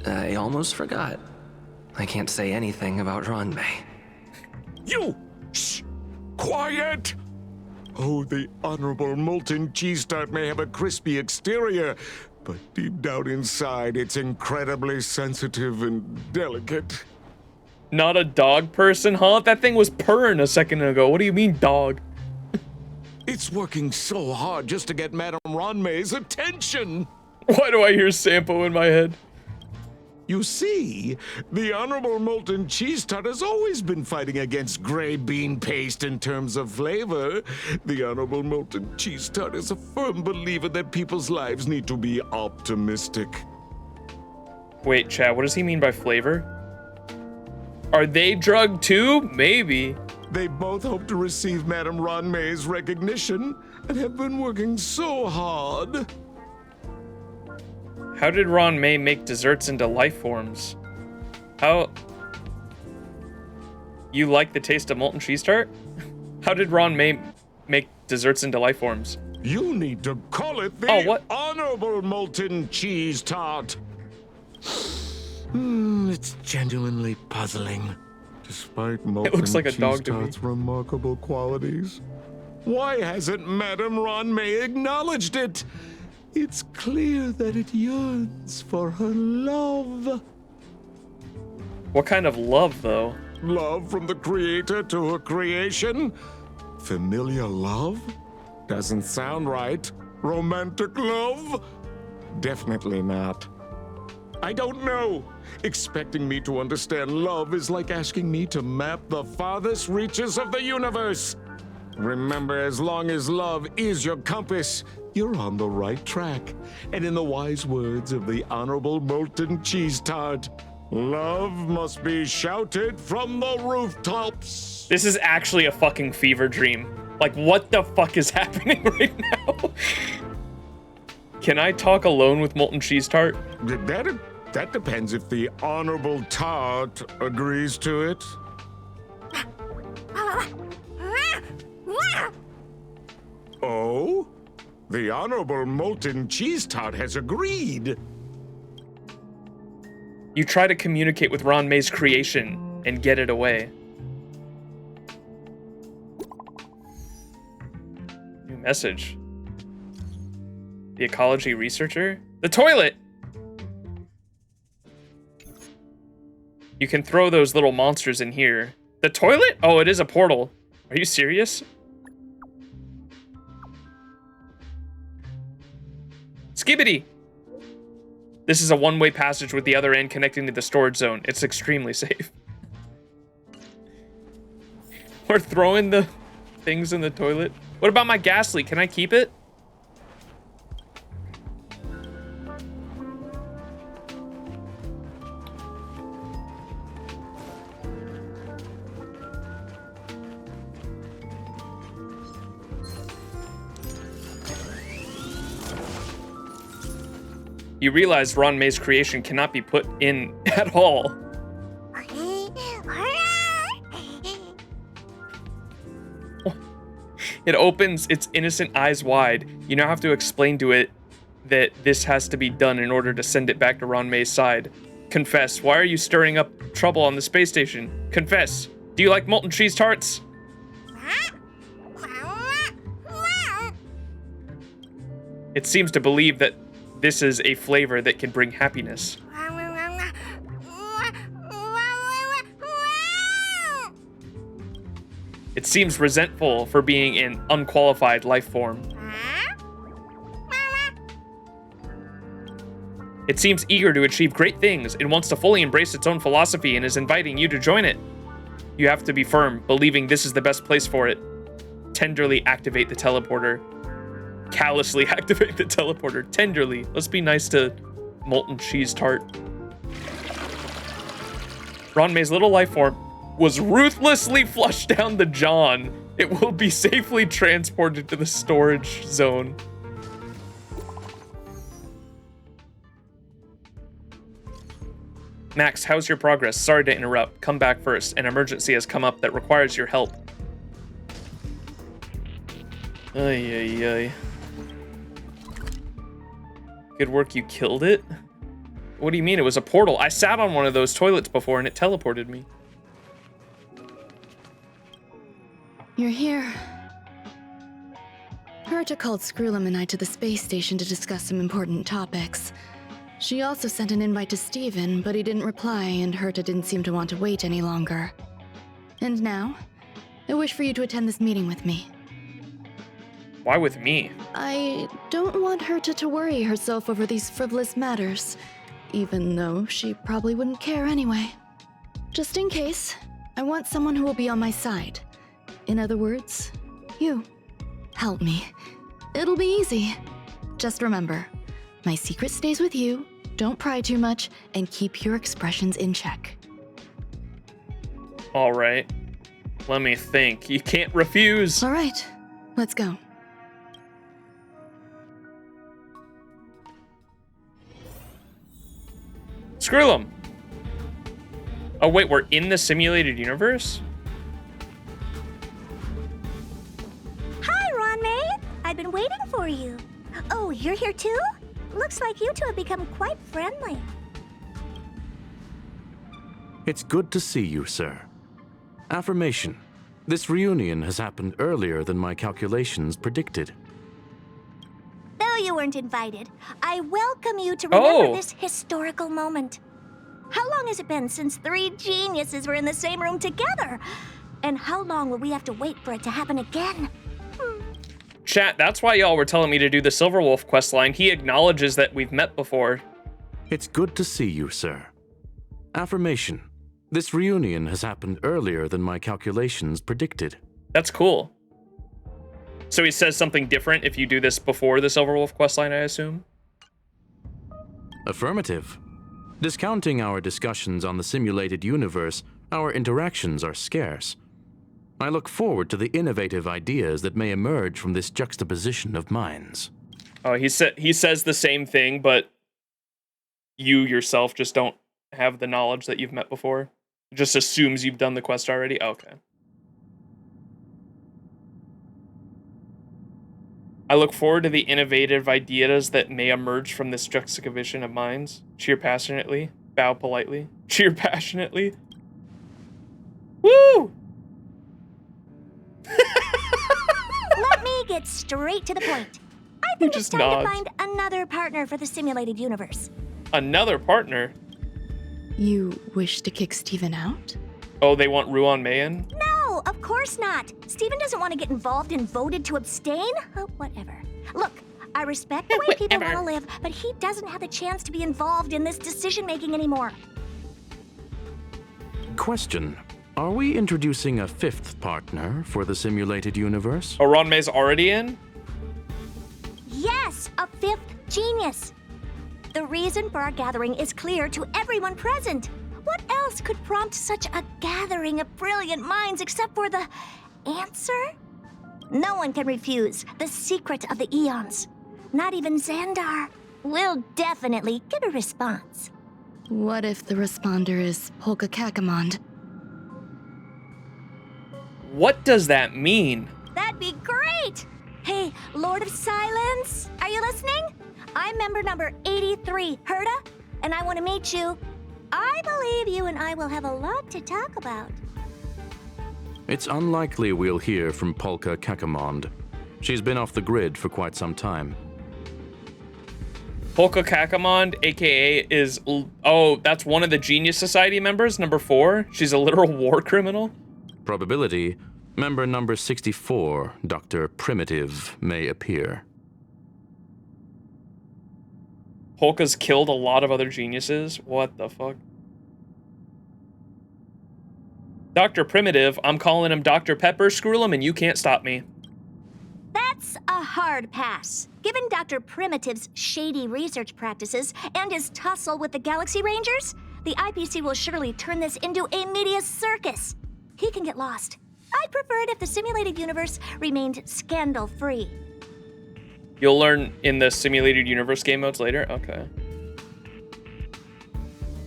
I almost forgot. I can't say anything about Ron Mei. You! Shh! Quiet! Oh, the Honorable Molten Cheese Tart may have a crispy exterior, But deep down inside, it's incredibly sensitive and delicate. Not a dog person, huh? That thing was purring a second ago. What do you mean, dog? It's working so hard just to get Madame Ranmei's attention. Why do I hear Sampo in my head? You see, the Honorable Molten Cheese Tart has always been fighting against gray bean paste in terms of flavor. The Honorable Molten Cheese Tart is a firm believer that people's lives need to be optimistic. Wait, Chad, what does he mean by flavor? Are they drugged too? Maybe. They both hope to receive Madame Ranmei's recognition and have been working so hard. How did Ranmei make desserts into life forms? How? You like the taste of molten cheese tart? How did Ranmei make desserts into life forms? You need to call it the what? Honorable Molten Cheese Tart. It's genuinely puzzling. Despite Molten looks like a Cheese dog to me. Tart's remarkable qualities, why hasn't Madame Ranmei acknowledged it? It's clear that it yearns for her love. What kind of love, though? Love from the creator to her creation? Familiar love? Doesn't sound right. Romantic love? Definitely not. I don't know. Expecting me to understand love is like asking me to map the farthest reaches of the universe. Remember, as long as love is your compass, you're on the right track. And in the wise words of the Honorable Molten Cheese Tart, love must be shouted from the rooftops. This is actually a fucking fever dream. Like, what the fuck is happening right now? Can I talk alone with Molten Cheese Tart? That depends if the Honorable Tart agrees to it. Oh? The Honorable Molten Cheese Tart has agreed. You try to communicate with Ranmei's creation and get it away. New message. The ecology researcher? The toilet! You can throw those little monsters in here. The toilet? Oh, it is a portal. Are you serious? Skibbity! This is a one-way passage with the other end connecting to the storage zone. It's extremely safe. We're throwing the things in the toilet. What about my gas leak? Can I keep it? You realize Ranmei's creation cannot be put in at all. It opens its innocent eyes wide. You now have to explain to it that this has to be done in order to send it back to Ranmei's side. Confess, why are you stirring up trouble on the space station? Confess, do you like molten cheese tarts? It seems to believe that this is a flavor that can bring happiness. It seems resentful for being an unqualified life form. It seems eager to achieve great things. It wants to fully embrace its own philosophy and is inviting you to join it. You have to be firm, believing this is the best place for it. Tenderly activate the teleporter. Callously activate the teleporter. Tenderly. Let's be nice to Molten Cheese Tart. Ranmei's little life form was ruthlessly flushed down the John. It will be safely transported to the storage zone. Max, how's your progress? Sorry to interrupt. Come back first. An emergency has come up that requires your help. Ay, ay, ay. Good work, you killed it? What do you mean? It was a portal. I sat on one of those toilets before and it teleported me. You're here. Herta called Skrullum and I to the space station to discuss some important topics. She also sent an invite to Steven, but he didn't reply, and Herta didn't seem to want to wait any longer. And now, I wish for you to attend this meeting with me. Why with me? I don't want Herta to worry herself over these frivolous matters, even though she probably wouldn't care anyway. Just in case, I want someone who will be on my side. In other words, you. Help me. It'll be easy. Just remember, my secret stays with you, don't pry too much, and keep your expressions in check. Alright. Let me think. You can't refuse. Alright, let's go. Skrullum! Oh wait, we're in the simulated universe? Hi, Ronmei! I've been waiting for you. Oh, you're here too? Looks like you two have become quite friendly. It's good to see you, sir. Affirmation. This reunion has happened earlier than my calculations predicted. Though you weren't invited, I welcome you to remember this historical moment. How long has it been since 3 geniuses were in the same room together? And how long will we have to wait for it to happen again? Chat, that's why y'all were telling me to do the Silverwolf questline. He acknowledges that we've met before. It's good to see you, sir. Affirmation. This reunion has happened earlier than my calculations predicted. That's cool. So he says something different if you do this before the Silverwolf questline, I assume? Affirmative. Discounting our discussions on the simulated universe, our interactions are scarce. I look forward to the innovative ideas that may emerge from this juxtaposition of minds. Oh, he says the same thing, but you yourself just don't have the knowledge that you've met before? Just assumes you've done the quest already? Okay. I look forward to the innovative ideas that may emerge from this juxtaposition of minds. Cheer passionately. Bow politely. Cheer passionately. Woo! Let me get straight to the point. I think it's time nods. to find another partner for the simulated universe. Another partner? You wish to kick Steven out? Oh, they want Ruan Mayan? No, of course not. Steven doesn't want to get involved and voted to abstain. Oh, whatever. Look, I respect the way people want to live, but he doesn't have the chance to be involved in this decision-making anymore. Question. Are we introducing a 5th partner for the simulated universe? Oh, Ronmei's already in? Yes, a 5th genius. The reason for our gathering is clear to everyone present. What else could prompt such a gathering of brilliant minds except for the answer? No one can refuse the secret of the eons. Not even Xandar. We'll definitely get a response. What if the responder is Polka Kakamond? What does that mean? That'd be great! Hey, Lord of Silence, are you listening? I'm member number 83, Herta, and I want to meet you. I believe you and I will have a lot to talk about. It's unlikely we'll hear from Polka Kakamond. She's been off the grid for quite some time. Polka Kakamond, aka is... Oh, that's one of the Genius Society members, number 4? She's a literal war criminal? Probability, member number 64, Dr. Primitive, may appear. Polka's killed a lot of other geniuses? What the fuck? Dr. Primitive, I'm calling him Dr. Pepper, Skrullum, and you can't stop me. That's a hard pass. Given Dr. Primitive's shady research practices and his tussle with the Galaxy Rangers, the IPC will surely turn this into a media circus. He can get lost. I'd prefer it if the simulated universe remained scandal-free. You'll learn in the simulated universe game modes later? Okay.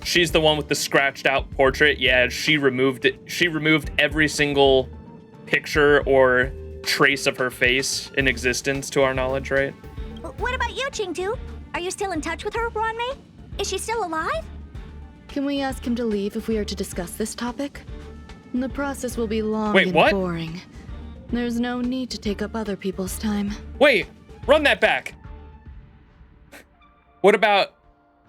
She's the one with the scratched out portrait. Yeah, she removed it. She removed every single picture or trace of her face in existence to our knowledge, right? What about you, Chingtu? Are you still in touch with her, Ronmei? Is she still alive? Can we ask him to leave if we are to discuss this topic? The process will be long Wait, and what? boring. There's no need to take up other people's time. Wait, run that back. What about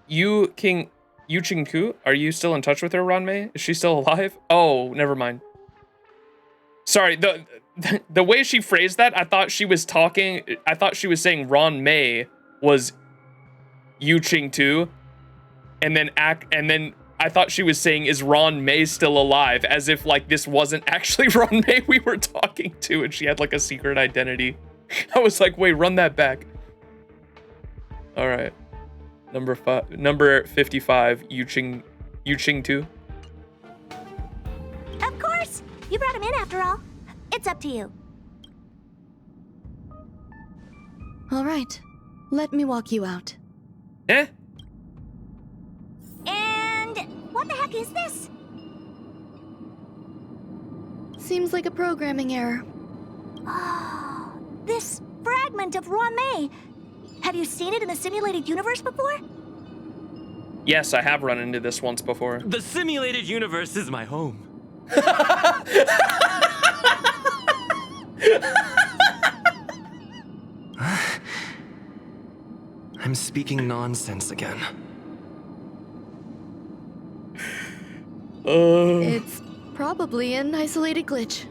Yu Ching-ku? Are you still in touch with her, Ranmei? Is she still alive? Oh, never mind. Sorry, the way she phrased that, I thought she was saying Ranmei was Yu Ching-tu, and then I thought she was saying, is Ranmei still alive? As if like this wasn't actually Ranmei we were talking to and she had like a secret identity. I was like, wait, run that back. All right. Number 55, Yu Ching-tu. Of course! You brought him in after all. It's up to you. All right. Let me walk you out. Eh? And what the heck is this? Seems like a programming error. Oh, this fragment of Ranmei. Have you seen it in the simulated universe before? Yes, I have run into this once before. The simulated universe is my home. I'm speaking nonsense again. It's probably an isolated glitch.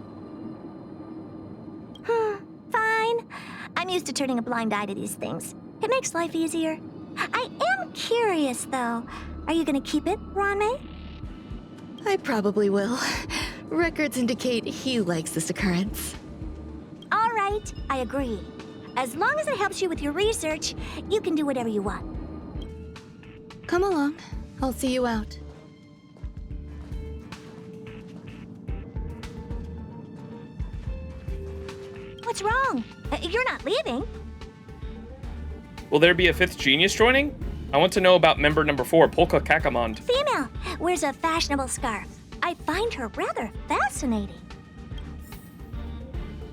Fine. I'm used to turning a blind eye to these things. It makes life easier. I am curious, though. Are you gonna keep it, Ranmei? I probably will. Records indicate he likes this occurrence. All right, I agree. As long as it helps you with your research, you can do whatever you want. Come along. I'll see you out. What's wrong? You're not leaving. Will there be a fifth genius joining? I want to know about member number 4, Polka Kakamond. Female, wears a fashionable scarf. I find her rather fascinating.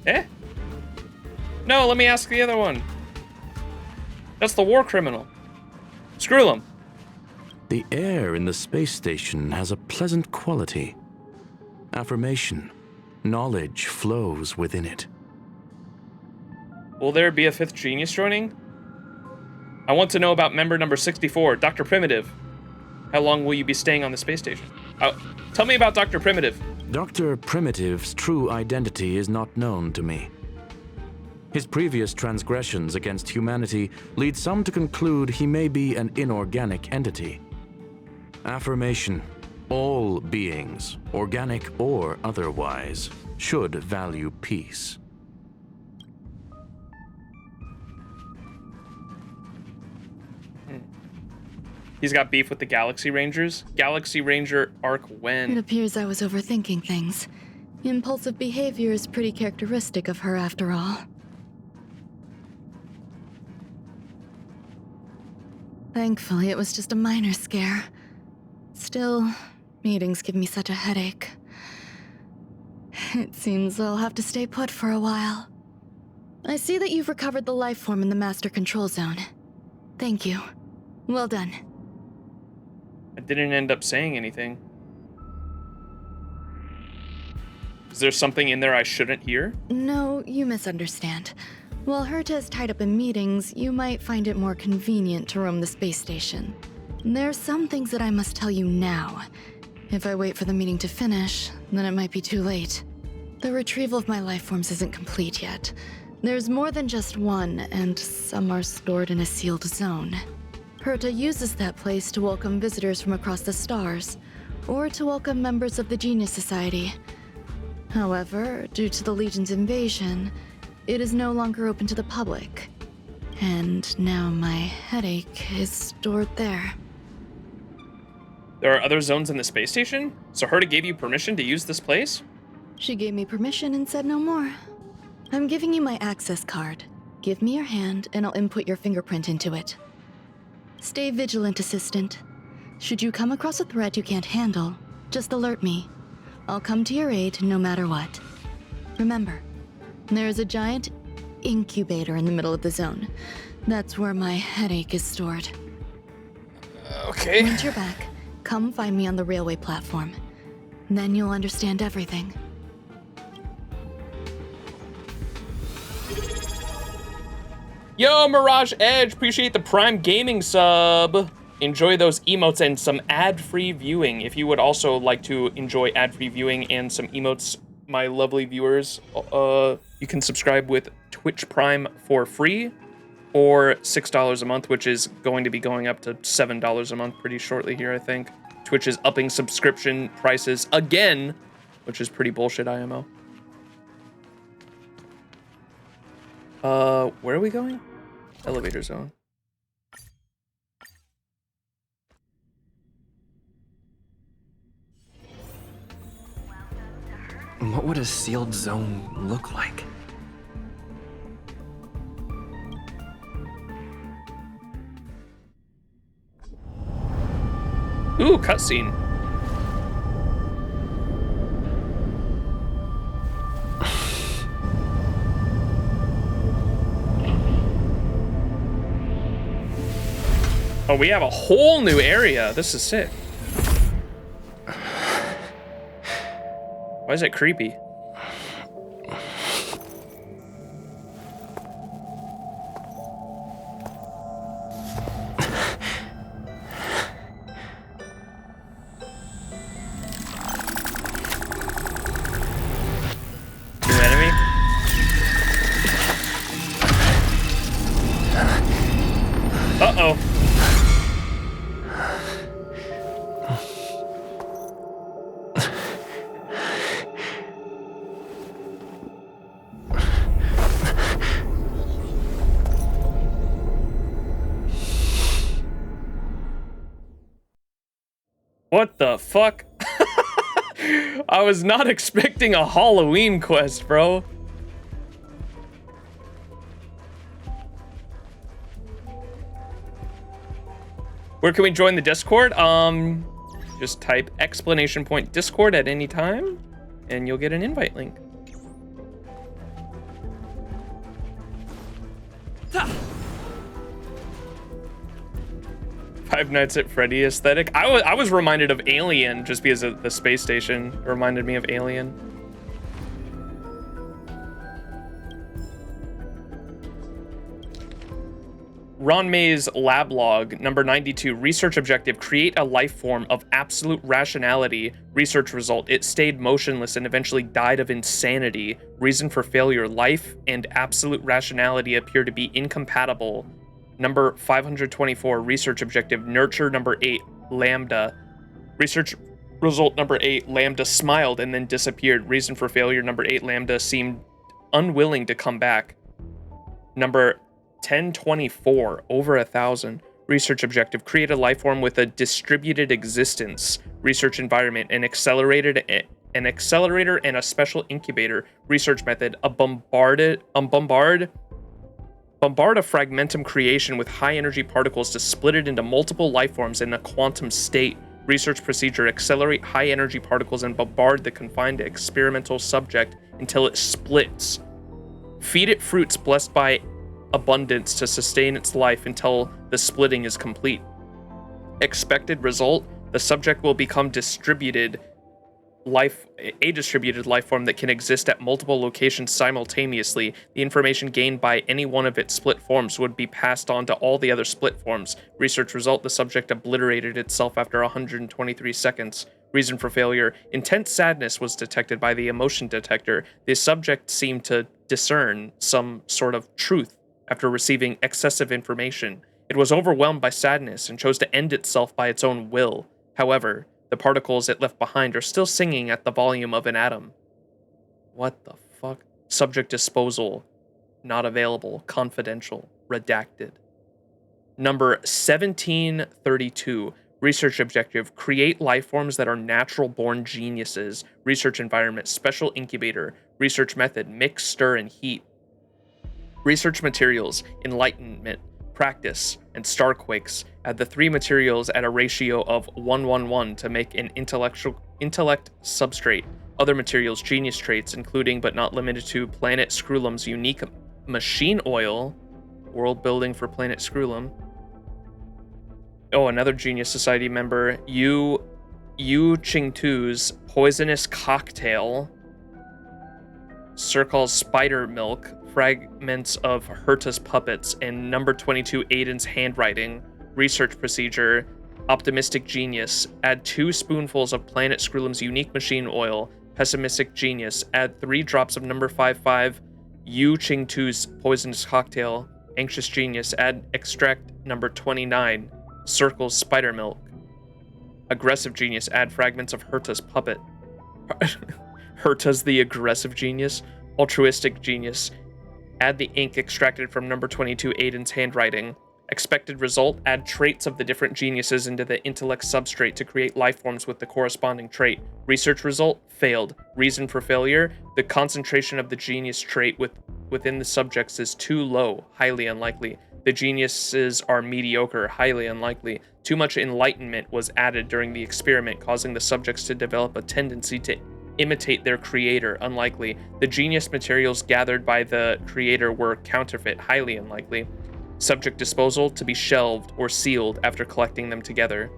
Eh? No, let me ask the other one. That's the war criminal. Screw him. The air in the space station has a pleasant quality. Affirmation. Knowledge flows within it. Will there be a fifth genius joining? I want to know about member number 64, Dr. Primitive. How long will you be staying on the space station? Tell me about Dr. Primitive. Dr. Primitive's true identity is not known to me. His previous transgressions against humanity lead some to conclude he may be an inorganic entity. Affirmation. All beings, organic or otherwise, should value peace. He's got beef with the Galaxy Rangers. Galaxy Ranger arc when? It appears I was overthinking things. Impulsive behavior is pretty characteristic of her after all. Thankfully, it was just a minor scare. Still, meetings give me such a headache. It seems I'll have to stay put for a while. I see that you've recovered the life form in the Master Control Zone. Thank you. Well done. I didn't end up saying anything. Is there something in there I shouldn't hear? No, you misunderstand. While Herta is tied up in meetings, you might find it more convenient to roam the space station. There's some things that I must tell you now. If I wait for the meeting to finish, then it might be too late. The retrieval of my life forms isn't complete yet. There's more than just one, and some are stored in a sealed zone. Herta uses that place to welcome visitors from across the stars, or to welcome members of the Genius Society. However, due to the Legion's invasion, it is no longer open to the public. And now my headache is stored there. There are other zones in the space station? So Herta gave you permission to use this place? She gave me permission and said no more. I'm giving you my access card. Give me your hand and I'll input your fingerprint into it. Stay vigilant, Assistant. Should you come across a threat you can't handle, just alert me. I'll come to your aid no matter what. Remember, there is a giant incubator in the middle of the zone. That's where my headache is stored. Okay. Once you're back, come find me on the railway platform. Then you'll understand everything. Yo, Mirage Edge, appreciate the Prime Gaming sub. Enjoy those emotes and some ad-free viewing. If you would also like to enjoy ad-free viewing and some emotes, my lovely viewers, you can subscribe with Twitch Prime for free or $6 a month, which is going to be going up to $7 a month pretty shortly here, I think. Twitch is upping subscription prices again, which is pretty bullshit, IMO. Where are we going? Elevator zone. What would a sealed zone look like? Ooh, cutscene. Oh, we have a whole new area. This is sick. Why is it creepy? New enemy? Uh-oh. What the fuck? I was not expecting a Halloween quest, bro. Where can we join the Discord? Just type !Discord at any time, and you'll get an invite link. Five Nights at Freddy aesthetic. I was reminded of Alien just because of the space station. It reminded me of Alien. Ron May's lab log, number 92, research objective, create a life form of absolute rationality. Research result, it stayed motionless and eventually died of insanity. Reason for failure, life and absolute rationality appear to be incompatible. Number 524, research objective, nurture number 8, Lambda. Research result number 8, Lambda smiled and then disappeared. Reason for failure, number 8, Lambda seemed unwilling to come back. Number 1024, over 1,000. Research objective, create a life form with a distributed existence. Research environment, an accelerator and a special incubator. Research method, bombard a fragmentum creation with high energy particles to split it into multiple life forms in a quantum state. Research procedure, accelerate high energy particles and bombard the confined experimental subject until it splits. Feed it fruits blessed by abundance to sustain its life until the splitting is complete. Expected result, the subject will become a distributed life form that can exist at multiple locations simultaneously. The information gained by any one of its split forms would be passed on to all the other split forms. Research result, the subject obliterated itself after 123 seconds. Reason for failure, intense sadness was detected by the emotion detector. The subject seemed to discern some sort of truth after receiving excessive information. It was overwhelmed by sadness and chose to end itself by its own will. However, the particles it left behind are still singing at the volume of an atom. What the fuck? Subject disposal. Not available. Confidential. Redacted. Number 1732. Research objective. Create life forms that are natural-born geniuses. Research environment. Special incubator. Research method. Mix, stir, and heat. Research materials. Enlightenment. Practice, and starquakes. Add the three materials at a ratio of 1:1:1 to make an intellect substrate. Other materials, genius traits, including but not limited to Planet Screwlum's unique machine oil, world building for Planet Screwlum. Oh, another Genius Society member, Yu Qingtu's poisonous cocktail, Circle's spider milk fragments of Herta's puppets, and number 22 Aiden's handwriting. Research procedure. Optimistic genius. Add 2 spoonfuls of Planet Scrollum's unique machine oil. Pessimistic genius. Add 3 drops of number 55 Yu Qingtu's poisonous cocktail. Anxious genius. Add extract number 29 Circle's spider milk. Aggressive genius. Add fragments of Herta's puppet. Herta's the aggressive genius. Altruistic genius. Add the ink extracted from number 22 Aiden's handwriting. Expected result, add traits of the different geniuses into the intellect substrate to create life forms with the corresponding trait. Research result, failed. Reason for failure, the concentration of the genius trait within the subjects is too low, highly unlikely. The geniuses are mediocre, highly unlikely. Too much enlightenment was added during the experiment, causing the subjects to develop a tendency to imitate their creator, unlikely. The genius materials gathered by the creator were counterfeit, highly unlikely. Subject disposal, to be shelved or sealed after collecting them together.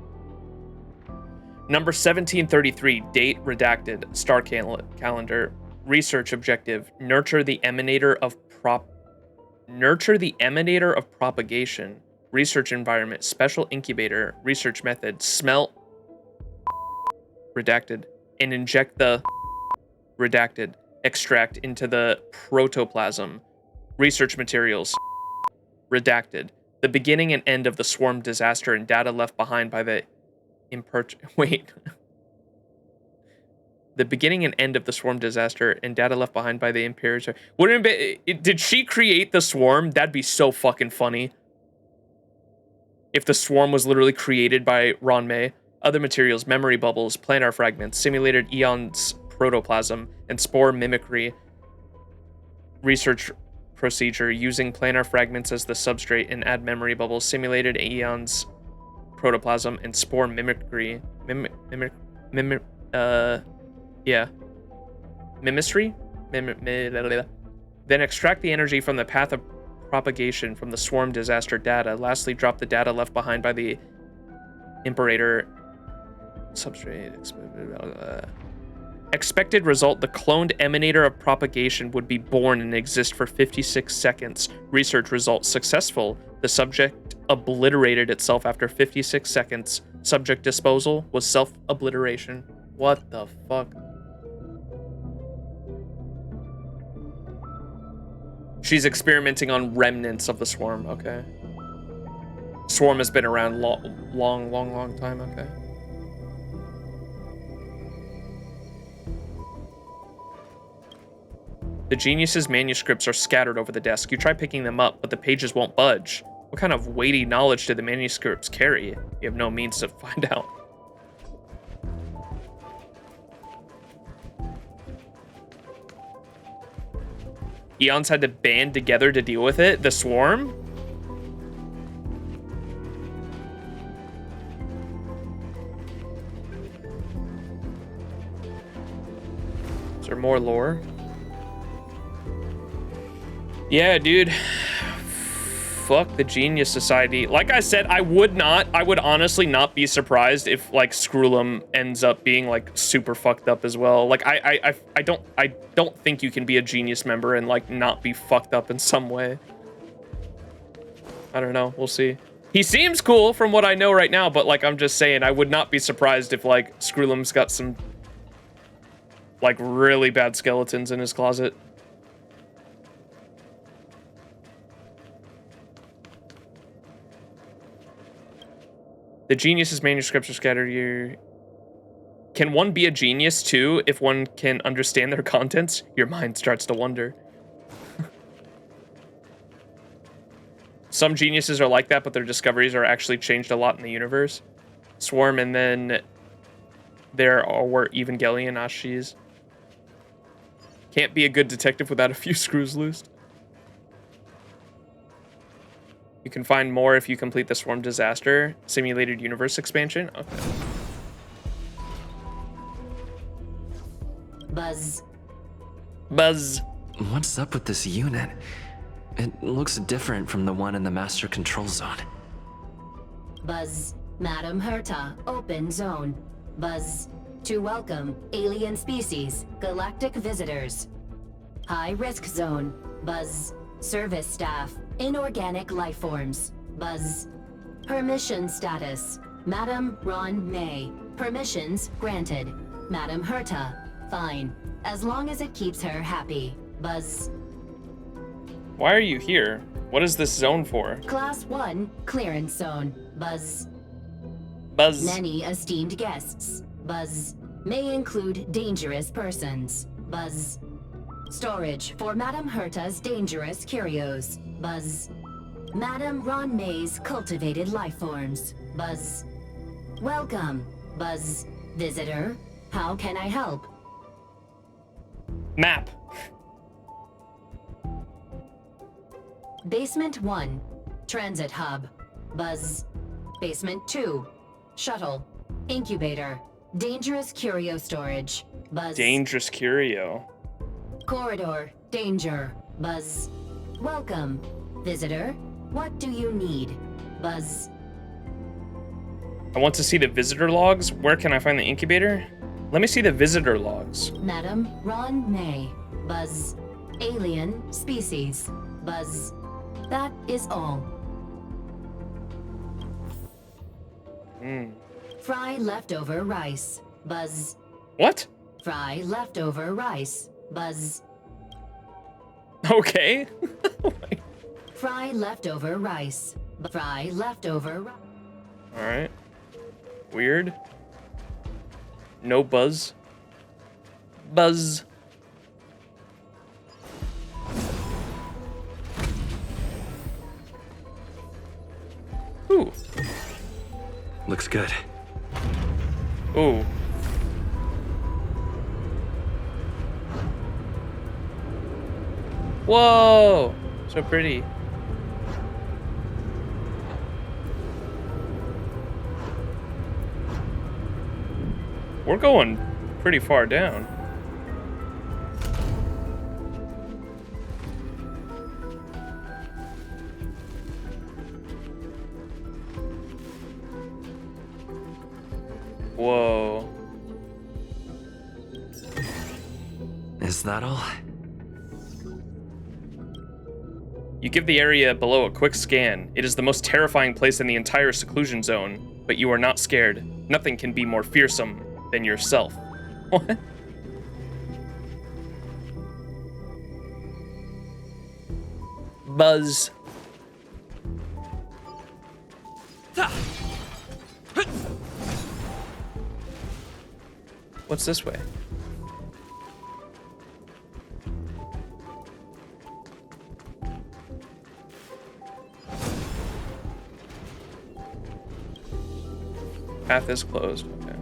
Number 1733, date redacted, star calendar. Research objective, nurture the emanator of propagation. Research environment, special incubator. Research method, smelt redacted and inject the redacted extract into the protoplasm. Research materials redacted. The beginning and end of the swarm disaster and data left behind by the The beginning and end of the swarm disaster and data left behind by the imperator. Wouldn't it be, did she create the swarm? That'd be so fucking funny. If the swarm was literally created by Ron May. Other materials, memory bubbles, planar fragments, simulated eons protoplasm, and spore mimicry. Research procedure, using planar fragments as the substrate and add memory bubbles, simulated eons protoplasm, and spore mimicry. Mimicry? Then extract the energy from the path of propagation from the swarm disaster data. Lastly, drop the data left behind by the imperator substrate. Expected result, the cloned emanator of propagation would be born and exist for 56 seconds. Research result, successful. The subject obliterated itself after 56 seconds. Subject disposal was self-obliteration. What the fuck? She's experimenting on remnants of the swarm, okay. Swarm has been around long time, okay. The genius's manuscripts are scattered over the desk. You try picking them up, but the pages won't budge. What kind of weighty knowledge do the manuscripts carry? You have no means to find out. Eons had to band together to deal with it? The swarm? Is there more lore? Yeah, dude. Fuck the Genius Society. Like I said, I would honestly not be surprised if, like, Scrollum ends up being, like, super fucked up as well. Like, I don't think you can be a Genius member and, like, not be fucked up in some way. I don't know. We'll see. He seems cool from what I know right now, but, like, I'm just saying, I would not be surprised if, like, Scrollum's got some, like, really bad skeletons in his closet. The genius's manuscripts are scattered here. Can one be a genius too if one can understand their contents? Your mind starts to wonder. Some geniuses are like that, but their discoveries are actually changed a lot in the universe. Swarm, and then there were Evangelion Ashis. Can't be a good detective without a few screws loose. You can find more if you complete the Swarm Disaster Simulated Universe expansion. Okay. Buzz. Buzz. What's up with this unit? It looks different from the one in the Master Control Zone. Buzz. Madam Herta, open zone. Buzz. To welcome alien species, galactic visitors. High risk zone. Buzz. Service staff. Inorganic life forms. Buzz. Permission status. Madam Ron May. Permissions granted. Madam Herta. Fine. As long as it keeps her happy. Buzz. Why are you here? What is this zone for? Class 1 clearance zone. Buzz. Buzz. Many esteemed guests. Buzz. May include dangerous persons. Buzz. Storage for Madam Herta's dangerous curios. Buzz. Madam Ron May's cultivated life forms. Buzz. Welcome. Buzz. Visitor. How can I help? Map. Basement 1. Transit hub. Buzz. Basement 2. Shuttle. Incubator. Dangerous curio storage. Buzz. Dangerous curio. Corridor. Danger. Buzz. Welcome. Visitor. What do you need? Buzz. I want to see the visitor logs. Where can I find the incubator? Let me see the visitor logs. Madam Ron May. Buzz. Alien species. Buzz. That is all. Fry leftover rice. Buzz. What? Fry leftover rice. Buzz. Okay. Fry leftover rice. Fry leftover rice. Alright. Weird. No buzz. Buzz. Ooh. Looks good. Ooh. Whoa! So pretty. We're going pretty far down. Whoa. Is that all? You give the area below a quick scan. It is the most terrifying place in the entire seclusion zone, but you are not scared. Nothing can be more fearsome than yourself. What? Buzz. What's this way? Path is closed. Okay.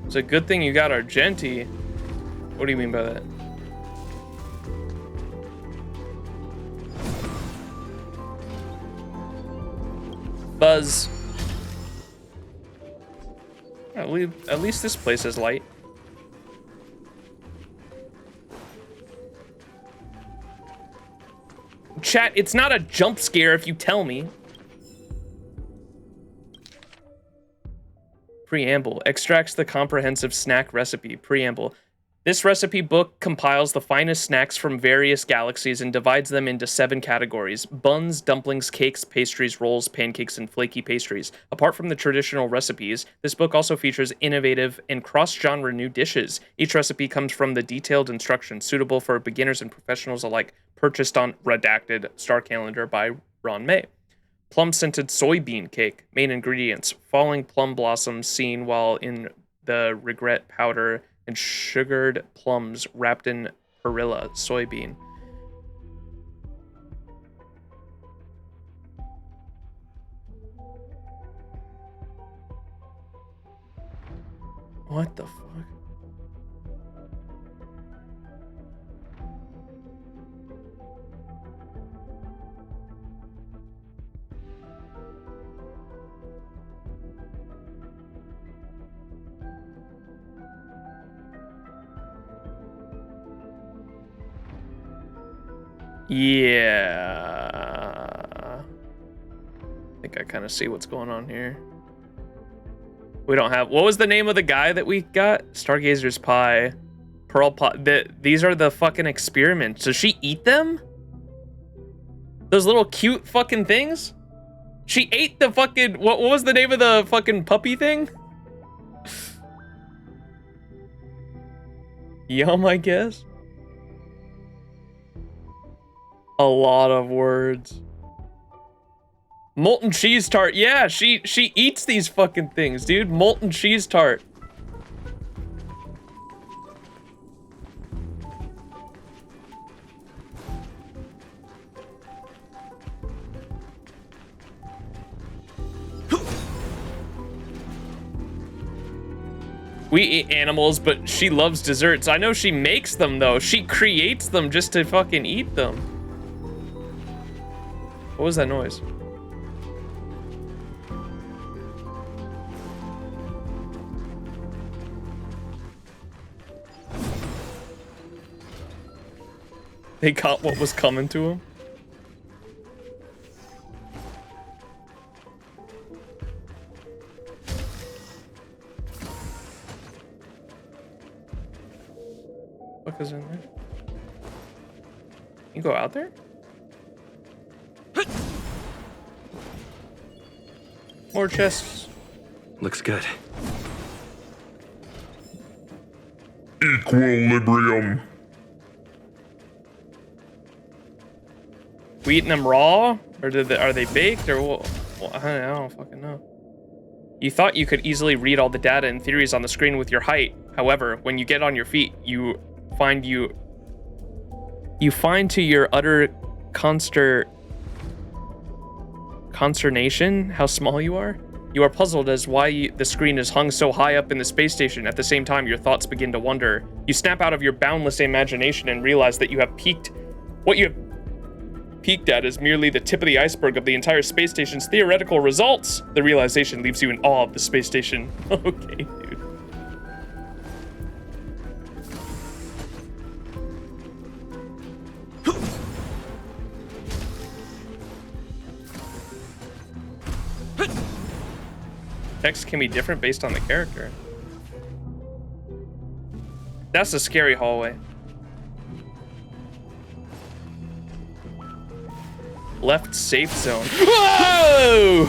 It's a good thing you got Argenti. What do you mean by that? Buzz. At least this place is light. Chat, it's not a jump scare if you tell me. Preamble. Extracts the comprehensive snack recipe. Preamble. This recipe book compiles the finest snacks from various galaxies and divides them into 7 categories: buns, dumplings, cakes, pastries, rolls, pancakes, and flaky pastries. Apart from the traditional recipes, this book also features innovative and cross-genre new dishes. Each recipe comes from the detailed instructions suitable for beginners and professionals alike, purchased on Redacted Star Calendar by Ron May. Plum-scented soybean cake. Main ingredients: falling plum blossoms seen while in the regret powder and sugared plums wrapped in perilla soybean. What the fuck? Yeah. I think I kind of see what's going on here. We don't have. What was the name of the guy that we got? Stargazer's pie, pearl pie. These are the fucking experiments. Does she eat them? Those little cute fucking things? She ate the fucking. What was the name of the fucking puppy thing? Yum, I guess. A lot of words. Molten cheese tart. Yeah, she eats these fucking things, dude. Molten cheese tart. We eat animals, but she loves desserts. I know she makes them, though. She creates them just to fucking eat them. What was that noise? They caught what was coming to him. What is in there? You go out there? More chests. Looks good. Equilibrium. We eating them raw, or are they baked, or what? Well, I don't fucking know. You thought you could easily read all the data and theories on the screen with your height. However, when you get on your feet, you find to your utter consternation how small you are. You are puzzled as why the screen is hung so high up in the space station. At the same time, your thoughts begin to wander. You snap out of your boundless imagination and realize that you have peaked. What you have peaked at is merely the tip of the iceberg of the entire space station's theoretical results. The realization leaves you in awe of the space station. Okay, dude. Text can be different based on the character. That's a scary hallway. Left safe zone. Whoa!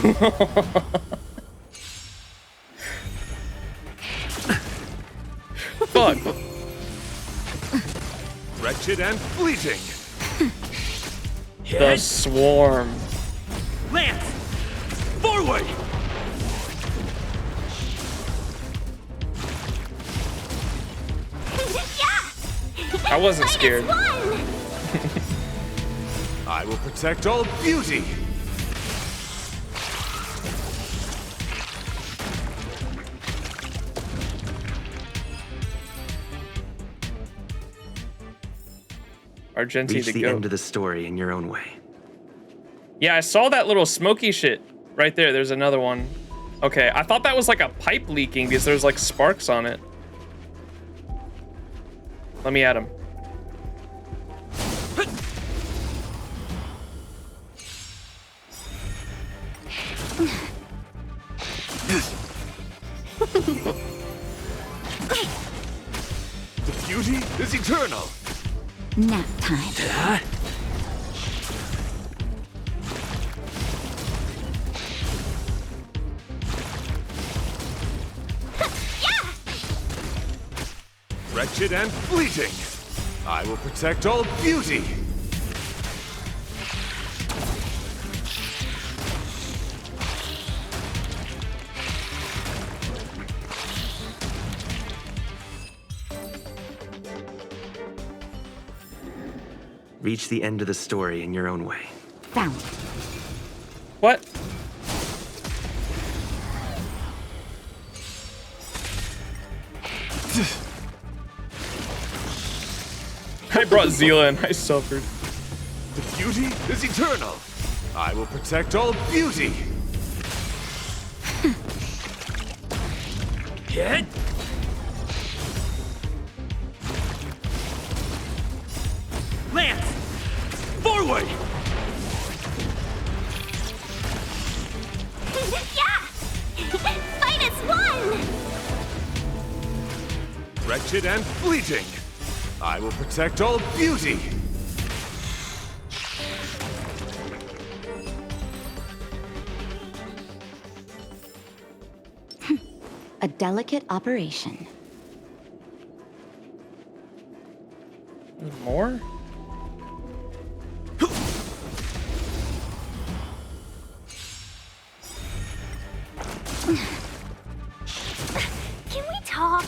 Fuck. Wretched and fleeting. The swarm. Lance! Forward! I wasn't scared. I will protect all beauty. Argenti Reach the the goat. end of the story in your own way. Yeah, I saw that little smoky shit right there. There's another one. Okay, I thought that was like a pipe leaking because there's like sparks on it. Let me at him. The beauty is eternal. Nap time. Wretched and fleeting. I will protect all beauty. Reach the end of the story in your own way. Found. What? I brought Zila and I suffered. The beauty is eternal. I will protect all beauty. Hit. Lance! Forward! Yeah! Fight is won! Wretched and fleeting. I will protect all beauty. A delicate operation. More? Can we talk?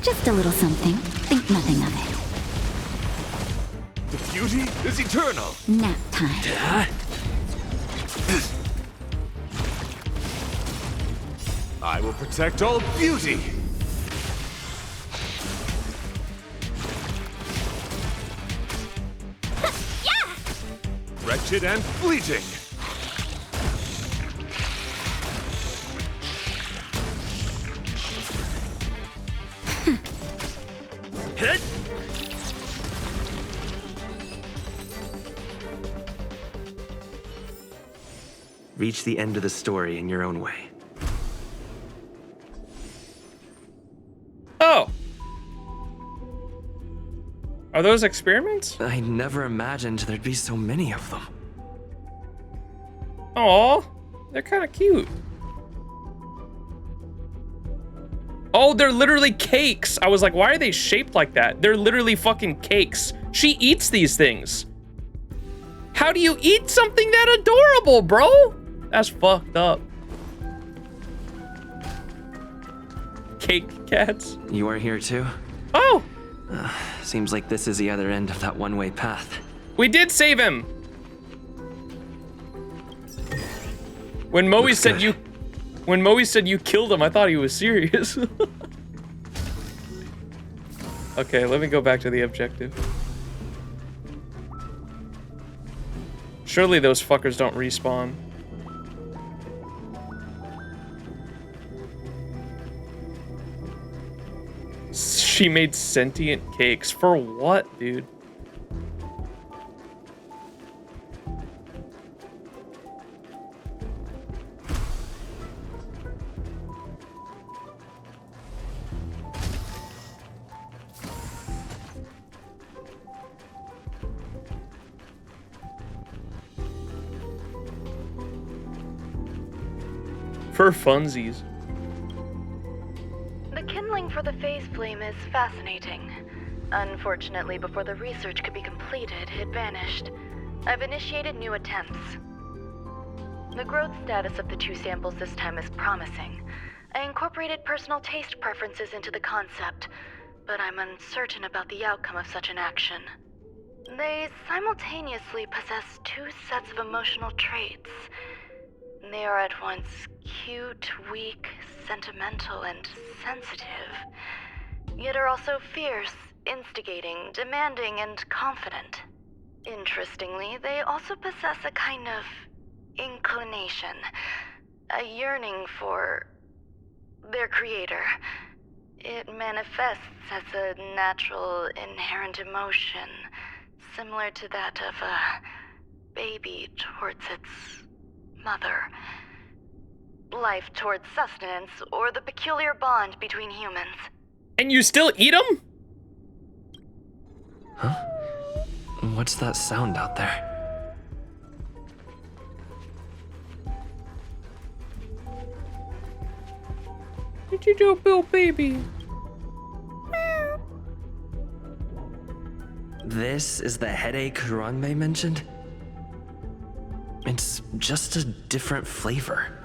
Just a little something. Think nothing of it. The beauty is eternal. Nap time. I will protect all beauty. Wretched and fleeting. Hit! Reach the end of the story in your own way. Oh! Are those experiments? I never imagined there'd be so many of them. Aw, they're kind of cute. Oh, they're literally cakes. I was like, why are they shaped like that? They're literally fucking cakes. She eats these things. How do you eat something that adorable, bro? That's fucked up. Cake cats. You are here too? Oh! Seems like this is the other end of that one-way path. We did save him. When Moe said you killed him, I thought he was serious. Okay, let me go back to the objective. Surely those fuckers don't respawn. She made sentient cakes. For what, dude? For funsies. The kindling for the phase flame is fascinating. Unfortunately, before the research could be completed, it vanished. I've initiated new attempts. The growth status of the two samples this time is promising. I incorporated personal taste preferences into the concept, but I'm uncertain about the outcome of such an action. They simultaneously possess two sets of emotional traits. They are at once cute, weak, sentimental, and sensitive, yet are also fierce, instigating, demanding, and confident. Interestingly, they also possess a kind of inclination, a yearning for their creator. It manifests as a natural, inherent emotion, similar to that of a baby towards its mother. Life towards sustenance, or the peculiar bond between humans. And you still eat them? Huh? What's that sound out there? Did you do, Bill, baby? This is the headache Ranmei mentioned? It's just a different flavor.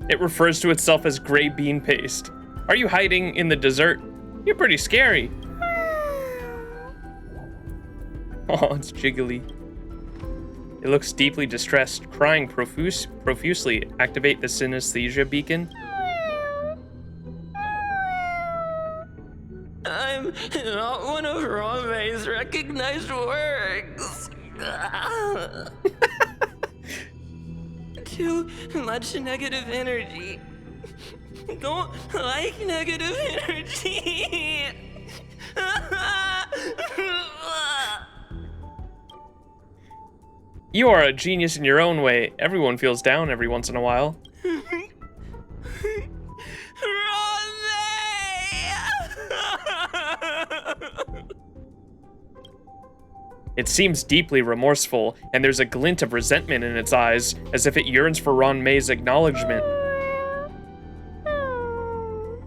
It refers to itself as gray bean paste. Are you hiding in the dessert? You're pretty scary. Oh, it's jiggly. It looks deeply distressed, crying profusely. Activate the synesthesia beacon. I'm not one of Ranmei's recognized works. Too much negative energy. Don't like negative energy. You are a genius in your own way. Everyone feels down every once in a while. It seems deeply remorseful, and there's a glint of resentment in its eyes, as if it yearns for Ron May's acknowledgement.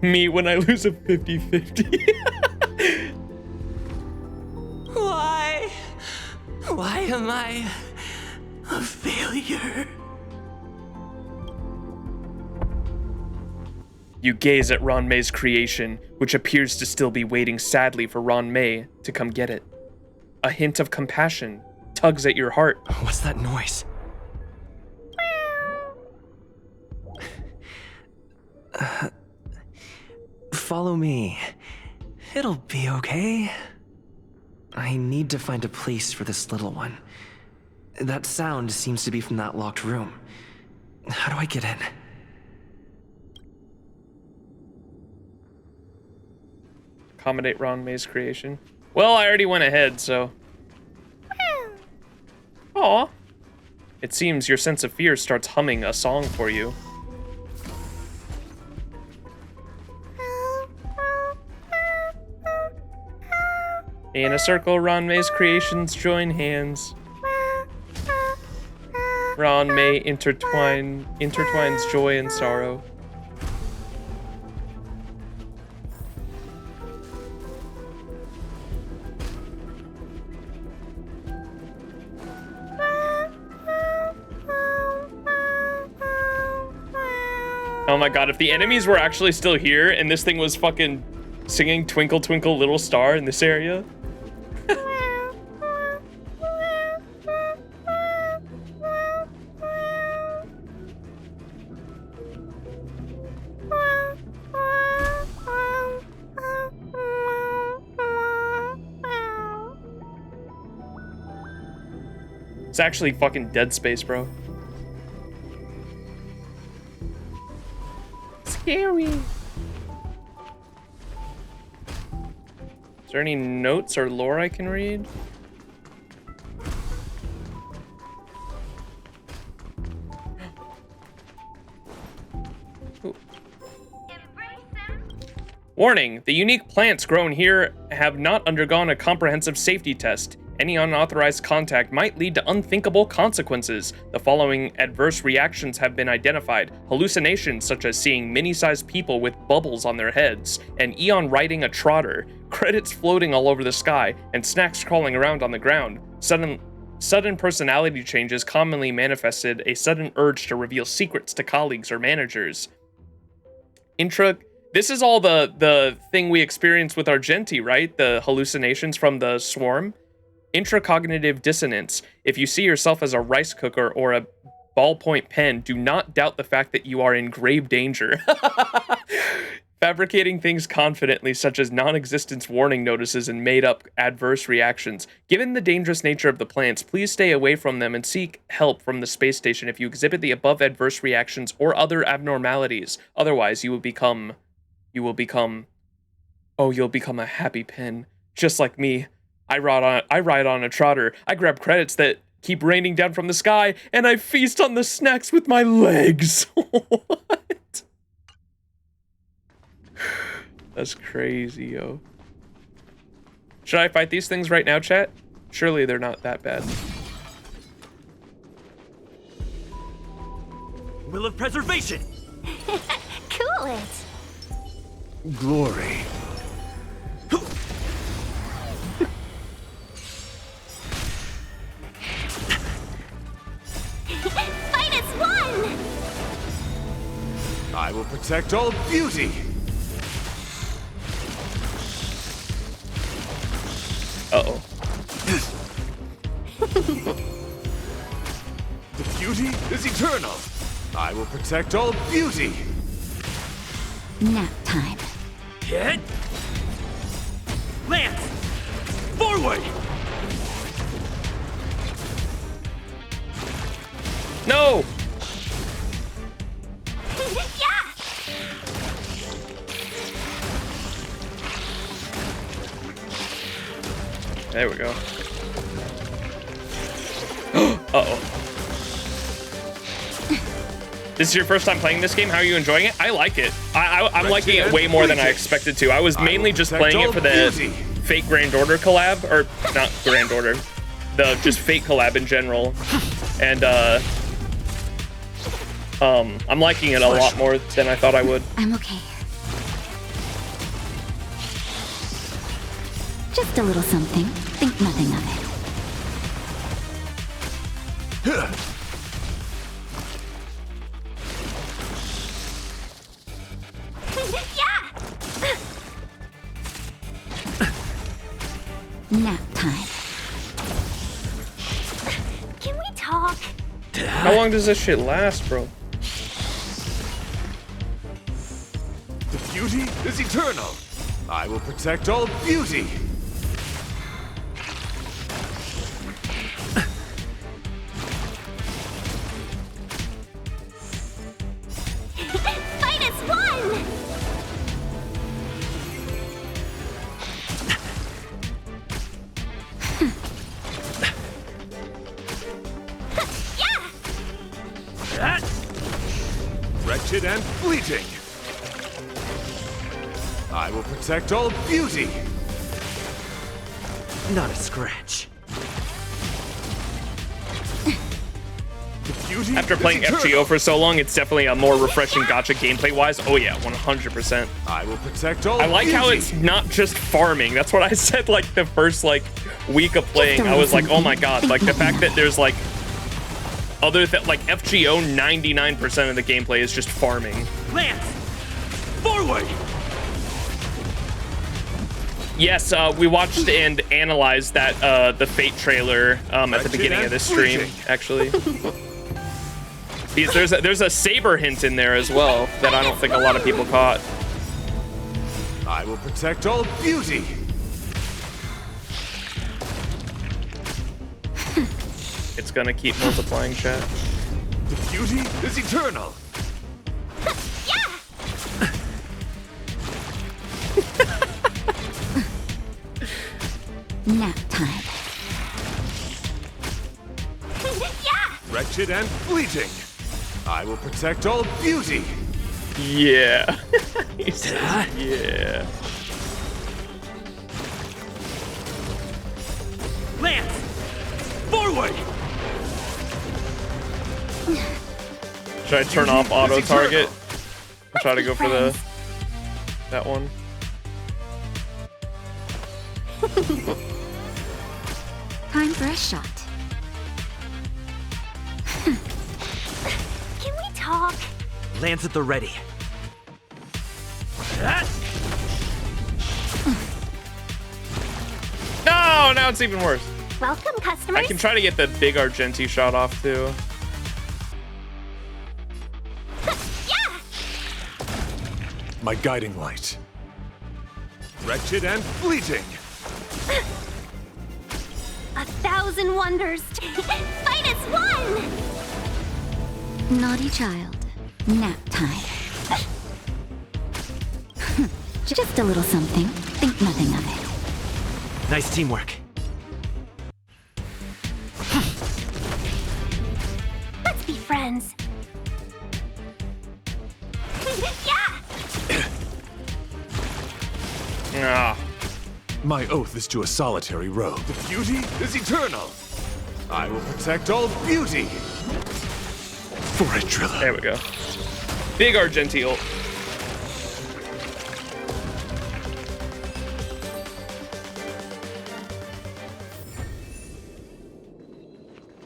Me when I lose a 50-50. Why? Why am I a failure? You gaze at Ron May's creation, which appears to still be waiting sadly for Ron May to come get it. A hint of compassion tugs at your heart. What's that noise? Follow me. It'll be okay. I need to find a place for this little one. That sound seems to be from that locked room. How do I get in? Accommodate Ron May's creation. Well, I already went ahead, so... Aw. It seems your sense of fear starts humming a song for you. In a circle, Ron May's creations join hands. Ron May intertwines joy and sorrow. Oh my god, if the enemies were actually still here and this thing was fucking singing Twinkle Twinkle Little Star in this area. It's actually fucking Dead Space, bro. Scary. Is there any notes or lore I can read? Ooh. Warning, the unique plants grown here have not undergone a comprehensive safety test. Any unauthorized contact might lead to unthinkable consequences. The following adverse reactions have been identified. Hallucinations such as seeing mini-sized people with bubbles on their heads, an Eon riding a trotter, credits floating all over the sky, and snacks crawling around on the ground. Sudden personality changes commonly manifested a sudden urge to reveal secrets to colleagues or managers. This is all the thing we experienced with Argenti, right? The hallucinations from the swarm. Intracognitive dissonance. If you see yourself as a rice cooker or a ballpoint pen, do not doubt the fact that you are in grave danger. Fabricating things confidently, such as non-existence warning notices and made-up adverse reactions. Given the dangerous nature of the plants, please stay away from them and seek help from the space station if you exhibit the above adverse reactions or other abnormalities. Otherwise, you'll become a happy pen, just like me. I ride on a trotter. I grab credits that keep raining down from the sky, and I feast on the snacks with my legs. What? That's crazy, yo. Should I fight these things right now, chat? Surely they're not that bad. Will of preservation! Cool it! Glory. Fight as one! I will protect all beauty. Uh-oh. The beauty is eternal. I will protect all beauty. Nap time. Hit! Lance! Forward! No! Yeah! There we go. Uh-oh. This is your first time playing this game? How are you enjoying it? I like it. I'm liking it way more than I expected to. I was mainly just playing it for the Fate Grand Order collab, or not Grand Order, the just Fate collab in general. And I'm liking it a lot more than I thought I would. I'm okay. Just a little something. Think nothing of it. Nap time. Can we talk? How long does this shit last, bro? The beauty is eternal. I will protect all beauty. Fight as one! Wretched and fleeting. I will protect all beauty. Not a scratch. After playing FGO for so long, it's definitely a more refreshing gacha gameplay-wise. Oh yeah, 100%. I will protect all I like beauty. how it's not just farming. That's what I said like the first like week of playing. I was like, oh my god, like the fact that there's like other like FGO, 99% of the gameplay is just farming. Lance, forward! Yes, we watched and analyzed that the Fate trailer at the beginning of this stream, actually. Because there's a saber hint in there as well that I don't think a lot of people caught. I will protect all beauty. It's gonna keep multiplying, chat. The beauty is eternal. Nap time. Wretched and fleeting. I will protect all beauty. Yeah. He says, yeah. Lance, forward! Should I turn off auto target? I'll try to go for that one. Time for a shot. Can we talk? Lance at the ready. No, now it's even worse. Welcome, customers. I can try to get the big Argenti shot off too. My guiding light. Wretched and fleeting. 1,000 wonders. Fight as one! Naughty child. Nap time. Just a little something. Think nothing of it. Nice teamwork. Let's be friends. Ah. My oath is to a solitary rogue. The beauty is eternal. I will protect all beauty. For a driller. There we go. Big Argenti ult.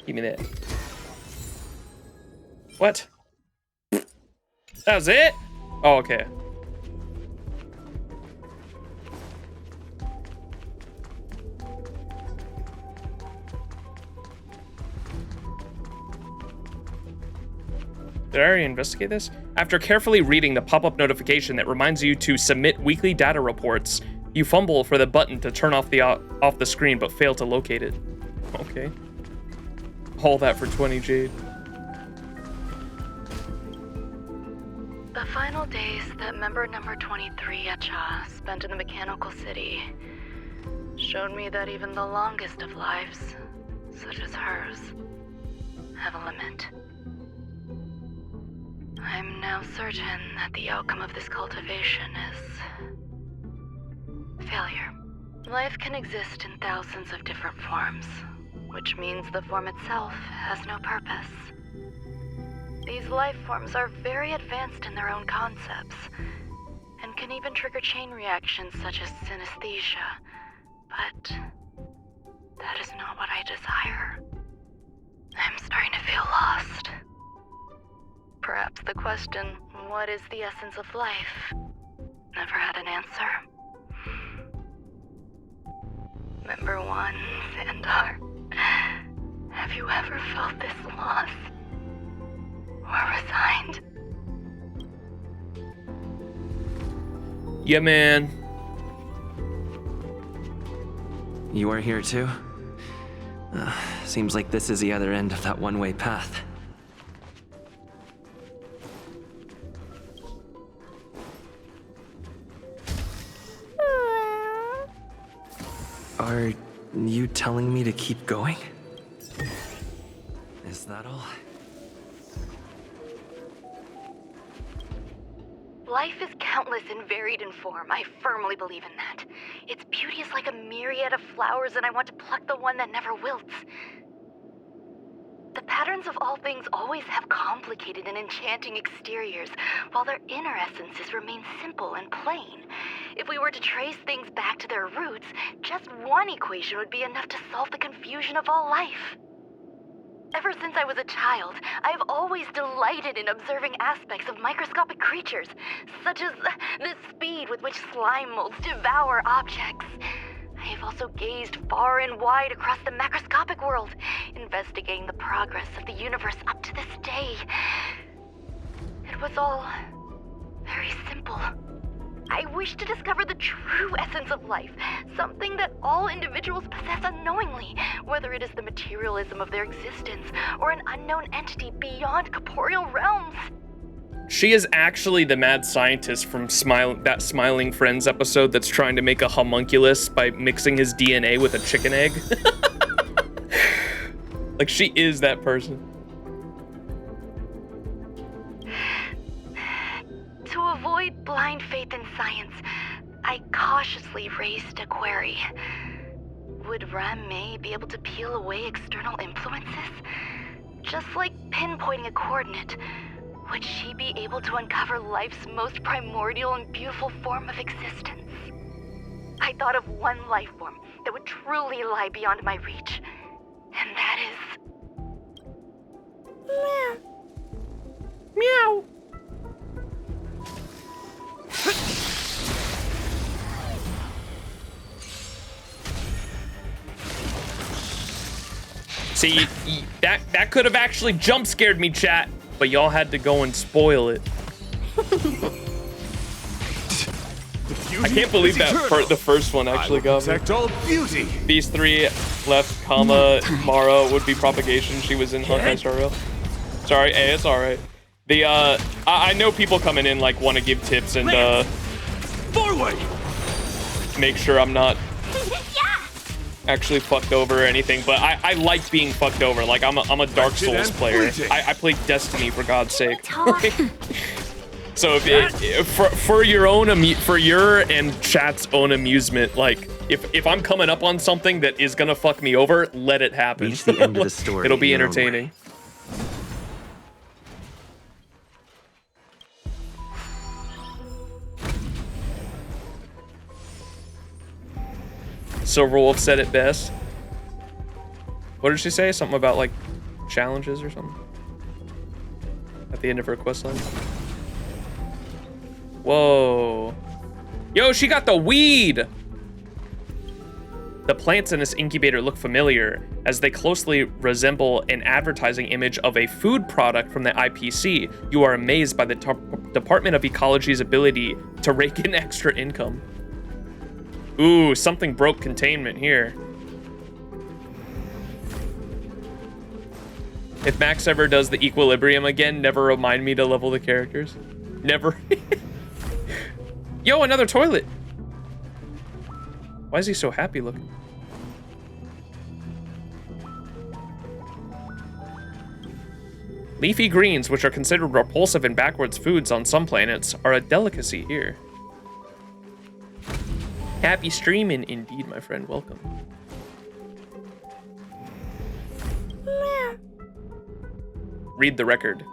Give me that. What? That was it? Oh, okay. Did I already investigate this? After carefully reading the pop-up notification that reminds you to submit weekly data reports, you fumble for the button to turn off the screen but fail to locate it. Okay. All that for 20 jade. The final days that member number 23 Cha spent in the mechanical city showed me that even the longest of lives, such as hers, have a limit. I'm now certain that the outcome of this cultivation is failure. Life can exist in thousands of different forms, which means the form itself has no purpose. These life forms are very advanced in their own concepts, and can even trigger chain reactions such as synesthesia, but that is not what I desire. I'm starting to feel lost. Perhaps the question, what is the essence of life, never had an answer. Member 1, Xandar, have you ever felt this loss? Or resigned? Yeah, man. You are here too? Seems like this is the other end of that one-way path. Are you telling me to keep going? Is that all? Life is countless and varied in form. I firmly believe in that. Its beauty is like a myriad of flowers, and I want to pluck the one that never wilts. The patterns of all things always have complicated and enchanting exteriors, while their inner essences remain simple and plain. If we were to trace things back to their roots, just one equation would be enough to solve the confusion of all life. Ever since I was a child, I have always delighted in observing aspects of microscopic creatures, such as the speed with which slime molds devour objects. I have also gazed far and wide across the macroscopic world, investigating the progress of the universe up to this day. It was all very simple. I wish to discover the true essence of life, something that all individuals possess unknowingly, whether it is the materialism of their existence or an unknown entity beyond corporeal realms. She is actually the mad scientist from that Smiling Friends episode that's trying to make a homunculus by mixing his DNA with a chicken egg. Like, she is that person. To avoid blind faith in science, I cautiously raised a query. Would Ran-Mei be able to peel away external influences? Just like pinpointing a coordinate, would she be able to uncover life's most primordial and beautiful form of existence? I thought of one life form that would truly lie beyond my reach, and that is... Meow. Meow. See, that could have actually jump scared me, chat, but y'all had to go and spoil it. I can't believe that the first one actually got me. All beauty. These three left, comma, Mara would be propagation. She was in Honkai Star Rail. Sorry, hey, it's alright. The I know people coming in like want to give tips and forward. Make sure I'm not actually fucked over or anything, but I like being fucked over. Like I'm a Dark Souls player. I play Destiny, for God's sake. So for your and chat's own amusement, like if I'm coming up on something that is gonna fuck me over, let it happen. Reach the end of the story. It'll be entertaining. Silverwolf said it best. What did she say? Something about like challenges or something at the end of her quest line. Whoa. Yo, she got the weed! The plants in this incubator look familiar, as they closely resemble an advertising image of a food product from the IPC. You are amazed by the Department of Ecology's ability to rake in extra income. Ooh, something broke containment here. If Max ever does the equilibrium again, never remind me to level the characters. Never. Yo, another toilet. Why is he so happy looking? Leafy greens, which are considered repulsive and backwards foods on some planets, are a delicacy here. Happy streaming indeed, my friend. Welcome. Read the record.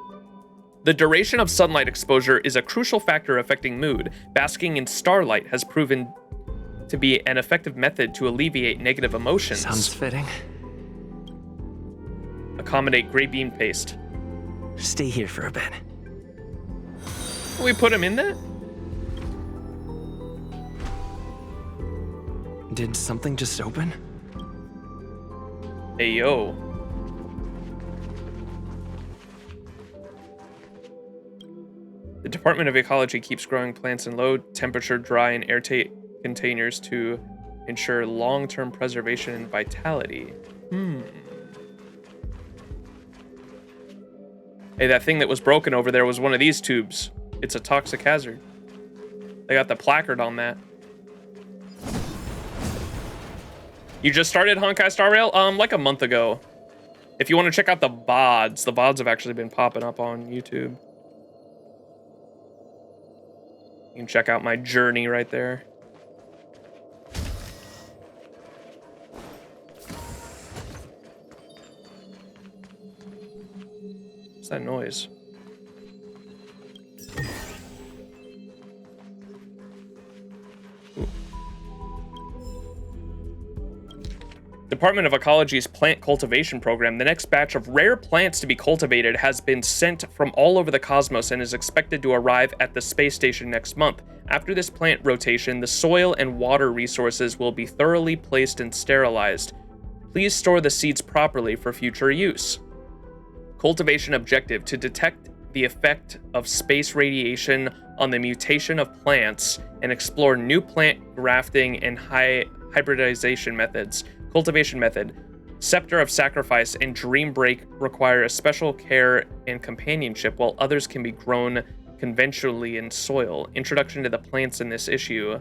The duration of sunlight exposure is a crucial factor affecting mood. Basking in starlight has proven to be an effective method to alleviate negative emotions. Sounds fitting. Accommodate gray bean paste. Stay here for a bit. Can we put him in there? Did something just open? Hey, yo. The Department of Ecology keeps growing plants in low temperature, dry, and airtight containers to ensure long-term preservation and vitality. Hey, that thing that was broken over there was one of these tubes. It's a toxic hazard. They got the placard on that. You just started Honkai Star Rail? Like a month ago. If you want to check out the VODs have actually been popping up on YouTube. You can check out my journey right there. What's that noise? Ooh. Department of Ecology's plant cultivation program. The next batch of rare plants to be cultivated has been sent from all over the cosmos and is expected to arrive at the space station next month. After this plant rotation, the soil and water resources will be thoroughly placed and sterilized. Please store the seeds properly for future use. Cultivation objective: to detect the effect of space radiation on the mutation of plants and explore new plant grafting and hybridization methods. Cultivation method: Scepter of Sacrifice and Dream Break require a special care and companionship, while others can be grown conventionally in soil. Introduction to the plants in this issue.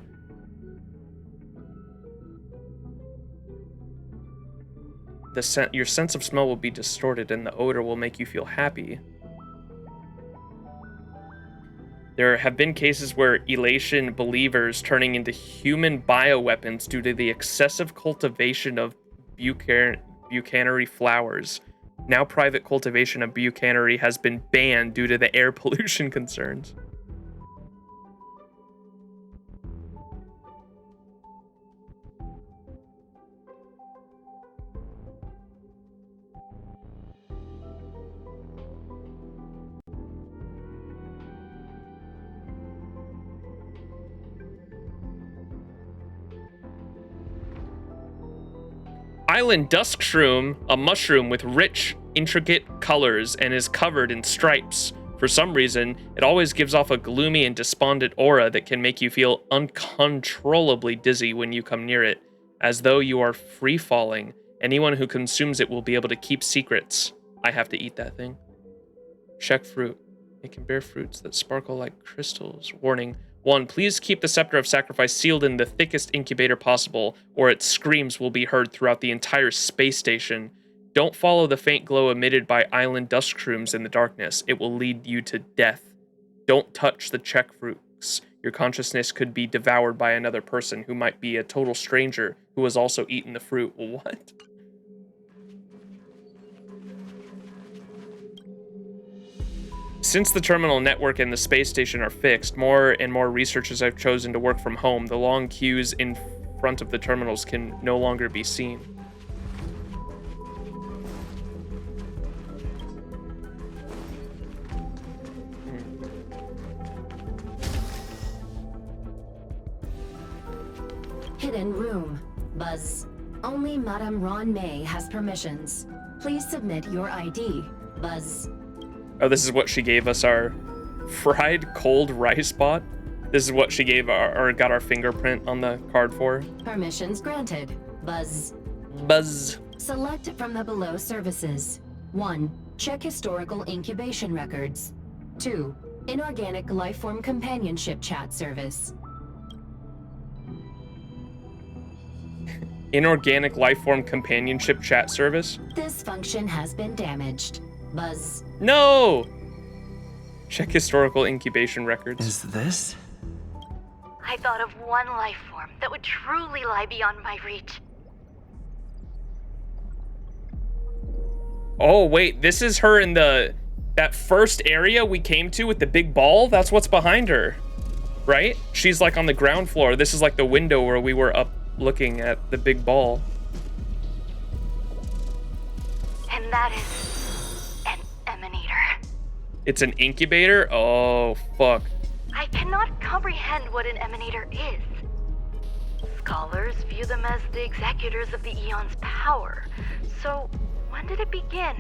Your sense of smell will be distorted and the odor will make you feel happy. There have been cases where elation believers turning into human bioweapons due to the excessive cultivation of buchanary flowers. Now private cultivation of buchanary has been banned due to the air pollution concerns. Island dusk shroom, a mushroom with rich, intricate colors and is covered in stripes. For some reason, it always gives off a gloomy and despondent aura that can make you feel uncontrollably dizzy when you come near it, as though you are free-falling. Anyone who consumes it will be able to keep secrets. I have to eat that thing. Check fruit. It can bear fruits that sparkle like crystals. Warning. 1. Please keep the Scepter of Sacrifice sealed in the thickest incubator possible, or its screams will be heard throughout the entire space station. Don't follow the faint glow emitted by island dusk shrooms in the darkness. It will lead you to death. Don't touch the check fruits. Your consciousness could be devoured by another person who might be a total stranger who has also eaten the fruit. What? Since the terminal network and the space station are fixed, more and more researchers have chosen to work from home. The long queues in front of the terminals can no longer be seen. Hidden room. Buzz. Only Madame Ron May has permissions. Please submit your ID. Buzz. Oh, this is what she gave us, our fried cold rice pot. This is what she gave got our fingerprint on the card for. Permissions granted. Buzz. Buzz. Select from the below services. 1. Check historical incubation records. 2. Inorganic lifeform companionship chat service. Inorganic lifeform companionship chat service? This function has been damaged. Buzz. No! Check historical incubation records. Is this? I thought of one life form that would truly lie beyond my reach. Oh, wait, this is her in that first area we came to with the big ball? That's what's behind her, right? She's like on the ground floor. This is like the window where we were up looking at the big ball. And that is an emanator. It's an incubator? Oh, fuck. I cannot comprehend what an emanator is. Scholars view them as the executors of the Eon's power. So, when did it begin?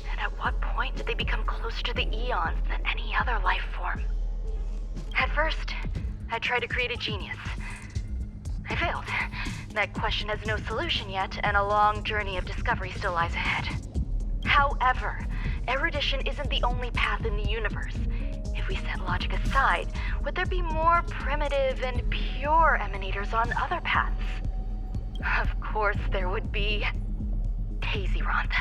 And at what point did they become closer to the Eons than any other life form? At first, I tried to create a genius. I failed. That question has no solution yet, and a long journey of discovery still lies ahead. However, erudition isn't the only path in the universe. If we set logic aside, would there be more primitive and pure emanators on other paths? Of course there would be. Tazyronth.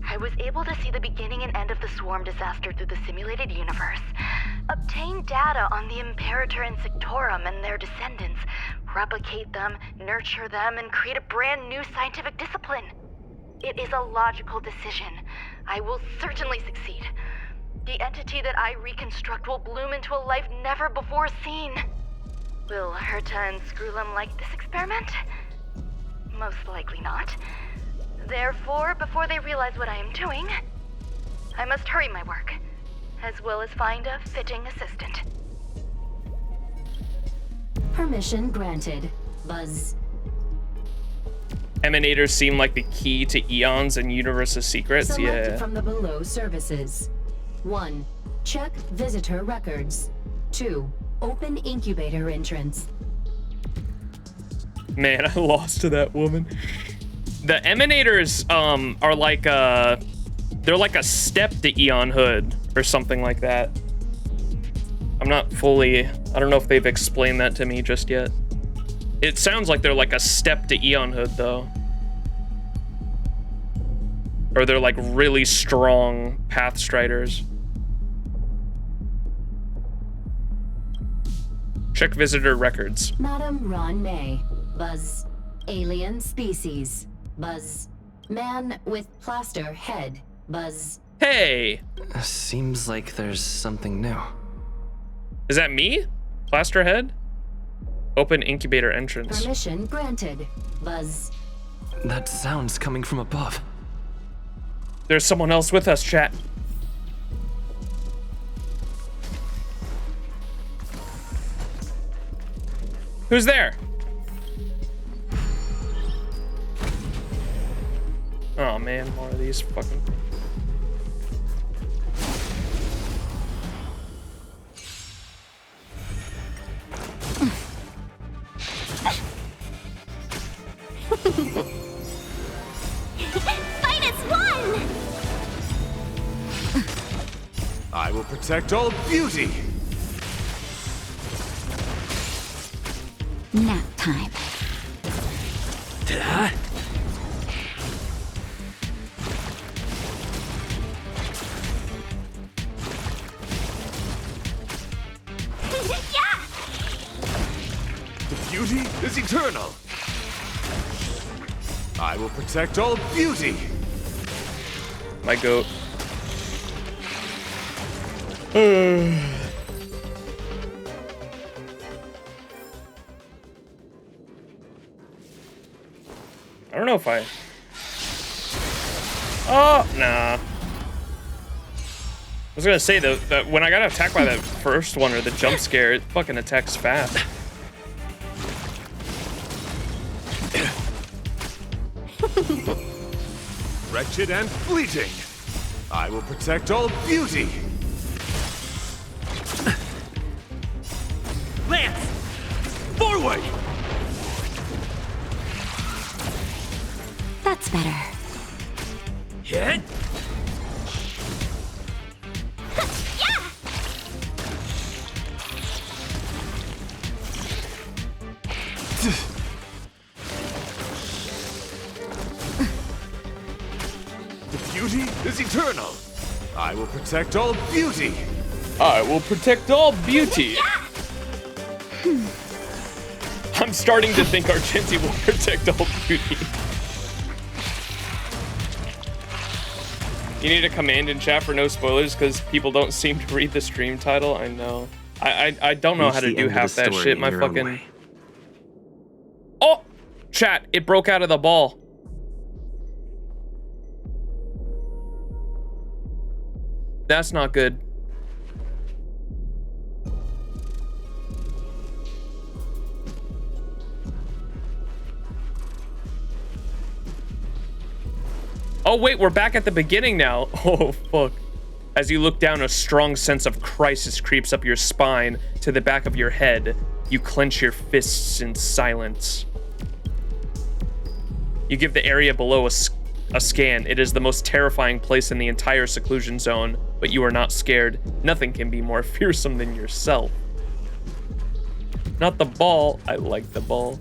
I was able to see the beginning and end of the swarm disaster through the simulated universe, obtain data on the Imperator and Sectorum and their descendants, replicate them, nurture them, and create a brand new scientific discipline. It is a logical decision. I will certainly succeed. The entity that I reconstruct will bloom into a life never before seen. Will Herta and Screwlum like this experiment? Most likely not. Therefore, before they realize what I am doing, I must hurry my work, as well as find a fitting assistant. Permission granted. Buzz. Emanators seem like the key to Eons and Universe's secrets. Select Yeah. from the below services. 1. Check visitor records. 2. Open incubator entrance. Man, I lost to that woman. The Emanators are like they're like a step to Eon Hood or something like that. I'm not fully, I don't know if they've explained that to me just yet. It sounds like they're like a step to Eon Hood though. Or they're like really strong Pathstriders. Check visitor records. Madam Ron May. Buzz. Alien species. Buzz. Man with plaster head. Buzz. Hey! Seems like there's something new. Is that me? Plaster head? Open incubator entrance. Permission granted. Buzz. That sound's coming from above. There's someone else with us, chat. Who's there? Oh man, more of these fucking... Fight as one! I will protect all beauty. Nap time. Yeah! The beauty is eternal. I will protect all beauty. My goat. I don't know if I... Oh, nah. I was gonna say that when I got attacked by that first one or the jump scare, it fucking attacks fast. Wretched and fleeting. I will protect all beauty. Lance! Forward! That's better. Hit! The beauty is eternal. I will protect all beauty. I will protect all beauty. I'm starting to think Argenti will protect all beauty. You need a command in chat for no spoilers because people don't seem to read the stream title. I know. I don't know how to do half that shit. My fucking... Oh! Chat, it broke out of the ball. That's not good. Oh wait, we're back at the beginning now. Oh fuck. As you look down, a strong sense of crisis creeps up your spine to the back of your head. You clench your fists in silence. You give the area below a scan. It is the most terrifying place in the entire seclusion zone, but you are not scared. Nothing can be more fearsome than yourself. Not the ball. I like the ball.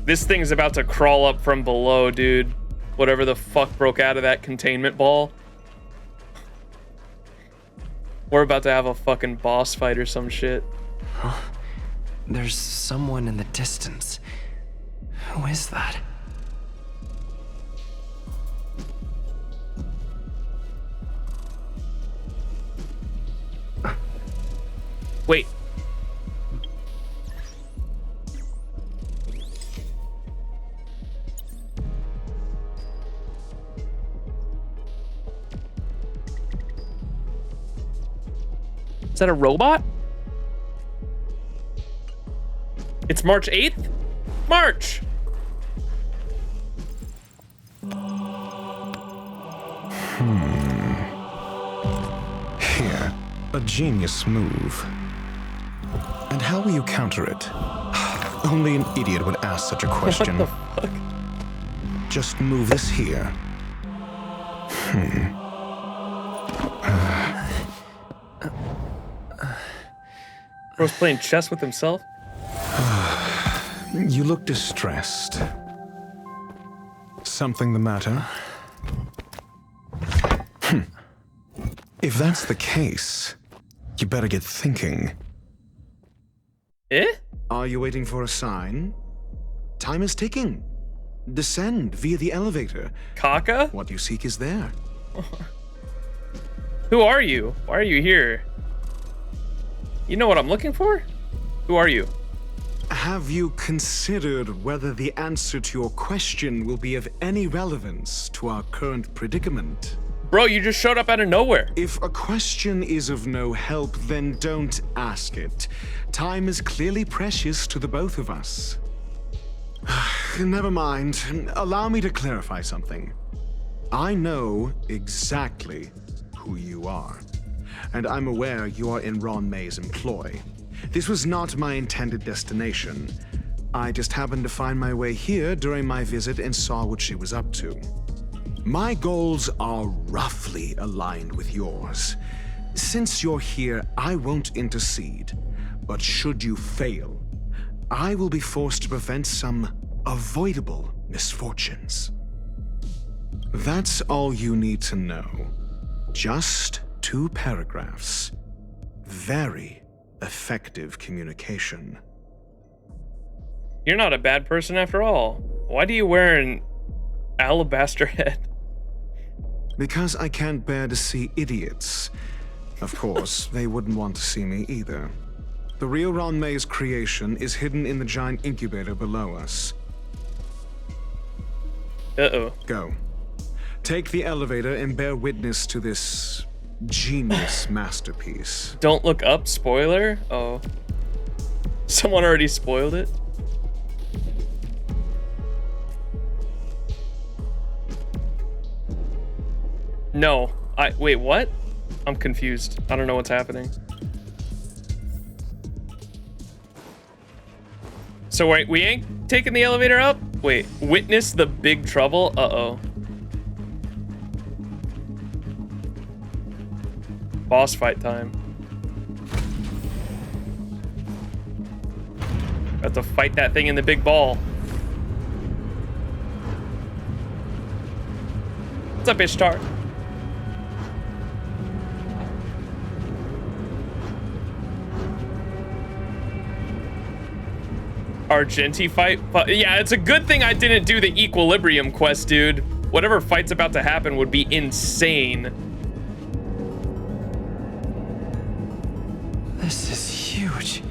This thing's about to crawl up from below, dude. Whatever the fuck broke out of that containment ball. We're about to have a fucking boss fight or some shit. Huh? There's someone in the distance. Who is that? Wait. Is that a robot? It's March 8th? March! Here, a genius move. And how will you counter it? Only an idiot would ask such a question. What the fuck? Just move this here. Bro's playing chess with himself? You look distressed. Something the matter? If that's the case, you better get thinking. Eh? Are you waiting for a sign? Time is ticking. Descend via the elevator. Kaka? What you seek is there. Who are you? Why are you here? You know what I'm looking for? Who are you? Have you considered whether the answer to your question will be of any relevance to our current predicament? Bro, you just showed up out of nowhere. If a question is of no help, then don't ask it. Time is clearly precious to the both of us. Never mind. Allow me to clarify something. I know exactly who you are, and I'm aware you are in Ron May's employ. This was not my intended destination. I just happened to find my way here during my visit and saw what she was up to. My goals are roughly aligned with yours. Since you're here, I won't intercede. But should you fail, I will be forced to prevent some avoidable misfortunes. That's all you need to know. Just 2 paragraphs. Very effective communication. You're not a bad person after all. Why do you wear an alabaster head? Because I can't bear to see idiots. Of course, they wouldn't want to see me either. The real Ron May's creation is hidden in the giant incubator below us. Uh-oh. Go. Take the elevator and bear witness to this genius masterpiece. Don't look up, spoiler? Oh. Someone already spoiled it? No. Wait, what? I'm confused. I don't know what's happening. So wait, we ain't taking the elevator up? Wait, witness the big trouble? Uh-oh. Boss fight time. Have to fight that thing in the big ball. What's up, Ishtar? Argenti fight? Yeah, it's a good thing I didn't do the Equilibrium quest, dude. Whatever fight's about to happen would be insane. This is huge.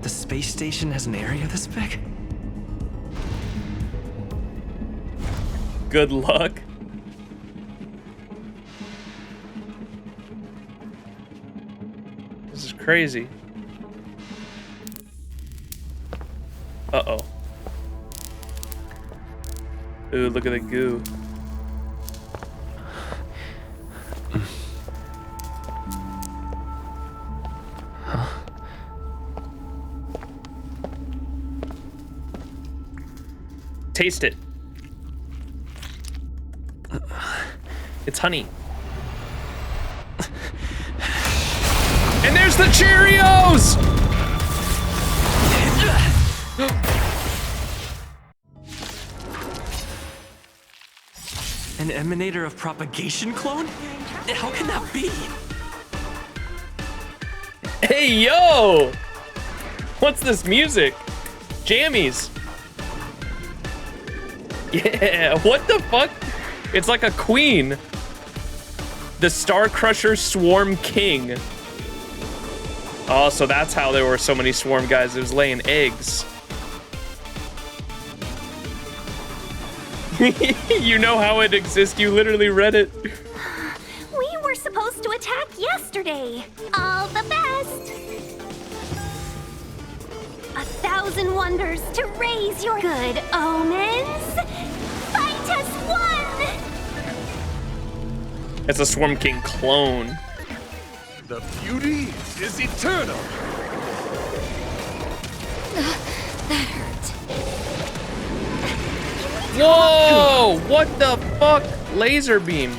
The space station has an area this big? Good luck. This is crazy. Uh-oh. Ooh, look at the goo. Taste it. It's honey. And there's the Cheerios! An emanator of propagation clone? How can that be? Hey, yo! What's this music? Jammies. Yeah, what the fuck? It's like a queen. The Star Crusher Swarm King. Oh, so that's how there were so many swarm guys. It was laying eggs. You know how it exists. You literally read it. We were supposed to attack yesterday. All the best. 1,000 wonders to raise your good omens. Fight as one. It's a Swarm King clone. The beauty is eternal. That hurt. Whoa! What the fuck? Laser beam.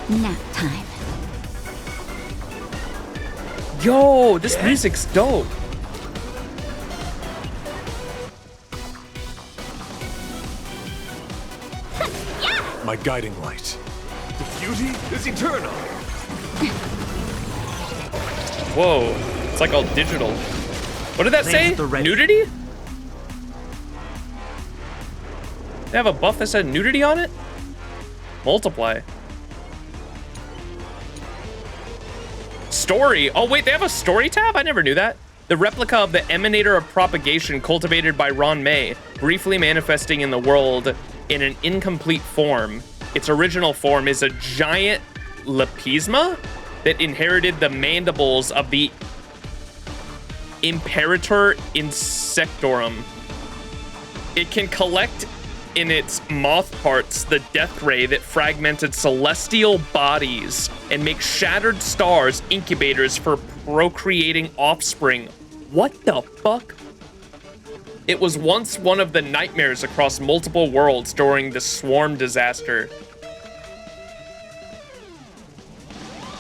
Nap time. Yo, this music's dope. My guiding light. The beauty is eternal. Whoa, it's like all digital. What did that say? Nudity? They have a buff that said nudity on it? Multiply. Story. Oh wait, they have a story tab? I never knew that. The replica of the emanator of propagation cultivated by Ron May, briefly manifesting in the world in an incomplete form. Its original form is a giant lepisma that inherited the mandibles of the Imperator Insectorum. It can collect in its moth parts the death ray that fragmented celestial bodies and make shattered stars incubators for procreating offspring. What the fuck? It was once one of the nightmares across multiple worlds during the swarm disaster.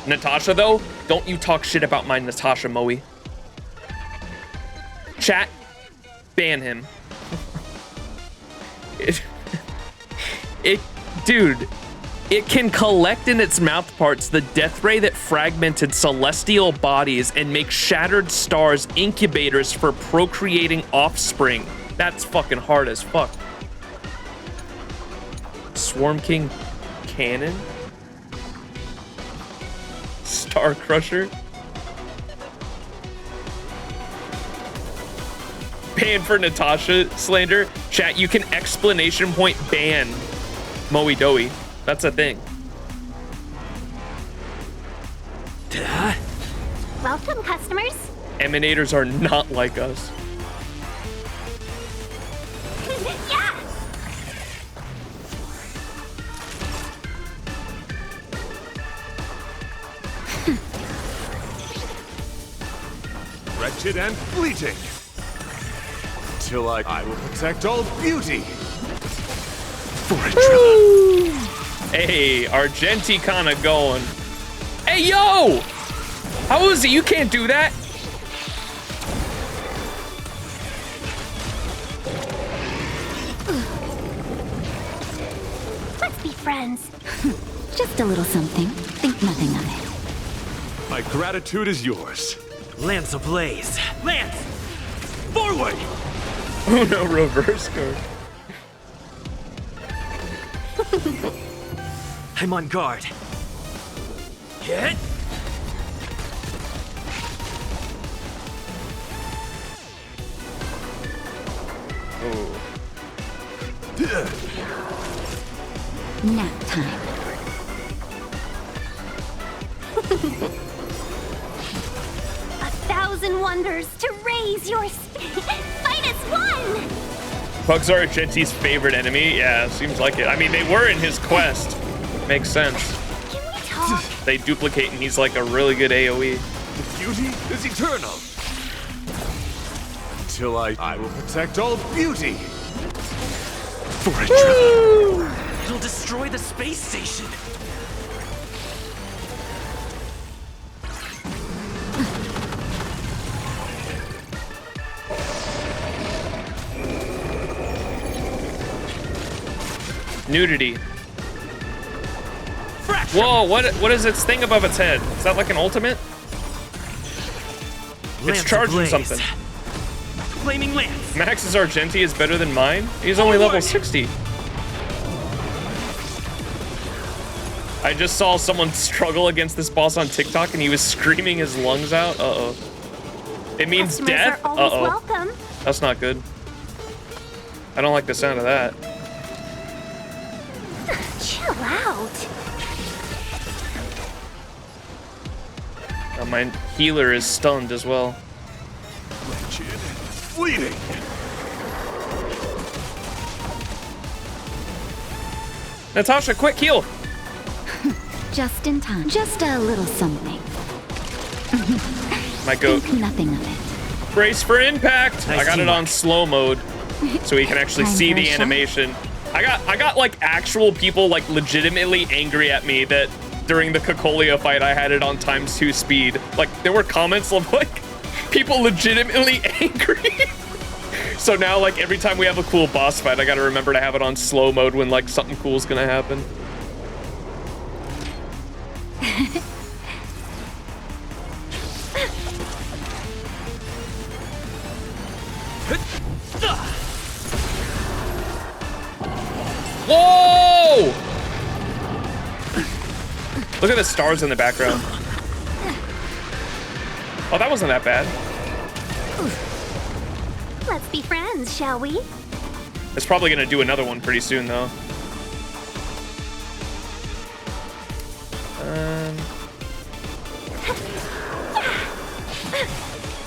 Natasha, though, don't you talk shit about my Natasha, Moe. Chat, ban him. Dude, it can collect in its mouth parts the death ray that fragmented celestial bodies and make shattered stars incubators for procreating offspring. That's fucking hard as fuck. Swarm King Cannon? Star Crusher? Ban for Natasha slander. Chat, you can exclamation point ban Moe Doe. That's a thing. Welcome, customers. Emanators are not like us. Yeah. wretched and fleeting. Till I will protect all beauty. Hey, Argenti kinda going. Hey, yo! How is it you can't do that? Let's be friends. Just a little something. Think nothing of it. My gratitude is yours. Lance ablaze. Lance! Forward! Oh no, reverse card. I'm on guard. Hit! Oh. Nap time. A thousand wonders to raise your fight as one! Bugs are Argenti's favorite enemy? Yeah, seems like it. I mean, they were in his quest. Makes sense. Can we talk? They duplicate and he's like a really good AoE. Beauty is eternal. Till I will protect all beauty. For a trip. It'll destroy the space station. Nudity. Whoa, what is its thing above its head? Is that like an ultimate? It's charging something. Flaming Lance. Max's Argenti is better than mine? He's only level 60. I just saw someone struggle against this boss on TikTok and he was screaming his lungs out. Uh-oh. It means Customers death? are always Uh-oh. welcome. That's not good. I don't like the sound of that. Chill out. My healer is stunned as well. Wretched, fleeting. Natasha, quick heal! Just in time. Just a little something. My goat. Think nothing of it. Brace for impact! Nice I got it on slow mode, so we can actually Time see for the a shot? animation. I got like actual people like legitimately angry at me that during the Cocolia fight I had it on ×2 speed. Like there were comments of like people legitimately angry. So now like every time we have a cool boss fight, I gotta remember to have it on slow mode when like something cool's gonna happen. Whoa! Look at the stars in the background. Oh, that wasn't that bad. Let's be friends, shall we? It's probably gonna do another one pretty soon, though.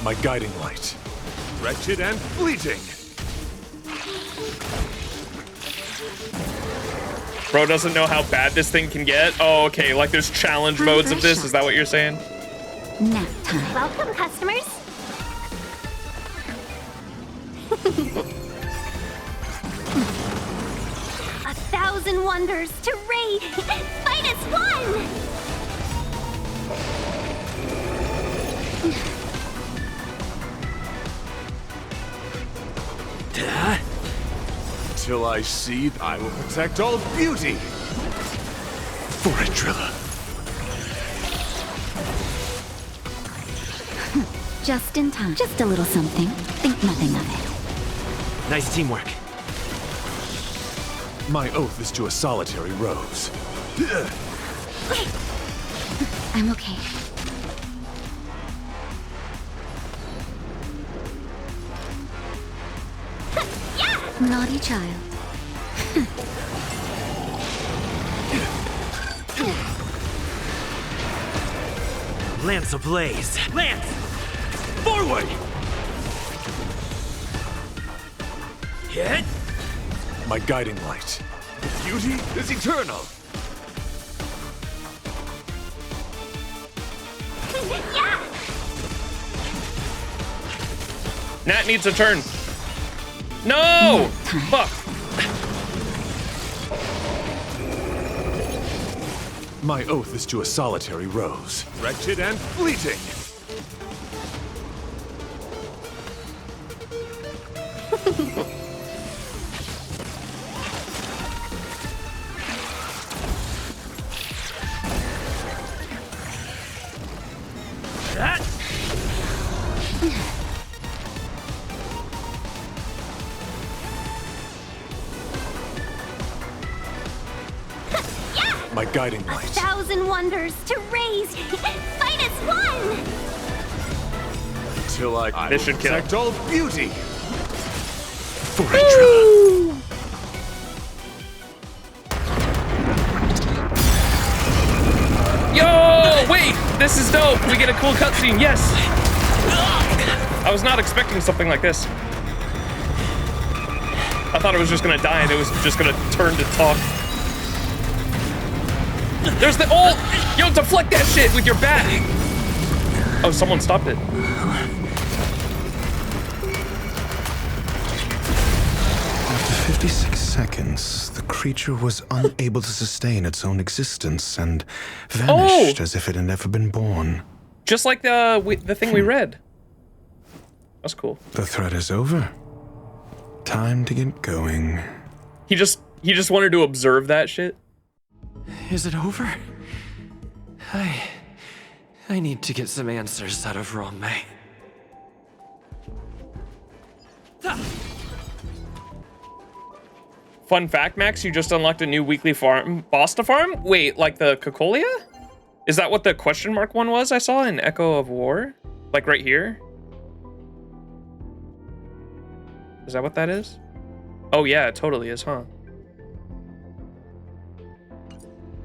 My guiding light. Wretched and fleeting. Bro doesn't know how bad this thing can get. Oh, okay. Like there's challenge modes of this. Is that what you're saying? Nap time. Welcome, customers. A thousand wonders to raid. Fight as one. Till I see, I will protect all beauty. For a driller. Just in time. Just a little something. Think nothing of it. Nice teamwork. My oath is to a solitary rose. I'm okay. Naughty child. Lance ablaze. Lance! Forward! Hit! My guiding light. Beauty is eternal. Nat needs a turn. No! Fuck. My oath is to a solitary rose, wretched and fleeting. My guiding light. 1,000 wonders to raise. Fight as one. Until I This should kill. protect all beauty. For Yo, wait, this is dope. We get a cool cutscene, yes. I was not expecting something like this. I thought it was just gonna die and it was just gonna turn to talk. There's the ult! Yo, deflect that shit with your bat! Oh, someone stopped it. After 56 seconds, the creature was unable to sustain its own existence and vanished as if it had never been born. Just like the thing we read. That's cool. The threat is over. Time to get going. He just wanted to observe that shit. Is it over? I need to get some answers out of Ron-mei. Fun fact, Max, you just unlocked a new weekly boss to farm? Wait, like the Cocolia? Is that what the question mark one was I saw in Echo of War? Like right here? Is that what that is? Oh yeah, it totally is, huh?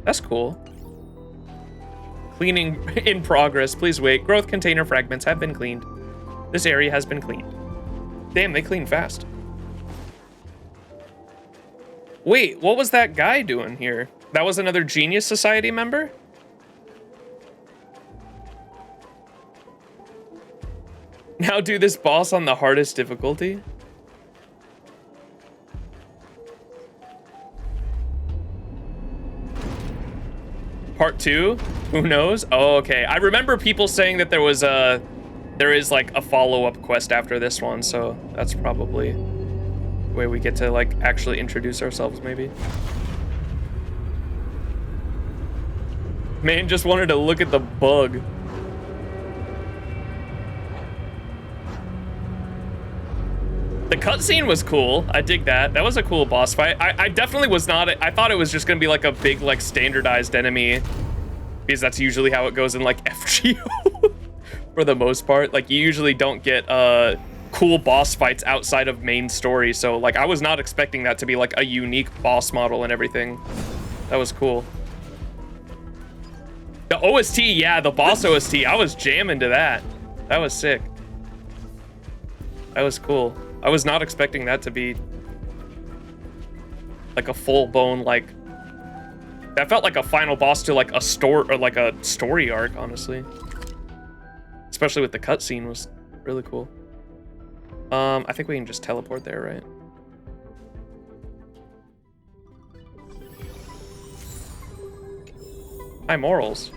That's cool. Cleaning in progress. Please wait. Growth container fragments have been cleaned. This area has been cleaned. Damn, they clean fast. Wait, what was that guy doing here? That was another Genius Society member? Now do this boss on the hardest difficulty? Part 2? Who knows? Oh, okay. I remember people saying that there is like a follow-up quest after this one, so that's probably the way we get to like actually introduce ourselves, maybe. Man just wanted to look at the bug. The cutscene was cool. I dig that. That was a cool boss fight. I definitely was not. I thought it was just gonna be like a big, like standardized enemy, because that's usually how it goes in like FGO for the most part. Like you usually don't get cool boss fights outside of main story. So like I was not expecting that to be like a unique boss model and everything. That was cool. The OST, yeah, the boss OST. I was jamming to that. That was sick. That was cool. I was not expecting that to be like a full-blown, like, that felt like a final boss to like a story arc, honestly. Especially with the cutscene was really cool. I think we can just teleport there, right? High morals.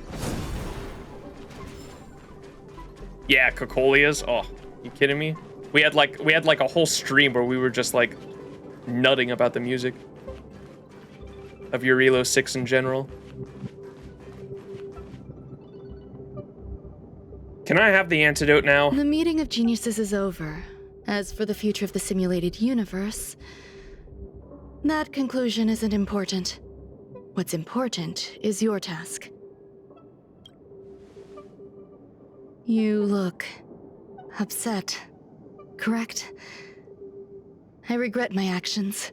Yeah, Cocolias. Oh, you kidding me? We had like a whole stream where we were just like nutting about the music of Eurilo 6 in general. Can I have the antidote now? The meeting of geniuses is over. As for the future of the simulated universe, that conclusion isn't important. What's important is your task. You look upset, correct? I regret my actions.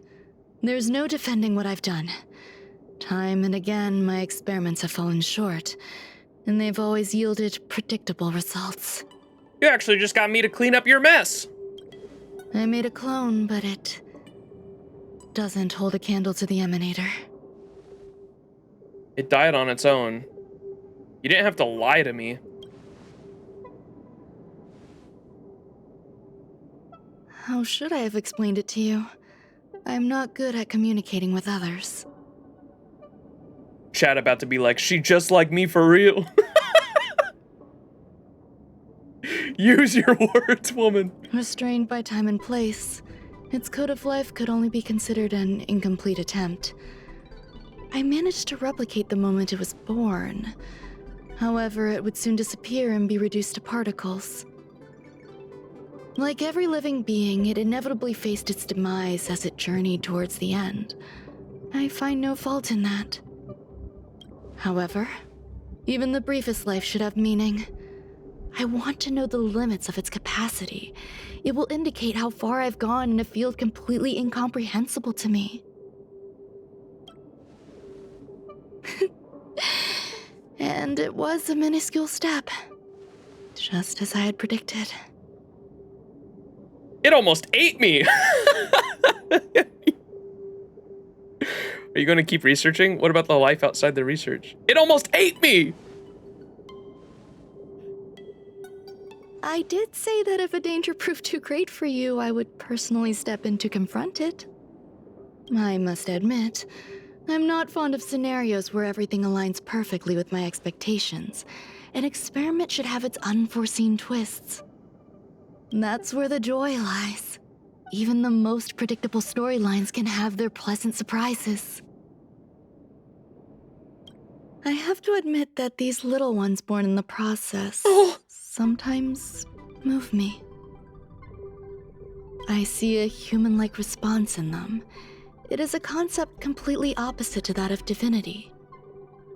There's no defending what I've done. Time and again, my experiments have fallen short, and they've always yielded predictable results. You actually just got me to clean up your mess. I made a clone, but it doesn't hold a candle to the emanator. It died on its own. You didn't have to lie to me. How should I have explained it to you? I'm not good at communicating with others. Chat about to be like, she just like me for real. Use your words, woman. Restrained by time and place, its code of life could only be considered an incomplete attempt. I managed to replicate the moment it was born. However, it would soon disappear and be reduced to particles. Like every living being, it inevitably faced its demise as it journeyed towards the end. I find no fault in that. However, even the briefest life should have meaning. I want to know the limits of its capacity. It will indicate how far I've gone in a field completely incomprehensible to me. And it was a minuscule step, just as I had predicted. It almost ate me. Are you going to keep researching? What about the life outside the research? It almost ate me. I did say that if a danger proved too great for you, I would personally step in to confront it. I must admit, I'm not fond of scenarios where everything aligns perfectly with my expectations. An experiment should have its unforeseen twists. That's where the joy lies. Even the most predictable storylines can have their pleasant surprises. I have to admit that these little ones born in the process sometimes move me. I see a human-like response in them. It is a concept completely opposite to that of divinity.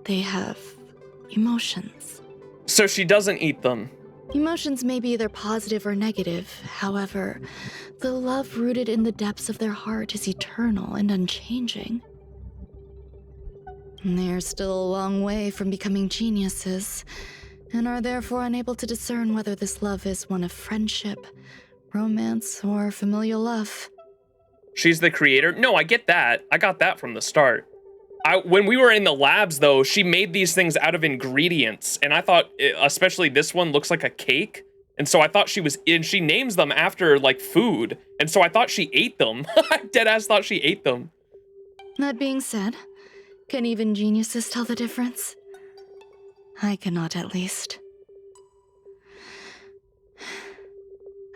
They have emotions. So she doesn't eat them. Emotions may be either positive or negative. However, the love rooted in the depths of their heart is eternal and unchanging. They're still a long way from becoming geniuses, and are therefore unable to discern whether this love is one of friendship, romance, or familial love. She's the creator? No, I get that. I got that from the start. When we were in the labs, though, she made these things out of ingredients, and I thought, especially this one looks like a cake, and so I thought she was, and she names them after, like, food, and so I thought she ate them. I deadass thought she ate them. That being said, can even geniuses tell the difference? I cannot, at least.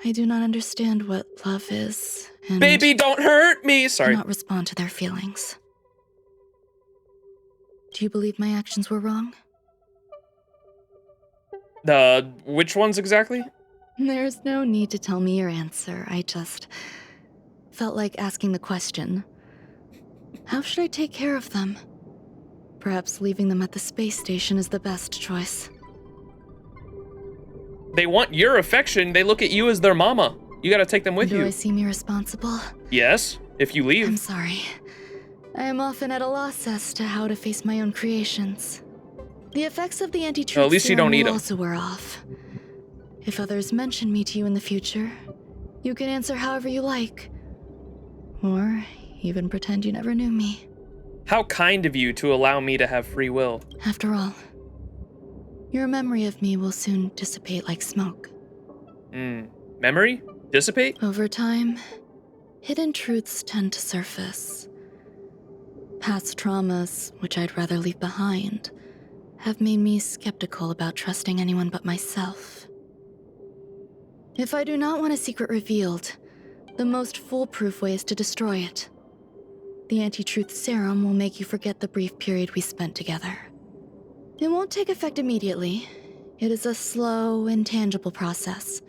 I do not understand what love is, and baby, don't hurt me! Sorry. cannot respond to their feelings. Do you believe my actions were wrong? Which ones exactly? There's no need to tell me your answer. I just felt like asking the question. How should I take care of them? Perhaps leaving them at the space station is the best choice. They want your affection. They look at you as their mama. You gotta take them with you. Do I seem irresponsible? Yes, if you leave. I'm sorry. I am often at a loss as to how to face my own creations. The effects of the anti-truth well, at least you don't serum eat will them. also wear off. If others mention me to you in the future, you can answer however you like. Or even pretend you never knew me. How kind of you to allow me to have free will. After all, your memory of me will soon dissipate like smoke. Memory? Dissipate? Over time, hidden truths tend to surface. Past traumas, which I'd rather leave behind, have made me skeptical about trusting anyone but myself. If I do not want a secret revealed, the most foolproof way is to destroy it. The anti-truth serum will make you forget the brief period we spent together. It won't take effect immediately. It is a slow, intangible process,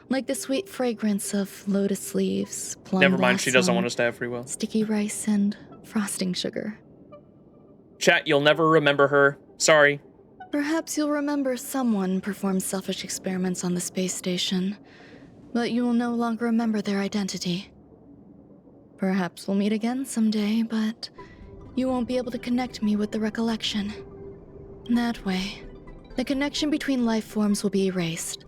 like the sweet fragrance of lotus leaves, plum Never mind, she doesn't blossom, want us to have free will. sticky rice, and frosting sugar. Chat, you'll never remember her. Sorry. Perhaps you'll remember someone performed selfish experiments on the space station, but you will no longer remember their identity. Perhaps we'll meet again someday, but you won't be able to connect me with the recollection. That way, the connection between life forms will be erased.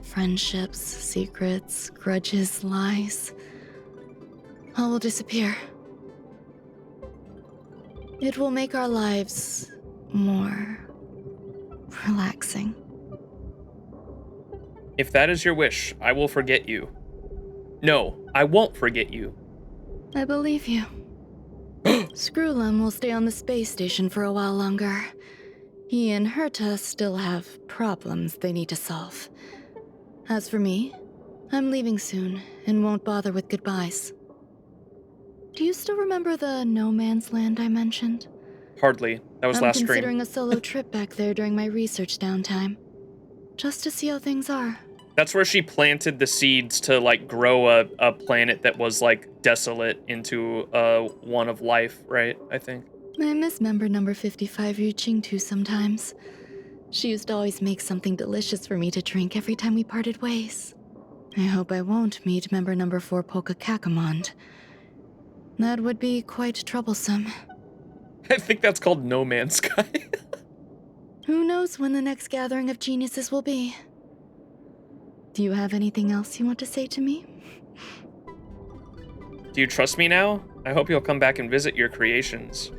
Friendships, secrets, grudges, lies, all will disappear. It will make our lives more relaxing. If that is your wish, I will forget you. No, I won't forget you. I believe you. Skrullum will stay on the space station for a while longer. He and Herta still have problems they need to solve. As for me, I'm leaving soon and won't bother with goodbyes. Do you still remember the no man's land I mentioned? Hardly. That was I'm last considering stream. a solo trip back there during my research downtime. Just to see how things are. That's where she planted the seeds to like grow a planet that was like desolate into one of life, right? I think. I miss member number 55 Yuqingtu sometimes. She used to always make something delicious for me to drink every time we parted ways. I hope I won't meet member number 4 Polka Kakamond. That would be quite troublesome. I think that's called No Man's Sky. Who knows when the next gathering of geniuses will be? Do you have anything else you want to say to me? Do you trust me now? I hope you'll come back and visit your creations.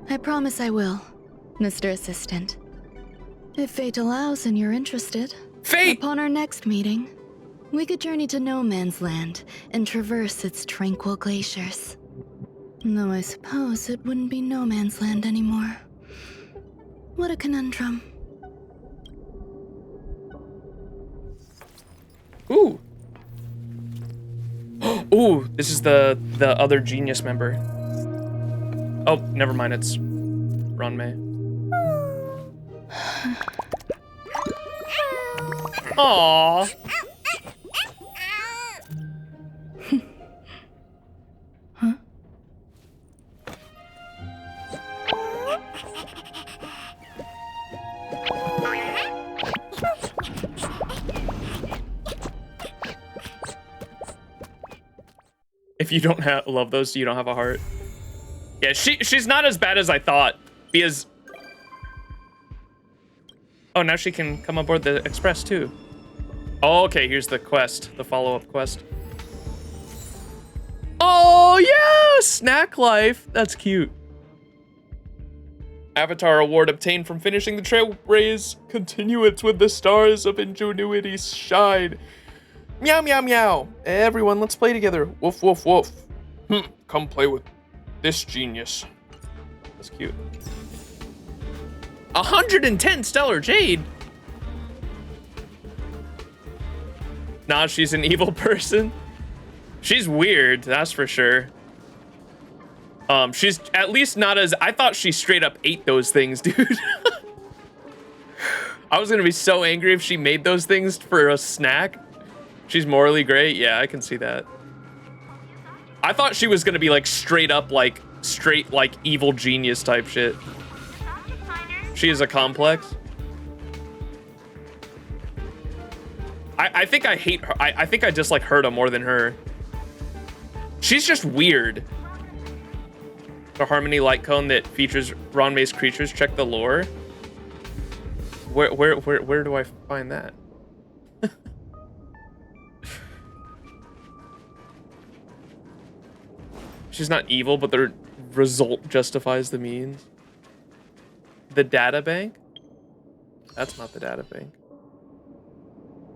I promise I will, Mr. Assistant. If fate allows and you're interested, fate! Upon our next meeting, we could journey to No Man's Land and traverse its tranquil glaciers. Though I suppose it wouldn't be No Man's Land anymore. What a conundrum. Ooh. Ooh, this is the other genius member. Oh, never mind, it's Ranmei. Aww. Huh? If you don't love those, you don't have a heart. Yeah, she's not as bad as I thought, because... Oh, now she can come aboard the Express, too. Oh, okay, here's the quest, the follow-up quest. Oh, yeah! Snack life! That's cute. Avatar award obtained from finishing the Trailblaze. Continuance with the stars of ingenuity shine. Meow, meow, meow. Everyone, let's play together. Woof, woof, woof. Come play with this genius. That's cute. 110 Stellar Jade? Nah, she's an evil person. She's weird, that's for sure. She's at least not as... I thought she straight up ate those things, dude. I was gonna be so angry if she made those things for a snack. She's morally great. Yeah, I can see that. I thought she was gonna be like straight up, like straight like evil genius type shit. She is a complex. I think I hate her. I think I dislike Herta more than her. She's just weird. The Harmony light cone that features Ranmei's creatures. Check the lore. Where do I find that? She's not evil, but the result justifies the means. The data bank? That's not the data bank.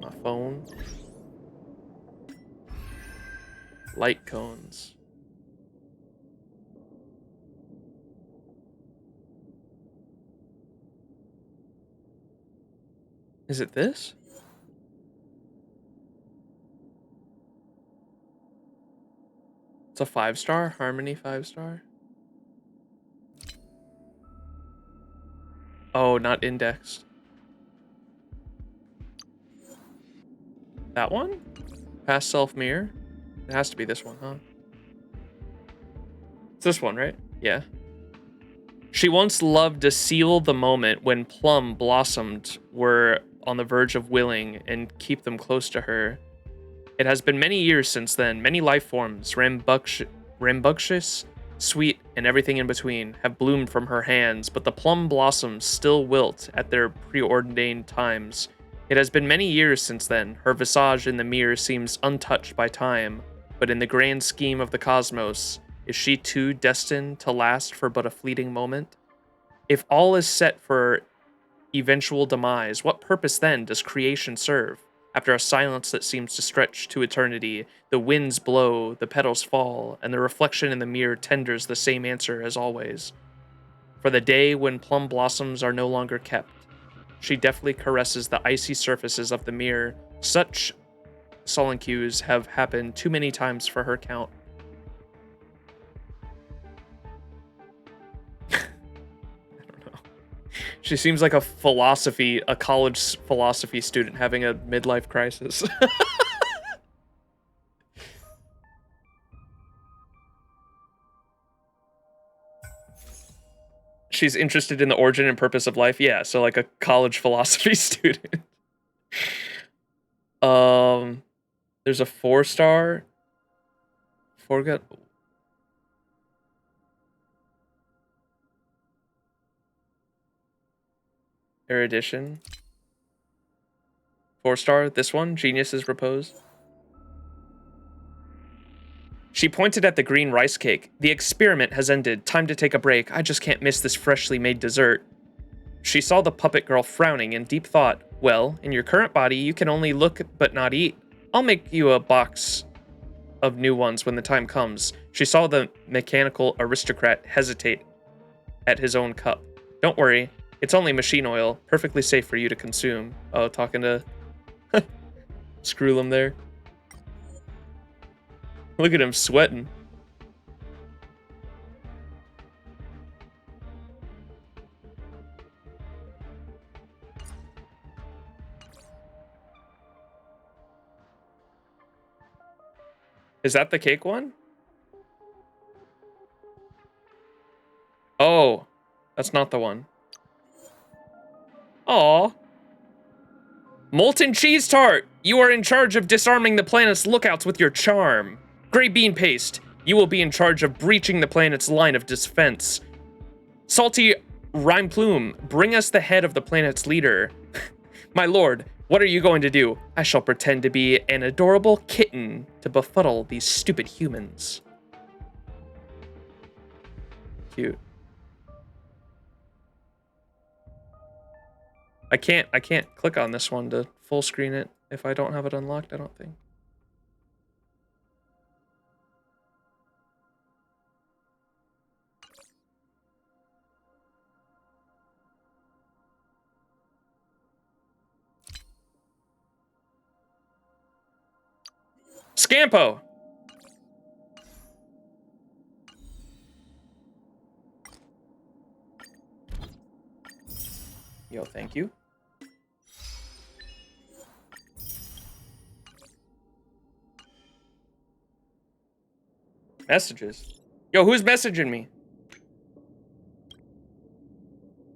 My phone. Light cones. Is it this? It's a 5-star? Harmony 5-star? Oh, not indexed. That one? Past self mirror? It has to be this one, huh? It's this one, right? Yeah. She once loved to seal the moment when plum blossomed were on the verge of willing and keep them close to her. It has been many years since then. Many life forms, rambunctious, sweet, and everything in between, have bloomed from her hands, but the plum blossoms still wilt at their preordained times. It has been many years since then. Her visage in the mirror seems untouched by time, but in the grand scheme of the cosmos, is she too destined to last for but a fleeting moment? If all is set for eventual demise, what purpose then does creation serve? After a silence that seems to stretch to eternity, the winds blow, the petals fall, and the reflection in the mirror tenders the same answer as always. For the day when plum blossoms are no longer kept, she deftly caresses the icy surfaces of the mirror. Such sullen cues have happened too many times for her count. She seems like a college philosophy student having a midlife crisis. She's interested in the origin and purpose of life. Yeah, so like a college philosophy student. There's a 4-star. Forgot. Erudition. 4-star. This one, Genius's Repose. She pointed at the green rice cake. The experiment has ended. Time to take a break. I just can't miss this freshly made dessert. She saw the puppet girl frowning in deep thought. Well, in your current body, you can only look but not eat. I'll make you a box of new ones when the time comes. She saw the mechanical aristocrat hesitate at his own cup. Don't worry. It's only machine oil. Perfectly safe for you to consume. Oh, talking to Screwlum there. Look at him sweating. Is that the cake one? Oh, that's not the one. Aw. Molten cheese tart! You are in charge of disarming the planet's lookouts with your charm. Gray bean paste. You will be in charge of breaching the planet's line of defense. Salty rime plume. Bring us the head of the planet's leader. My lord, what are you going to do? I shall pretend to be an adorable kitten to befuddle these stupid humans. Cute. I can't click on this one to full screen it if I don't have it unlocked, I don't think. Scampo! Yo, thank you. Messages. Yo, who's messaging me?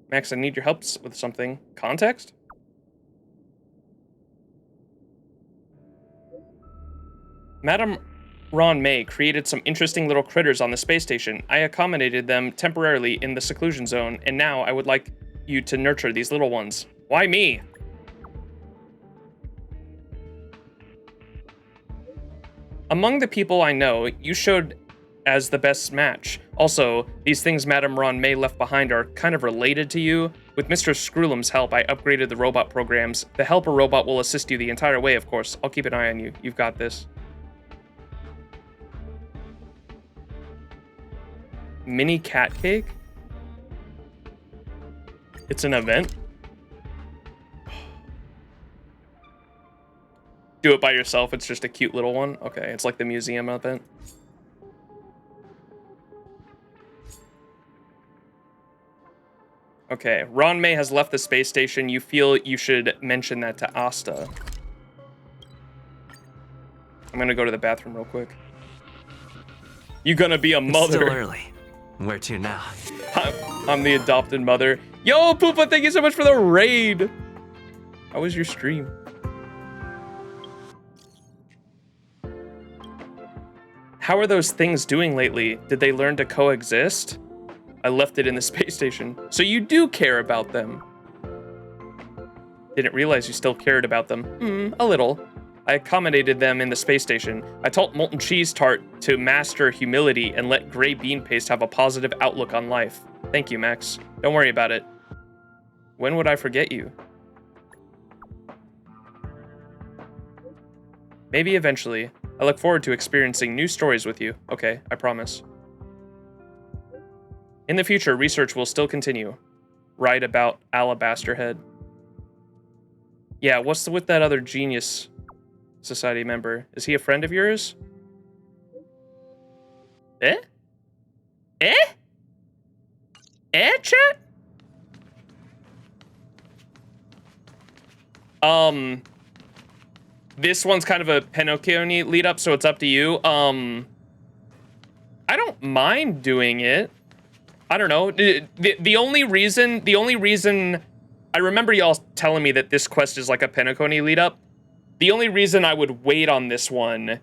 Max, I need your help with something. Context? Madame Ron May created some interesting little critters on the space station. I accommodated them temporarily in the seclusion zone, and now I would like you to nurture these little ones. Why me? Among the people I know, you showed as the best match. Also, these things Madame Ron May left behind are kind of related to you. With Mr. Screwlum's help, I upgraded the robot programs. The helper robot will assist you the entire way, of course. I'll keep an eye on you. You've got this. Mini cat cake? It's an event? Do it by yourself, it's just a cute little one? Okay, it's like the museum event. Okay, Ron May has left the space station. You feel you should mention that to Asta. I'm gonna go to the bathroom real quick. You gonna be a mother. It's still early. Where to now? I'm the adopted mother. Yo, Poopa, thank you so much for the raid. How was your stream? How are those things doing lately? Did they learn to coexist? I left it in the space station. So you do care about them. Didn't realize you still cared about them. A little. I accommodated them in the space station. I taught Molten Cheese Tart to master humility and let Gray Bean Paste have a positive outlook on life. Thank you, Max. Don't worry about it. When would I forget you? Maybe eventually. I look forward to experiencing new stories with you. Okay, I promise. In the future, research will still continue. Write about Alabaster Head. Yeah, what's with that other Genius Society member? Is he a friend of yours? Eh? Eh? Eh, chat? This one's kind of a Pinocchio-y lead up, so it's up to you. I don't mind doing it. I don't know. The only reason I remember y'all telling me that this quest is like a Pinocchio-y lead up. The only reason I would wait on this one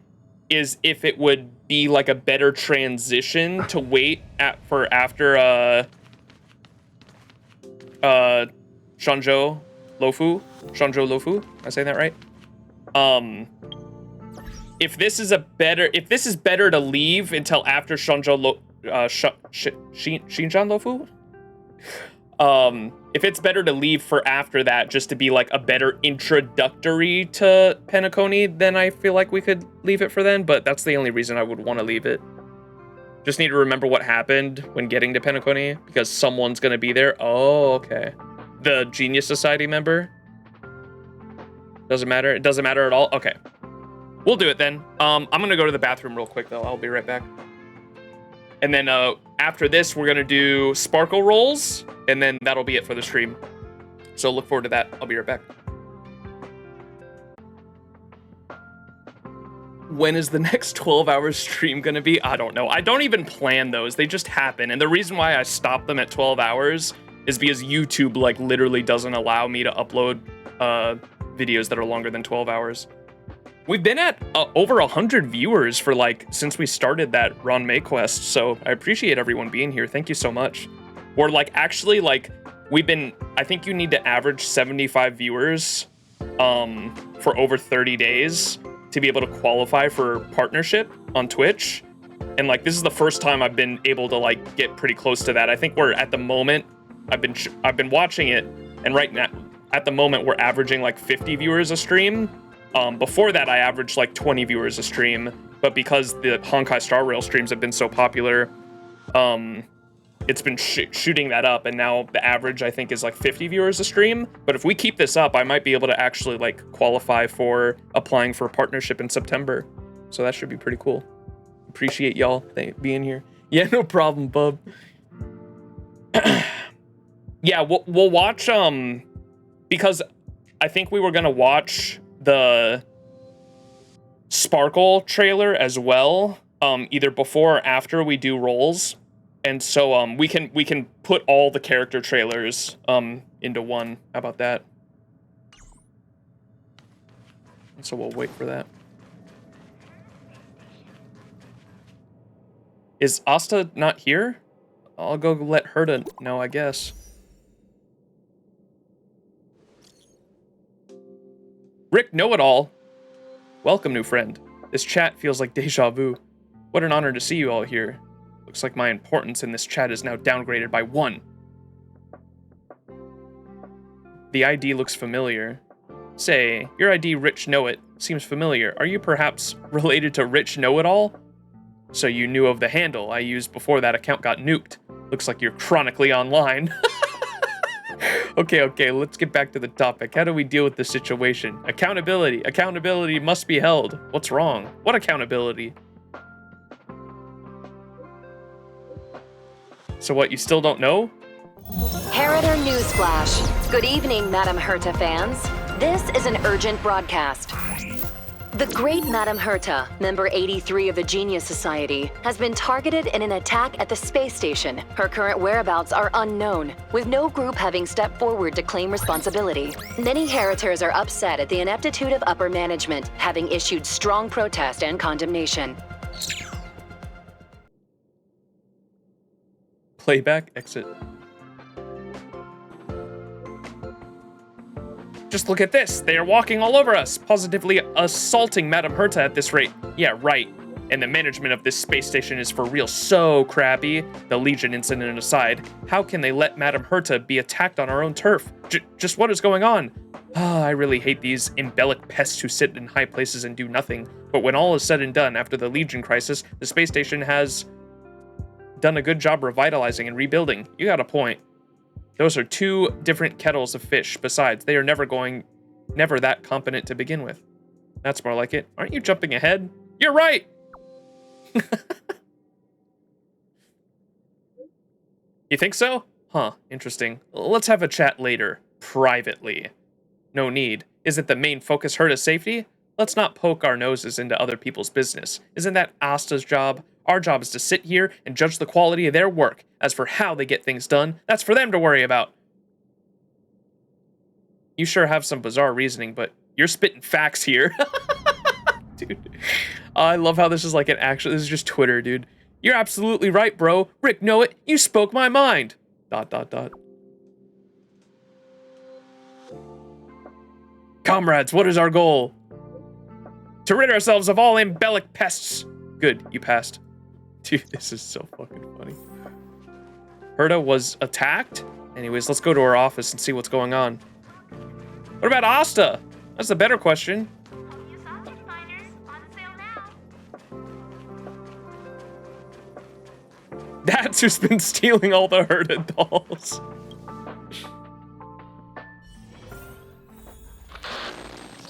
is if it would be like a better transition to wait for after Xianzhou Luofu. Xianzhou Luofu? Am I saying that right? If this is better to leave until after Xianzhou Luofu? If it's better to leave for after that, just to be like a better introductory to Penacony, then I feel like we could leave it for then, but that's the only reason I would want to leave it. Just need to remember what happened when getting to Penacony, because someone's gonna be there. Oh, okay. The Genius Society member? Doesn't matter? It doesn't matter at all? Okay. We'll do it then. I'm gonna go to the bathroom real quick though. I'll be right back. And then after this, we're gonna do Sparkle Rolls, and then that'll be it for the stream. So look forward to that. I'll be right back. When is the next 12-hour stream gonna be? I don't know. I don't even plan those. They just happen. And the reason why I stop them at 12 hours is because YouTube like literally doesn't allow me to upload videos that are longer than 12 hours. We've been at over 100 viewers for like since we started that Ron May quest, so I appreciate everyone being here. Thank you so much. Or like actually like we've been, I think you need to average 75 viewers for over 30 days to be able to qualify for partnership on Twitch. And like this is the first time I've been able to like get pretty close to that. I think we're at the moment I've been watching it, and right now at the moment we're averaging like 50 viewers a stream. Before that, I averaged like 20 viewers a stream, but because the Honkai Star Rail streams have been so popular, it's been shooting that up, and now the average, I think, is like 50 viewers a stream. But if we keep this up, I might be able to actually like qualify for applying for a partnership in September. So that should be pretty cool. Appreciate y'all being here. Yeah, no problem, bub. Yeah, we'll watch, because I think we were gonna watch the Sparkle trailer as well, either before or after we do rolls, and so we can put all the character trailers into one. How about that? And so we'll wait for that. Is Asta not here? I'll go let Herta know, I guess. Rick Know-It-All. Welcome, new friend. This chat feels like deja vu. What an honor to see you all here. Looks like my importance in this chat is now downgraded by 1. The ID looks familiar. Say, your ID Rich Know-It seems familiar. Are you perhaps related to Rich Know-It-All? So you knew of the handle I used before that account got nuked. Looks like you're chronically online. Okay, let's get back to the topic. How do we deal with the situation? Accountability. Accountability must be held. What's wrong? What accountability? So what, you still don't know? Heritor Newsflash. Good evening, Madame Herta fans. This is an urgent broadcast. The great Madame Herta, member 83 of the Genius Society, has been targeted in an attack at the space station. Her current whereabouts are unknown, with no group having stepped forward to claim responsibility. Many Heritors are upset at the ineptitude of upper management, having issued strong protest and condemnation. Playback, exit. Just look at this. They are walking all over us, positively assaulting Madame Herta at this rate. Yeah, right. And the management of this space station is for real so crappy. The Legion incident aside, how can they let Madame Herta be attacked on our own turf? Just what is going on? I really hate these embellic pests who sit in high places and do nothing. But when all is said and done, after the Legion crisis, the space station has done a good job revitalizing and rebuilding. You got a point. Those are two different kettles of fish. Besides, they are never that competent to begin with. That's more like it. Aren't you jumping ahead? You're right! You think so? Huh, interesting. Let's have a chat later, privately. No need. Is it the main focus Herta's safety? Let's not poke our noses into other people's business. Isn't that Asta's job? Our job is to sit here and judge the quality of their work. As for how they get things done, that's for them to worry about. You sure have some bizarre reasoning, but you're spitting facts here. Dude, I love how this is like this is just Twitter, dude. You're absolutely right, bro. Rick, know it. You spoke my mind. ... Comrades, what is our goal? To rid ourselves of all embellic pests. Good, you passed. Dude, this is so fucking funny. Herta was attacked? Anyways, let's go to her office and see what's going on. What about Asta? That's the better question. That's who's been stealing all the Herta dolls.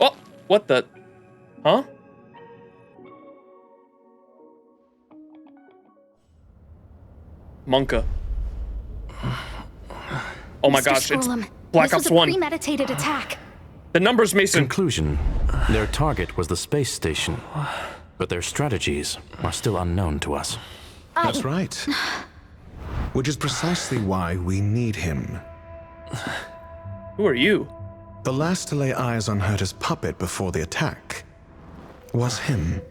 Oh, what the? Huh? Monka. Oh my gosh, it's Black Ops 1. Premeditated attack. The numbers, Mason. Conclusion. Their target was the space station, but their strategies are still unknown to us. That's right. Which is precisely why we need him. Who are you? The last to lay eyes on Herta's puppet before the attack was him.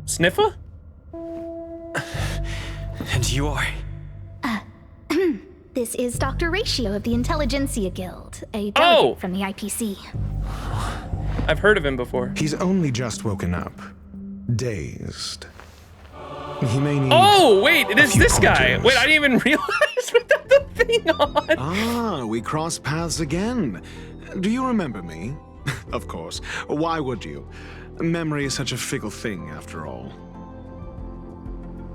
Sniffer? And you are? This is Dr. Ratio of the Intelligentsia Guild, a delegate from the IPC. I've heard of him before. He's only just woken up. Dazed. He may need... Oh, wait, it is this guy. Wait, I didn't even realize we had the thing on. Ah, we crossed paths again. Do you remember me? Of course. Why would you? Memory is such a fickle thing, after all.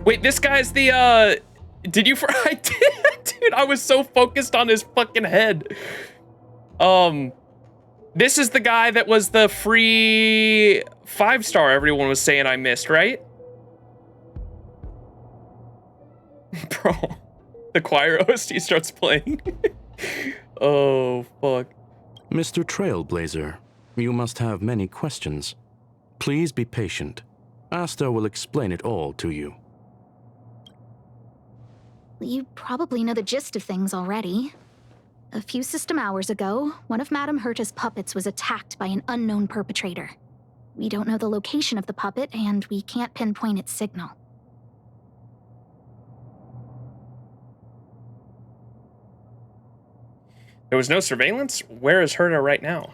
Wait, this guy's the, did you... I did, dude, I was so focused on his fucking head. This is the guy that was the free 5-star everyone was saying I missed, right? Bro, the choir OST starts playing. Oh, fuck. Mr. Trailblazer, you must have many questions. Please be patient. Asta will explain it all to you. You probably know the gist of things already. A few system hours ago, one of Madame Herta's puppets was attacked by an unknown perpetrator. We don't know the location of the puppet, and we can't pinpoint its signal. There was no surveillance? Where is Herta right now?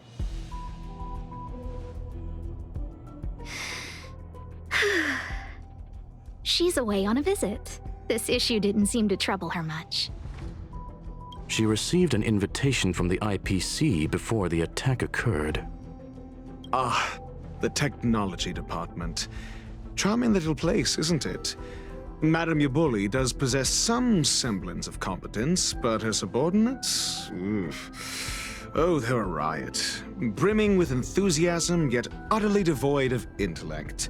She's away on a visit. This issue didn't seem to trouble her much. She received an invitation from the IPC before the attack occurred. Ah, the technology department. Charming little place, isn't it? Madame Yabuli does possess some semblance of competence, but her subordinates? Oof. Oh, they're a riot. Brimming with enthusiasm, yet utterly devoid of intellect.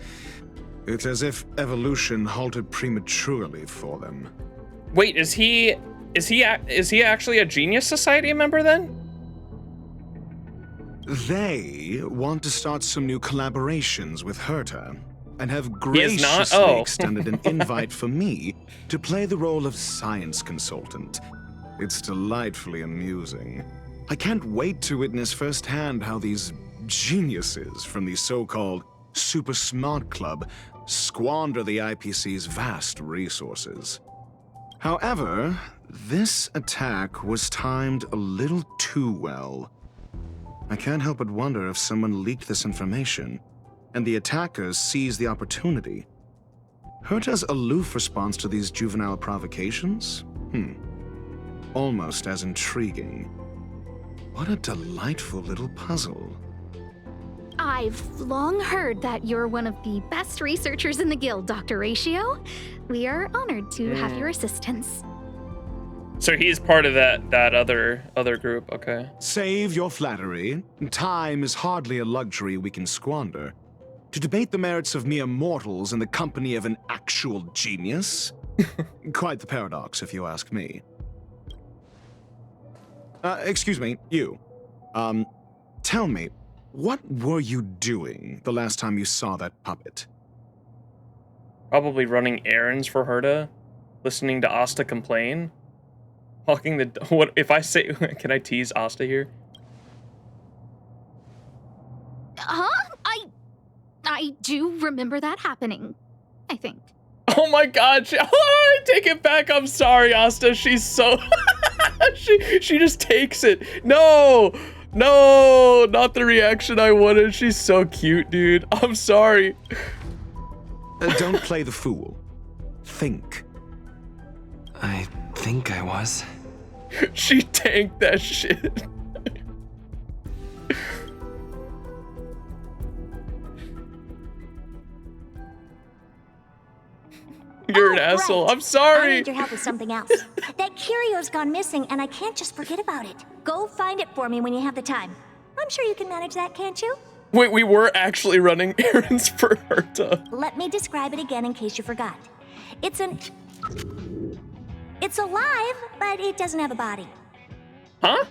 It's as if evolution halted prematurely for them. Wait, is he actually a Genius Society member then? They want to start some new collaborations with Herta, and have graciously Oh. extended an invite for me to play the role of science consultant. It's delightfully amusing. I can't wait to witness firsthand how these geniuses from the so-called Super Smart Club squander the IPC's vast resources. However, this attack was timed a little too well. I can't help but wonder if someone leaked this information, and the attackers seized the opportunity. Herta's aloof response to these juvenile provocations? Almost as intriguing. What a delightful little puzzle. I've long heard that you're one of the best researchers in the guild, Dr. Ratio. We are honored to have your assistance. So he's part of that other group, okay. Save your flattery. Time is hardly a luxury we can squander. To debate the merits of mere mortals in the company of an actual genius? Quite the paradox, if you ask me. Excuse me, you. Tell me, what were you doing the last time you saw that puppet? Probably running errands for Herta, listening to Asta complain, walking the. What if I say? Can I tease Asta here? Huh? I do remember that happening, I think. Oh my god, I take it back. I'm sorry, Asta. She's so she just takes it. No, not the reaction I wanted. She's so cute, dude. I'm sorry. Don't play the fool. Think. I think I was. She tanked that shit. You're an asshole. I'm sorry. I need your help with something else. That curio's gone missing, and I can't just forget about it. Go find it for me when you have the time. I'm sure you can manage that, can't you? Wait, we were actually running errands for Herta. Let me describe it again in case you forgot. It's alive, but it doesn't have a body. Huh?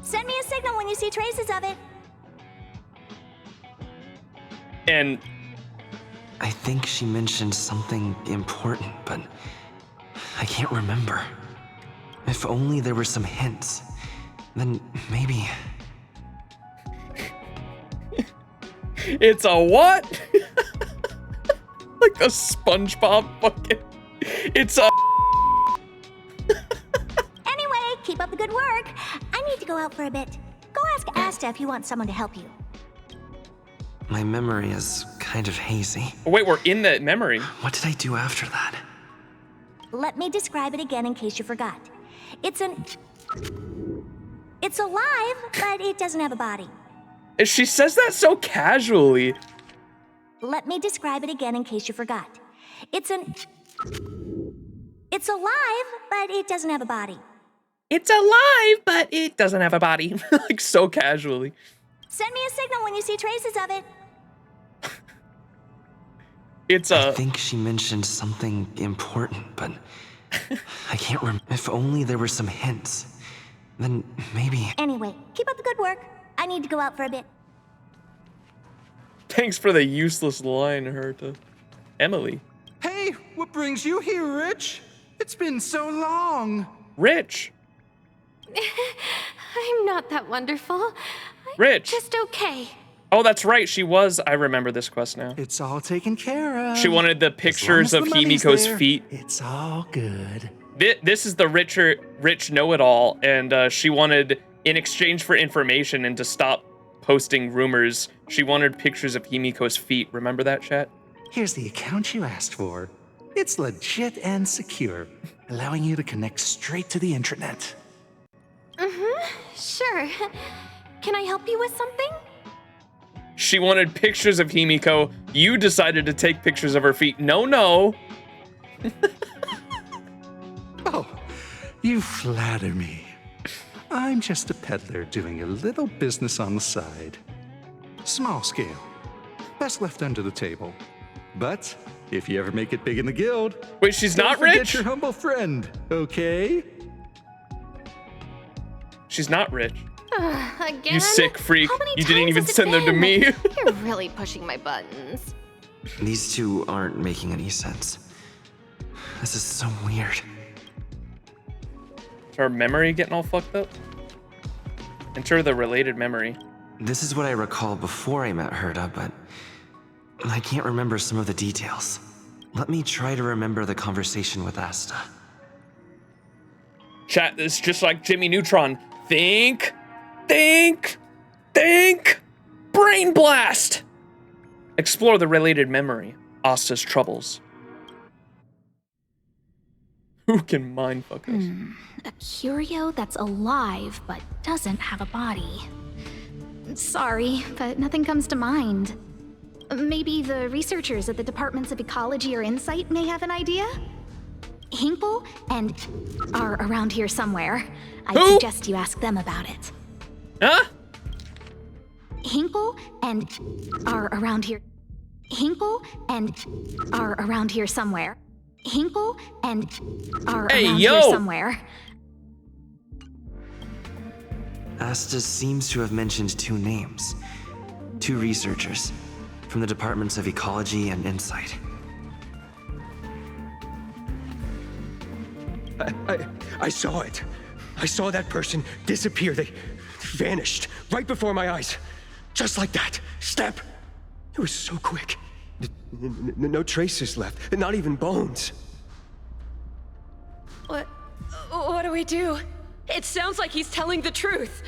Send me a signal when you see traces of it. And I think she mentioned something important, but I can't remember. If only there were some hints, then maybe. It's a what? Like the SpongeBob fucking. It's a. Anyway, keep up the good work. I need to go out for a bit. Go ask Asta if you want someone to help you. My memory is kind of hazy. Oh, wait, we're in the memory. What did I do after that? Let me describe it again in case you forgot. It's alive, but it doesn't have a body. She says that so casually. Let me describe it again in case you forgot. It's alive, but it doesn't have a body. It's alive, but it doesn't have a body. Like so casually. Send me a signal when you see traces of it. I think she mentioned something important, but I can't remember. If only there were some hints, then maybe. Anyway, keep up the good work. I need to go out for a bit. Thanks for the useless line, Herta. Emily. Hey, what brings you here, Rich? It's been so long. Rich. I'm not that wonderful. Rich. Just okay. Oh, that's right. She was. I remember this quest now. It's all taken care of. She wanted the pictures of Himiko's feet. It's all good. This is the rich know-it-all, and she wanted, in exchange for information and to stop posting rumors, she wanted pictures of Himiko's feet. Remember that, chat? Here's the account you asked for. It's legit and secure, allowing you to connect straight to the intranet. Sure. Can I help you with something? She wanted pictures of Himiko. You decided to take pictures of her feet. No. Oh, you flatter me. I'm just a peddler doing a little business on the side. Small scale. Best left under the table. But if you ever make it big in the guild... Wait, she's not don't forget rich? your humble friend, okay? She's not rich. Again? You sick freak. How many You didn't times even has it send them to been? me. You're really pushing my buttons. These two aren't making any sense. This is so weird. Is her memory getting all fucked up? Enter the related memory. This is what I recall before I met Herta, but I can't remember some of the details. Let me try to remember the conversation with Asta. Chat, it's just like Jimmy Neutron. Think. Think! Brain blast! Explore the related memory, Asta's troubles. Who can mindfuck us? A curio that's alive but doesn't have a body. Sorry, but nothing comes to mind. Maybe the researchers at the Departments of Ecology or Insight may have an idea? Hinkle and are around here somewhere. I'd suggest you ask them about it. Huh? Hinkle and are around here. Hinkle and are around here somewhere. Hinkle and are around here somewhere. Asta seems to have mentioned two names. Two researchers from the Departments of Ecology and Insight. I saw it. I saw that person disappear. They vanished right before my eyes. Just like that. Step. It was so quick. No traces left. Not even bones. What do we do? It sounds like he's telling the truth.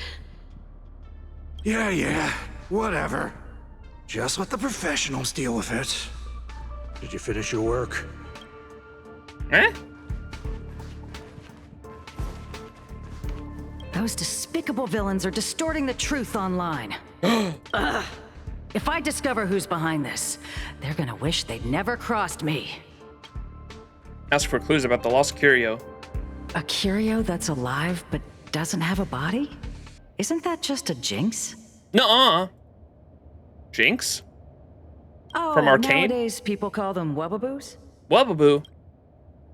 Yeah, whatever. Just let the professionals deal with it. Did you finish your work? Eh? Those despicable villains are distorting the truth online. Ugh. If I discover who's behind this, they're gonna wish they'd never crossed me. Ask for clues about the lost curio. A curio that's alive but doesn't have a body? Isn't that just a jinx? Nuh-uh. Jinx? Oh, From Arcane? Nowadays people call them wubbaboos? Wubbaboo.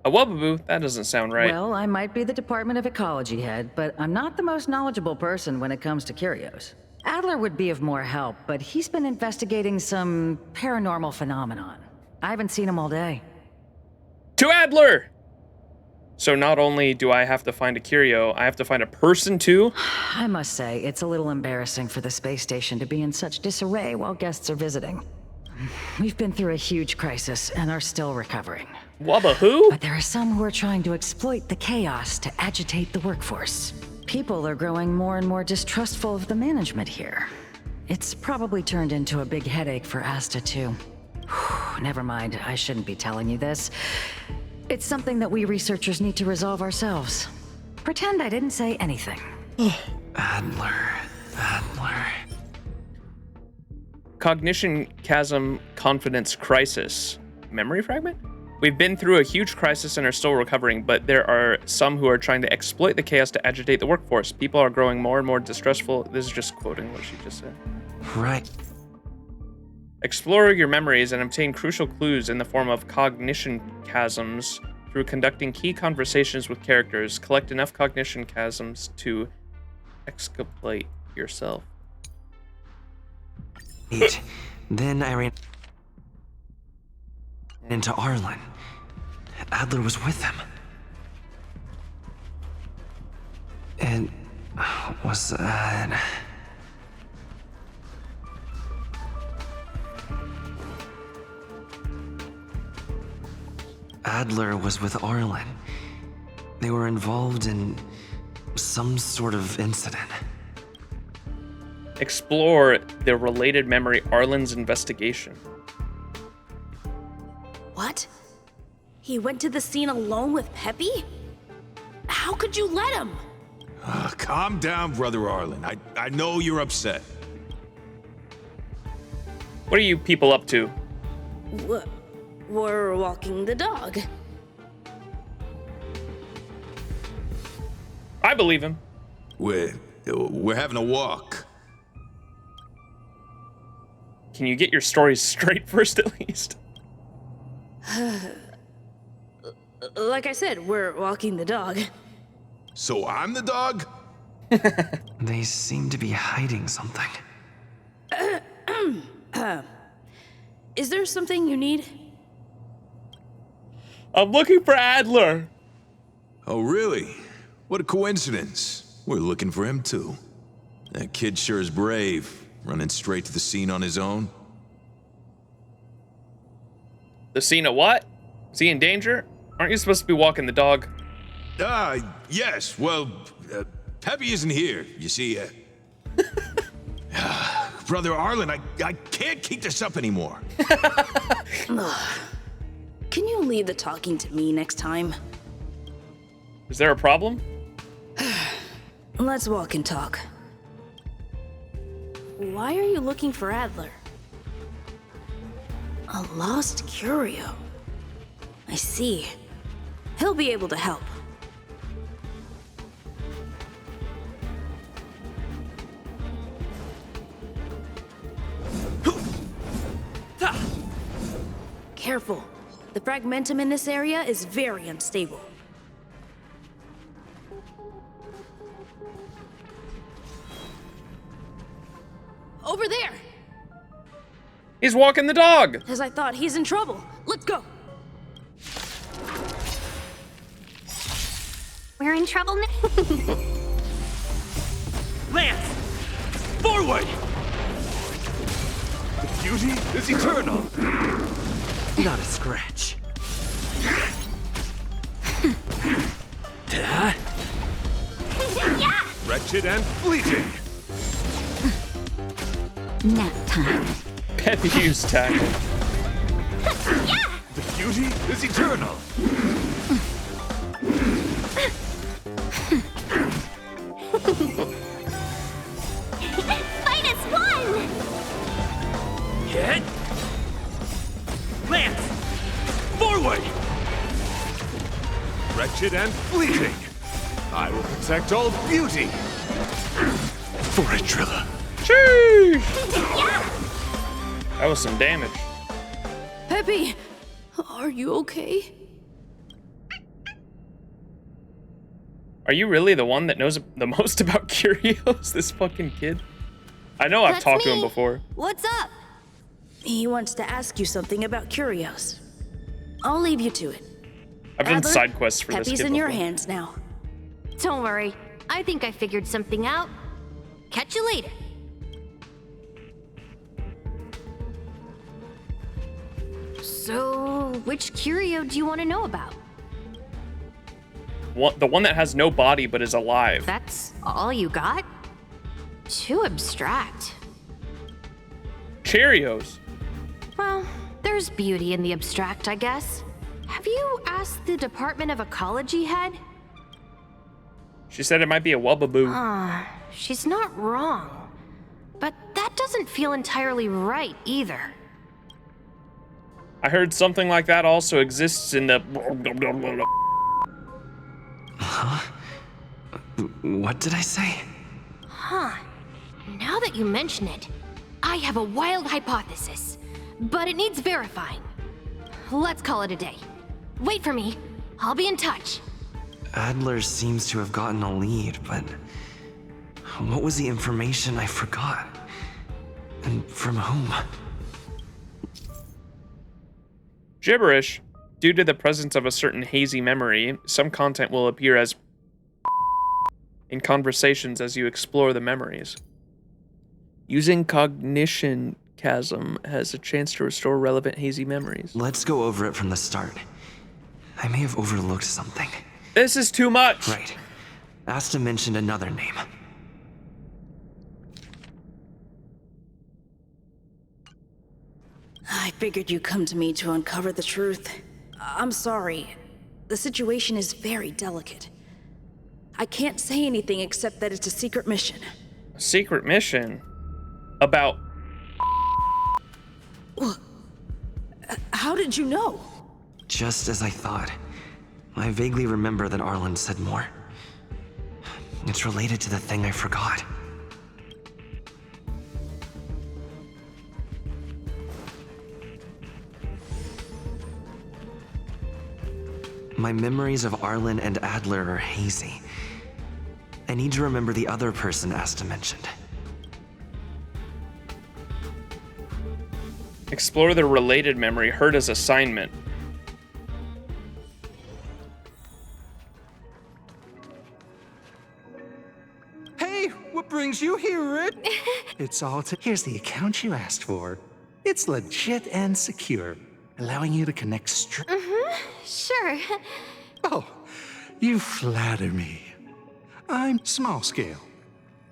A wubbaboo? That doesn't sound right. Well, I might be the Department of Ecology head, but I'm not the most knowledgeable person when it comes to curios. Adler would be of more help, but he's been investigating some paranormal phenomenon. I haven't seen him all day. To Adler! So not only do I have to find a curio, I have to find a person too? I must say, it's a little embarrassing for the space station to be in such disarray while guests are visiting. We've been through a huge crisis and are still recovering. Wubba who? But there are some who are trying to exploit the chaos to agitate the workforce. People are growing more and more distrustful of the management here. It's probably turned into a big headache for Asta too. Never mind, I shouldn't be telling you this. It's something that we researchers need to resolve ourselves. Pretend I didn't say anything. Adler. Cognition chasm confidence crisis. Memory fragment? We've been through a huge crisis and are still recovering, but there are some who are trying to exploit the chaos to agitate the workforce. People are growing more and more distrustful. This is just quoting what she just said. Right. Explore your memories and obtain crucial clues in the form of cognition chasms through conducting key conversations with characters. Collect enough cognition chasms to exculpate yourself. Then I ran into Arlen. Adler was with him. And was that... Adler was with Arlen. They were involved in some sort of incident. Explore the related memory Arlen's investigation. What? He went to the scene alone with Peppy? How could you let him? Calm down, Brother Arlen. I know you're upset. What are you people up to? We're walking the dog. I believe him. We're having a walk. Can you get your stories straight first, at least? Like I said, we're walking the dog. So I'm the dog? They seem to be hiding something. Is there something you need? I'm looking for Adler. Oh, really? What a coincidence. We're looking for him, too. That kid sure is brave, running straight to the scene on his own. The scene of what? Is he in danger? Aren't you supposed to be walking the dog? Yes. Well, Peppy isn't here, you see. Brother Arlen, I can't keep this up anymore. Ugh. Can you leave the talking to me next time? Is there a problem? Let's walk and talk. Why are you looking for Adler? A lost curio. I see. He'll be able to help. Careful. The fragmentum in this area is very unstable. Over there! He's walking the dog! As I thought, he's in trouble. Let's go! We're in trouble now. Lance! Forward! The beauty is eternal. Not a scratch. Wretched and fleeting. Nap time. Peppy use tackle. The beauty is eternal. Fight us one! Hit. Lance! Forward! Wretched and fleeting. I will protect all beauty. For a Trilla. That was some damage. Peppy! Are you okay? Are you really the one that knows the most about curios? This fucking kid? I know I've That's talked to me. him before. What's up? He wants to ask you something about curios. I'll leave you to it. I've done Adler, side quests for this Peppy's kid in your before. hands now. Don't worry. I think I figured something out. Catch you later. So, which curio do you want to know about? The one that has no body but is alive. That's all you got? Too abstract. Cheerios. Well, there's beauty in the abstract, I guess. Have you asked the Department of Ecology head? She said it might be a wubbaboo. She's not wrong. But that doesn't feel entirely right either. I heard something like that also exists in the... Huh? What did I say? Huh. Now that you mention it, I have a wild hypothesis, but it needs verifying. Let's call it a day. Wait for me. I'll be in touch. Adler seems to have gotten a lead, but what was the information I forgot? And from whom? Gibberish. Due to the presence of a certain hazy memory, some content will appear as in conversations as you explore the memories. Using cognition chasm has a chance to restore relevant hazy memories. Let's go over it from the start. I may have overlooked something. This is too much. Right. Asta mentioned another name. I figured you'd come to me to uncover the truth. I'm sorry. The situation is very delicate. I can't say anything except that it's a secret mission. A secret mission? About... How did you know? Just as I thought. I vaguely remember that Arlen said more. It's related to the thing I forgot. My memories of Arlen and Adler are hazy. I need to remember the other person Asta mentioned. Explore the related memory heard as assignment. Hey, what brings you here, Rick? It's all to... Here's the account you asked for. It's legit and secure, allowing you to connect straight... Sure. Oh, you flatter me. I'm small scale.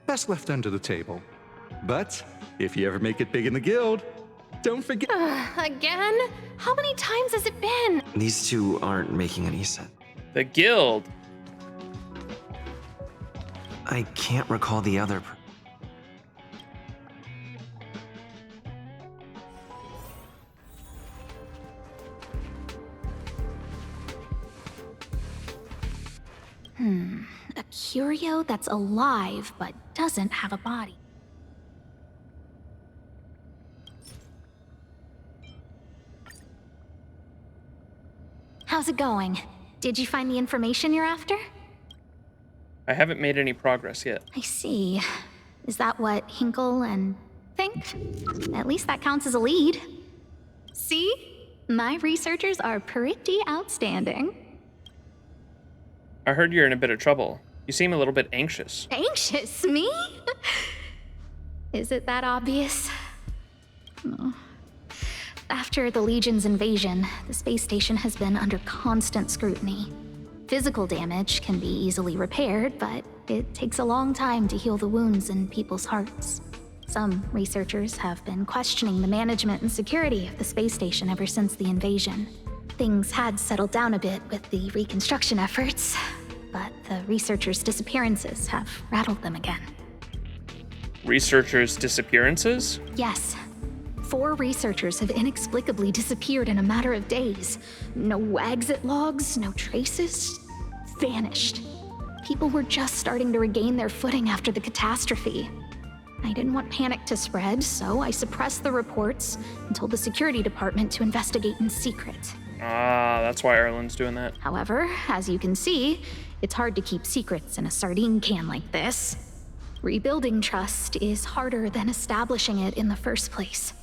Best left under the table. But if you ever make it big in the guild, don't forget. Again? How many times has it been? These two aren't making any sense. The guild. I can't recall the other. A curio that's alive but doesn't have a body. How's it going? Did you find the information you're after? I haven't made any progress yet. I see. Is that what Hinkle and think? At least that counts as a lead. See? My researchers are pretty outstanding. I heard you're in a bit of trouble. You seem a little bit anxious. Anxious? Me? Is it that obvious? No. After the Legion's invasion, the space station has been under constant scrutiny. Physical damage can be easily repaired, but it takes a long time to heal the wounds in people's hearts. Some researchers have been questioning the management and security of the space station ever since the invasion. Things had settled down a bit with the reconstruction efforts, but the researchers' disappearances have rattled them again. Researchers' disappearances? Yes. 4 researchers have inexplicably disappeared in a matter of days. No exit logs, no traces. Vanished. People were just starting to regain their footing after the catastrophe. I didn't want panic to spread, so I suppressed the reports and told the security department to investigate in secret. Ah, that's why Erlen's doing that. However, as you can see, it's hard to keep secrets in a sardine can like this. Rebuilding trust is harder than establishing it in the first place.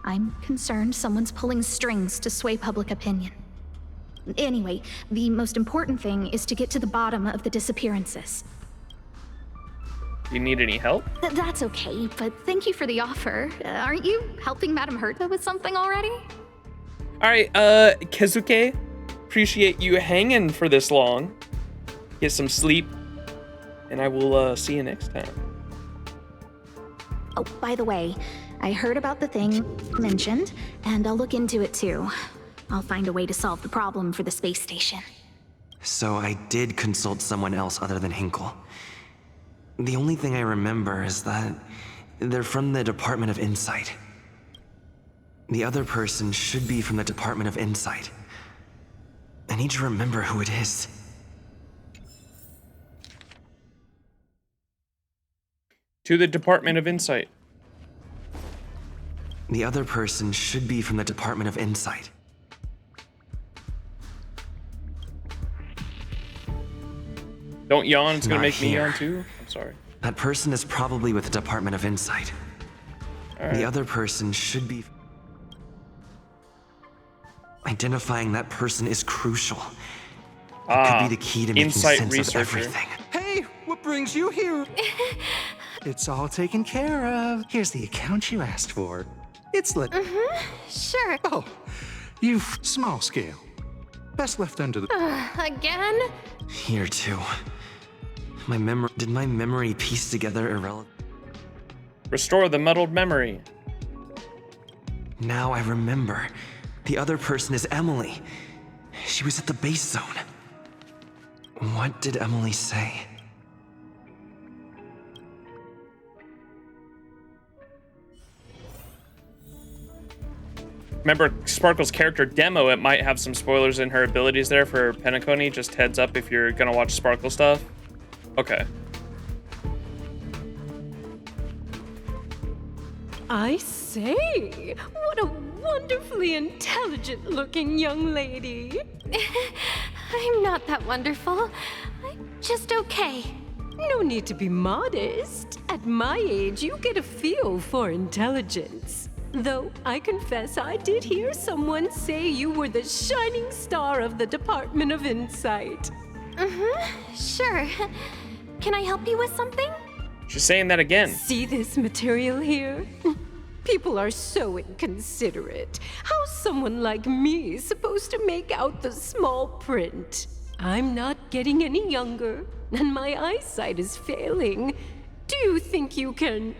I'm concerned someone's pulling strings to sway public opinion. Anyway, the most important thing is to get to the bottom of the disappearances. Do you need any help? That's okay, but thank you for the offer. Aren't you helping Madame Herta with something already? Alright, Kazuke, appreciate you hanging for this long. Get some sleep, and I will see you next time. Oh, by the way, I heard about the thing you mentioned, and I'll look into it too. I'll find a way to solve the problem for the space station. So I did consult someone else other than Hinkle. The only thing I remember is that they're from the Department of Insight. The other person should be from the Department of Insight. I need to remember who it is. To the Department of Insight. The other person should be from the Department of Insight. Don't yawn, it's gonna Not make me here. yawn too? I'm sorry. That person is probably with the Department of Insight. Alright. The other person should be... Identifying that person is crucial. It could be the key to making Insight sense researcher. of everything. Hey, what brings you here? It's all taken care of. Here's the account you asked for. It's lit. Sure. Oh, you've small scale. Best left under the... Again? Here too. Did my memory piece together irrelevant? Restore the muddled memory. Now I remember. The other person is Emily. She was at the base zone. What did Emily say? Remember Sparkle's character demo, it might have some spoilers in her abilities there for Penacony. Just heads up if you're gonna watch Sparkle stuff. Okay. I say, what a wonderfully intelligent-looking young lady. I'm not that wonderful. I'm just okay. No need to be modest. At my age, you get a feel for intelligence. Though I confess I did hear someone say you were the shining star of the Department of Insight. Sure. Can I help you with something? She's saying that again. See this material here? People are so inconsiderate. How's someone like me supposed to make out the small print? I'm not getting any younger, and my eyesight is failing. Do you think you can...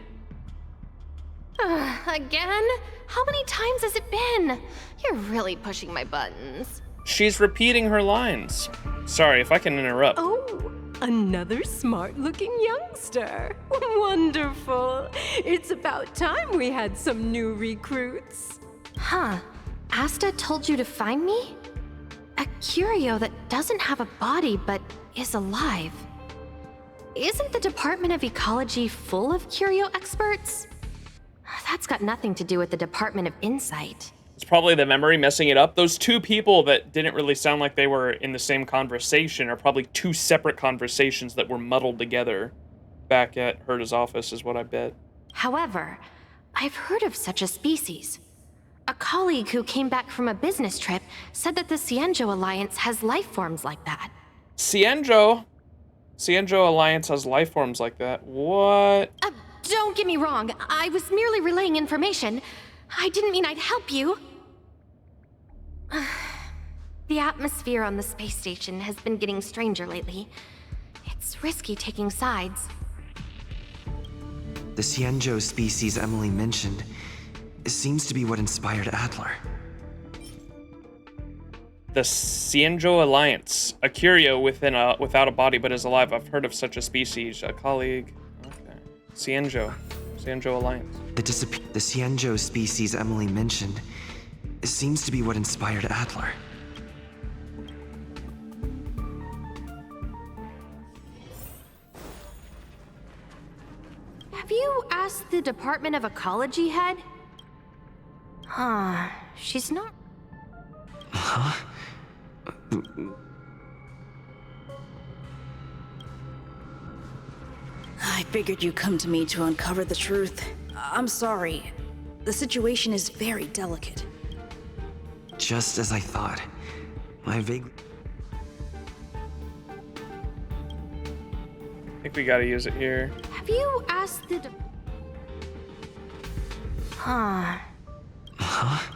Again? How many times has it been? You're really pushing my buttons. She's repeating her lines. Sorry if I can interrupt. Oh, another smart-looking youngster. Wonderful. It's about time we had some new recruits. Huh. Asta told you to find me? A curio that doesn't have a body but is alive. Isn't the Department of Ecology full of curio experts? That's got nothing to do with the Department of Insight. It's probably the memory messing it up. Those two people that didn't really sound like they were in the same conversation are probably two separate conversations that were muddled together back at Herta's office, is what I bet. However, I've heard of such a species. A colleague who came back from a business trip said that the Xianzhou Alliance has life forms like that. Xianzhou Alliance has life forms like that. What? Don't get me wrong. I was merely relaying information. I didn't mean I'd help you. The atmosphere on the space station has been getting stranger lately. It's risky taking sides. The Xianzhou species Emily mentioned seems to be what inspired Adler. The Xianzhou Alliance, a curio without a body but is alive. I've heard of such a species. A colleague. Okay. Xianzhou Alliance. The Xianzhou species Emily mentioned seems to be what inspired Adler. Have you asked the Department of Ecology head? Huh. She's not... Huh? I figured you'd come to me to uncover the truth. I'm sorry. The situation is very delicate. Just as I thought. I think we gotta use it here. Have you asked the... Huh. Huh?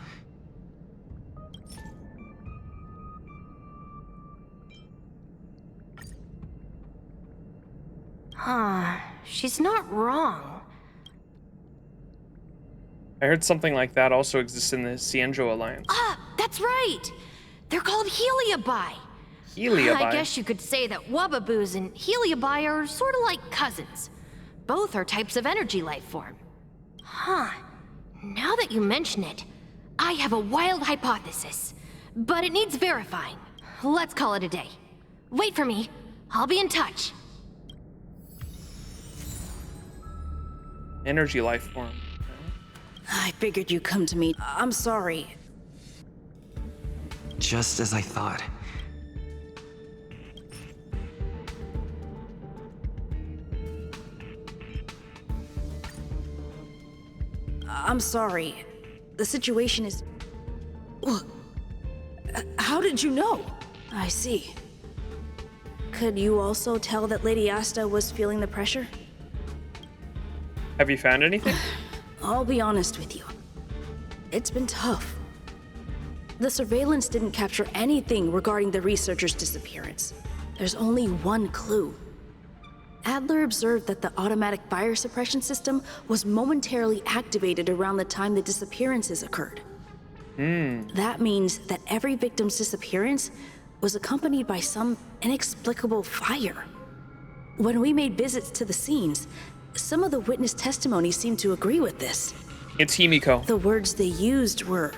Huh. She's not wrong. I heard something like that also exists in the Xianzhou Alliance. Ah, that's right! They're called Heliobi. Heliobi? I guess you could say that Wubbaboos and Heliobi are sort of like cousins. Both are types of energy life form. Huh. Now that you mention it, I have a wild hypothesis. But it needs verifying. Let's call it a day. Wait for me. I'll be in touch. Energy life form. I figured you'd come to me. I'm sorry. Just as I thought. I'm sorry. The situation is... How did you know? I see. Could you also tell that Lady Asta was feeling the pressure? Have you found anything? I'll be honest with you. It's been tough. The surveillance didn't capture anything regarding the researcher's disappearance. There's only one clue. Adler observed that the automatic fire suppression system was momentarily activated around the time the disappearances occurred. That means that every victim's disappearance was accompanied by some inexplicable fire. When we made visits to the scenes, some of the witness testimony seemed to agree with this. It's Himiko. The words they used were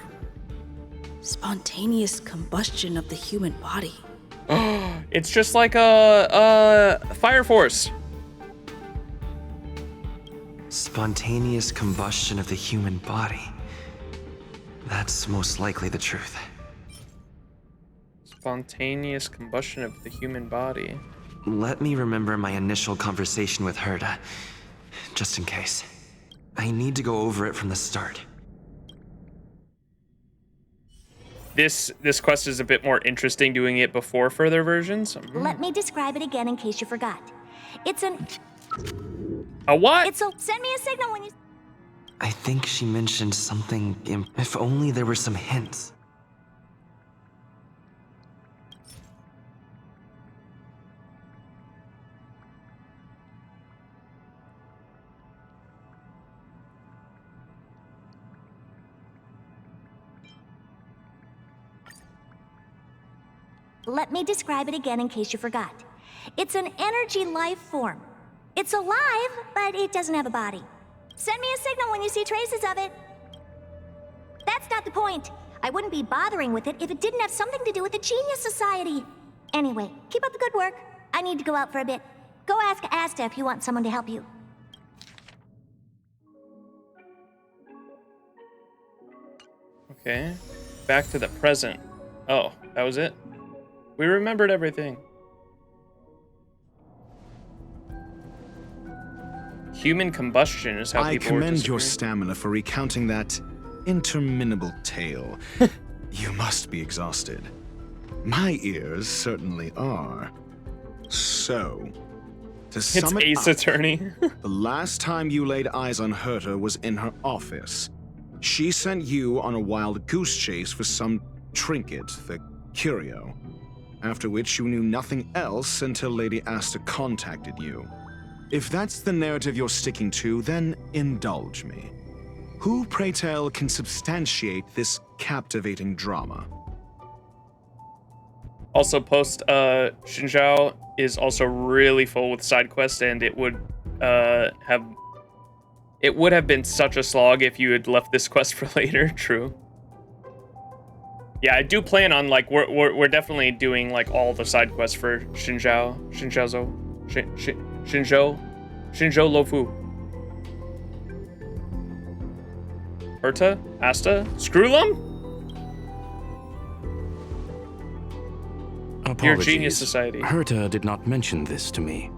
spontaneous combustion of the human body. It's just like a fire force. Spontaneous combustion of the human body. That's most likely the truth. Spontaneous combustion of the human body. Let me remember my initial conversation with Herta, just in case. I need to go over it from the start. This quest is a bit more interesting doing it before further versions. Let me describe it again in case you forgot. It's an... A what? It's a... Send me a signal when you... I think she mentioned something if only there were some hints. Let me describe it again in case you forgot. It's an energy life form. It's alive, but it doesn't have a body. Send me a signal when you see traces of it. That's not the point. I wouldn't be bothering with it if it didn't have something to do with the Genius Society. Anyway, keep up the good work. I need to go out for a bit. Go ask Asta if you want someone to help you. Okay. Back to the present. Oh, that was it? We remembered everything. Human combustion is how I people were commend your disappearing. stamina for recounting that interminable tale. You must be exhausted. My ears certainly are. So, to It's sum it Ace up, Attorney. the last time you laid eyes on Herta was in her office. She sent you on a wild goose chase for some trinket, the curio. After which you knew nothing else until Lady Asta contacted you. If that's the narrative you're sticking to, then indulge me. Who, pray tell, can substantiate this captivating drama? Also, Xianzhou is also really full with side quests, and it would have been such a slog if you had left this quest for later. True. Yeah, I do plan on like we're definitely doing like all the side quests for Xianzhou Luofu. Herta? Asta? Screwlum? Your Apologies. Genius Society. Herta did not mention this to me.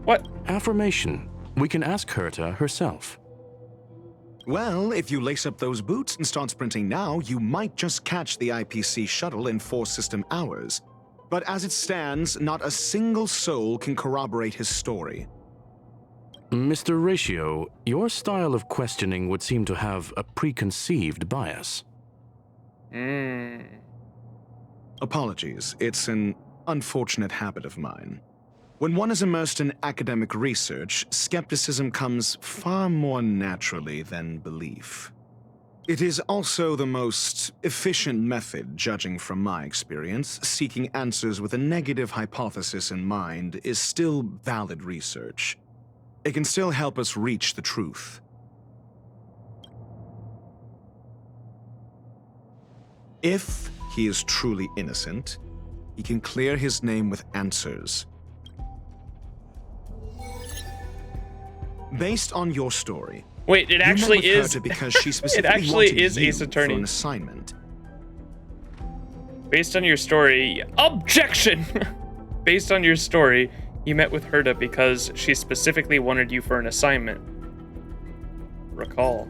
What? Affirmation. We can ask Herta herself. Well, if you lace up those boots and start sprinting now, you might just catch the IPC shuttle in 4 system hours. But as it stands, not a single soul can corroborate his story. Mr. Ratio, your style of questioning would seem to have a preconceived bias. Apologies, it's an unfortunate habit of mine. When one is immersed in academic research, skepticism comes far more naturally than belief. It is also the most efficient method, judging from my experience. Seeking answers with a negative hypothesis in mind is still valid research. It can still help us reach the truth. If he is truly innocent, he can clear his name with answers. Based on your story, wait, it actually you met with is. Herta because she It specifically actually wanted is you Ace for Attorney. an assignment. Based on your story, objection! Based on your story, you met with Herta because she specifically wanted you for an assignment. Recall.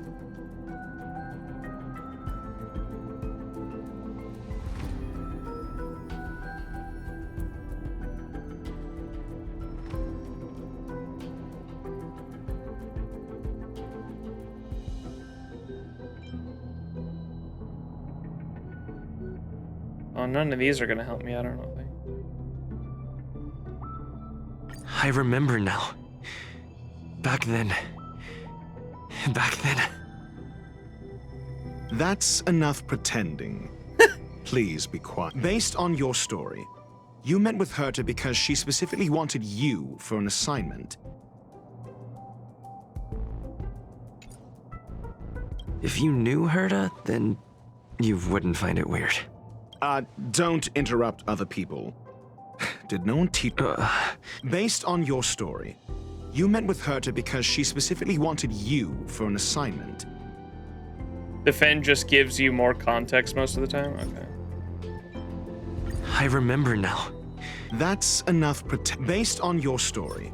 Oh, none of these are gonna help me, I don't know. I remember now. Back then. That's enough pretending. Please be quiet. Based on your story, you met with Herta because she specifically wanted you for an assignment. If you knew Herta, then you wouldn't find it weird. Don't interrupt other people. Did no one teach... Based on your story, you met with Herta because she specifically wanted you for an assignment. Defend just gives you more context most of the time? Okay. I remember now. That's enough based on your story,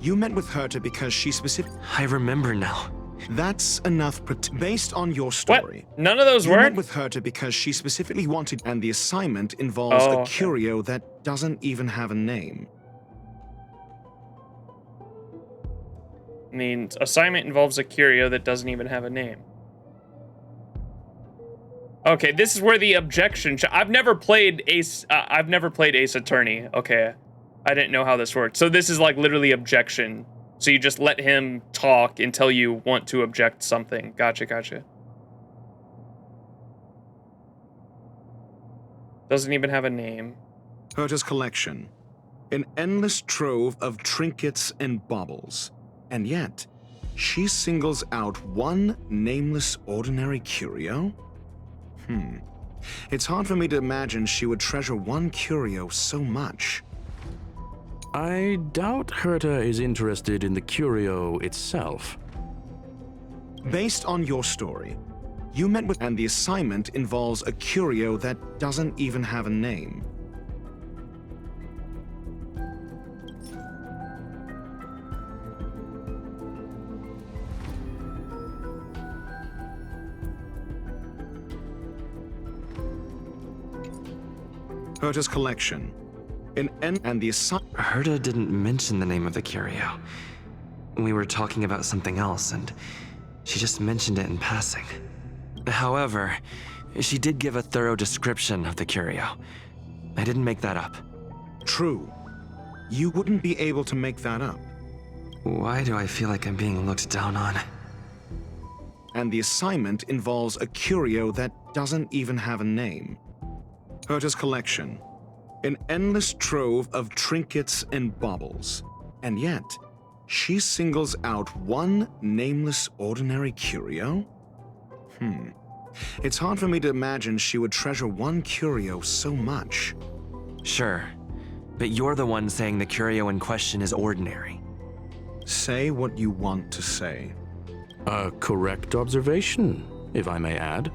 you met with Herta because she specifically... I remember now. That's enough based on your story. What? None of those you work? met with Herta because she specifically wanted... And the assignment involves a curio that doesn't even have a name. I mean, assignment involves a curio that doesn't even have a name. Okay, this is where the objection... I've never played Ace Attorney. Okay, I didn't know how this worked. So this is like literally objection. So you just let him talk until you want to object something. Gotcha. Doesn't even have a name. Herta's collection. An endless trove of trinkets and baubles. And yet, she singles out one nameless ordinary curio? It's hard for me to imagine she would treasure one curio so much. I doubt Herta is interested in the curio itself. Based on your story, you met with, and the assignment involves a curio that doesn't even have a name. Herta's collection. And the assignment. Herta didn't mention the name of the curio. We were talking about something else, and she just mentioned it in passing. However, she did give a thorough description of the curio. I didn't make that up. True. You wouldn't be able to make that up. Why do I feel like I'm being looked down on? And the assignment involves a curio that doesn't even have a name. Herta's collection. An endless trove of trinkets and baubles. And yet, she singles out one nameless ordinary curio? It's hard for me to imagine she would treasure one curio so much. Sure, but you're the one saying the curio in question is ordinary. Say what you want to say. A correct observation, if I may add.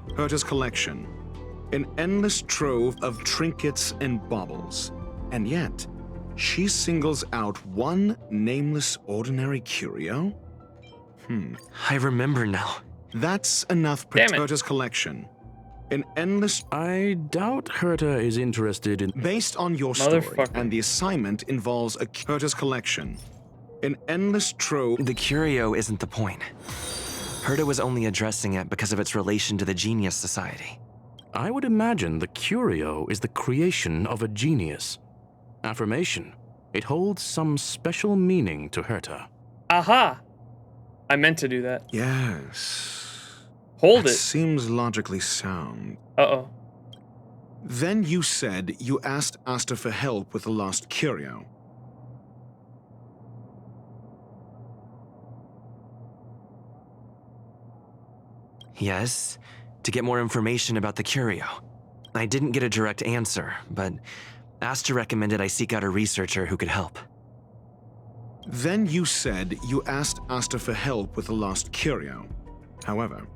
Herta's collection. An endless trove of trinkets and baubles. And yet, she singles out one nameless ordinary curio? I remember now. That's enough for Herta's collection. An endless... I doubt Herta is interested in... Based on your story, and the assignment involves a Herta's collection. An endless trove... The curio isn't the point. Herta was only addressing it because of its relation to the Genius Society. I would imagine the curio is the creation of a genius. Affirmation. It holds some special meaning to Herta. Aha! I meant to do that. Yes. Hold that it. Seems logically sound. Uh-oh. Then you said you asked Asta for help with the lost curio. Yes, to get more information about the curio. I didn't get a direct answer, but Asta recommended I seek out a researcher who could help. Then you said you asked Asta for help with the lost curio. However,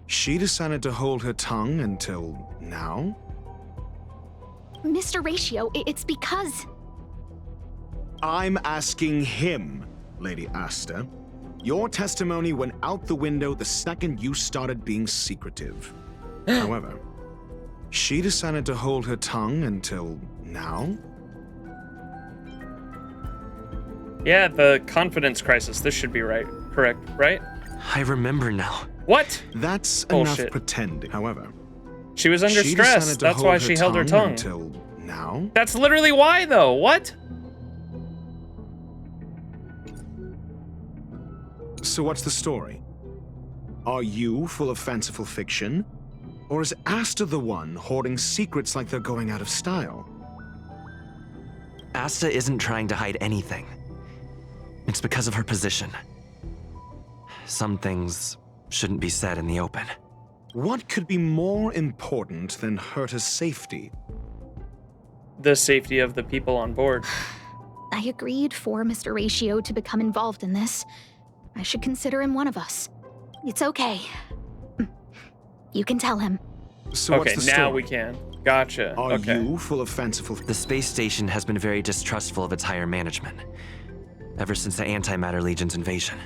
she decided to hold her tongue until now? Mr. Ratio, it's because... I'm asking him, Lady Asta. Your testimony went out the window the second you started being secretive. However, she decided to hold her tongue until now? Yeah, the confidence crisis. This should be right. Correct, right? I remember now. What? That's Bullshit. enough pretending. However, she was under she stress. decided to That's hold why she held her tongue. Until now? That's literally why, though. What? So what's the story? Are you full of fanciful fiction? Or is Asta the one hoarding secrets like they're going out of style? Asta isn't trying to hide anything. It's because of her position. Some things shouldn't be said in the open. What could be more important than Herta's safety? The safety of the people on board. I agreed for Mr. Ratio to become involved in this. I should consider him one of us. It's okay. You can tell him. So okay, what's the now story? we can. Gotcha. Are okay. you full of fanciful... The space station has been very distrustful of its higher management, ever since the Antimatter Legion's invasion.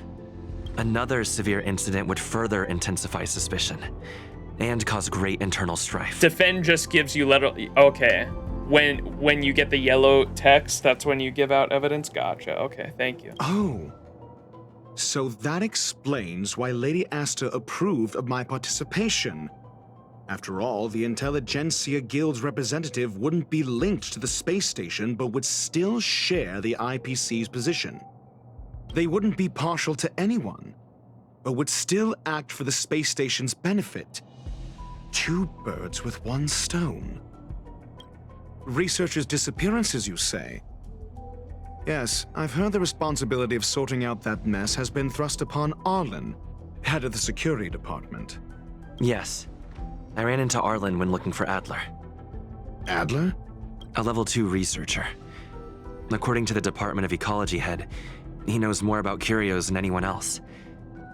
Another severe incident would further intensify suspicion, and cause great internal strife. Defend just gives you okay. When you get the yellow text, that's when you give out evidence? Gotcha. Okay, thank you. Oh. So that explains why Lady Asta approved of my participation. After all, the Intelligentsia Guild's representative wouldn't be linked to the space station, but would still share the IPC's position. They wouldn't be partial to anyone, but would still act for the space station's benefit. Two birds with one stone. Researchers' disappearances, you say? Yes, I've heard the responsibility of sorting out that mess has been thrust upon Arlen, head of the security department. Yes. I ran into Arlen when looking for Adler. Adler? A level 2 researcher. According to the Department of Ecology head, he knows more about curios than anyone else.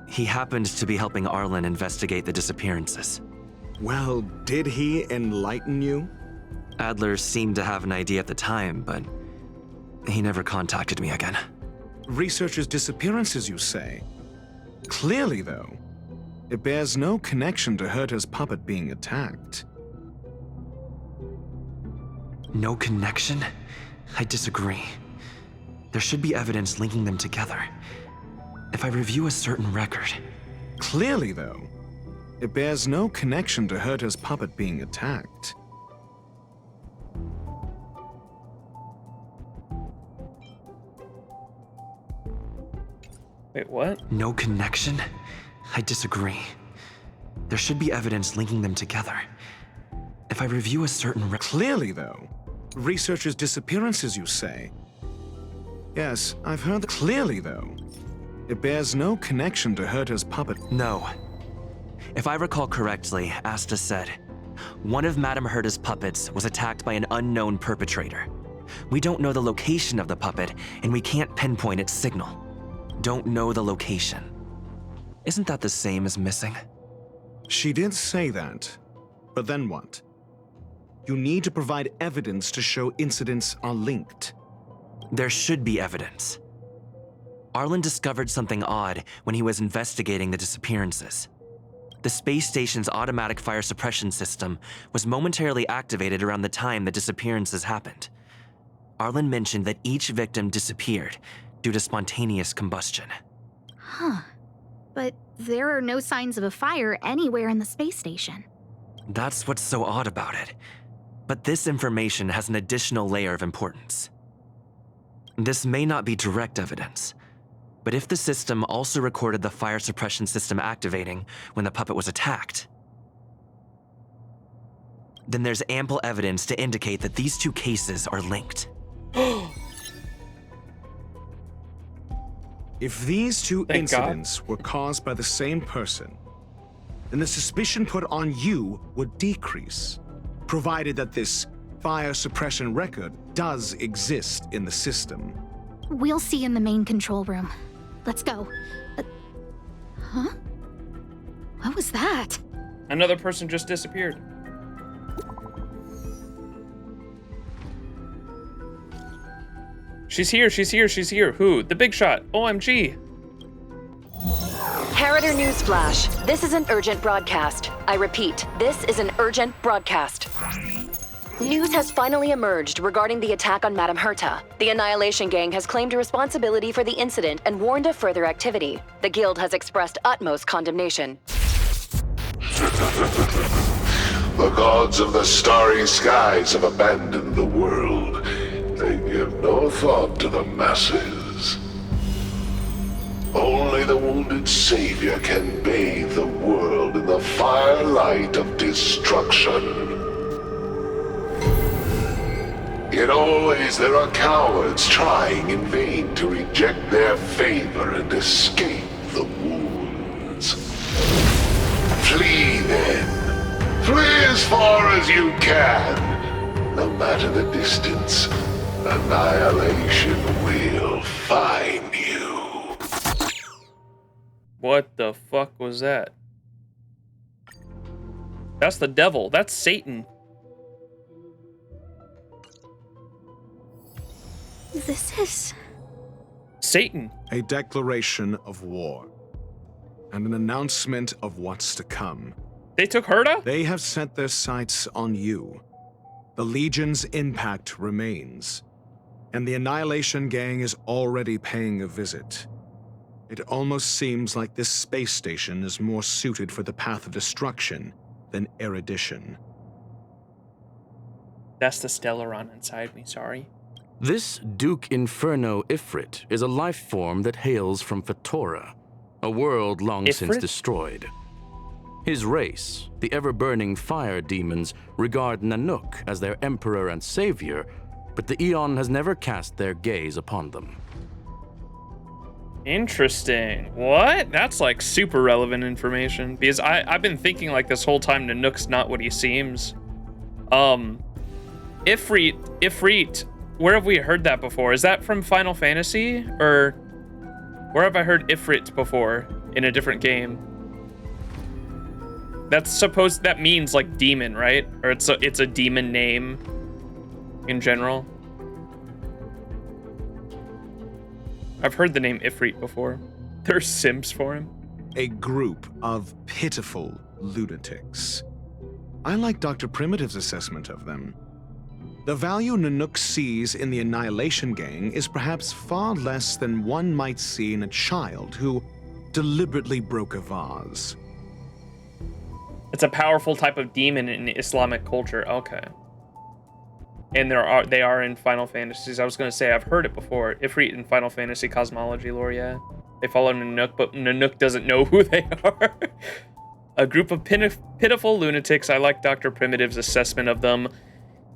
He happened to be helping Arlen investigate the disappearances. Well, did he enlighten you? Adler seemed to have an idea at the time, but he never contacted me again. Researchers' disappearances, you say? Clearly, though, it bears no connection to Herta's puppet being attacked. No connection? I disagree. There should be evidence linking them together. If I review a certain record... Clearly, though, it bears no connection to Herta's puppet being attacked. Wait, what? No connection? I disagree. There should be evidence linking them together. If I review a certain Clearly, though, researchers' disappearances, you say? Yes, I've heard Clearly, though, it bears no connection to Herta's puppet. No. If I recall correctly, Asta said, one of Madame Herta's puppets was attacked by an unknown perpetrator. We don't know the location of the puppet, and we can't pinpoint its signal. Don't know the location. Isn't that the same as missing? She did say that, but then what? You need to provide evidence to show incidents are linked. There should be evidence. Arlen discovered something odd when he was investigating the disappearances. The space station's automatic fire suppression system was momentarily activated around the time the disappearances happened. Arlen mentioned that each victim disappeared due to spontaneous combustion. Huh. But there are no signs of a fire anywhere in the space station. That's what's so odd about it. But this information has an additional layer of importance. This may not be direct evidence, but if the system also recorded the fire suppression system activating when the puppet was attacked, then there's ample evidence to indicate that these two cases are linked. If these two Thank incidents were caused by the same person, then the suspicion put on you would decrease, provided that this fire suppression record does exist in the system. We'll see in the main control room. Let's go. Huh? What was that? Another person just disappeared. She's here, she's here, she's here. Who? The big shot. OMG. Harrider Newsflash. This is an urgent broadcast. I repeat, this is an urgent broadcast. News has finally emerged regarding the attack on Madame Herta. The Annihilation Gang has claimed responsibility for the incident and warned of further activity. The Guild has expressed utmost condemnation. The gods of the starry skies have abandoned the world. They give no thought to the masses. Only the wounded savior can bathe the world in the firelight of destruction. Yet always there are cowards trying in vain to reject their favor and escape the wounds. Flee then. Flee as far as you can. No matter the distance, annihilation will find you. What the fuck was that? That's the devil. That's Satan. This is... Satan. A declaration of war. And an announcement of what's to come. They took Herta? They have set their sights on you. The Legion's impact remains. And the Annihilation Gang is already paying a visit. It almost seems like this space station is more suited for the path of destruction than erudition. That's the Stellaron inside me, sorry. This Duke Inferno Ifrit is a life form that hails from Fatora, a world long since Ifrit? destroyed. His race, the ever-burning fire demons, regard Nanook as their emperor and savior, but the Eon has never cast their gaze upon them. Interesting. What? That's like super relevant information, because I've been thinking like this whole time Nanook's not what he seems. Ifrit, where have we heard that before? Is that from Final Fantasy, or where have I heard Ifrit before in a different game? That means like demon, right? Or it's a demon name in general. I've heard the name Ifrit before. There's Sims for him. A group of pitiful lunatics. I like Dr. Primitive's assessment of them. The value Nanook sees in the Annihilation Gang is perhaps far less than one might see in a child who deliberately broke a vase. It's a powerful type of demon in Islamic culture. Okay. And they are in Final Fantasies. I was gonna say I've heard it before. Ifrit in Final Fantasy cosmology lore, yeah. They follow Nanook, but Nanook doesn't know who they are. A group of pitiful lunatics. I like Dr. Primitive's assessment of them.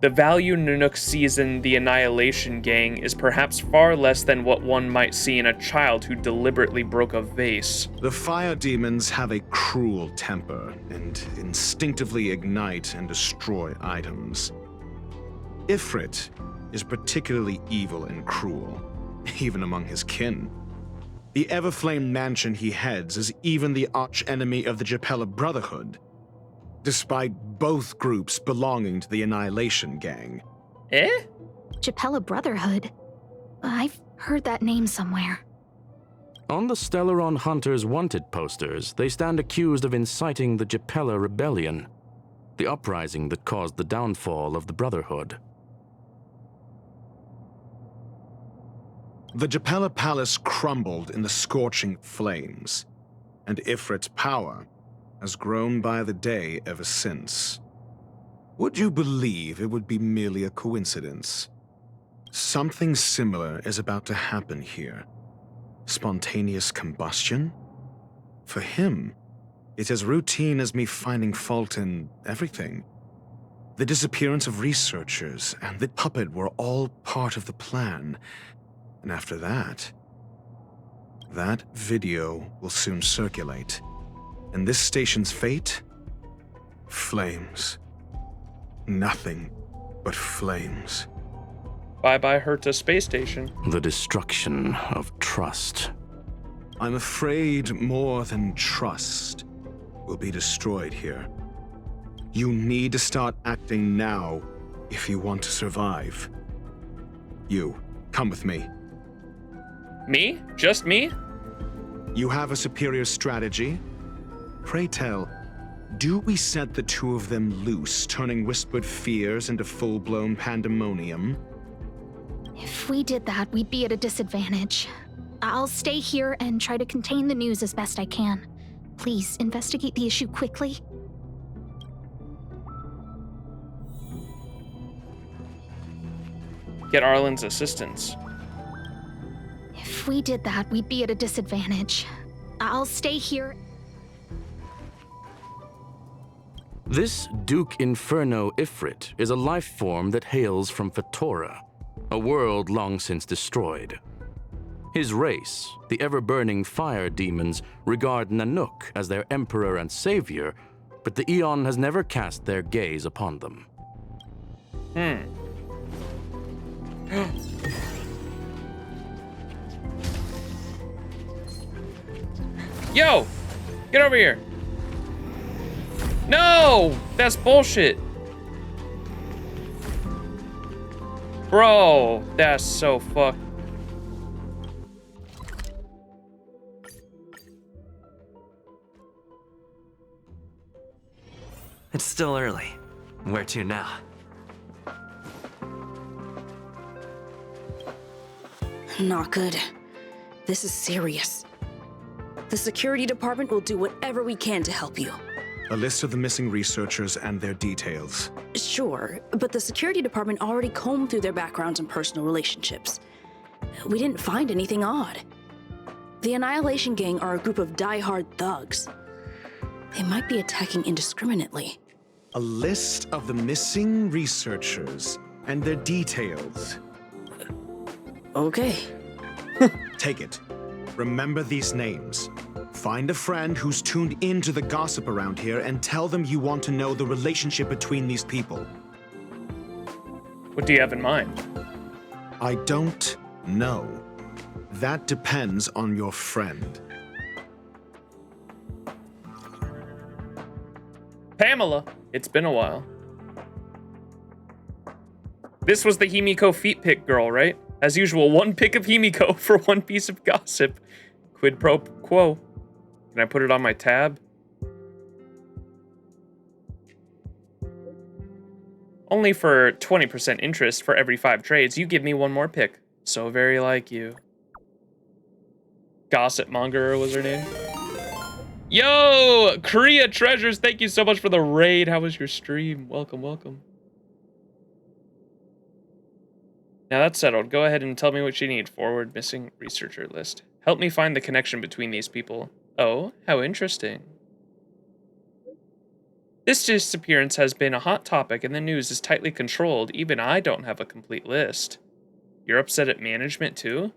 The value Nanook sees in the Annihilation Gang is perhaps far less than what one might see in a child who deliberately broke a vase. The fire demons have a cruel temper and instinctively ignite and destroy items. Ifrit is particularly evil and cruel, even among his kin. The Everflame mansion he heads is even the arch-enemy of the Japella Brotherhood, despite both groups belonging to the Annihilation Gang. Eh? Japella Brotherhood? I've heard that name somewhere. On the Stellaron Hunters wanted posters, they stand accused of inciting the Japella Rebellion, the uprising that caused the downfall of the Brotherhood. The Japella Palace crumbled in the scorching flames, and Ifrit's power has grown by the day ever since. Would you believe it would be merely a coincidence? Something similar is about to happen here. Spontaneous combustion? For him, it's as routine as me finding fault in everything. The disappearance of researchers and the puppet were all part of the plan. And after that video will soon circulate. And this station's fate? Flames. Nothing but flames. Bye-bye Herta space station. The destruction of trust. I'm afraid more than trust will be destroyed here. You need to start acting now if you want to survive. You, come with me. Me? Just me? You have a superior strategy? Pray tell, do we set the two of them loose, turning whispered fears into full-blown pandemonium? If we did that, we'd be at a disadvantage. I'll stay here and try to contain the news as best I can. Please, investigate the issue quickly. Get Arlen's assistance. If we did that, we'd be at a disadvantage. I'll stay here. This Duke Inferno Ifrit is a life form that hails from Fatora, a world long since destroyed. His race, the ever-burning fire demons, regard Nanook as their emperor and savior, but the Eon has never cast their gaze upon them. Yo! Get over here! No! That's bullshit! Bro, that's so fucked. It's still early. Where to now? Not good. This is serious. The security department will do whatever we can to help you. A list of the missing researchers and their details. Sure, but the security department already combed through their backgrounds and personal relationships. We didn't find anything odd. The Annihilation Gang are a group of die-hard thugs. They might be attacking indiscriminately. A list of the missing researchers and their details. Okay. Take it. Remember these names. Find a friend who's tuned into the gossip around here and tell them you want to know the relationship between these people. What do you have in mind? I don't know. That depends on your friend. Pamela, it's been a while. This was the Himiko feet pic girl, right? As usual, one pic of Himiko for one piece of gossip. Quid pro quo. Can I put it on my tab? Only for 20% interest for every 5 trades, you give me one more pic. So very like you. Gossip Monger was her name. Yo, Korea Treasures, thank you so much for the raid. How was your stream? Welcome, welcome. Now that's settled. Go ahead and tell me what you need. Forward missing researcher list. Help me find the connection between these people. Oh, how interesting. This disappearance has been a hot topic and the news is tightly controlled. Even I don't have a complete list. You're upset at management too?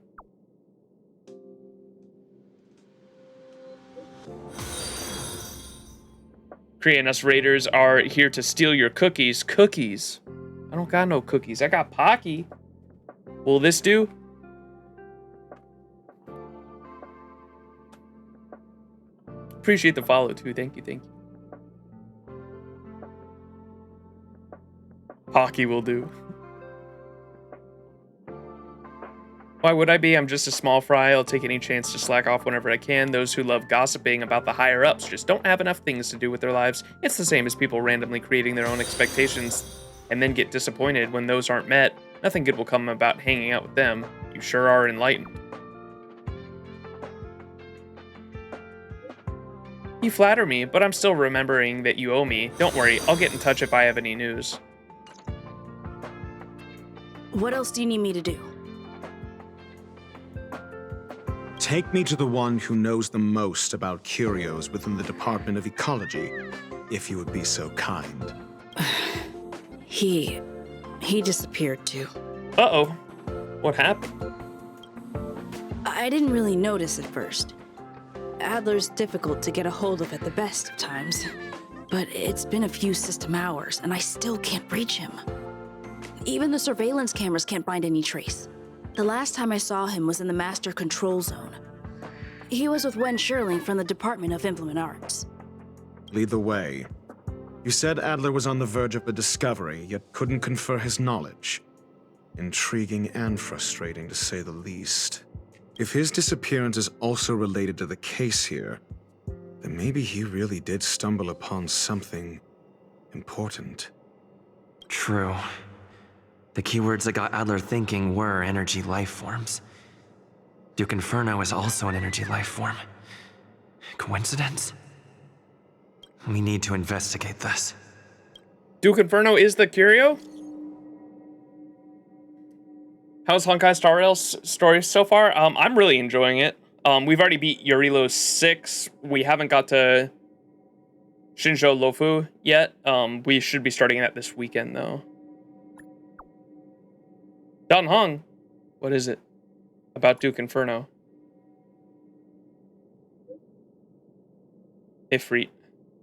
Korean us raiders are here to steal your cookies. Cookies? I don't got no cookies. I got Pocky. Will this do? Appreciate the follow too. Thank you, thank you. Pocky will do. Why would I be? I'm just a small fry. I'll take any chance to slack off whenever I can. Those who love gossiping about the higher-ups just don't have enough things to do with their lives. It's the same as people randomly creating their own expectations and then get disappointed when those aren't met. Nothing good will come about hanging out with them. You sure are enlightened. You flatter me, but I'm still remembering that you owe me. Don't worry, I'll get in touch if I have any news. What else do you need me to do? Take me to the one who knows the most about curios within the Department of Ecology, if you would be so kind. He disappeared too. Uh-oh. What happened? I didn't really notice at first. Adler's difficult to get a hold of at the best of times. But it's been a few system hours, and I still can't reach him. Even the surveillance cameras can't find any trace. The last time I saw him was in the Master Control Zone. He was with Wen Sherling from the Department of Implement Arts. Lead the way. You said Adler was on the verge of a discovery, yet couldn't confer his knowledge. Intriguing and frustrating, to say the least. If his disappearance is also related to the case here, then maybe he really did stumble upon something important. True. The keywords that got Adler thinking were energy life forms. Duke Inferno is also an energy life form. Coincidence? We need to investigate this. Duke Inferno is the curio? How's Honkai Star Rail's story so far? I'm really enjoying it. We've already beat Yorilo 6. We haven't got to Xianzhou Luofu yet. We should be starting that this weekend, though. Dan Hong, what is it about Duke Inferno? Ifrit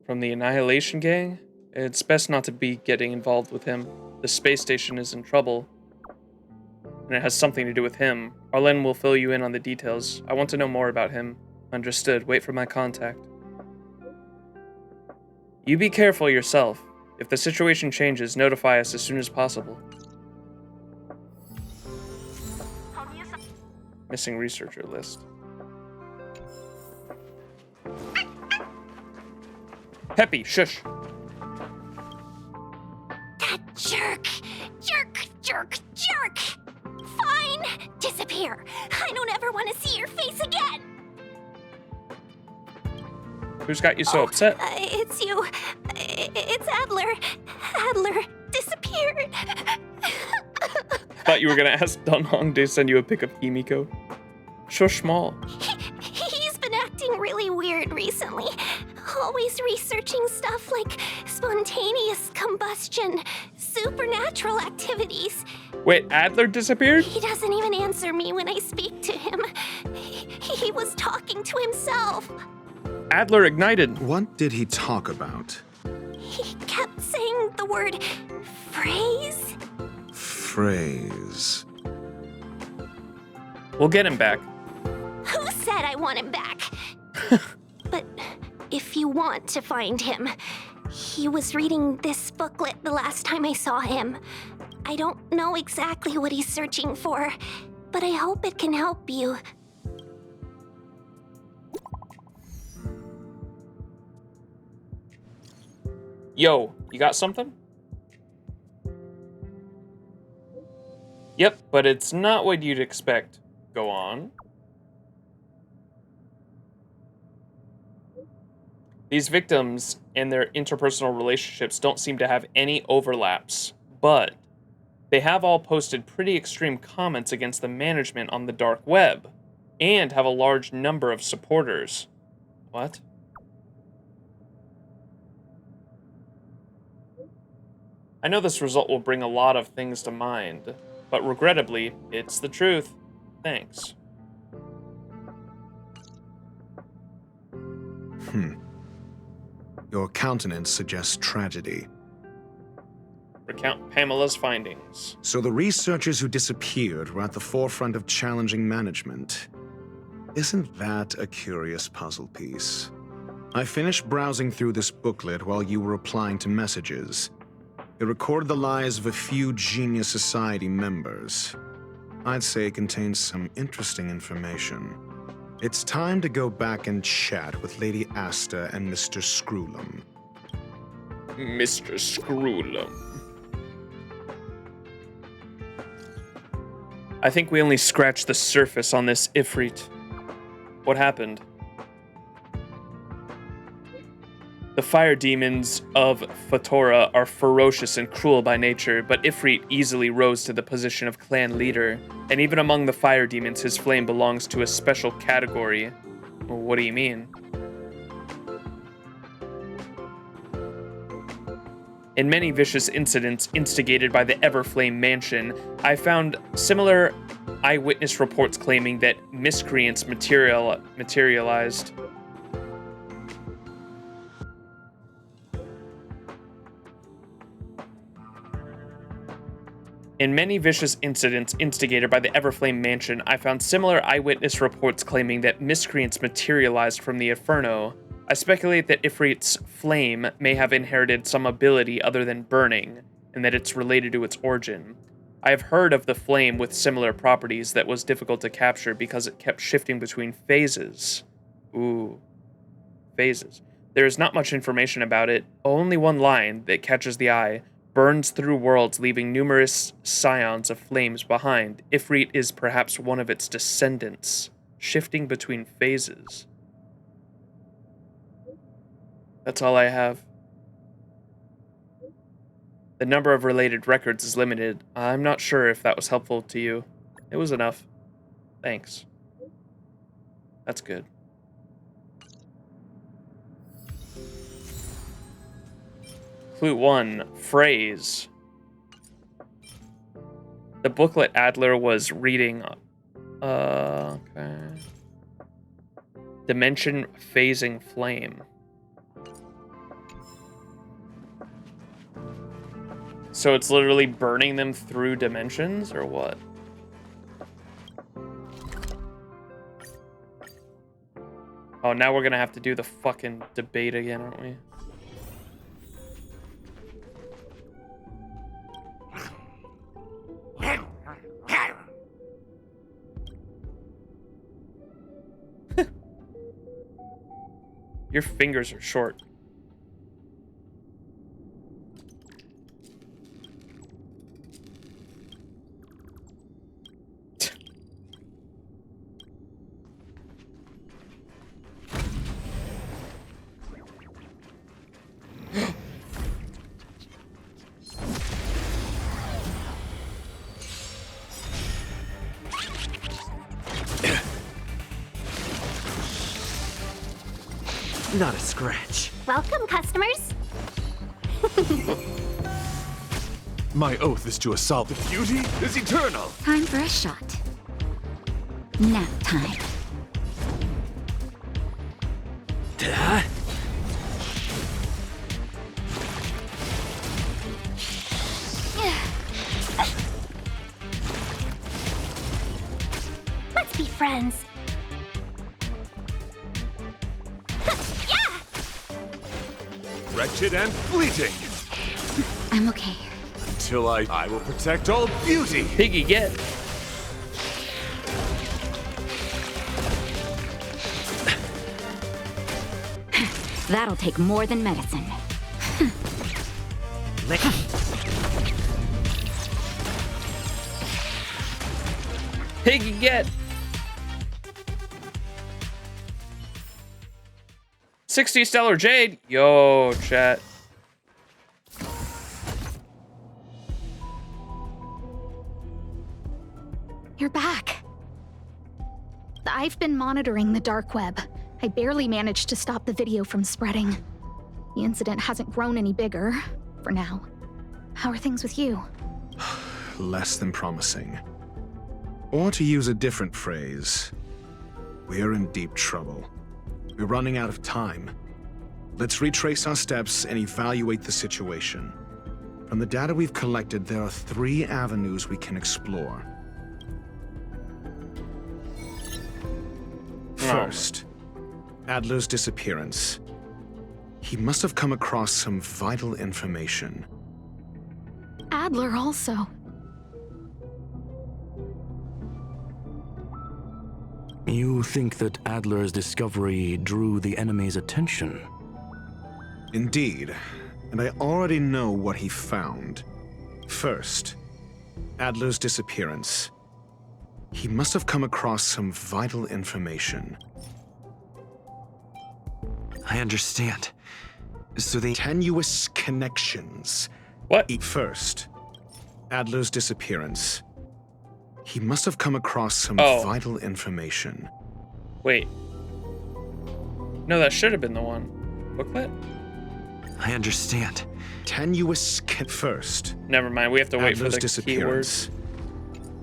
from the Annihilation Gang? It's best not to be getting involved with him. The space station is in trouble, and it has something to do with him. Arlen will fill you in on the details. I want to know more about him. Understood. Wait for my contact. You be careful yourself. If the situation changes, notify us as soon as possible. Missing researcher list. Peppy, shush. That jerk! Jerk, jerk, jerk! Fine! Disappear! I don't ever want to see your face again! Who's got you so upset? It's you. It's Adler. Adler disappeared. Thought you were gonna ask Dan Hong to send you a pic of Himiko. So small. He's been acting really weird recently. Oh always researching stuff like spontaneous combustion, supernatural activities. Wait, Adler disappeared? He doesn't even answer me when I speak to him. He was talking to himself. Adler ignited. What did he talk about? He kept saying the word phrase. Phrase. We'll get him back. Who said I want him back? But if you want to find him, he was reading this booklet the last time I saw him. I don't know exactly what he's searching for, but I hope it can help you. Yo, you got something? Yep, but it's not what you'd expect. Go on. These victims and their interpersonal relationships don't seem to have any overlaps, but they have all posted pretty extreme comments against the management on the dark web, and have a large number of supporters. What? I know this result will bring a lot of things to mind, but regrettably, it's the truth. Thanks. Your countenance suggests tragedy. Recount Pamela's findings. So the researchers who disappeared were at the forefront of challenging management. Isn't that a curious puzzle piece? I finished browsing through this booklet while you were replying to messages. It recorded the lives of a few Genius Society members. I'd say it contains some interesting information. It's time to go back and chat with Lady Asta and Mr. Screwlum. Mr. Screwlum. I think we only scratched the surface on this Ifrit. What happened? The fire demons of Fatora are ferocious and cruel by nature, but Ifrit easily rose to the position of clan leader, and even among the fire demons, his flame belongs to a special category. What do you mean? In many vicious incidents instigated by the Everflame Mansion, I found similar eyewitness reports claiming that miscreants materialized. In many vicious incidents instigated by the Everflame Mansion, I found similar eyewitness reports claiming that miscreants materialized from the Inferno. I speculate that Ifrit's flame may have inherited some ability other than burning, and that it's related to its origin. I have heard of the flame with similar properties that was difficult to capture because it kept shifting between phases. Ooh. Phases. There is not much information about it, only one line that catches the eye. Burns through worlds, leaving numerous scions of flames behind. Ifrit is perhaps one of its descendants, shifting between phases. That's all I have. The number of related records is limited. I'm not sure if that was helpful to you. It was enough. Thanks. That's good. Clue 1. Phrase. The booklet Adler was reading. Okay. Dimension phasing flame. So it's literally burning them through dimensions, or what? Oh, now we're gonna have to do the fucking debate again, aren't we? Your fingers are short. Not a scratch. Welcome, customers. My oath is to assault. The beauty is eternal. Time for a shot. Nap time. Let's be friends. Wretched and fleeting. I'm okay. Until I will protect all beauty. Piggy, get. That'll take more than medicine. Piggy, get. 60 Stellar Jade. Yo, chat. You're back. I've been monitoring the dark web. I barely managed to stop the video from spreading. The incident hasn't grown any bigger, for now. How are things with you? Less than promising. Or to use a different phrase, we're in deep trouble. We're running out of time. Let's retrace our steps and evaluate the situation. From the data we've collected, there are 3 avenues we can explore. First, Adler's disappearance. He must have come across some vital information. Adler also. You think that Adler's discovery drew the enemy's attention? Indeed, and I already know what he found. First, Adler's disappearance. He must have come across some vital information. I understand. So they... Tenuous connections. What? First, Adler's disappearance. He must have come across some vital information. Wait. No, that should have been the one. Booklet? I understand. Tenuous first. Never mind, we have to wait for the disappearance.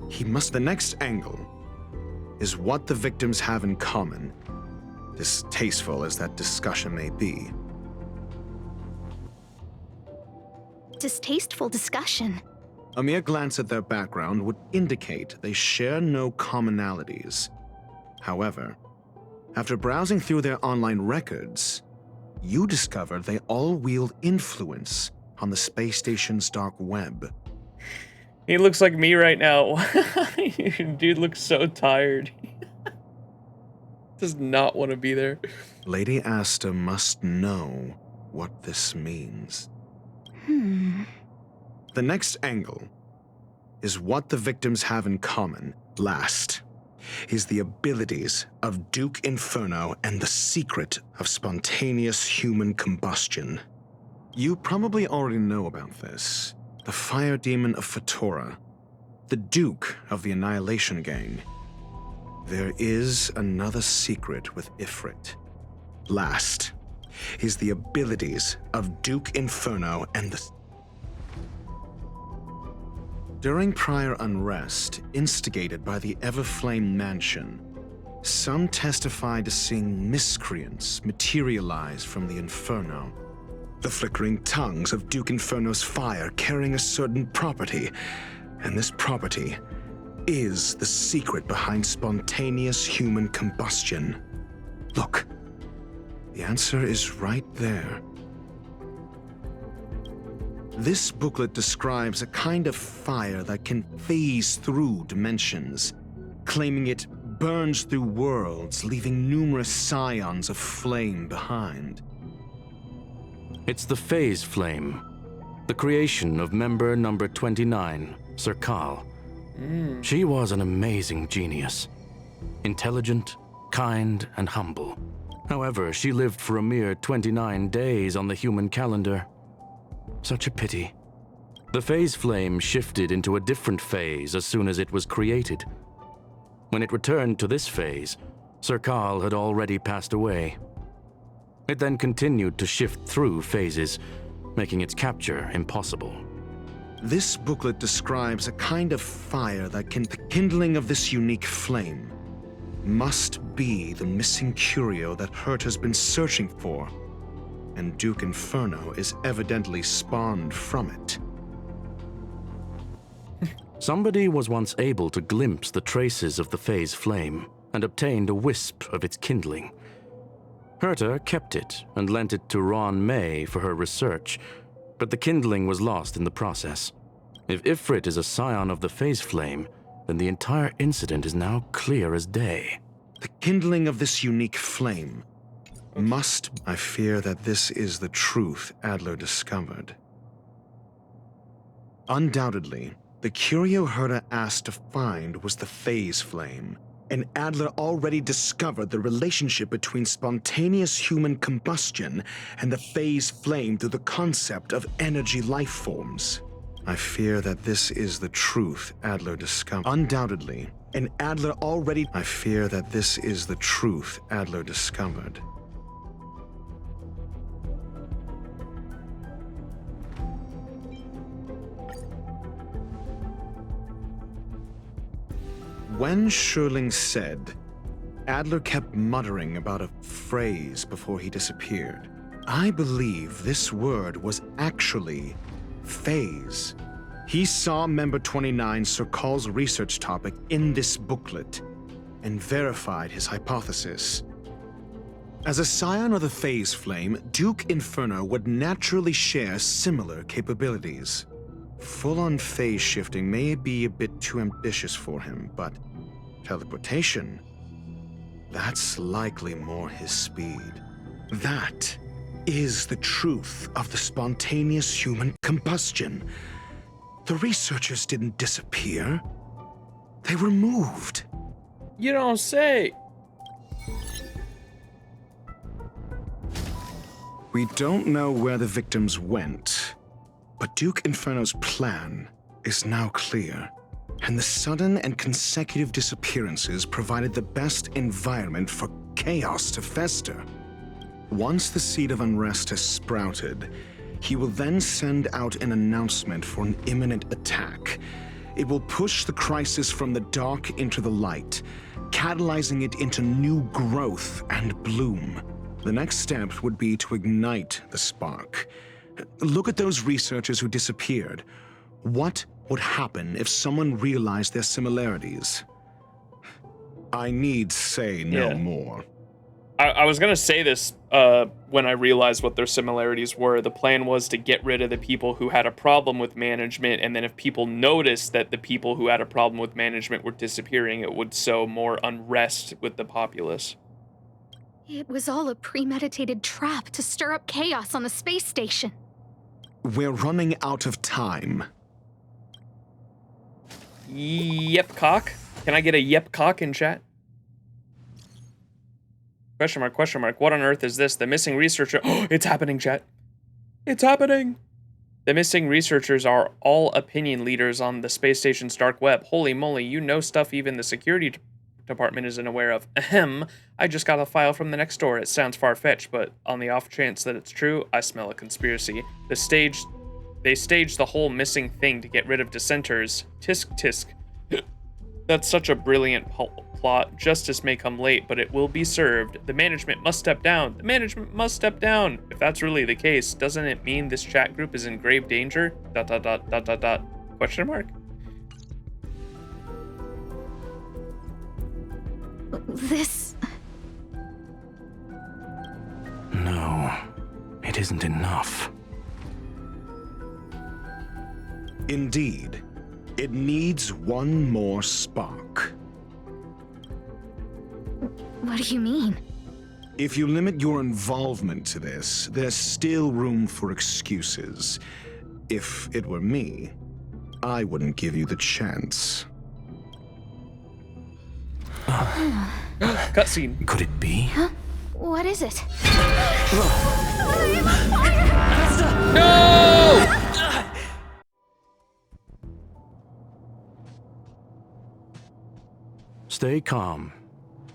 He must. The next angle is what the victims have in common, distasteful as that discussion may be. Distasteful discussion. A mere glance at their background would indicate they share no commonalities. However, after browsing through their online records, you discover they all wield influence on the space station's dark web. He looks like me right now. Dude looks so tired. Does not want to be there. Lady Asta must know what this means. The next angle is what the victims have in common. Last is the abilities of Duke Inferno and the secret of spontaneous human combustion. You probably already know about this. The fire demon of Fatora, the Duke of the Annihilation Gang. There is another secret with Ifrit. Last is the abilities of Duke Inferno and the... During prior unrest, instigated by the Everflame Mansion, some testified to seeing miscreants materialize from the Inferno. The flickering tongues of Duke Inferno's fire carrying a certain property, and this property is the secret behind spontaneous human combustion. Look, the answer is right there. This booklet describes a kind of fire that can phase through dimensions, claiming it burns through worlds, leaving numerous scions of flame behind. It's the Phase Flame, the creation of member number 29, Sir Karl. She was an amazing genius. Intelligent, kind, and humble. However, she lived for a mere 29 days on the human calendar. Such a pity. The Phase Flame shifted into a different phase as soon as it was created. When it returned to this phase, Sir Karl had already passed away. It then continued to shift through phases, making its capture impossible. This booklet describes a kind of fire that can... The kindling of this unique flame must be the missing curio that Hurt has been searching for, and Duke Inferno is evidently spawned from it. Somebody was once able to glimpse the traces of the phase flame and obtained a wisp of its kindling. Herta kept it and lent it to Ron May for her research, but the kindling was lost in the process. If Ifrit is a scion of the phase flame, then the entire incident is now clear as day. The kindling of this unique flame must... I fear that this is the truth Adler discovered. Undoubtedly, the curio Herta asked to find was the phase flame, and Adler already discovered the relationship between spontaneous human combustion and the phase flame through the concept of energy life forms. I fear that this is the truth Adler discovered. Undoubtedly, and Adler already... I fear that this is the truth Adler discovered. When Schurling said, Adler kept muttering about a phrase before he disappeared. I believe this word was actually phase. He saw Member 29 Sir Call's research topic in this booklet and verified his hypothesis. As a scion of the phase flame, Duke Inferno would naturally share similar capabilities. Full-on phase shifting may be a bit too ambitious for him, but teleportation, that's likely more his speed. That is the truth of the spontaneous human combustion. The researchers didn't disappear. They were moved. You don't say. We don't know where the victims went, but Duke Inferno's plan is now clear, and the sudden and consecutive disappearances provided the best environment for chaos to fester. Once the seed of unrest has sprouted, he will then send out an announcement for an imminent attack. It will push the crisis from the dark into the light, catalyzing it into new growth and bloom. The next step would be to ignite the spark. Look at those researchers who disappeared. What would happen if someone realized their similarities? I need say no more. I was going to say this when I realized what their similarities were. The plan was to get rid of the people who had a problem with management, and then if people noticed that the people who had a problem with management were disappearing, it would sow more unrest with the populace. It was all a premeditated trap to stir up chaos on the space station. We're running out of time. Yep, cock. Can I get a yep cock in chat? Question mark, question mark. What on earth is this? The missing researcher. Oh, it's happening, chat. It's happening. The missing researchers are all opinion leaders on the space station's dark web. Holy moly, you know stuff even the security department isn't aware of. Ahem. I just got a file from the next door. It sounds far-fetched, but on the off chance that it's true, I smell a conspiracy. They staged the whole missing thing to get rid of dissenters. Tisk tisk. That's such a brilliant plot. Justice may come late, but it will be served. The management must step down. The management must step down. If that's really the case, doesn't it mean this chat group is in grave danger? ... Question mark? This... No, it isn't enough. Indeed, it needs one more spark. What do you mean? If you limit your involvement to this, there's still room for excuses. If it were me, I wouldn't give you the chance. Cutscene. Could it be? Huh? What is it? No! Stay calm.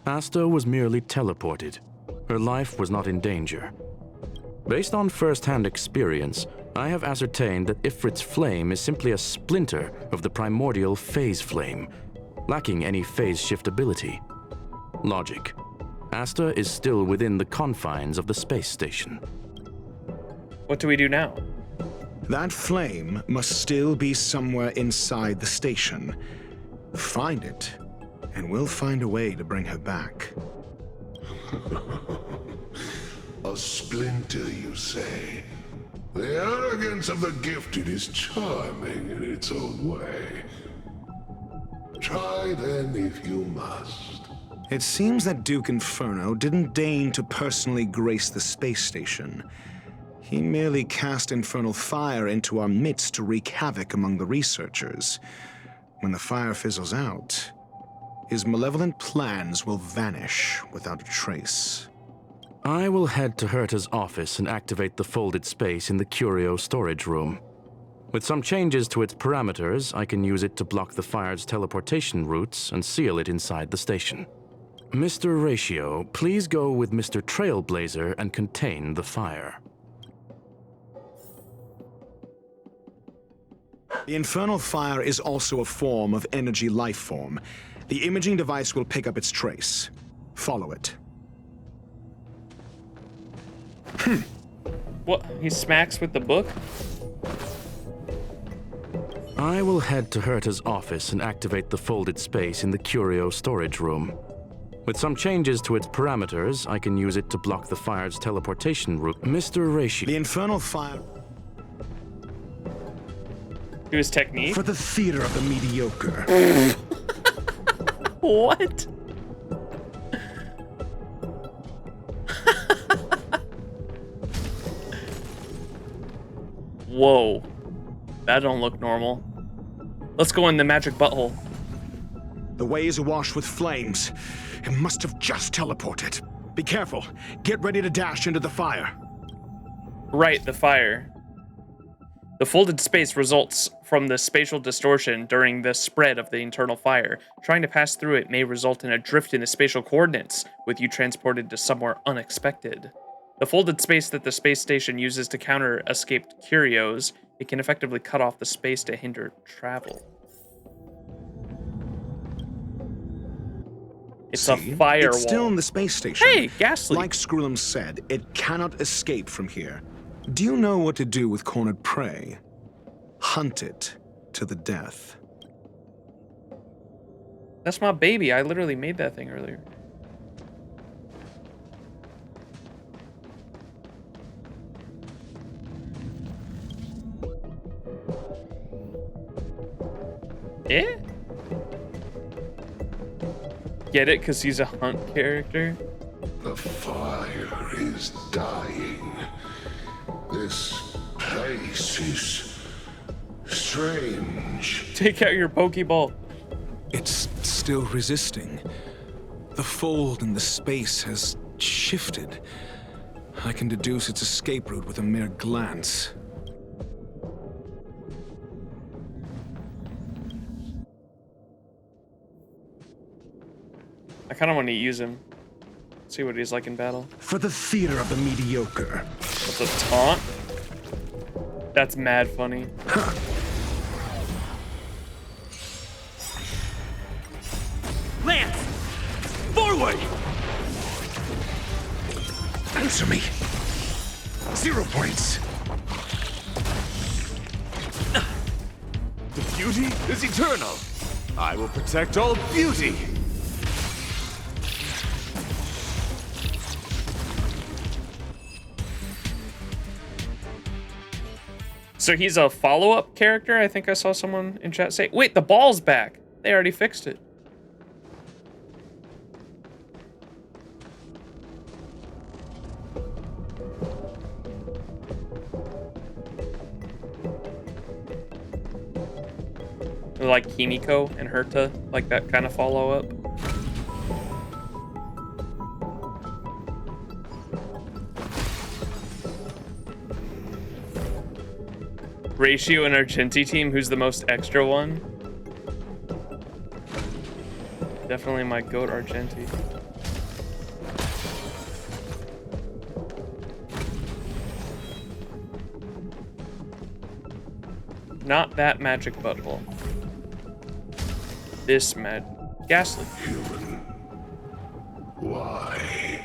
Asta was merely teleported. her life was not in danger. Based on first-hand experience, I have ascertained that Ifrit's flame is simply a splinter of the primordial phase flame, lacking any phase shift ability. Logic. Asta is still within the confines of the space station. What do we do now? That flame must still be somewhere inside the station. Find it, and we'll find a way to bring her back. A splinter, you say? The arrogance of the gifted is charming in its own way. Try then if you must. It seems that Duke Inferno didn't deign to personally grace the space station. He merely cast infernal fire into our midst to wreak havoc among the researchers. When the fire fizzles out, his malevolent plans will vanish without a trace. I will head to Herta's office and activate the folded space in the curio storage room. With some changes to its parameters, I can use it to block the fire's teleportation routes and seal it inside the station. Mr. Ratio, please go with Mr. Trailblazer and contain the fire. The infernal fire is also a form of energy life form. The imaging device will pick up its trace. Follow it. What? He smacks with the book? I will head to Herta's office and activate the folded space in the curio storage room. With some changes to its parameters, I can use it to block the fire's teleportation route. Mr. Ratio. The infernal fire. Do his technique? For the theater of the mediocre. What? Whoa. That don't look normal. Let's go in the magic butthole. The way is awash with flames. It must have just teleported. Be careful. Get ready to dash into the fire. Right, the fire. The folded space results from the spatial distortion during the spread of the internal fire. Trying to pass through it may result in a drift in the spatial coordinates, with you transported to somewhere unexpected. The folded space that the space station uses to counter escaped curios, it can effectively cut off the space to hinder travel. It's a firewall. It's still in the space station. Hey, Ghastly! Like Screwlum said, it cannot escape from here. Do you know what to do with cornered prey? Hunt it to the death. That's my baby. I literally made that thing earlier. Eh? Get it? Because he's a hunt character? The fire is dying. This place is strange. Take out your Pokeball. It's still resisting. The fold in the space has shifted. I can deduce its escape route with a mere glance. I kind of want to use him. See what he's like in battle. For the theater of the mediocre. What's a taunt? That's mad funny. Lance! Forward! Answer me. 0 points. The beauty is eternal. I will protect all beauty. So he's a follow-up character? I think I saw someone in chat say, wait, the ball's back. They already fixed it. Like Kimiko and Herta, like that kind of follow-up. Ratio and Argenti team, who's the most extra one? Definitely my goat Argenti. Not that magic butthole. This ghastly. Human. Why?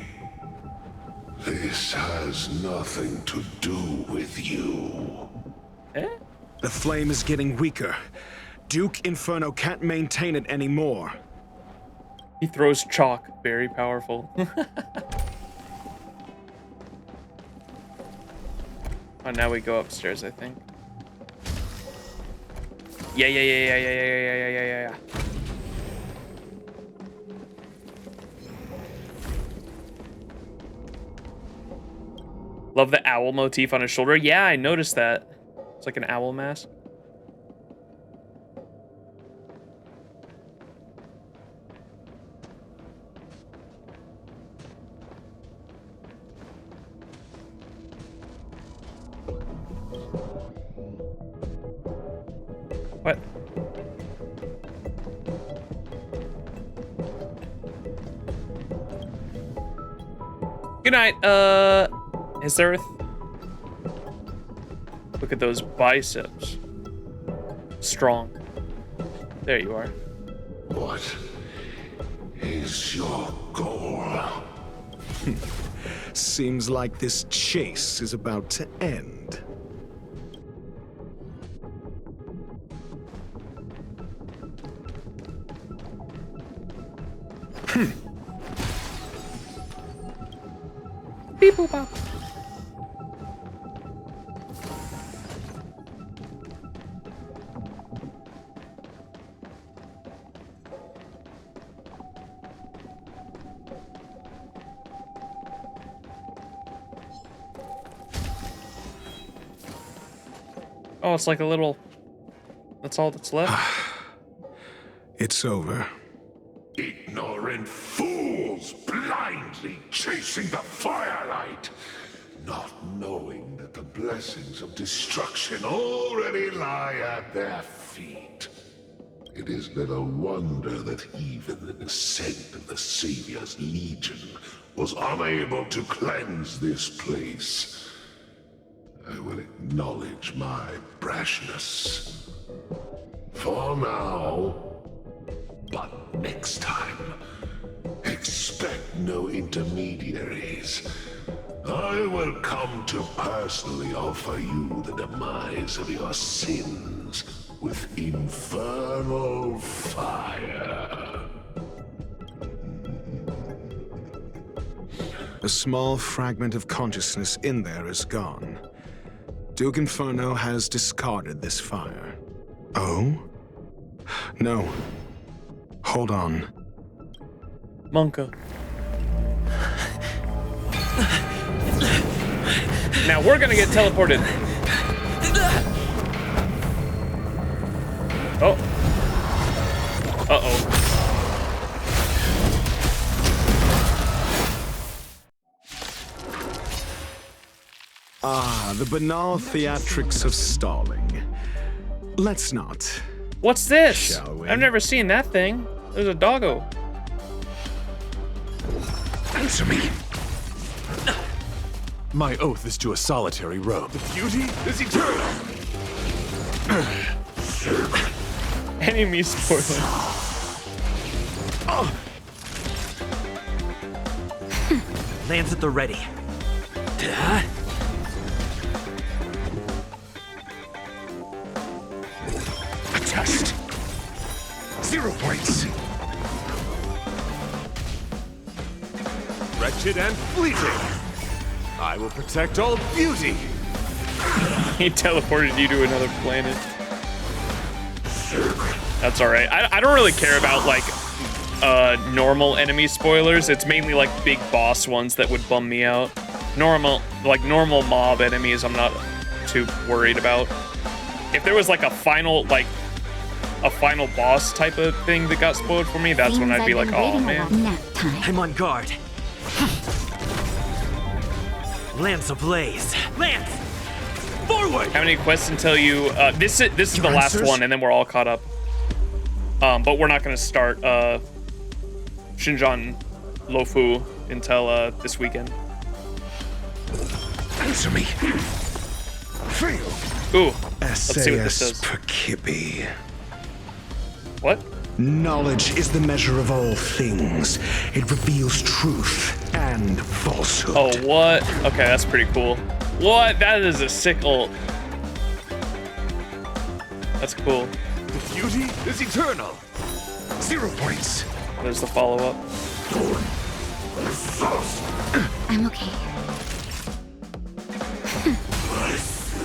This has nothing to do with you. Eh? The flame is getting weaker. Duke Inferno can't maintain it anymore. He throws chalk. Very powerful. Oh, now we go upstairs, I think. Yeah. Love the owl motif on his shoulder. Yeah, I noticed that. It's like an owl mask. What? Good night, is Earth? Look at those biceps. Strong. There you are. What is your goal? Seems like this chase is about to end. Beep boop bop. Oh, it's like a little... That's all that's left? It's over. Ignorant fools blindly chasing the firelight, not knowing that the blessings of destruction already lie at their feet. It is little wonder that even the descent of the Savior's Legion was unable to cleanse this place. I will acknowledge my brashness. For now, but next time, expect no intermediaries. I will come to personally offer you the demise of your sins with infernal fire. A small fragment of consciousness in there is gone. Duke Inferno has discarded this fire. Oh? No. Hold on. Monka. Now we're gonna get teleported. Oh. Uh-oh. Ah, the banal theatrics of stalling. Let's not. What's this? Shall we? I've never seen that thing. There's a doggo. Answer me. My oath is to a solitary robe. The beauty is eternal. Enemy spoiler. Lands at the ready. A test. 0 points. Wretched and fleeting. I will protect all beauty. He teleported you to another planet. That's alright. I don't really care about, like, normal enemy spoilers. It's mainly, like, big boss ones that would bum me out. Normal mob enemies I'm not too worried about. If there was, like, a final boss type of thing that got spoiled for me, that's when I'd be like, oh, man. I'm on guard. Lance ablaze. Lance! Forward! How many quests until you... this is the last one, and then we're all caught up. But we're not going to start Xianzhou Luofu until this weekend. Answer me. Feel. Ooh. Let's see what this Essayus does. Percipi. What? Knowledge is the measure of all things. It reveals truth and falsehood. Oh, what? Okay, that's pretty cool. What? That is a sick ult. That's cool. The beauty is eternal. 0 points. There's the follow-up. I'm okay.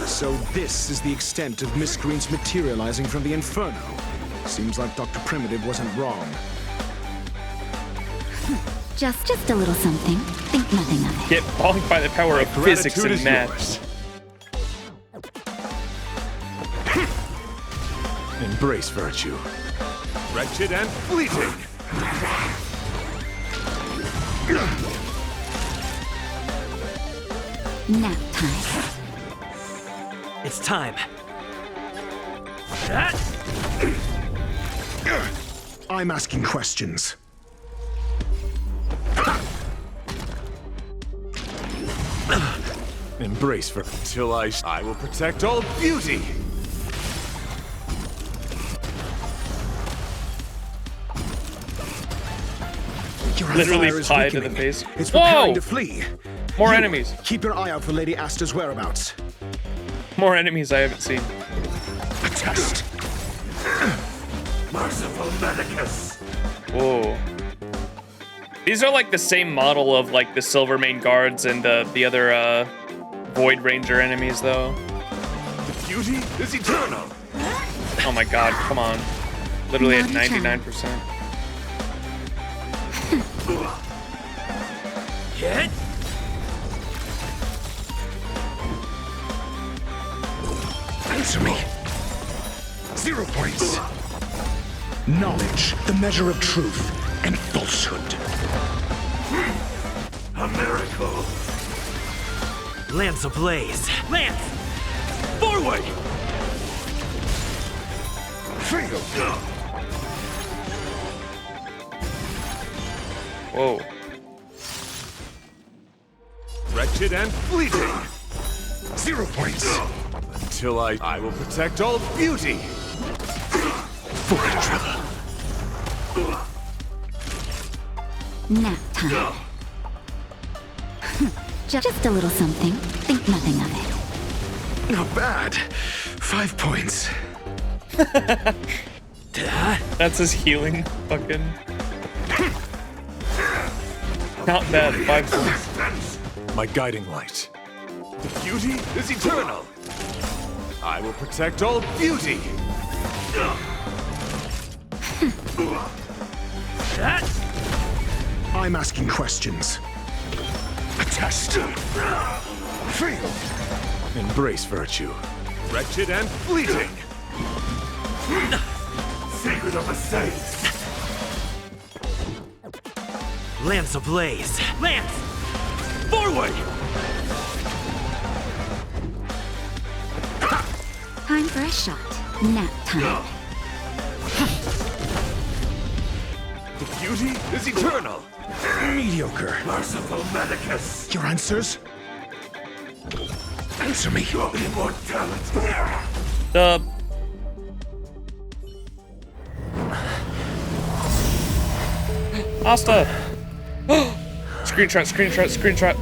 So this is the extent of miscreants materializing from the Inferno. Seems like Dr. Primitive wasn't wrong. Just a little something. Think nothing of it. Get bonked by the power of physics and math. Embrace virtue. Wretched and fleeting. Nap time. It's time. I'm asking questions. Embrace for until I will protect all beauty. Your Literally fire is pie to the weakening. face. It's Whoa! preparing to flee. More You, enemies. Keep your eye out for Lady Asta's whereabouts. More enemies I haven't seen. A test. Merciful Medicus. Whoa. These are like the same model of like the Silvermane guards and the other Void Ranger enemies though. The beauty is eternal. Oh my god, come on. Literally at 99%. Hit. Answer me. 0 points. Knowledge, the measure of truth and falsehood. A miracle. Lance ablaze. Lance! Forward! Whoa. Wretched and fleeting. 0 points. Until I will protect all beauty. Forever. Nap time. Just a little something. Think nothing of it. Not bad. 5 points. That's his healing fucking. Not bad, 5 points. My guiding light. The beauty is eternal. I will protect all beauty. I'm asking questions. A test. Fail. Embrace virtue. Wretched and fleeting. Secret of the Saints. Lance ablaze. Lance! Forward! Time for a shot. Nap time. The beauty is eternal. Mediocre. Merciful Medicus. Your answers? Answer me. Your immortality. The Asta. Screenshot, screenshot, screenshot.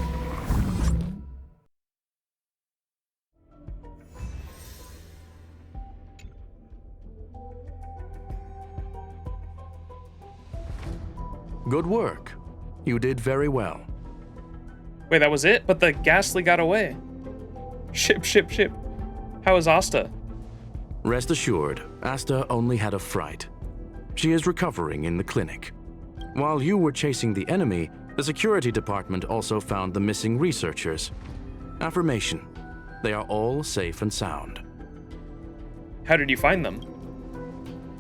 Good work. You did very well. Wait, that was it? But the Ghastly got away. Ship, ship, ship. How is Asta? Rest assured, Asta only had a fright. She is recovering in the clinic. While you were chasing the enemy, the security department also found the missing researchers. Affirmation. They are all safe and sound. How did you find them?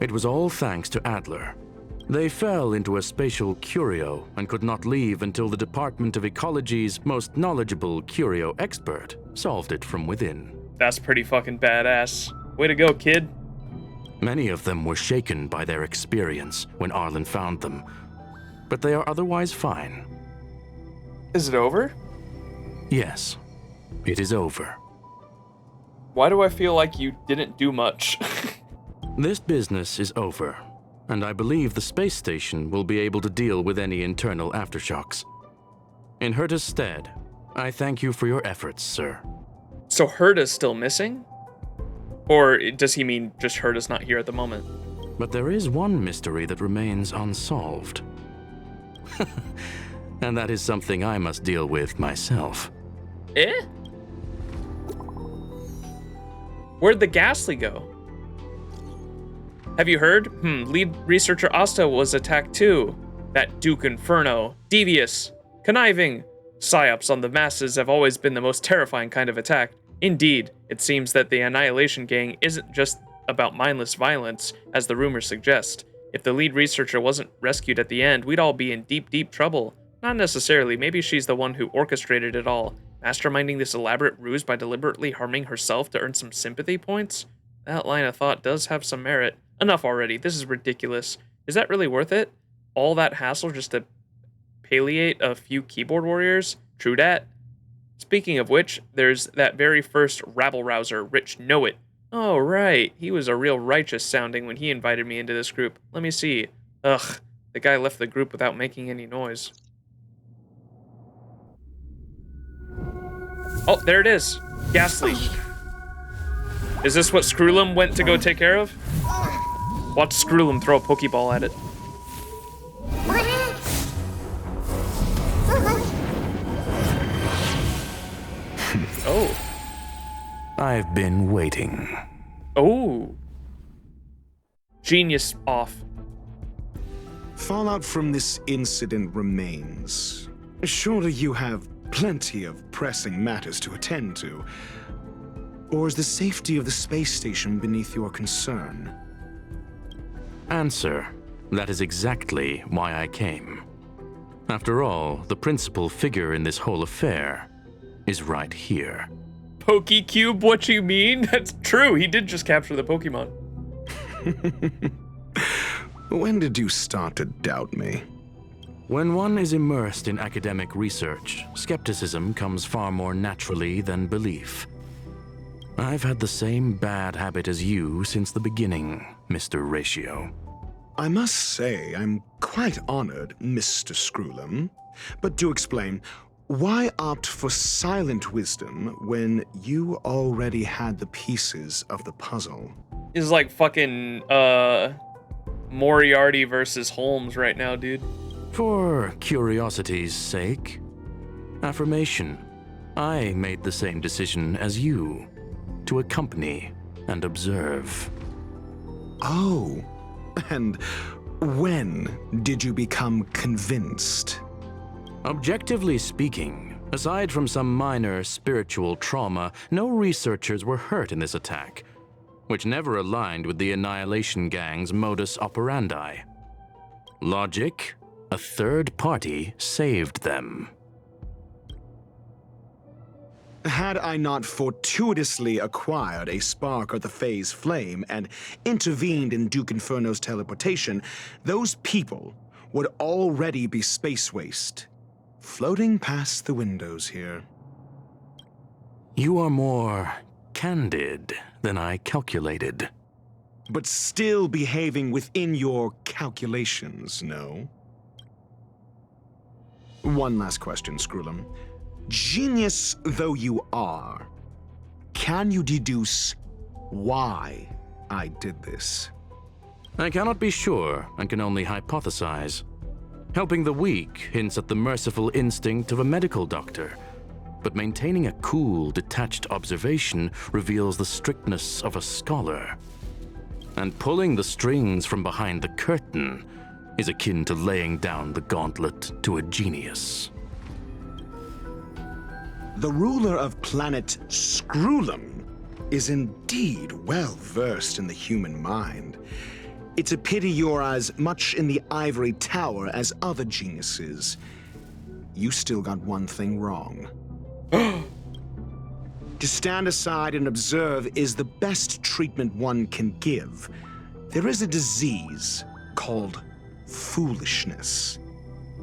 It was all thanks to Adler. They fell into a spatial curio and could not leave until the Department of Ecology's most knowledgeable curio expert solved it from within. That's pretty fucking badass. Way to go, kid. Many of them were shaken by their experience when Arlen found them, but they are otherwise fine. Is it over? Yes, it is over. Why do I feel like you didn't do much? This business is over, and I believe the space station will be able to deal with any internal aftershocks. In Herta's stead, I thank you for your efforts, sir. So Herta's still missing? Or does he mean just Herta's not here at the moment? But there is one mystery that remains unsolved. And that is something I must deal with myself. Eh? Where'd the Ghastly go? Have you heard? Lead researcher Asta was attacked too. That Duke Inferno. Devious. Conniving. Psyops on the masses have always been the most terrifying kind of attack. Indeed, it seems that the Annihilation Gang isn't just about mindless violence, as the rumors suggest. If the lead researcher wasn't rescued at the end, we'd all be in deep, deep trouble. Not necessarily, maybe she's the one who orchestrated it all, masterminding this elaborate ruse by deliberately harming herself to earn some sympathy points? That line of thought does have some merit. Enough already, this is ridiculous. Is that really worth it? All that hassle just to palliate a few keyboard warriors? True dat. Speaking of which, there's that very first rabble-rouser, Rich Knowit. Oh, right. He was a real righteous sounding when he invited me into this group. Let me see. Ugh, the guy left the group without making any noise. Oh, there it is. Ghastly. Is this what Screwlum went to go take care of? Watch Screwlum throw a Pokeball at it. Oh. I've been waiting. Oh. Genius off. Fallout from this incident remains. Surely you have plenty of pressing matters to attend to. Or is the safety of the space station beneath your concern? Answer. That is exactly why I came. After all, the principal figure in this whole affair is right here. Pokecube, what you mean? That's true, he did just capture the Pokemon. When did you start to doubt me? When one is immersed in academic research, skepticism comes far more naturally than belief. I've had the same bad habit as you since the beginning, Mr. Ratio. I must say, I'm quite honored, Mr. Screwlum. But do explain, why opt for silent wisdom when you already had the pieces of the puzzle? Is like fucking, Moriarty versus Holmes right now, dude. For curiosity's sake. Affirmation. I made the same decision as you. To accompany and observe. Oh, and when did you become convinced? Objectively speaking, aside from some minor spiritual trauma, no researchers were hurt in this attack, which never aligned with the Annihilation Gang's modus operandi. Logic, a third party saved them. Had I not fortuitously acquired a spark of the phase flame and intervened in Duke Inferno's teleportation, those people would already be space waste, floating past the windows here. You are more candid than I calculated. But still behaving within your calculations, no? One last question, Screwlum. Genius though you are, can you deduce why I did this? I cannot be sure and can only hypothesize. Helping the weak hints at the merciful instinct of a medical doctor, but maintaining a cool, detached observation reveals the strictness of a scholar. And pulling the strings from behind the curtain is akin to laying down the gauntlet to a genius. The ruler of planet Screwlum is indeed well versed in the human mind. It's a pity you're as much in the ivory tower as other geniuses. You still got one thing wrong. To stand aside and observe is the best treatment one can give. There is a disease called foolishness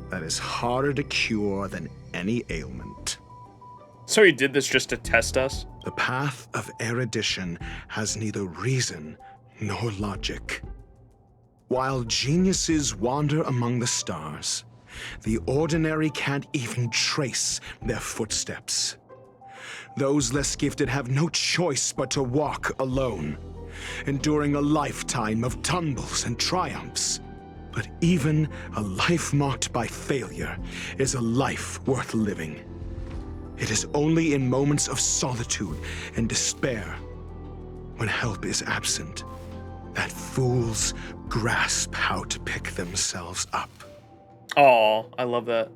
that is harder to cure than any ailment. So he did this just to test us? The path of erudition has neither reason nor logic. While geniuses wander among the stars, the ordinary can't even trace their footsteps. Those less gifted have no choice but to walk alone, enduring a lifetime of tumbles and triumphs. But even a life marked by failure is a life worth living. It is only in moments of solitude and despair, when help is absent, that fools grasp how to pick themselves up. Oh, I love that.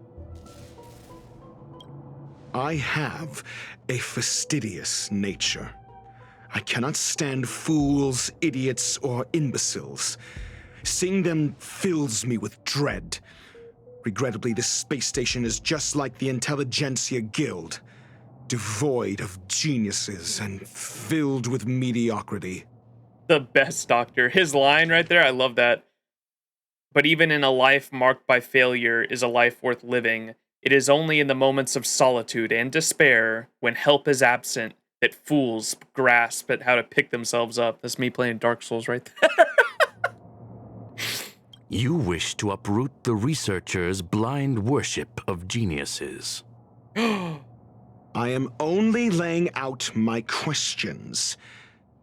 I have a fastidious nature. I cannot stand fools, idiots, or imbeciles. Seeing them fills me with dread. Regrettably, this space station is just like the Intelligentsia Guild, devoid of geniuses and filled with mediocrity. The best doctor. His line right there, I love that. But even in a life marked by failure is a life worth living. It is only in the moments of solitude and despair, when help is absent, that fools grasp at how to pick themselves up. That's me playing Dark Souls right there. You wish to uproot the researchers' blind worship of geniuses. I am only laying out my questions.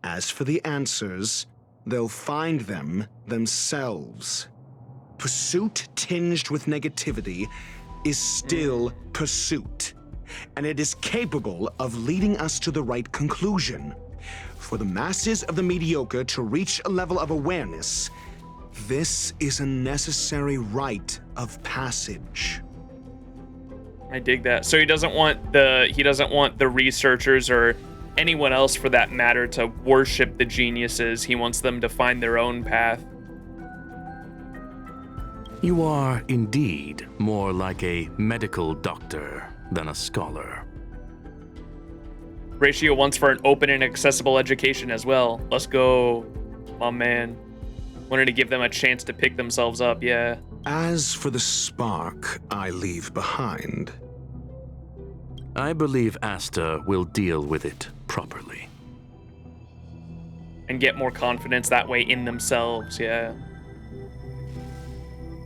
As for the answers, they'll find them themselves. Pursuit tinged with negativity is still pursuit, and it is capable of leading us to the right conclusion. For the masses of the mediocre to reach a level of awareness, this is a necessary rite of passage. I dig that. So he doesn't want the researchers or anyone else for that matter to worship the geniuses. He wants them to find their own path. You are indeed more like a medical doctor than a scholar. Ratio wants for an open and accessible education as well. Let's go, my man. Wanted to give them a chance to pick themselves up, yeah. As for the spark I leave behind, I believe Asta will deal with it properly. And get more confidence that way in themselves, yeah.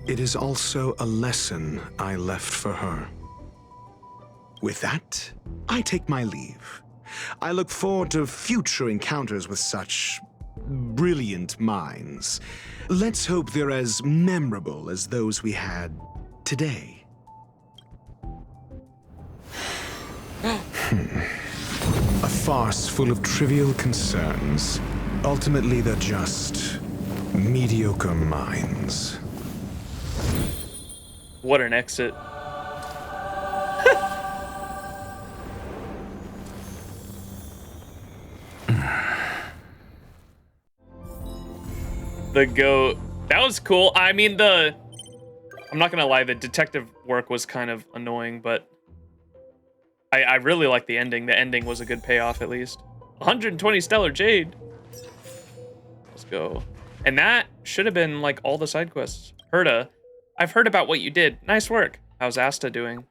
it is also a lesson I left for her. With that, I take my leave. I look forward to future encounters with such brilliant minds. Let's hope they're as memorable as those we had today. A farce full of trivial concerns. Ultimately, they're just mediocre minds. What an exit. The goat. That was cool. I mean, I'm not gonna lie, the detective work was kind of annoying, but I really like the ending. The ending was a good payoff, at least. 120 Stellar Jade. Let's go. And that should have been like all the side quests. Herta, I've heard about what you did. Nice work. How's Asta doing?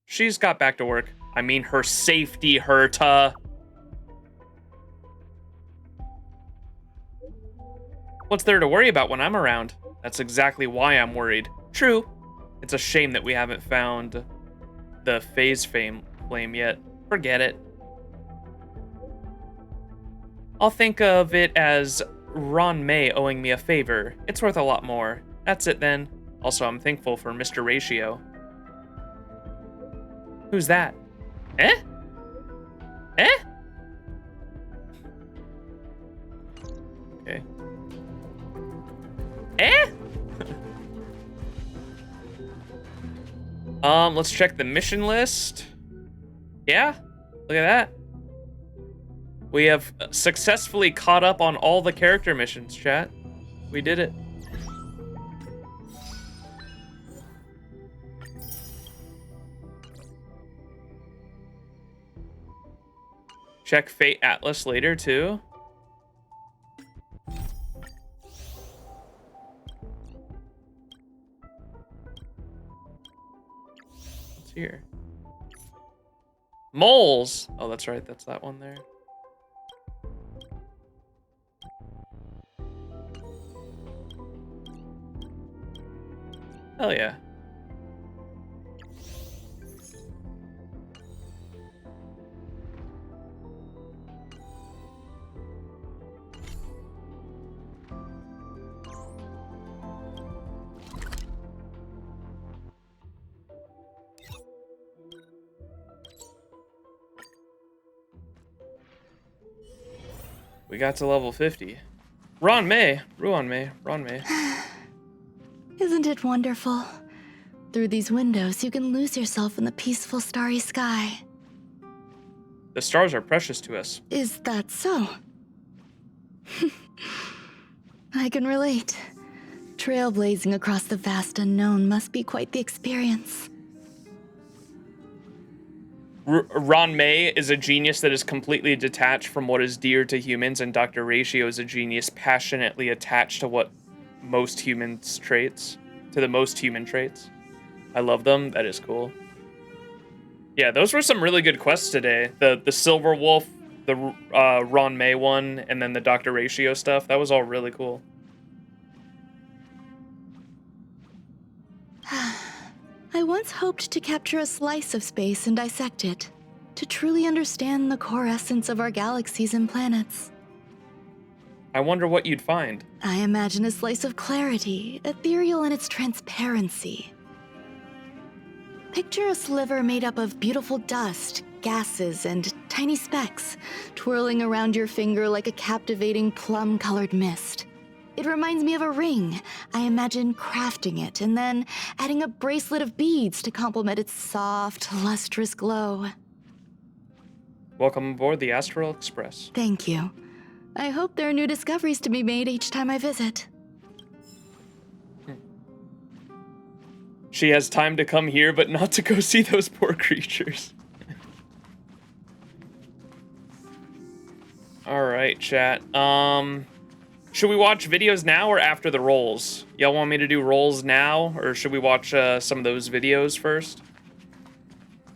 She's got back to work. I mean, her safety, Herta. What's there to worry about when I'm around? That's exactly why I'm worried. True. It's a shame that we haven't found the phase flame yet. Forget it. I'll think of it as Ron May owing me a favor. It's worth a lot more. That's it then. Also, I'm thankful for Mr. Ratio. Who's that? Eh? Eh? Okay. Eh? Let's check the mission list. Yeah, look at that. We have successfully caught up on all the character missions, chat. We did it. Check Fate Atlas later, too. see here? Moles! Oh, that's right. That's that one there. Hell yeah. We got to level 50. Ruan Mei. Isn't it wonderful? Through these windows, you can lose yourself in the peaceful starry sky. The stars are precious to us. Is that so? I can relate. Trailblazing across the vast unknown must be quite the experience. Ruan Mei is a genius that is completely detached from what is dear to humans, and Dr. Ratio is a genius passionately attached to what most humans traits, to the most human traits. I love them. That is cool. Yeah, those were some really good quests today. The Silver Wolf, the Ruan Mei one, and then the Dr. Ratio stuff. That was all really cool. I once hoped to capture a slice of space and dissect it, to truly understand the core essence of our galaxies and planets. I wonder what you'd find. I imagine a slice of clarity, ethereal in its transparency. Picture a sliver made up of beautiful dust, gases, and tiny specks, twirling around your finger like a captivating plum-colored mist. It reminds me of a ring. I imagine crafting it and then adding a bracelet of beads to complement its soft, lustrous glow. Welcome aboard the Astral Express. Thank you. I hope there are new discoveries to be made each time I visit. She has time to come here, but not to go see those poor creatures. All right, chat. Should we watch videos now or after the rolls? Y'all want me to do rolls now, or should we watch some of those videos first?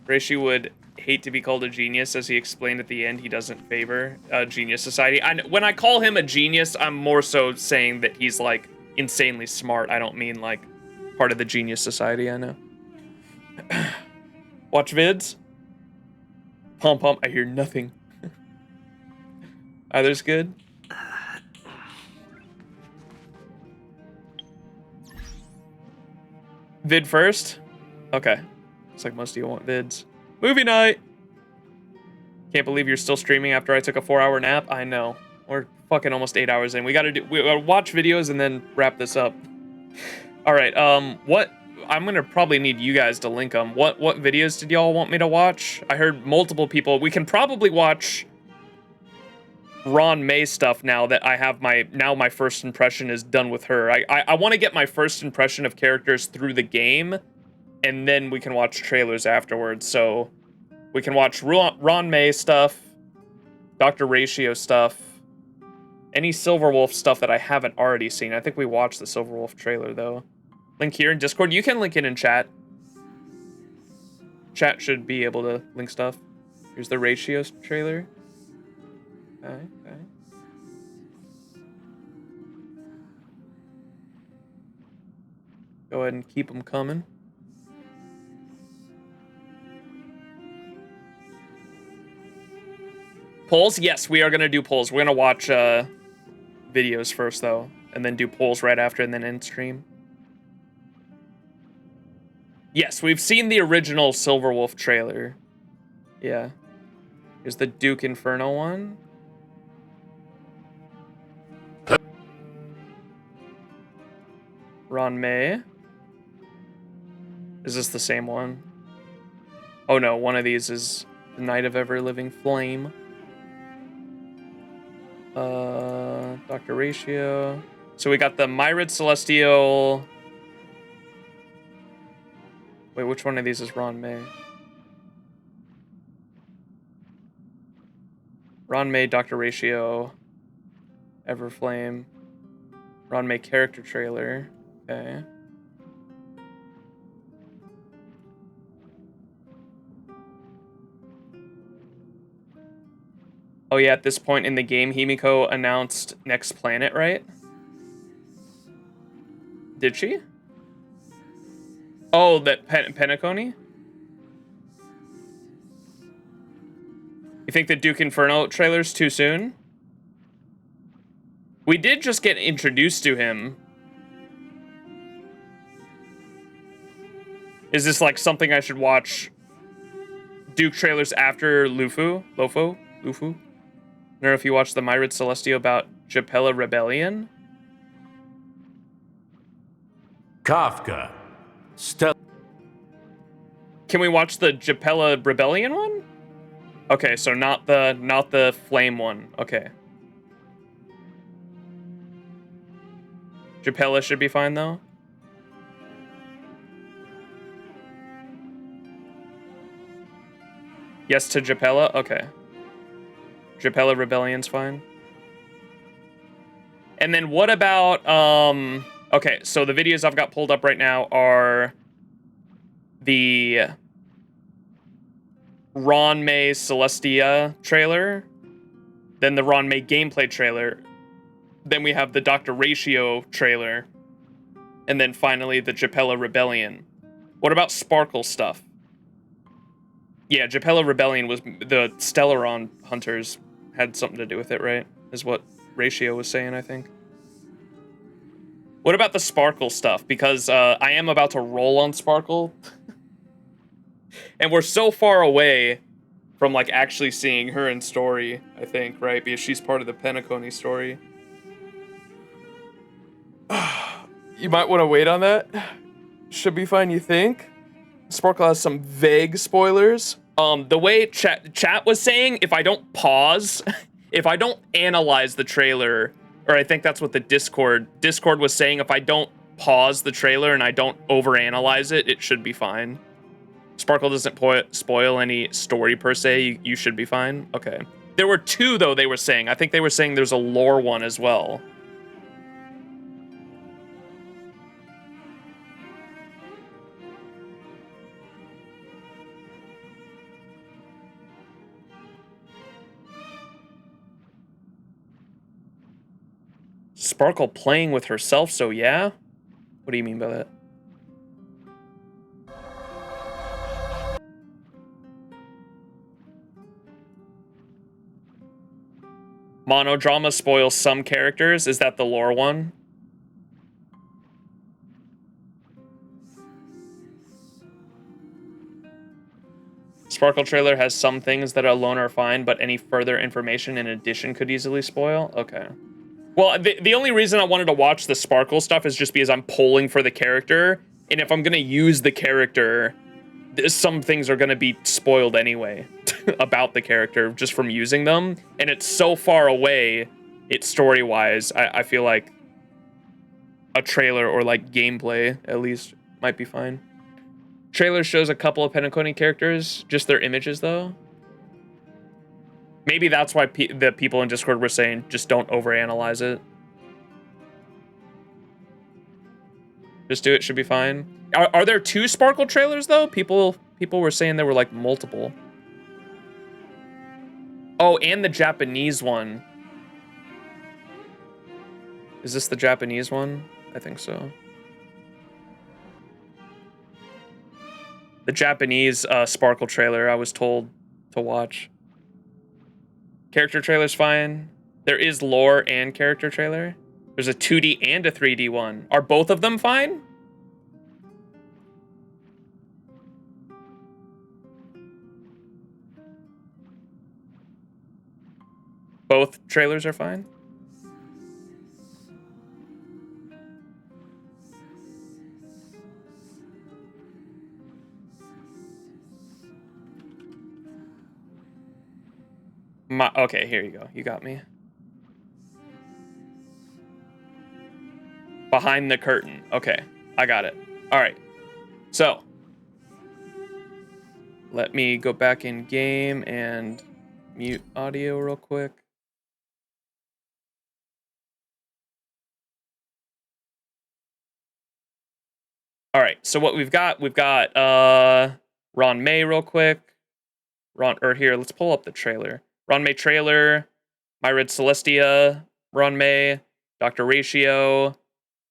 Reishi would hate to be called a genius, as he explained at the end he doesn't favor Genius Society. When I call him a genius, I'm more so saying that he's, like, insanely smart. I don't mean, like, part of the Genius Society, I know. Watch vids? Pump. I hear nothing. Others good? Vid first? Okay. Looks like most of you want vids. Movie night! Can't believe you're still streaming after I took a 4-hour nap. I know. We're fucking almost 8 hours in. We gotta watch videos and then wrap this up. Alright, what... I'm gonna probably need you guys to link them. What videos did y'all want me to watch? I heard multiple people. We can probably watch Ruan Mei stuff now that I have my first impression is done with her. I want to get my first impression of characters through the game, and then we can watch trailers afterwards. So we can watch Ruan Mei stuff, Dr. Ratio stuff, any Silver Wolf stuff that I haven't already seen. I think we watched the Silver Wolf trailer though. Link here in Discord. You can link it in chat. Chat should be able to link stuff. Here's the Ratio trailer. Okay. Go ahead and keep them coming. Polls? Yes, we are going to do polls. We're going to watch videos first, though, and then do polls right after, and then end stream. Yes, we've seen the original Silver Wolf trailer. Yeah. Here's the Duke Inferno one. Ruan Mei. Is this the same one? Oh no, one of these is the Knight of Ever Living Flame. Dr. Ratio. So we got the Myrid Celestial. Wait, which one of these is Ruan Mei? Ruan Mei, Dr. Ratio, Everflame. Ruan Mei character trailer. Okay. Oh yeah, at this point in the game, Himiko announced next planet, right? Did she? Oh, that Penacony? You think the Duke Inferno trailer's too soon? We did just get introduced to him. Is this like something I should watch Duke trailers after Luofu? I don't know if you watched the Myrid Celestio about Japella Rebellion. Kafka. Can we watch the Japella Rebellion one? Okay, so not the flame one. Okay. Japella should be fine though. Yes to Japella? Okay. Japella Rebellion's fine. And then what about, okay, so the videos I've got pulled up right now are the Ron May Celestia trailer, then the Ron May gameplay trailer, then we have the Dr. Ratio trailer, and then finally the Japella Rebellion. What about Sparkle stuff? Yeah, Japella Rebellion was the Stellaron hunters had something to do with it, right? Is what Ratio was saying, I think. What about the Sparkle stuff? Because I am about to roll on Sparkle. And we're so far away from like actually seeing her in story, I think, right? Because she's part of the Penacony story. You might want to wait on that. Should be fine, you think? Sparkle has some vague spoilers. The way chat was saying, if I don't pause, if I don't analyze the trailer, or I think that's what the Discord was saying, if I don't pause the trailer and I don't overanalyze it, it should be fine. Sparkle doesn't spoil any story per se. You should be fine. Okay. There were two though. They were saying. I think they were saying there's a lore one as well. Sparkle playing with herself, so yeah? What do you mean by that? Monodrama spoils some characters. Is that the lore one? Sparkle trailer has some things that alone are fine, but any further information in addition could easily spoil? Okay. Well, the only reason I wanted to watch the Sparkle stuff is just because I'm polling for the character, and if I'm going to use the character, some things are going to be spoiled anyway about the character just from using them, and it's so far away, it's story-wise, I feel like a trailer or like gameplay, at least, might be fine. Trailer shows a couple of Penacony characters, just their images though. Maybe that's why the people in Discord were saying just don't overanalyze it. Just do it, should be fine. Are there two Sparkle trailers though? People were saying there were like multiple. Oh, and the Japanese one. Is this the Japanese one? I think so. The Japanese Sparkle trailer I was told to watch. Character trailer's fine. There is lore and character trailer. There's a 2D and a 3D one. Are both of them fine? Both trailers are fine? Okay, here you go. You got me. Behind the curtain. Okay, I got it. All right. So, let me go back in game and mute audio real quick. All right, so what we've got Ron May real quick. Here, let's pull up the trailer. Ranmei trailer, Myrid Celestia, Ranmei, Dr. Ratio,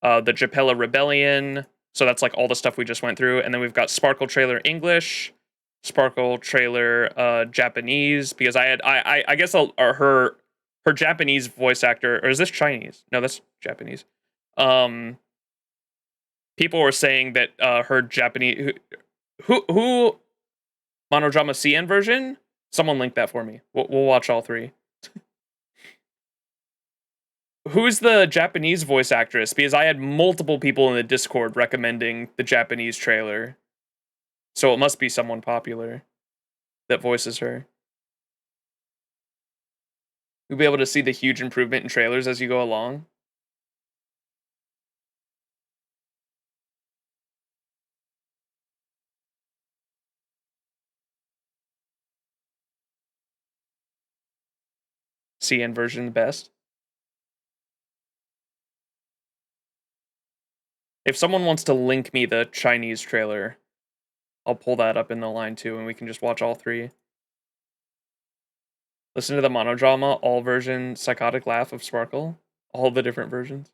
the Japella Rebellion. So that's like all the stuff we just went through. And then we've got Sparkle trailer English, Sparkle trailer Japanese, because I guess her Japanese voice actor, or is this Chinese? No, that's Japanese. People were saying that her Japanese who Monodrama CN version. Someone link that for me. We'll watch all three. Who's the Japanese voice actress? Because I had multiple people in the Discord recommending the Japanese trailer. So it must be someone popular that voices her. You'll be able to see the huge improvement in trailers as you go along. CN version the best. If someone wants to link me the Chinese trailer, I'll pull that up in the line too, and we can just watch all three. Listen to the monodrama, all version, psychotic laugh of Sparkle. All the different versions.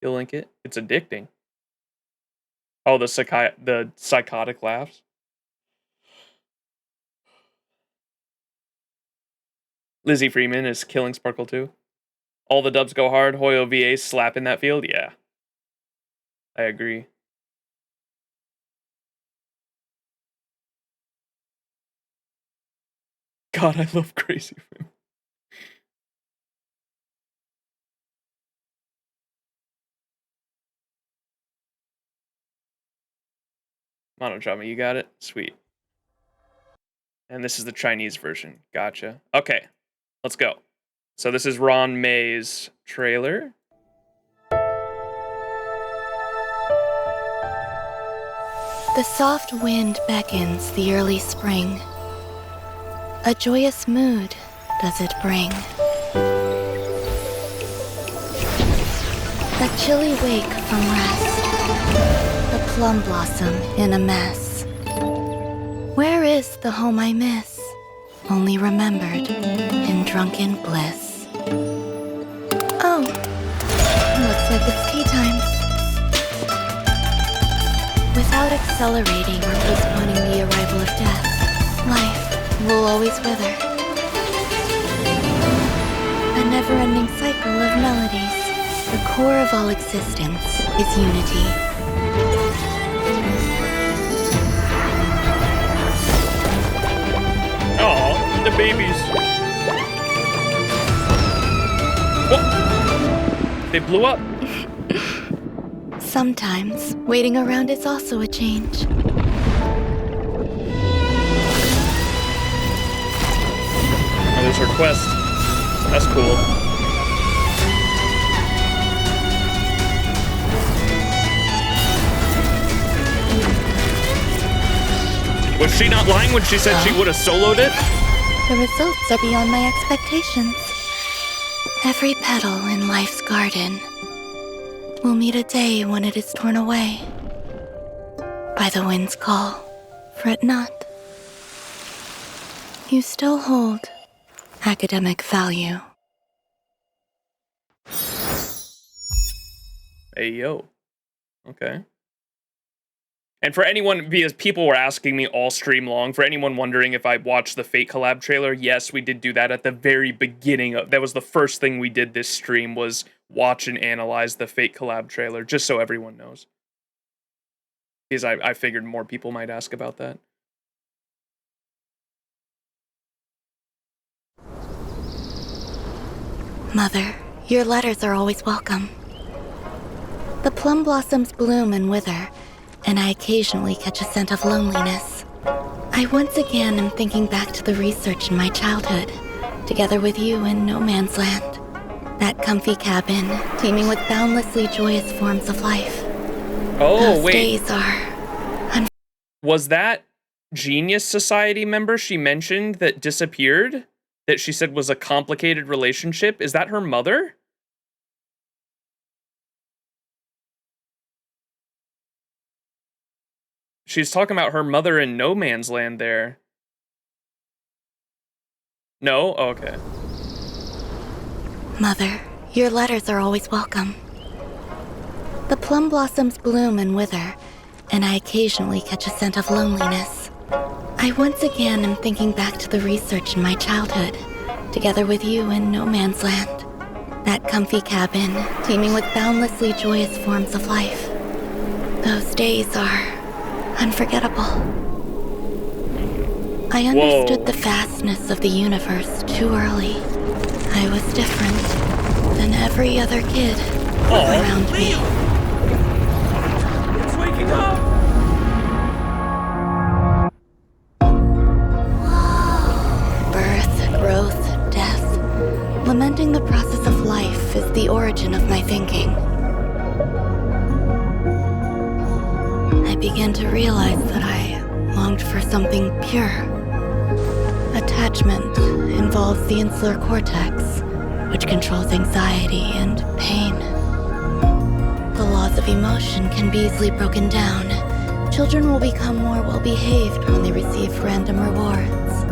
You'll link it? It's addicting. Oh, the psychotic laughs. Lizzie Freeman is killing Sparkle too. All the dubs go hard. Hoyo VA slapping that field. Yeah. I agree. God, I love Crazy Freeman. Monodrama, you got it? Sweet. And this is the Chinese version. Gotcha. Okay, let's go. So this is Ron May's trailer. The soft wind beckons the early spring. A joyous mood does it bring. A chilly wake from rest. A plum blossom in a mess. Where is the home I miss? Only remembered in drunken bliss. Oh, looks like it's tea time. Without accelerating or postponing the arrival of death, life will always wither. A never-ending cycle of melodies. The core of all existence is unity. Aw, the babies. Whoa. They blew up. Sometimes, waiting around is also a change. Oh, there's her quest. That's cool. Was she not lying when she said she would have soloed it? The results are beyond my expectations. Every petal in life's garden will meet a day when it is torn away by the wind's call. Fret not. You still hold academic value. Hey, yo. Okay. And for anyone, because people were asking me all stream long, for anyone wondering if I watched the Fate collab trailer, yes, we did do that at the very beginning. That was the first thing we did this stream, was watch and analyze the Fate collab trailer, just so everyone knows. Because I figured more people might ask about that. Mother, your letters are always welcome. The plum blossoms bloom and wither, and I occasionally catch a scent of loneliness. I once again am thinking back to the research in my childhood, together with you in No Man's Land. That comfy cabin, teeming with boundlessly joyous forms of life. Oh, Those wait. days are... Was that Genius Society member she mentioned that disappeared? that she said was a complicated relationship. Is that her mother? She's talking about her mother in No Man's Land there. No? Oh, okay. Mother, your letters are always welcome. The plum blossoms bloom and wither, and I occasionally catch a scent of loneliness. I once again am thinking back to the research in my childhood, together with you in No Man's Land. That comfy cabin, teeming with boundlessly joyous forms of life. Those days are unforgettable. I understood the vastness of the universe too early. I was different than every other kid around me. It's waking up! Birth, growth, death. Lamenting the process of life is the origin of my thinking. I began to realize that I longed for something pure. Attachment involves the insular cortex, which controls anxiety and pain. The laws of emotion can be easily broken down. Children will become more well-behaved when they receive random rewards.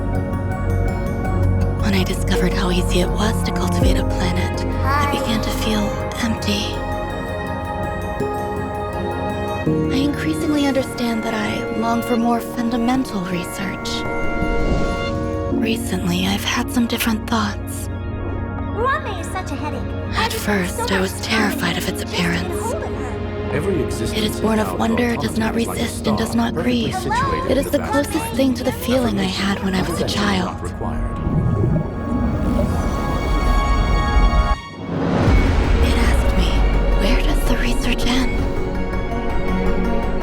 When I discovered how easy it was to cultivate a planet, I began to feel empty. I increasingly understand that I long for more fundamental research. Recently, I've had some different thoughts. Rame is such a headache. At first, I was terrified of its appearance. It is born of wonder, does not resist, and does not grieve. It is the closest thing to the feeling I had when I was a child. It asked me, where does the research end?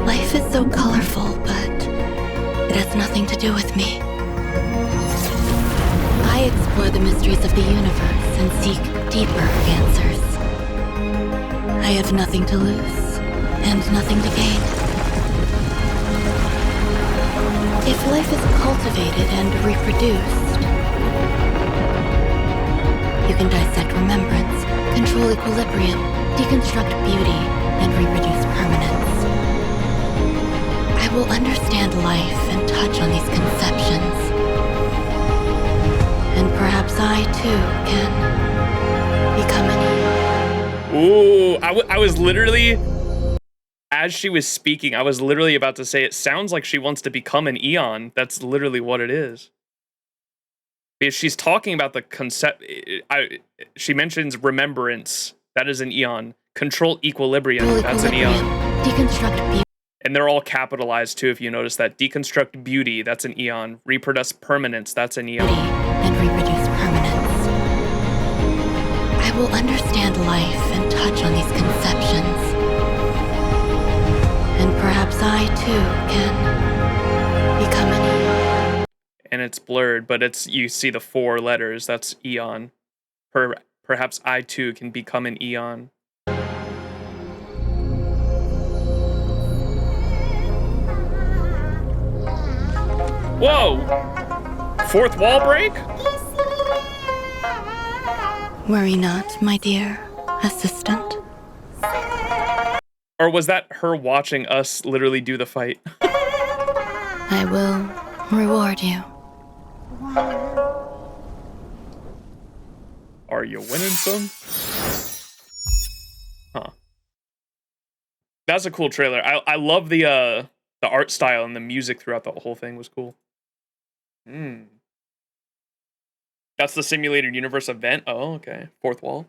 Life is so colorful, but it has nothing to do with me. I explore the mysteries of the universe and seek deeper answers. I have nothing to lose and nothing to gain. If life is cultivated and reproduced, you can dissect remembrance, control equilibrium, deconstruct beauty, and reproduce permanence. I will understand life and touch on these conceptions. And perhaps I, too, can become an Eon. Ooh, I was literally, as she was speaking, I was literally about to say, it sounds like she wants to become an Eon. That's literally what it is. Because she's talking about the concept, she mentions remembrance. That is an Eon. Control equilibrium. That's an Eon. Deconstruct beauty. And they're all capitalized too, if you notice that. Deconstruct beauty, that's an Eon. Reproduce permanence, that's an Eon. And reproduce permanence. I will understand life and touch on these conceptions. And perhaps I, too, can become an Eon. And it's blurred, but it's, you see the 4 letters, that's Eon. Perhaps I, too, can become an Eon. Whoa! 4th wall break? Worry not, my dear assistant. Or was that her watching us literally do the fight? I will reward you. Are you winning some? Huh. That's a cool trailer. I love the art style and the music throughout the whole thing was cool. That's the simulated universe event? Oh, okay. 4th wall.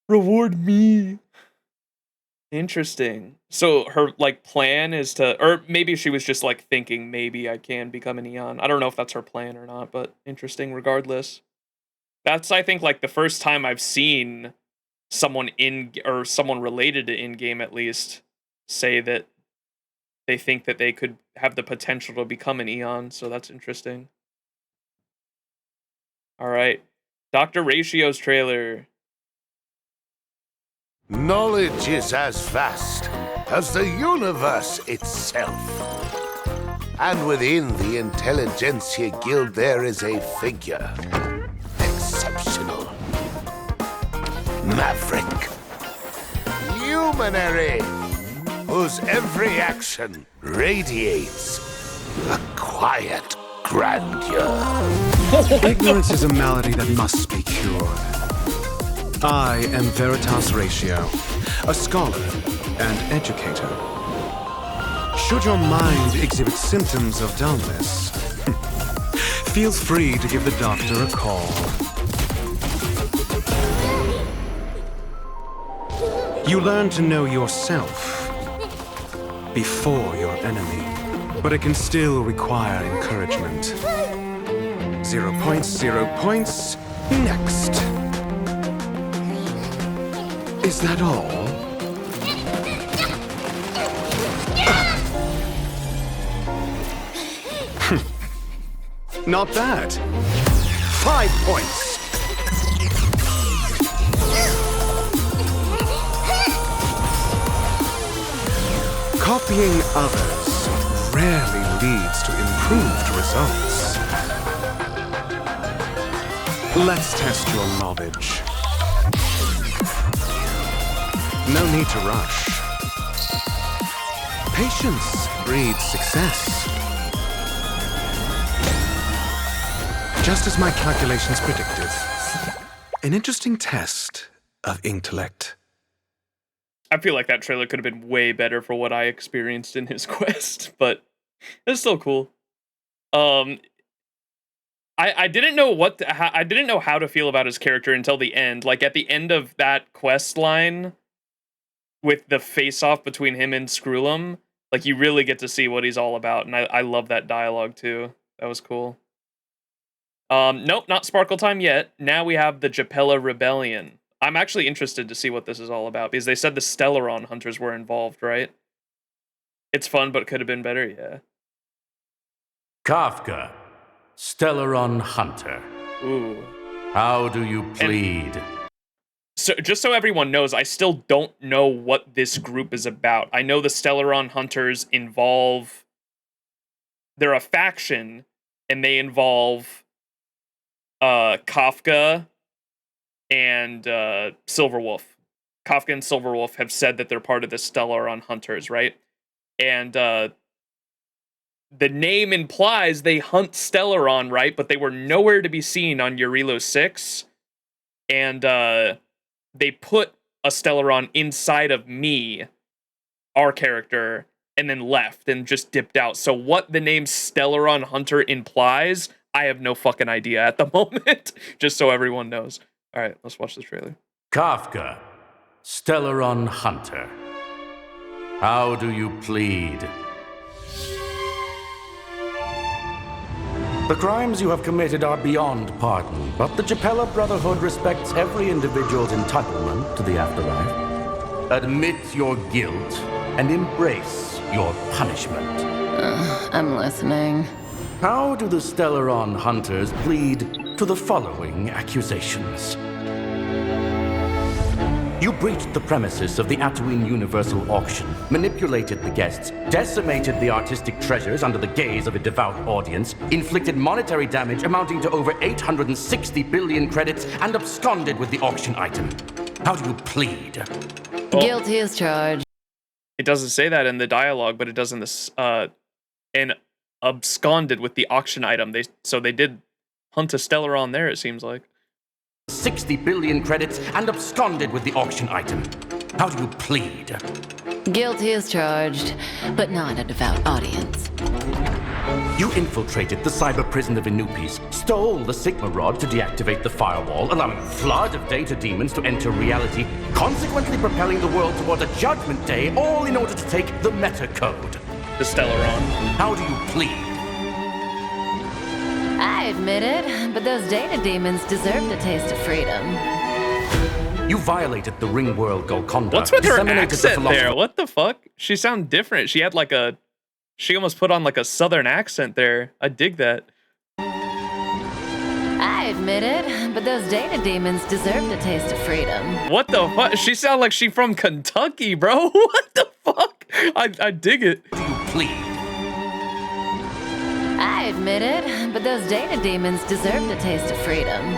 Reward me. Interesting. So her, like, plan is to, or maybe she was just, like, thinking maybe I can become an Eon. I don't know if that's her plan or not, but interesting regardless. That's, I think, like, the first time I've seen someone or someone related to in-game at least say that they think that they could have the potential to become an Eon, so that's interesting. All right. Dr. Ratio's trailer. Knowledge is as vast as the universe itself. And within the Intelligentsia Guild, there is a figure. Exceptional. Maverick. Luminary. Whose every action radiates a quiet grandeur. Ignorance is a malady that must be cured. I am Veritas Ratio, a scholar and educator. Should your mind exhibit symptoms of dullness, feel free to give the doctor a call. You learn to know yourself before your enemy, but it can still require encouragement. 0 points, 0 points. Next. Is that all? Not bad. 5 points. Copying others rarely leads to improved results. Let's test your knowledge. No need to rush. Patience breeds success. Just as my calculations predicted. An interesting test of intellect. I feel like that trailer could have been way better for what I experienced in his quest, but it's still cool. I didn't know I didn't know how to feel about his character until the end. Like at the end of that quest line with the face-off between him and Screwlum, like you really get to see what he's all about, and I love that dialogue too. That was cool. Nope, not Sparkle Time yet. Now we have the Japella Rebellion. I'm actually interested to see what this is all about, because they said the Stellaron hunters were involved, right? It's fun, but could have been better, yeah. Kafka, Stellaron Hunter. Ooh. How do you plead? So, just so everyone knows, I still don't know what this group is about. I know the Stellaron hunters involve... They're a faction, and they involve Kafka and Silverwolf. Kafka and Silverwolf have said that they're part of the Stellaron hunters, right? And the name implies they hunt Stellaron, right? But they were nowhere to be seen on Eurilo 6. And they put a Stellaron inside of me, our character, and then left and just dipped out. So what the name Stellaron Hunter implies, I have no fucking idea at the moment. Just so everyone knows. All right, let's watch the trailer. Kafka, Stellaron Hunter. How do you plead? The crimes you have committed are beyond pardon, but the Japella Brotherhood respects every individual's entitlement to the afterlife. Admit your guilt and embrace your punishment. I'm listening. How do the Stellaron Hunters plead to the following accusations? You breached the premises of the Tatooine Universal Auction, manipulated the guests, decimated the artistic treasures under the gaze of a devout audience, inflicted monetary damage amounting to over 860 billion credits, and absconded with the auction item. How do you plead? Guilty as charged. It doesn't say that in the dialogue, but it does in this, and absconded with the auction item. So they did hunt a Stellaron there, it seems like. 60 billion credits and absconded with the auction item. How do you plead? Guilty as charged, but not a devout audience. You infiltrated the cyber prison of Inupis, stole the Sigma Rod to deactivate the firewall, allowing a flood of data demons to enter reality, consequently propelling the world toward a judgment day, all in order to take the meta code. The Stellaron. How do you plead? I admit it, but those data demons deserve a taste of freedom. You violated the Ring World Golconda. What's with her disseminated the accent there? What the fuck? She sounded different. She had like a... She almost put on like a southern accent there. I dig that. I admit it, but those data demons deserve a taste of freedom. What the fuck? She sounds like she from Kentucky, bro. What the fuck? I dig it. Do you plead? I admit it, but those data demons deserved a taste of freedom.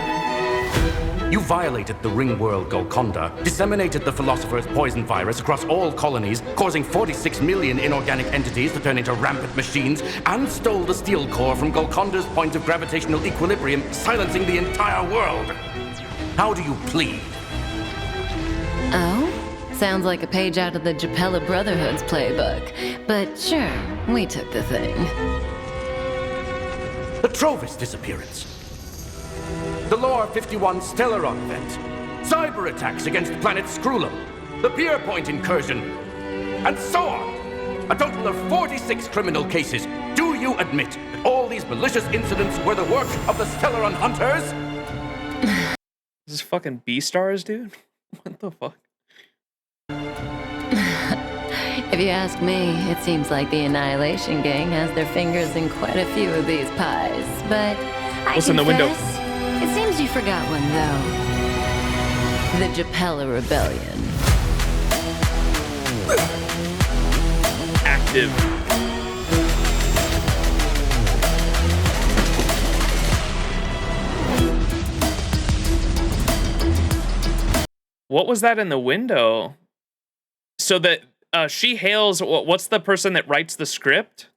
You violated the ring world Golconda, disseminated the Philosopher's poison virus across all colonies, causing 46 million inorganic entities to turn into rampant machines, and stole the steel core from Golconda's point of gravitational equilibrium, silencing the entire world. How do you plead? Oh? Sounds like a page out of the Japella Brotherhood's playbook. But sure, we took the thing. The Trovis disappearance. The Lore 51 Stellaron event. Cyber attacks against planet Skrulum. The Pierpoint incursion. And so on. A total of 46 criminal cases. Do you admit that all these malicious incidents were the work of the Stellaron hunters? This is fucking B-stars, dude? What the fuck? If you ask me, it seems like the Annihilation Gang has their fingers in quite a few of these pies. But I What's in the window? confess, it seems you forgot one, though. The Japella Rebellion. Active. What was that in the window? So that she hails, what's the person that writes the script?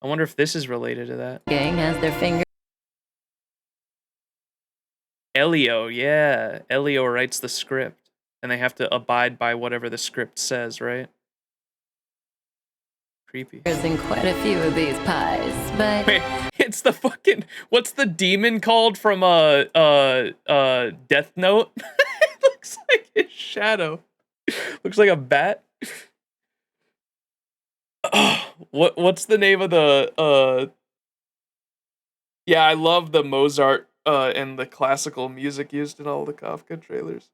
I wonder if this is related to that. Gang has their finger. Elio, yeah. Elio writes the script. And they have to abide by whatever the script says, right? Creepy. In quite a few of these pies, but wait, it's the fucking, what's the demon called from Death Note? It looks like his shadow. Looks like a bat. What's the name of the yeah, I love the Mozart and the classical music used in all the Kafka trailers.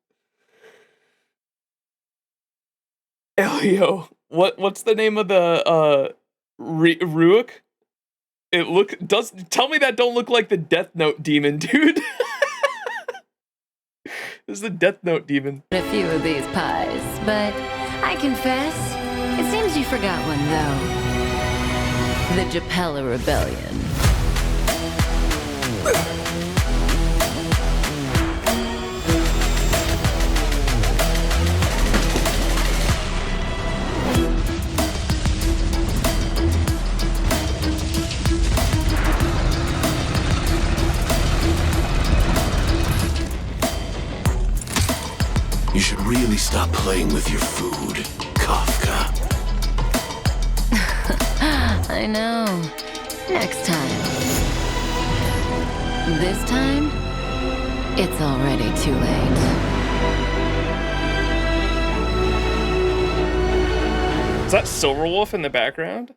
Elio. What's the name of the Ruik? Tell me that don't look like the Death Note demon, dude. This is the Death Note demon. a few of these pies, but I confess, it seems you forgot one, though. The Japella Rebellion. You should really stop playing with your food, Kafka. I know. Next time. This time, it's already too late. Is that Silverwolf in the background?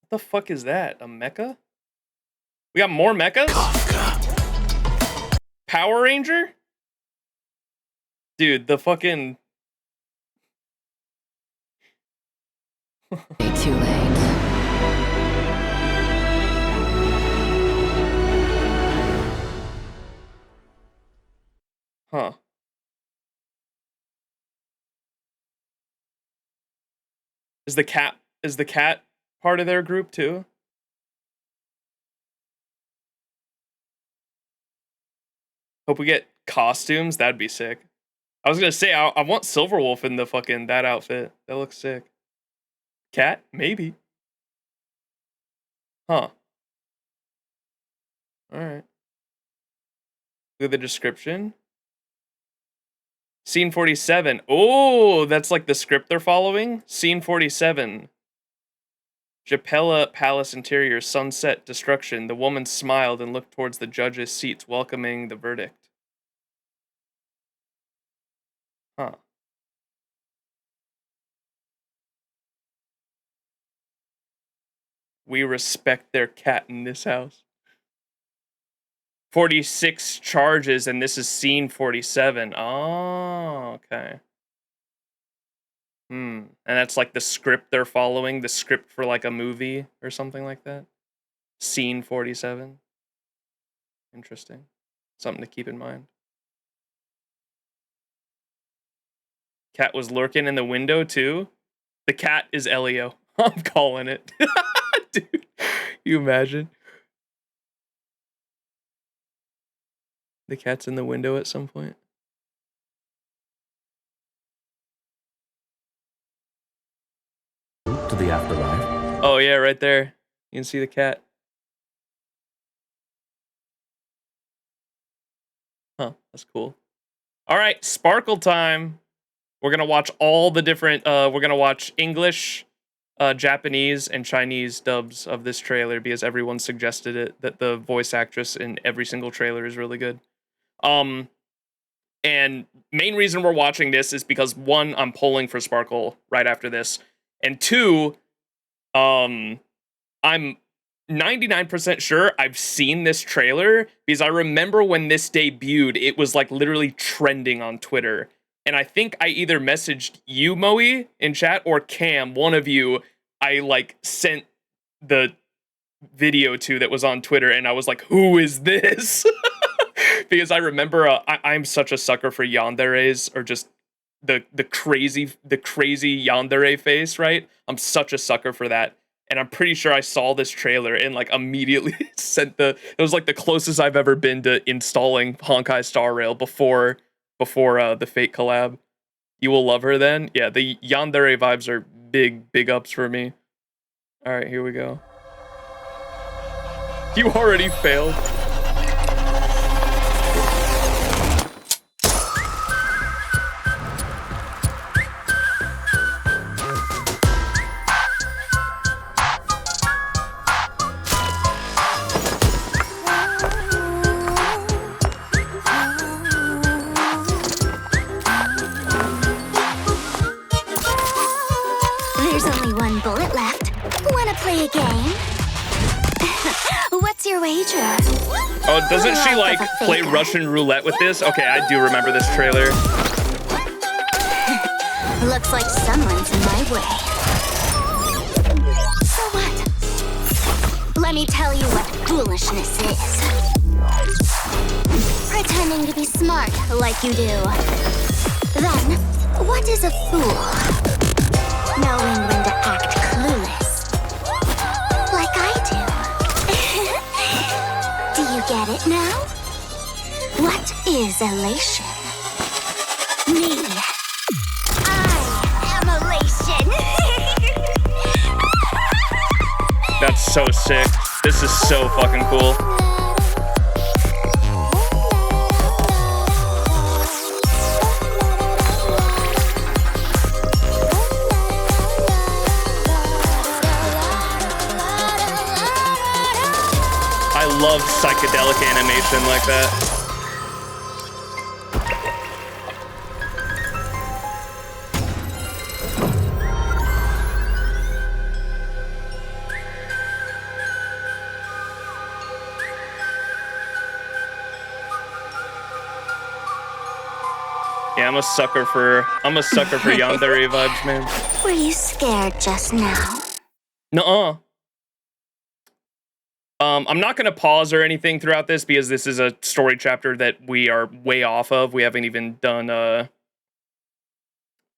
What the fuck is that? A mecha? We got more mechas? Power Ranger? Dude, the fucking... Too late. Huh. Is the cat part of their group too? Hope we get costumes. That'd be sick. I was gonna say I want Silverwolf in the fucking that outfit. That looks sick. Cat? Maybe. Huh. Alright. Look at the description. Scene 47. Oh, that's like the script they're following. Scene 47. Japella Palace interior, sunset, destruction. The woman smiled and looked towards the judges' seats, welcoming the verdict. Huh. We respect their cat in this house. 46 charges, and this is scene 47. Oh, okay. And that's like the script they're following, the script for like a movie or something like that. Scene 47. Interesting. Something to keep in mind. Cat was lurking in the window too. The cat is Elio. I'm calling it. Dude, you imagine? The cat's in the window at some point. To the afterlife. Oh yeah, right there. You can see the cat. Huh, that's cool. All right, Sparkle time. We're gonna watch all the different. We're gonna watch English, Japanese, and Chinese dubs of this trailer because everyone suggested it. That the voice actress in every single trailer is really good. And main reason we're watching this is because one, I'm pulling for Sparkle right after this, and two, I'm 99% sure I've seen this trailer because I remember when this debuted, it was like literally trending on Twitter. And I think I either messaged you, Moe, in chat, or Cam, one of you, I like sent the video to that was on Twitter, and I was like, who is this? Because I remember I'm such a sucker for yanderes, or just the crazy yandere face, right? I'm such a sucker for that. And I'm pretty sure I saw this trailer and like immediately sent it was like the closest I've ever been to installing Honkai Star Rail before the Fate collab. You will love her then. Yeah, the yandere vibes are big ups for me. All right, here we go. You already failed. There's only one bullet left. Wanna play a game? What's your wager? Oh, doesn't she like play Russian roulette with this? Okay, I do remember this trailer. Looks like someone's in my way. So what? Let me tell you what foolishness is. Pretending to be smart like you do. Then, what is a fool? Knowing when to act clueless. Like I do. Do you get it now? What is elation? Me. I am elation. That's so sick. This is so fucking cool. I love psychedelic animation like that. Yeah, I'm a sucker for yandere vibes, man. Were you scared just now? Nuh-uh. I'm not gonna pause or anything throughout this because this is a story chapter that we are way off of. We haven't even done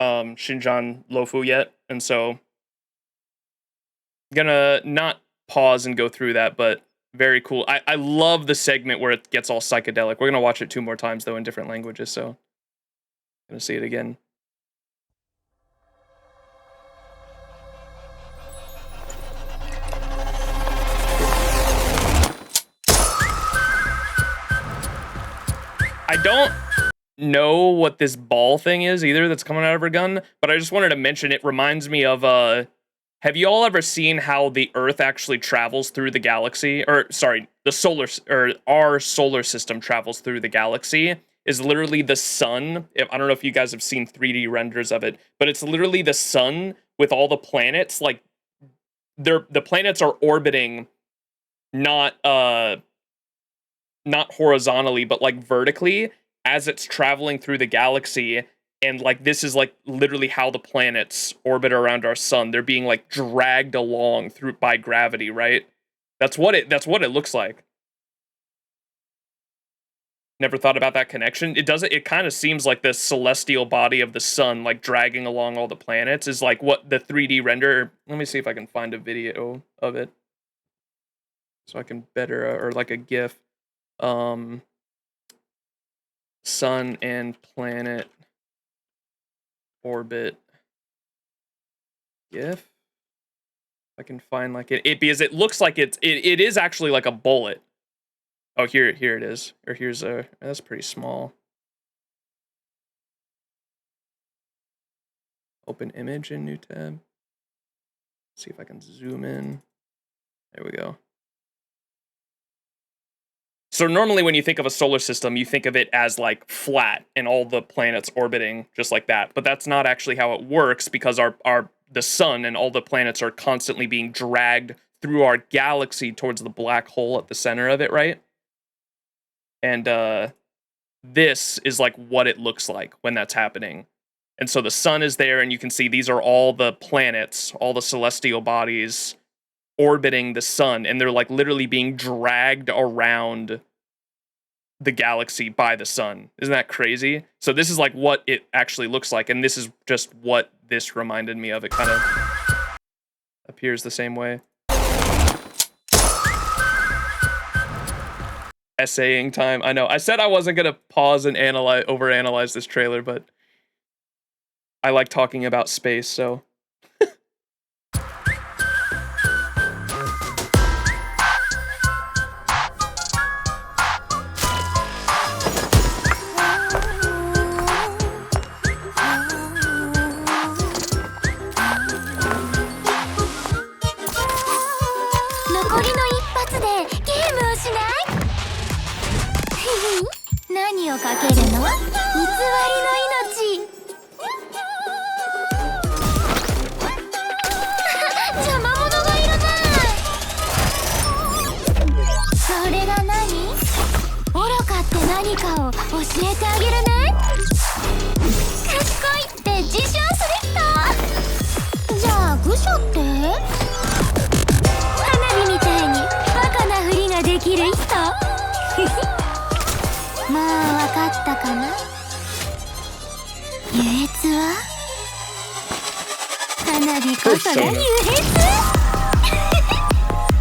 Xianzhou Luofu yet, and so gonna not pause and go through that, but very cool. I love the segment where it gets all psychedelic. We're gonna watch it 2 more times though in different languages, so gonna see it again. I don't know what this ball thing is either that's coming out of her gun, but I just wanted to mention it reminds me of have you all ever seen how the Earth actually travels through the galaxy? Or sorry, our solar system travels through the galaxy is literally the sun. I don't know if you guys have seen 3D renders of it, but it's literally the sun with all the planets. Like the planets are orbiting not horizontally, but like vertically as it's traveling through the galaxy. And like this is like literally how the planets orbit around our sun. They're being like dragged along through by gravity, right? That's what it looks like. Never thought about that connection. It kind of seems like the celestial body of the sun, like dragging along all the planets, is like what the 3D render. Let me see if I can find a video of it, so I can better or like a GIF. Sun and planet orbit GIF. I can find like it because it looks like it is actually like a bullet. Oh, here it is. Or here's that's pretty small. Open image in new tab. See if I can zoom in. There we go. So normally when you think of a solar system, you think of it as like flat and all the planets orbiting just like that. But that's not actually how it works, because the sun and all the planets are constantly being dragged through our galaxy towards the black hole at the center of it, right? And this is like what it looks like when that's happening. And so the sun is there, and you can see these are all the planets, all the celestial bodies orbiting the sun, and they're like literally being dragged around the galaxy by the sun. Isn't that crazy? So this is like what it actually looks like, and this is just what this reminded me of. It kind of appears the same way. Essaying time. I know. I said I wasn't gonna pause and overanalyze this trailer, but I like talking about space, so.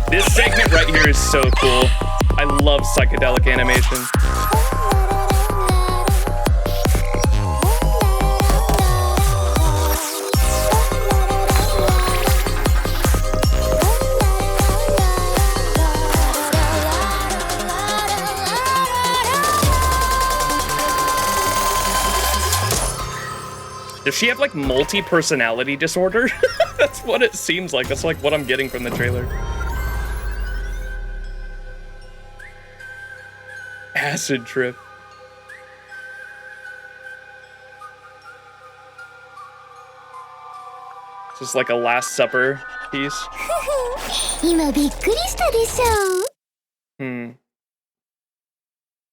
This segment right here is so cool. I love psychedelic animation. Does she have like multi-personality disorder? That's what it seems like. That's like what I'm getting from the trailer. Acid trip. It's just like a Last Supper piece.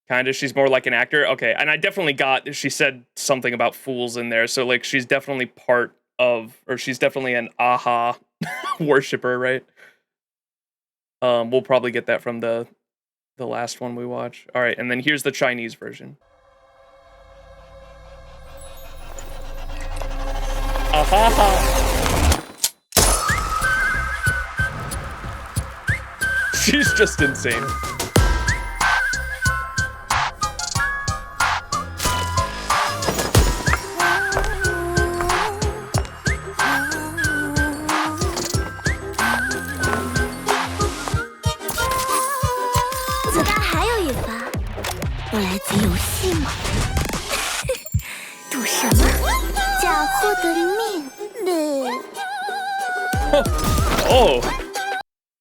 Kinda, she's more like an actor. Okay, and I definitely got, she said something about fools in there, so like she's definitely part of, or she's definitely an aha worshiper, right? We'll probably get that from the last one we watch. All right, and then here's the Chinese version. Aha! She's just insane. Oh,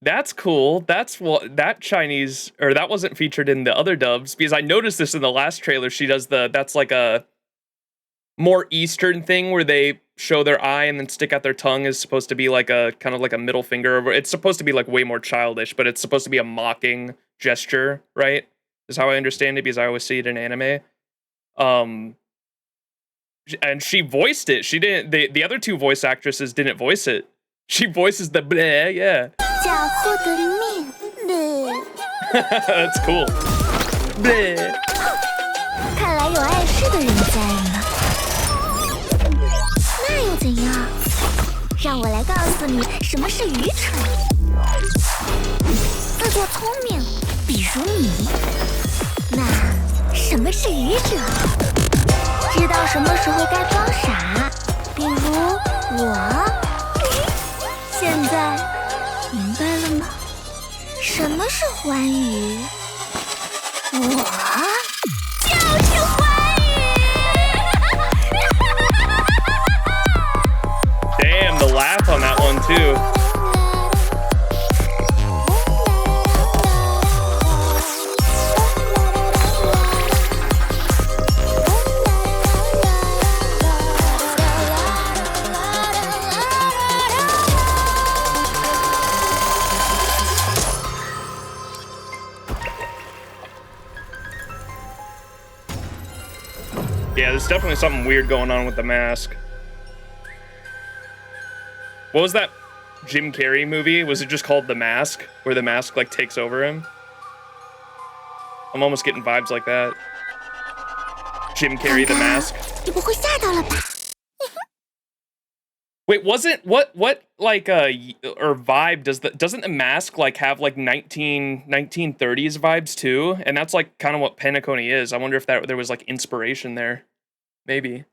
that's cool. That's what that Chinese, or that wasn't featured in the other dubs, because I noticed this in the last trailer. She does that's like a more Eastern thing where they show their eye and then stick out their tongue is supposed to be like a kind of like a middle finger. It's supposed to be like way more childish, but it's supposed to be a mocking gesture, right? Is how I understand it, because I always see it in anime. And she voiced it. She didn't. The other two voice actresses didn't voice it. She voices the bleh, yeah. That's cool. Bleh. 有碍事的人在呢。那又怎样？让我来告诉你什么是愚蠢。自作聪明，比如你。那什么是愚者？知道什么时候该装傻，比如我。现在明白了吗？什么是欢愉？我就是欢愉。Damn, the laugh on that one too. Yeah, there's definitely something weird going on with the mask. What was that Jim Carrey movie? Was it just called The Mask? Where the mask, like, takes over him? I'm almost getting vibes like that. Jim Carrey, The Mask. 你不会吓到了吧？ Wait, wasn't what like or vibe doesn't the mask like have like 1930s vibes too? And that's like kind of what Penacony is. I wonder if there was like inspiration there. Maybe.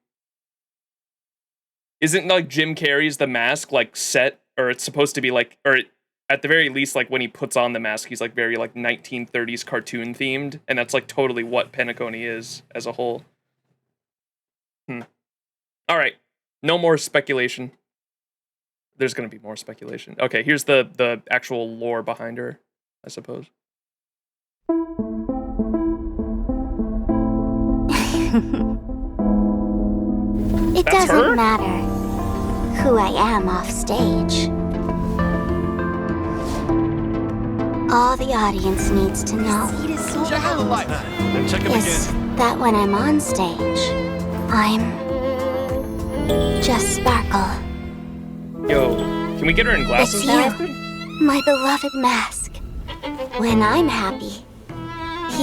Isn't like Jim Carrey's The Mask like set, or it's supposed to be like, or at the very least, like when he puts on the mask, he's like very like 1930s cartoon themed, and that's like totally what Penacony is as a whole. All right, no more speculation. There's gonna be more speculation. Okay, here's the actual lore behind her, I suppose. It doesn't matter who I am off stage. All the audience needs to know Check out the lights. Then check them is again. that when I'm on stage, I'm just Sparkle. Yo, can we get her in glasses? It's you, my beloved mask. When I'm happy,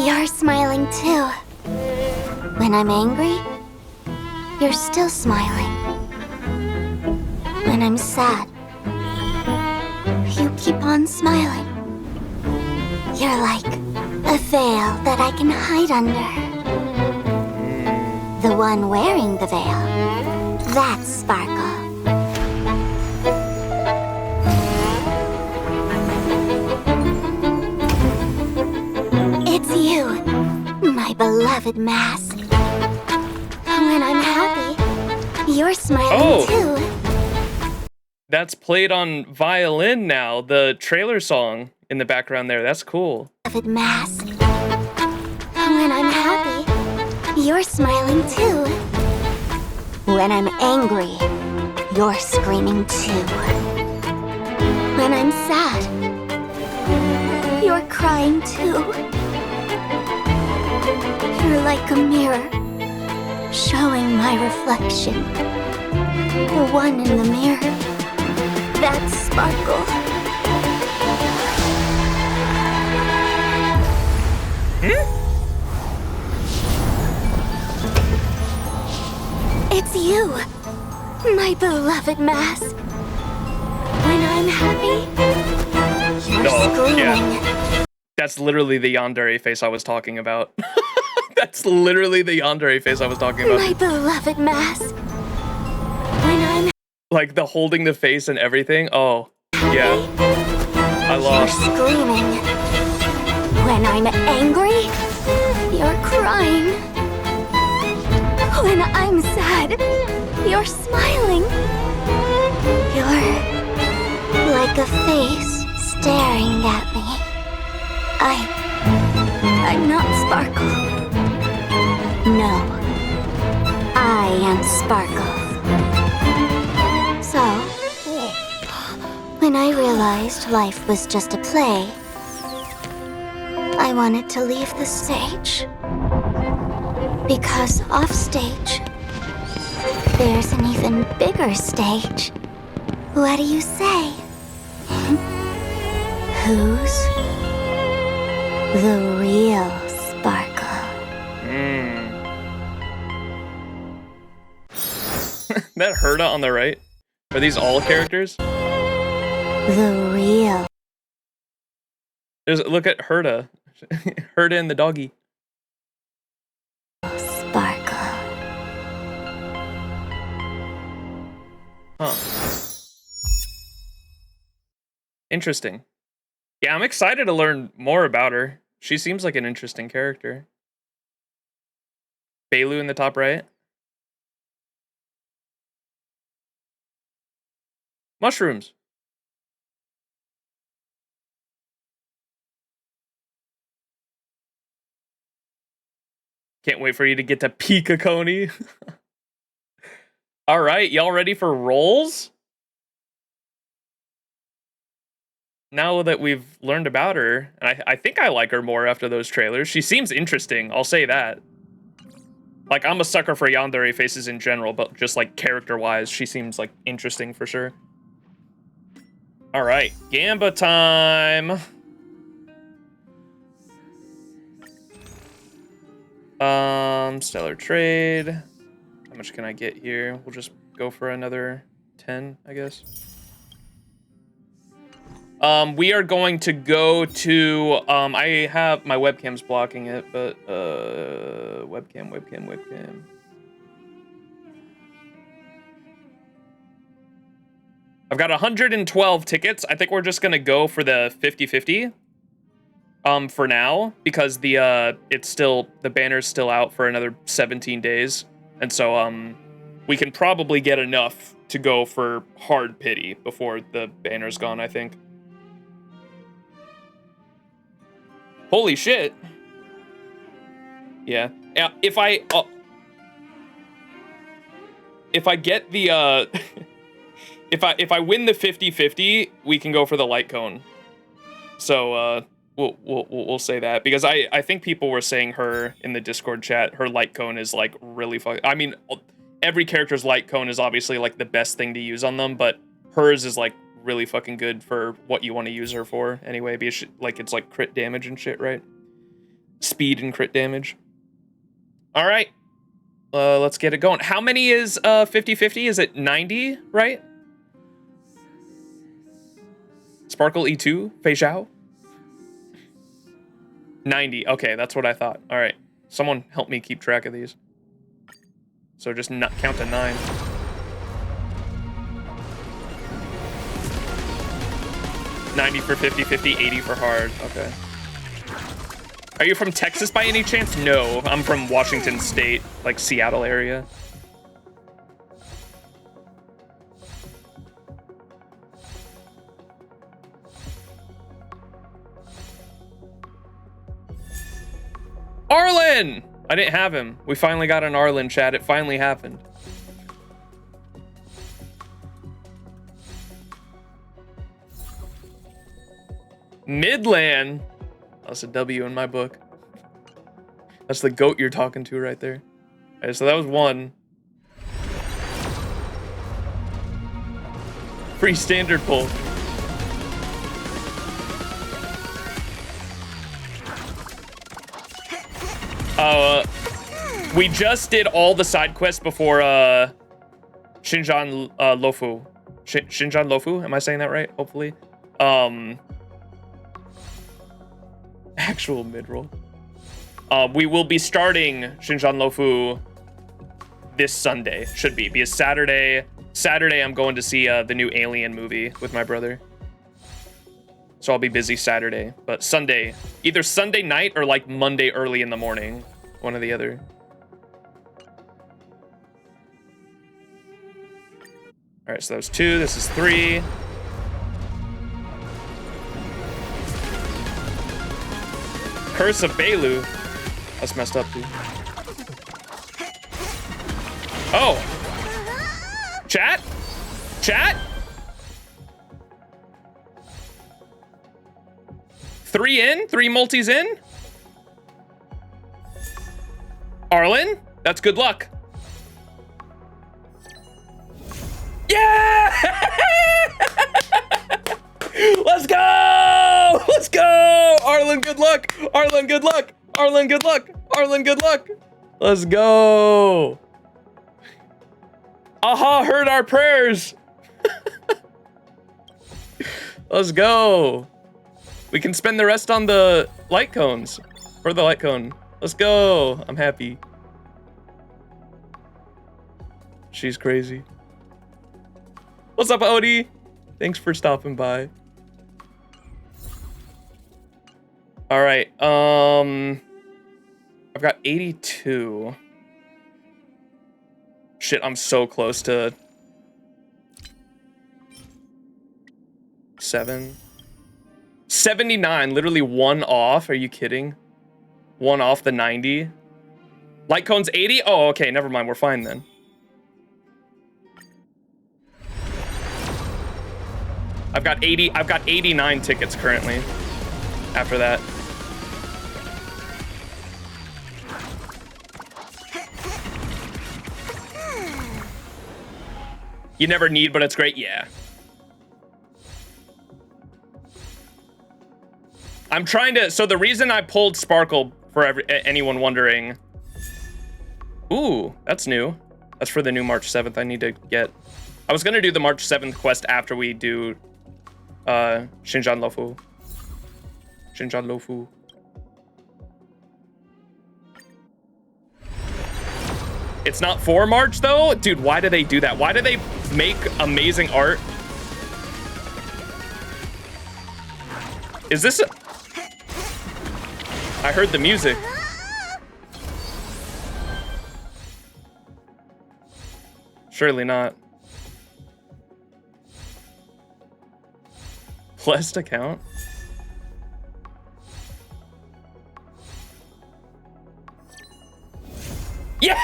you're smiling too. When I'm angry, you're still smiling. When I'm sad, you keep on smiling. You're like a veil that I can hide under. The one wearing the veil, that's Sparkle. It's you, my beloved mask. When I'm happy, you're smiling too. That's played on violin now, the trailer song in the background there. That's cool. Beloved mask. When I'm happy, you're smiling too. When I'm angry, you're screaming too. When I'm sad, you're crying too. You're like a mirror, showing my reflection. The one in the mirror, that's Sparkle. It's you, my beloved mask. When I'm happy, you're screaming. Yeah. That's literally the yandere face I was talking about. That's literally the yandere face I was talking about. My beloved mask. When I'm like the holding the face and everything. Oh, yeah. I lost. You're screaming. When I'm angry, you're crying. When I'm sad, you're smiling. You're like a face staring at me. I'm not Sparkle. No, I am Sparkle. So, when I realized life was just a play, I wanted to leave the stage. Because off stage, there's an even bigger stage. What do you say? Who's the real Sparkle? That Herta on the right? Are these all characters? The real. Look at Herta. Herta and the doggy. Sparkle. Huh. Interesting. Yeah, I'm excited to learn more about her. She seems like an interesting character. Bailu in the top right. Mushrooms. Can't wait for you to get to Pika Coney. All right, y'all ready for rolls? Now that we've learned about her, and I think I like her more after those trailers. She seems interesting, I'll say that. Like, I'm a sucker for yandere faces in general, but just like character-wise, she seems like interesting for sure. All right, Gamba time. Stellar trade. How much can I get here? We'll just go for another 10, I guess. We are going to go to, I have, my webcam's blocking it, but, webcam. I've got 112 tickets. I think we're just gonna go for the 50-50, for now, because the, it's still, the banner's still out for another 17 days. And so, we can probably get enough to go for hard pity before the banner's gone, I think. Holy shit. Yeah. Yeah, if I get the, if I win the 50-50, we can go for the light cone. So, we'll say that, because I think people were saying her in the Discord chat, her light cone is like really I mean, every character's light cone is obviously like the best thing to use on them, but hers is like really fucking good for what you want to use her for anyway, because like it's like crit damage and shit, right? Speed and crit damage. All right, let's get it going. How many is 50-50? Is it 90, right? Sparkle E2, Fei Xiao. 90. Okay, that's what I thought. All right, someone help me keep track of these. So just count to 9. $90 for 50-50, 80 for hard. Okay. Are you from Texas by any chance? No, I'm from Washington State, like Seattle area. Arlen! I didn't have him. We finally got an Arlen, chat. It finally happened. Midland. That's a W in my book. That's the goat you're talking to right there. Okay, so that was 1. Free standard pull. We just did all the side quests before Xianzhou Luofu. Xianzhou Luofu, am I saying that right? Hopefully. Actual mid-roll. We will be starting Xianzhou Luofu this Sunday, should be, because Saturday I'm going to see the new Alien movie with my brother. So I'll be busy Saturday, but Sunday, either Sunday night or like Monday early in the morning, one or the other. All right, so that was 2, this is 3. Curse of Bailu. That's messed up, dude. Oh. Chat? Chat? 3 in? 3 multis in? Arlen? That's good luck. Yeah! Let's go! Let's go! Arlen, good luck! Arlen, good luck! Arlen, good luck! Arlen, good luck! Let's go! Aha heard our prayers. Let's go. We can spend the rest on the light cones. Or the light cone. Let's go. I'm happy. She's crazy. What's up, Odie? Thanks for stopping by. All right. I've got 82. Shit, I'm so close to 7. 79, literally 1 off. Are you kidding? 1 off the 90. Light cone's 80? Oh, okay, never mind. We're fine then. I've got 89 tickets currently after that. You never need, but it's great. Yeah. I'm trying to, so the reason I pulled Sparkle, for anyone wondering. Ooh, that's new. That's for the new March 7th. I need to get, I was gonna do the March 7th quest after we do Xianzhou Luofu. Xianzhou Luofu. It's not for March though? Dude, why do they do that? Why do they make amazing art? Is this a... I heard the music. Surely not. Blessed account? Yeah!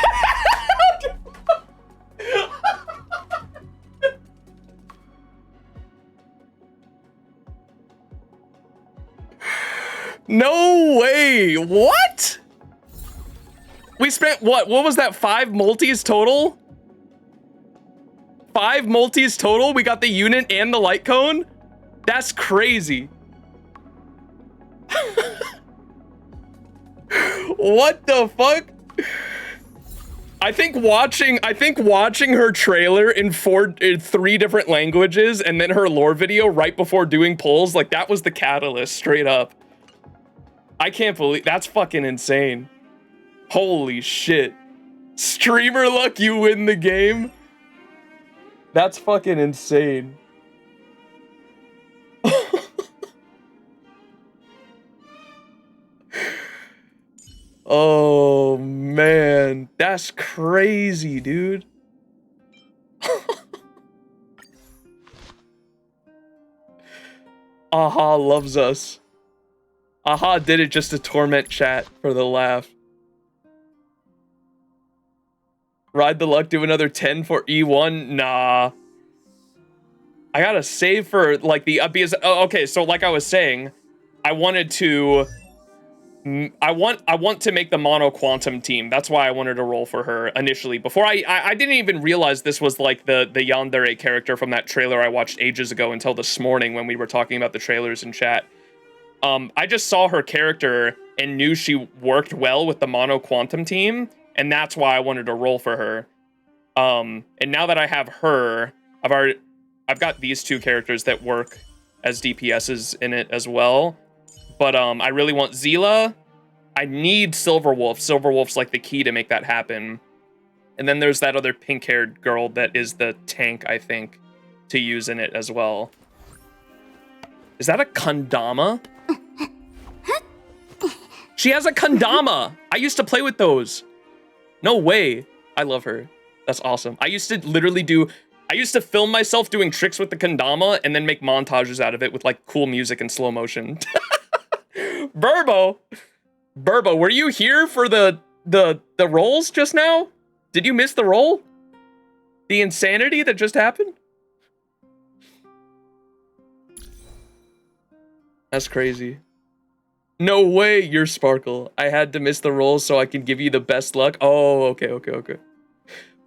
No way! What? We spent what? What was that? 5 multis total? 5 multis total? We got the unit and the light cone? That's crazy. What the fuck? I think watching her trailer in 3 different languages and then her lore video right before doing polls, like that was the catalyst, straight up. I can't believe, that's fucking insane. Holy shit. Streamer luck, you win the game? That's fucking insane. Oh man, that's crazy, dude. Aha loves us. Aha did it just to torment chat for the laugh. Ride the luck, do another 10 for E1? Nah. I gotta save for like the because okay, so like I was saying, I wanted to I want to make the mono quantum team. That's why I wanted to roll for her initially. Before I didn't even realize this was like the yandere character from that trailer I watched ages ago until this morning when we were talking about the trailers in chat. I just saw her character and knew she worked well with the mono quantum team, and that's why I wanted to roll for her. And now that I have her, I've got these 2 characters that work as DPSs in it as well. But I really want Zila. I need Silverwolf. Silverwolf's like the key to make that happen. And then there's that other pink-haired girl that is the tank, I think, to use in it as well. Is that a Kandama? She has a Kandama! I used to play with those. No way. I love her. That's awesome. I used to film myself doing tricks with the Kandama and then make montages out of it with like cool music and slow motion. Burbo, were you here for the rolls just now? Did you miss the roll? The insanity that just happened? That's crazy. No way, you're Sparkle. I had to miss the rolls so I can give you the best luck. Oh, okay.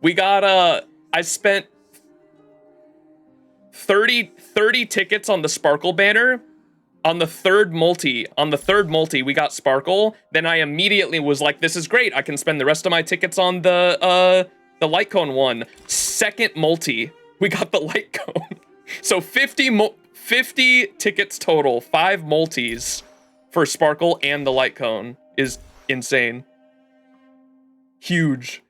We got, I spent 30 tickets on the Sparkle banner. On the third multi, we got Sparkle. Then I immediately was like, this is great. I can spend the rest of my tickets on the the light cone won. Second multi, we got the light cone. So 50 tickets total, 5 multis for Sparkle and the light cone is insane. Huge.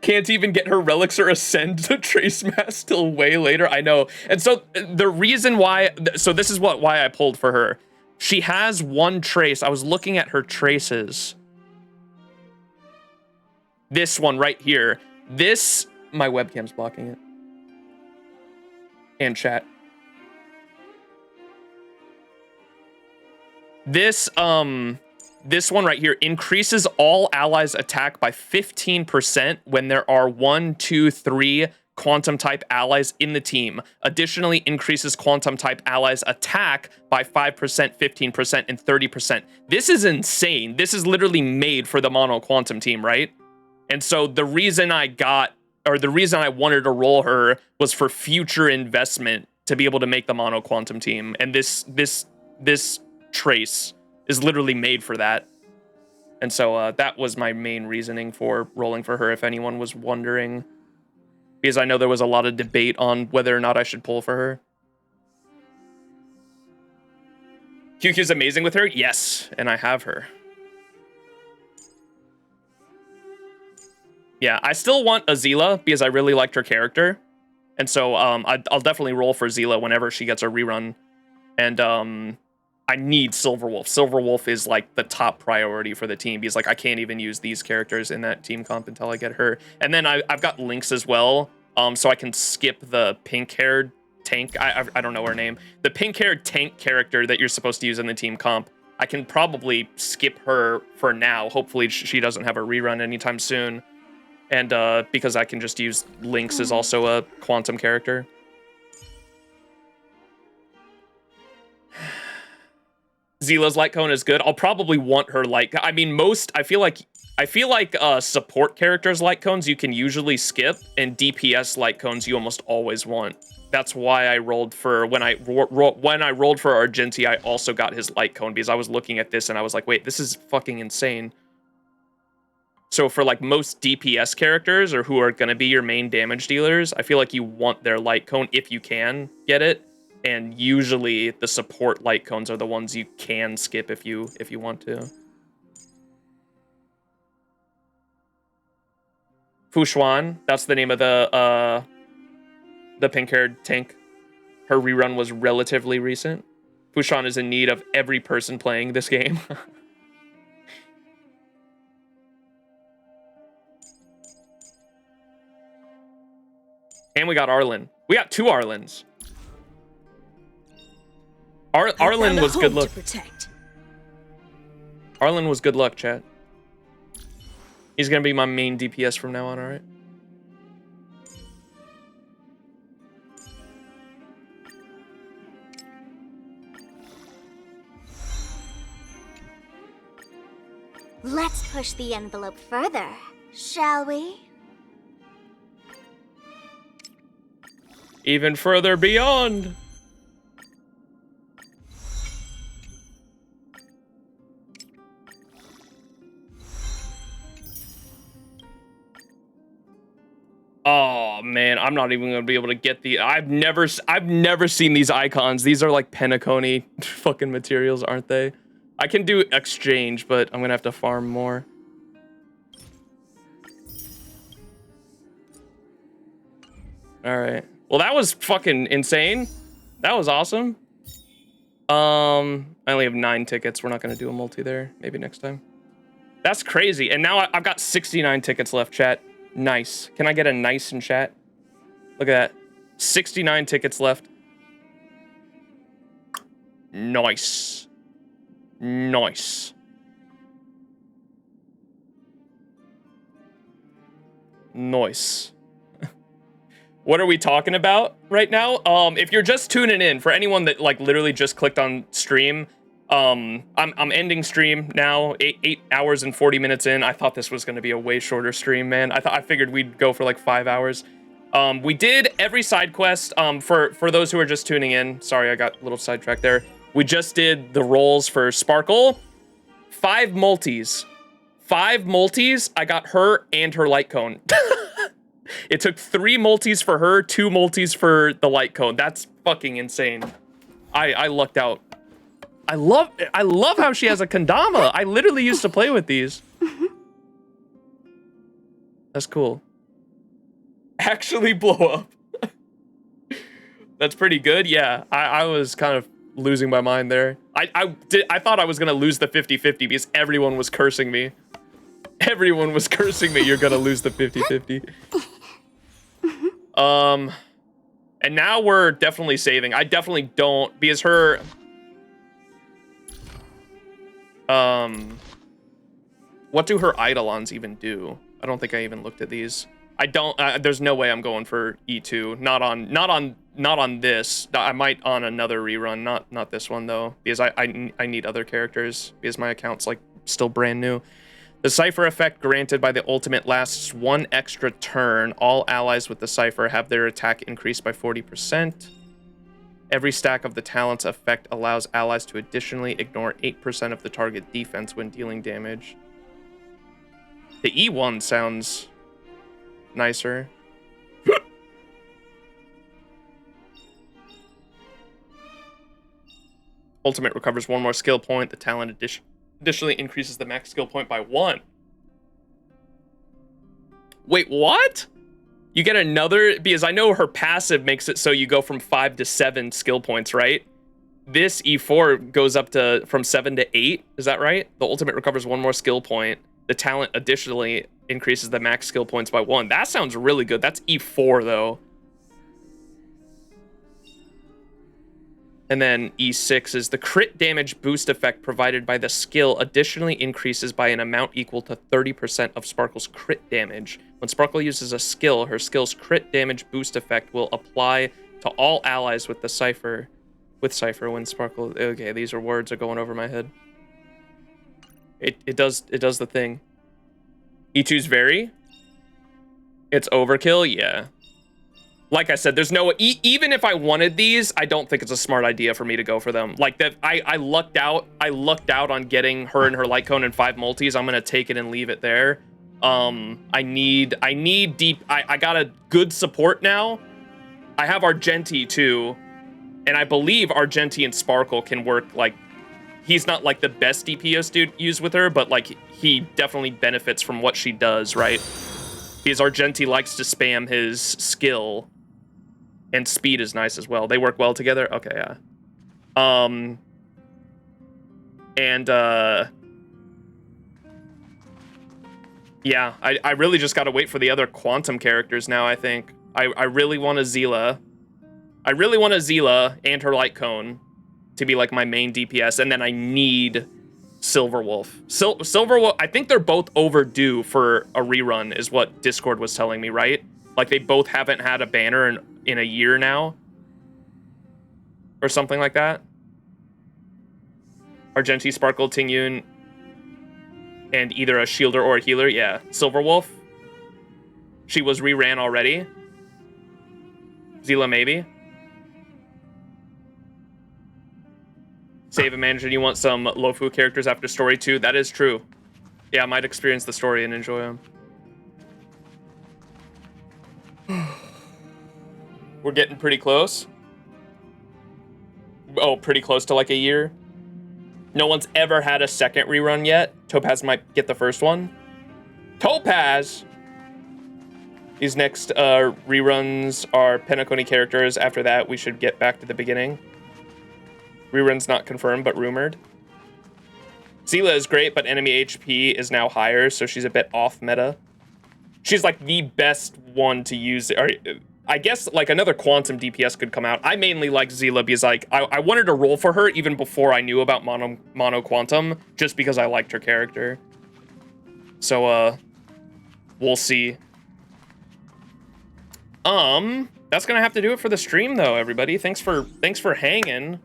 Can't even get her relics or ascend to Trace Mass till way later. I know. And so the reason why, so this is why I pulled for her. She has one trace. I was looking at her traces. This one right here. This, my webcam's blocking it. And chat. This one right here increases all allies' attack by 15% when there are 1, 2, 3 quantum type allies in the team. Additionally, increases quantum type allies' attack by 5%, 15%, and 30%. This is insane. This is literally made for the mono quantum team, right? And so the reason I wanted to roll her was for future investment to be able to make the mono quantum team. And this trace is literally made for that. And so that was my main reasoning for rolling for her, if anyone was wondering. Because I know there was a lot of debate on whether or not I should pull for her. QQ's amazing with her? Yes, and I have her. Yeah, I still want Azila because I really liked her character. And so I'll definitely roll for Azila whenever she gets a rerun. And I need Silverwolf. Silverwolf is like the top priority for the team because like I can't even use these characters in that team comp until I get her. And then I've got Lynx as well, so I can skip the pink-haired tank. I don't know her name. The pink-haired tank character that you're supposed to use in the team comp. I can probably skip her for now. Hopefully she doesn't have a rerun anytime soon. And because I can just use Lynx as also a quantum character. Zila's light cone is good. I'll probably want her light. I mean, I feel like support characters light cones you can usually skip, and DPS light cones you almost always want. That's why I rolled for when I rolled for Argenti. I also got his light cone because I was looking at this and I was like, wait, this is fucking insane. So for like most DPS characters or who are gonna be your main damage dealers, I feel like you want their light cone if you can get it. And usually the support light cones are the ones you can skip if you want to. Fushuan, that's the name of the pink-haired tank. Her rerun was relatively recent. Fushuan is in need of every person playing this game. And we got Arlen. We got 2 Arlens. Arlen was good luck. Arlen was good luck, chat. He's gonna be my main DPS from now on, alright? Let's push the envelope further, shall we? Even further beyond. Oh man, I'm not even gonna be able to get the. I've never seen these icons. These are like Penacony fucking materials, aren't they? I can do exchange, but I'm gonna have to farm more. All right. Well, that was fucking insane. That was awesome. I only have 9 tickets. We're not gonna do a multi there. Maybe next time. That's crazy. And now I've got 69 tickets left, chat. Nice. Can I get a nice in chat? Look at that. 69 tickets left. Nice. Nice. Nice. What are we talking about right now? If you're just tuning in, for anyone that like literally just clicked on stream, I'm ending stream now, 8 hours and 40 minutes in. I thought this was going to be a way shorter stream, man. I figured we'd go for like 5 hours. We did every side quest. For those who are just tuning in, sorry, I got a little sidetracked there. We just did the rolls for Sparkle, 5 multis, 5 multis, I got her and her light cone. It took 3 multis for her, 2 multis for the light cone. That's fucking insane. I lucked out. I love how she has a kendama. I literally used to play with these. That's cool. Actually blow up. That's pretty good. Yeah, I was kind of losing my mind there. I thought I was gonna lose the 50-50 because everyone was cursing me. Everyone was cursing me. You're gonna lose the 50-50. And now we're definitely saving. I definitely don't, because her what do her eidolons even do? I don't think I even looked at these. I don't there's no way I'm going for E2. Not on this. I might on another rerun, not this one though, because I need other characters because my account's like still brand new. The Cypher effect granted by the ultimate lasts 1 extra turn. All allies with the Cypher have their attack increased by 40%. Every stack of the talent's effect allows allies to additionally ignore 8% of the target defense when dealing damage. The E1 sounds nicer. Ultimate recovers 1 more skill point. The talent additionally increases the max skill point by 1. Wait, what? You get another, because I know her passive makes it so you go from 5 to 7 skill points, right? This E4 goes up to from 7 to 8. Is that right? The ultimate recovers 1 more skill point. The talent additionally increases the max skill points by 1. That sounds really good. That's E4 though. And then E6 is the crit damage boost effect provided by the skill additionally increases by an amount equal to 30% of Sparkle's crit damage. When Sparkle uses a skill, her skill's crit damage boost effect will apply to all allies with the Cypher. With Cypher when Sparkle... Okay, these are words are going over my head. It does the thing. E2's vary? It's overkill? Yeah. Like I said, there's no... even if I wanted these, I don't think it's a smart idea for me to go for them. Like, that, I lucked out. I lucked out on getting her and her light cone and 5 multis. I'm gonna take it and leave it there. I need deep... I got a good support now. I have Argenti, too. And I believe Argenti and Sparkle can work, like... He's not, like, the best DPS to use with her, but, like, he definitely benefits from what she does, right? Because Argenti likes to spam his skill... And speed is nice as well. They work well together. Okay, yeah. Yeah, I really just gotta wait for the other quantum characters now, I think. I really want a Zila. I really want a Zila and her light cone to be like my main DPS, and then I need Silverwolf. Silverwolf, I think they're both overdue for a rerun, is what Discord was telling me, right? Like they both haven't had a banner in a year now. Or something like that. Argenti, Sparkle, Tingyun, and either a shielder or a healer. Yeah, Silverwolf. She was reran already. Zila maybe. Save and manage, and you want some Luofu characters after story 2. That is true. Yeah, I might experience the story and enjoy them. We're getting pretty close. Oh, pretty close to like a year. No one's ever had a second rerun yet. Topaz might get the first one. Topaz! These next reruns are Penacony characters. After that, we should get back to the beginning. Rerun's not confirmed, but rumored. Zila is great, but enemy HP is now higher, so she's a bit off meta. She's like the best one to use. I guess like another quantum DPS could come out. I mainly like Zila because like I wanted to roll for her even before I knew about mono quantum, just because I liked her character. So we'll see. That's gonna have to do it for the stream though, everybody. Thanks for hanging.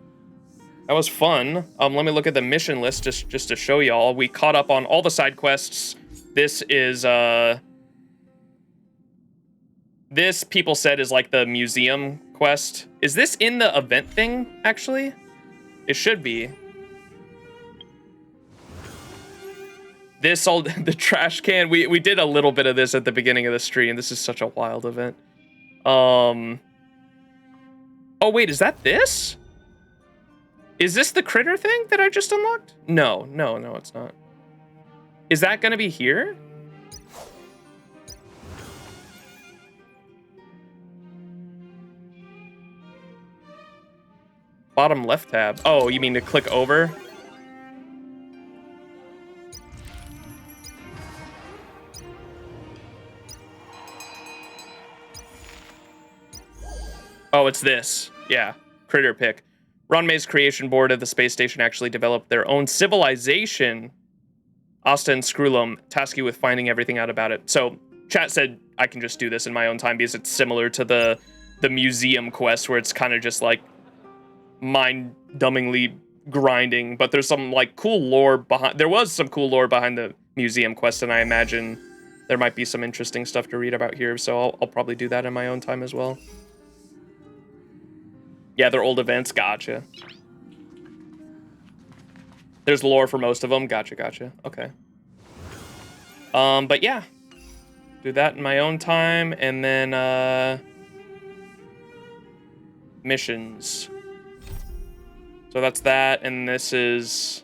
That was fun. Let me look at the mission list just to show y'all. We caught up on all the side quests. This is this, people said, is like the museum quest. Is this in the event thing, actually? It should be. This all the trash can. We did a little bit of this at the beginning of the stream. This is such a wild event. Oh wait, is that this? Is this the critter thing that I just unlocked? No, it's not. Is that gonna be here? Bottom left tab. Oh, you mean to click over? Oh, it's this. Yeah, critter pick. Ronmei's creation board of the space station actually developed their own civilization. Asta and Screwlum task you with finding everything out about it. So, chat said I can just do this in my own time because it's similar to the museum quest where it's kind of just like mind-dumbingly grinding, but there's some like cool lore behind. There was some cool lore behind the museum quest, and I imagine there might be some interesting stuff to read about here. So I'll probably do that in my own time as well. Yeah, they're old events. Gotcha. There's lore for most of them. Gotcha. Okay. But yeah, do that in my own time, and then missions. So that's that, and this is.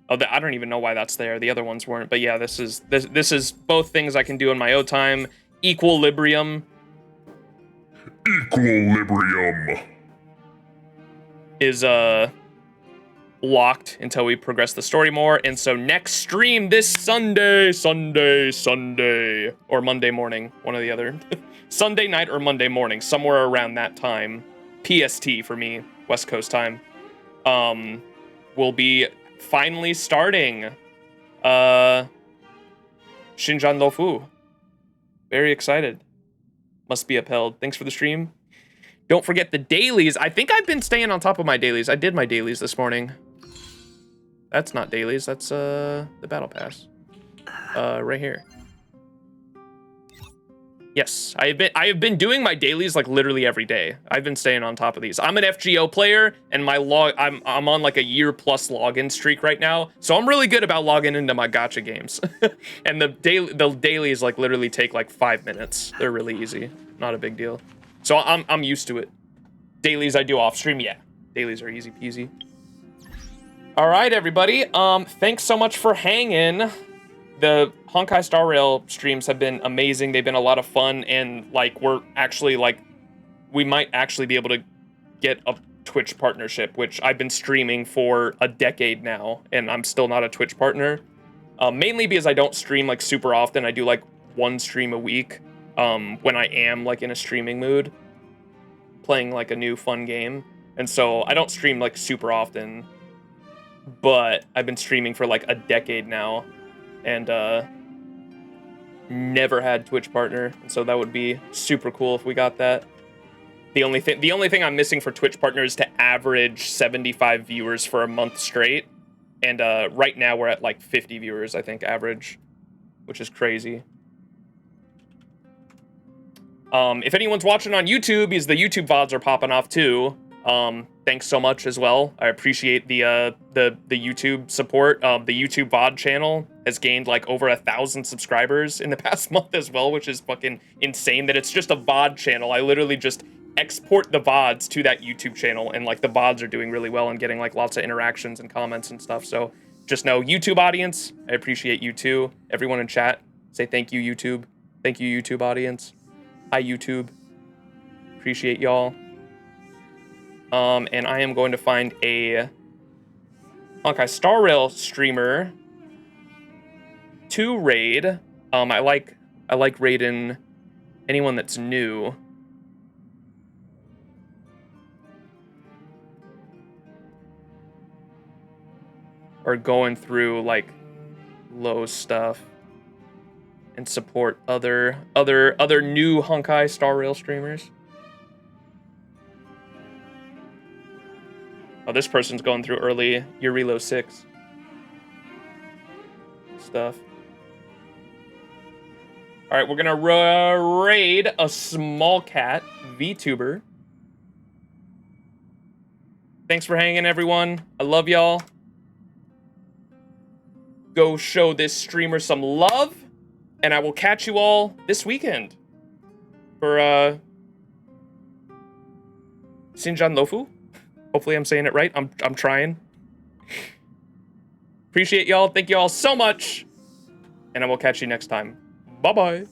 Oh, I don't even know why that's there. The other ones weren't, but yeah, this is both things I can do in my own time. Equilibrium is locked until we progress the story more, and so next stream this Sunday, or Monday morning, one or the other. Sunday night or Monday morning, somewhere around that time, PST for me, West Coast time, we'll be finally starting Xianzhou Luofu. Very excited. Must be upheld. Thanks for the stream. Don't forget the dailies. I think I've been staying on top of my dailies. I did my dailies this morning. That's not dailies. That's the battle pass. Right here. Yes, I have been doing my dailies like literally every day. I've been staying on top of these. I'm an FGO player, and my I'm on like a year plus login streak right now, so I'm really good about logging into my gacha games. And the dailies like literally take like 5 minutes. They're really easy, not a big deal. So I'm used to it. Dailies I do off stream, yeah. Dailies are easy peasy. All right, everybody. Thanks so much for hanging. The Honkai Star Rail streams have been amazing. They've been a lot of fun, and like we're actually like we might actually be able to get a Twitch partnership, which I've been streaming for a decade now, and I'm still not a Twitch partner. Mainly because I don't stream like super often. I do like one stream a week when I am like in a streaming mood, playing like a new fun game, and so I don't stream like super often. But I've been streaming for like a decade now. And never had Twitch partner, and so that would be super cool if we got that. The only thing I'm missing for Twitch partner is to average 75 viewers for a month straight, and right now we're at like 50 viewers, I think, average, which is crazy. If anyone's watching on YouTube, because the YouTube VODs are popping off too. Thanks so much as well. I appreciate the YouTube support. The YouTube VOD channel has gained like over 1,000 subscribers in the past month as well, which is fucking insane that it's just a VOD channel. I literally just export the VODs to that YouTube channel, and like the VODs are doing really well and getting like lots of interactions and comments and stuff. So just know, YouTube audience, I appreciate you too. Everyone in chat, say thank you, YouTube. Thank you, YouTube audience. Hi, YouTube. Appreciate y'all. And I am going to find a Honkai Star Rail streamer to raid. I like raiding anyone that's new. Or going through like low stuff and support other new Honkai Star Rail streamers. Oh, this person's going through early Eurilo 6 stuff. All right, we're gonna raid a small cat VTuber. Thanks for hanging, everyone. I love y'all. go show this streamer some love, and I will catch you all this weekend for Xianzhou Luofu. Hopefully I'm saying it right. I'm trying. Appreciate y'all. Thank you all so much. And I will catch you next time. Bye-bye.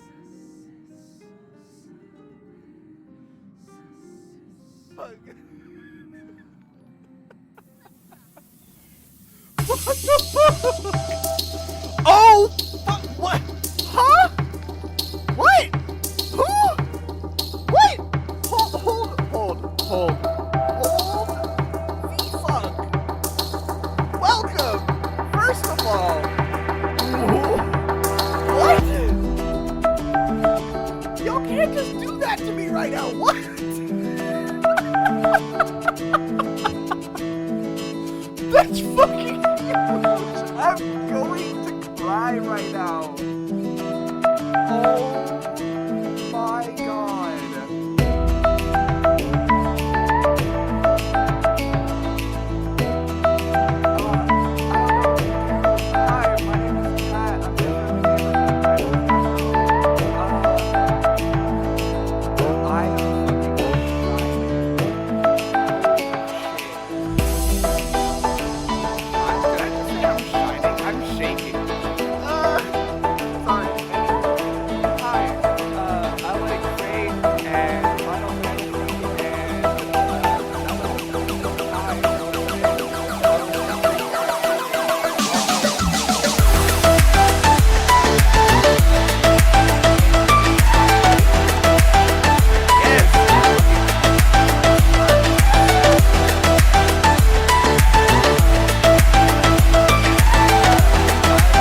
Oh! What? Huh? What? Who? What? Hold.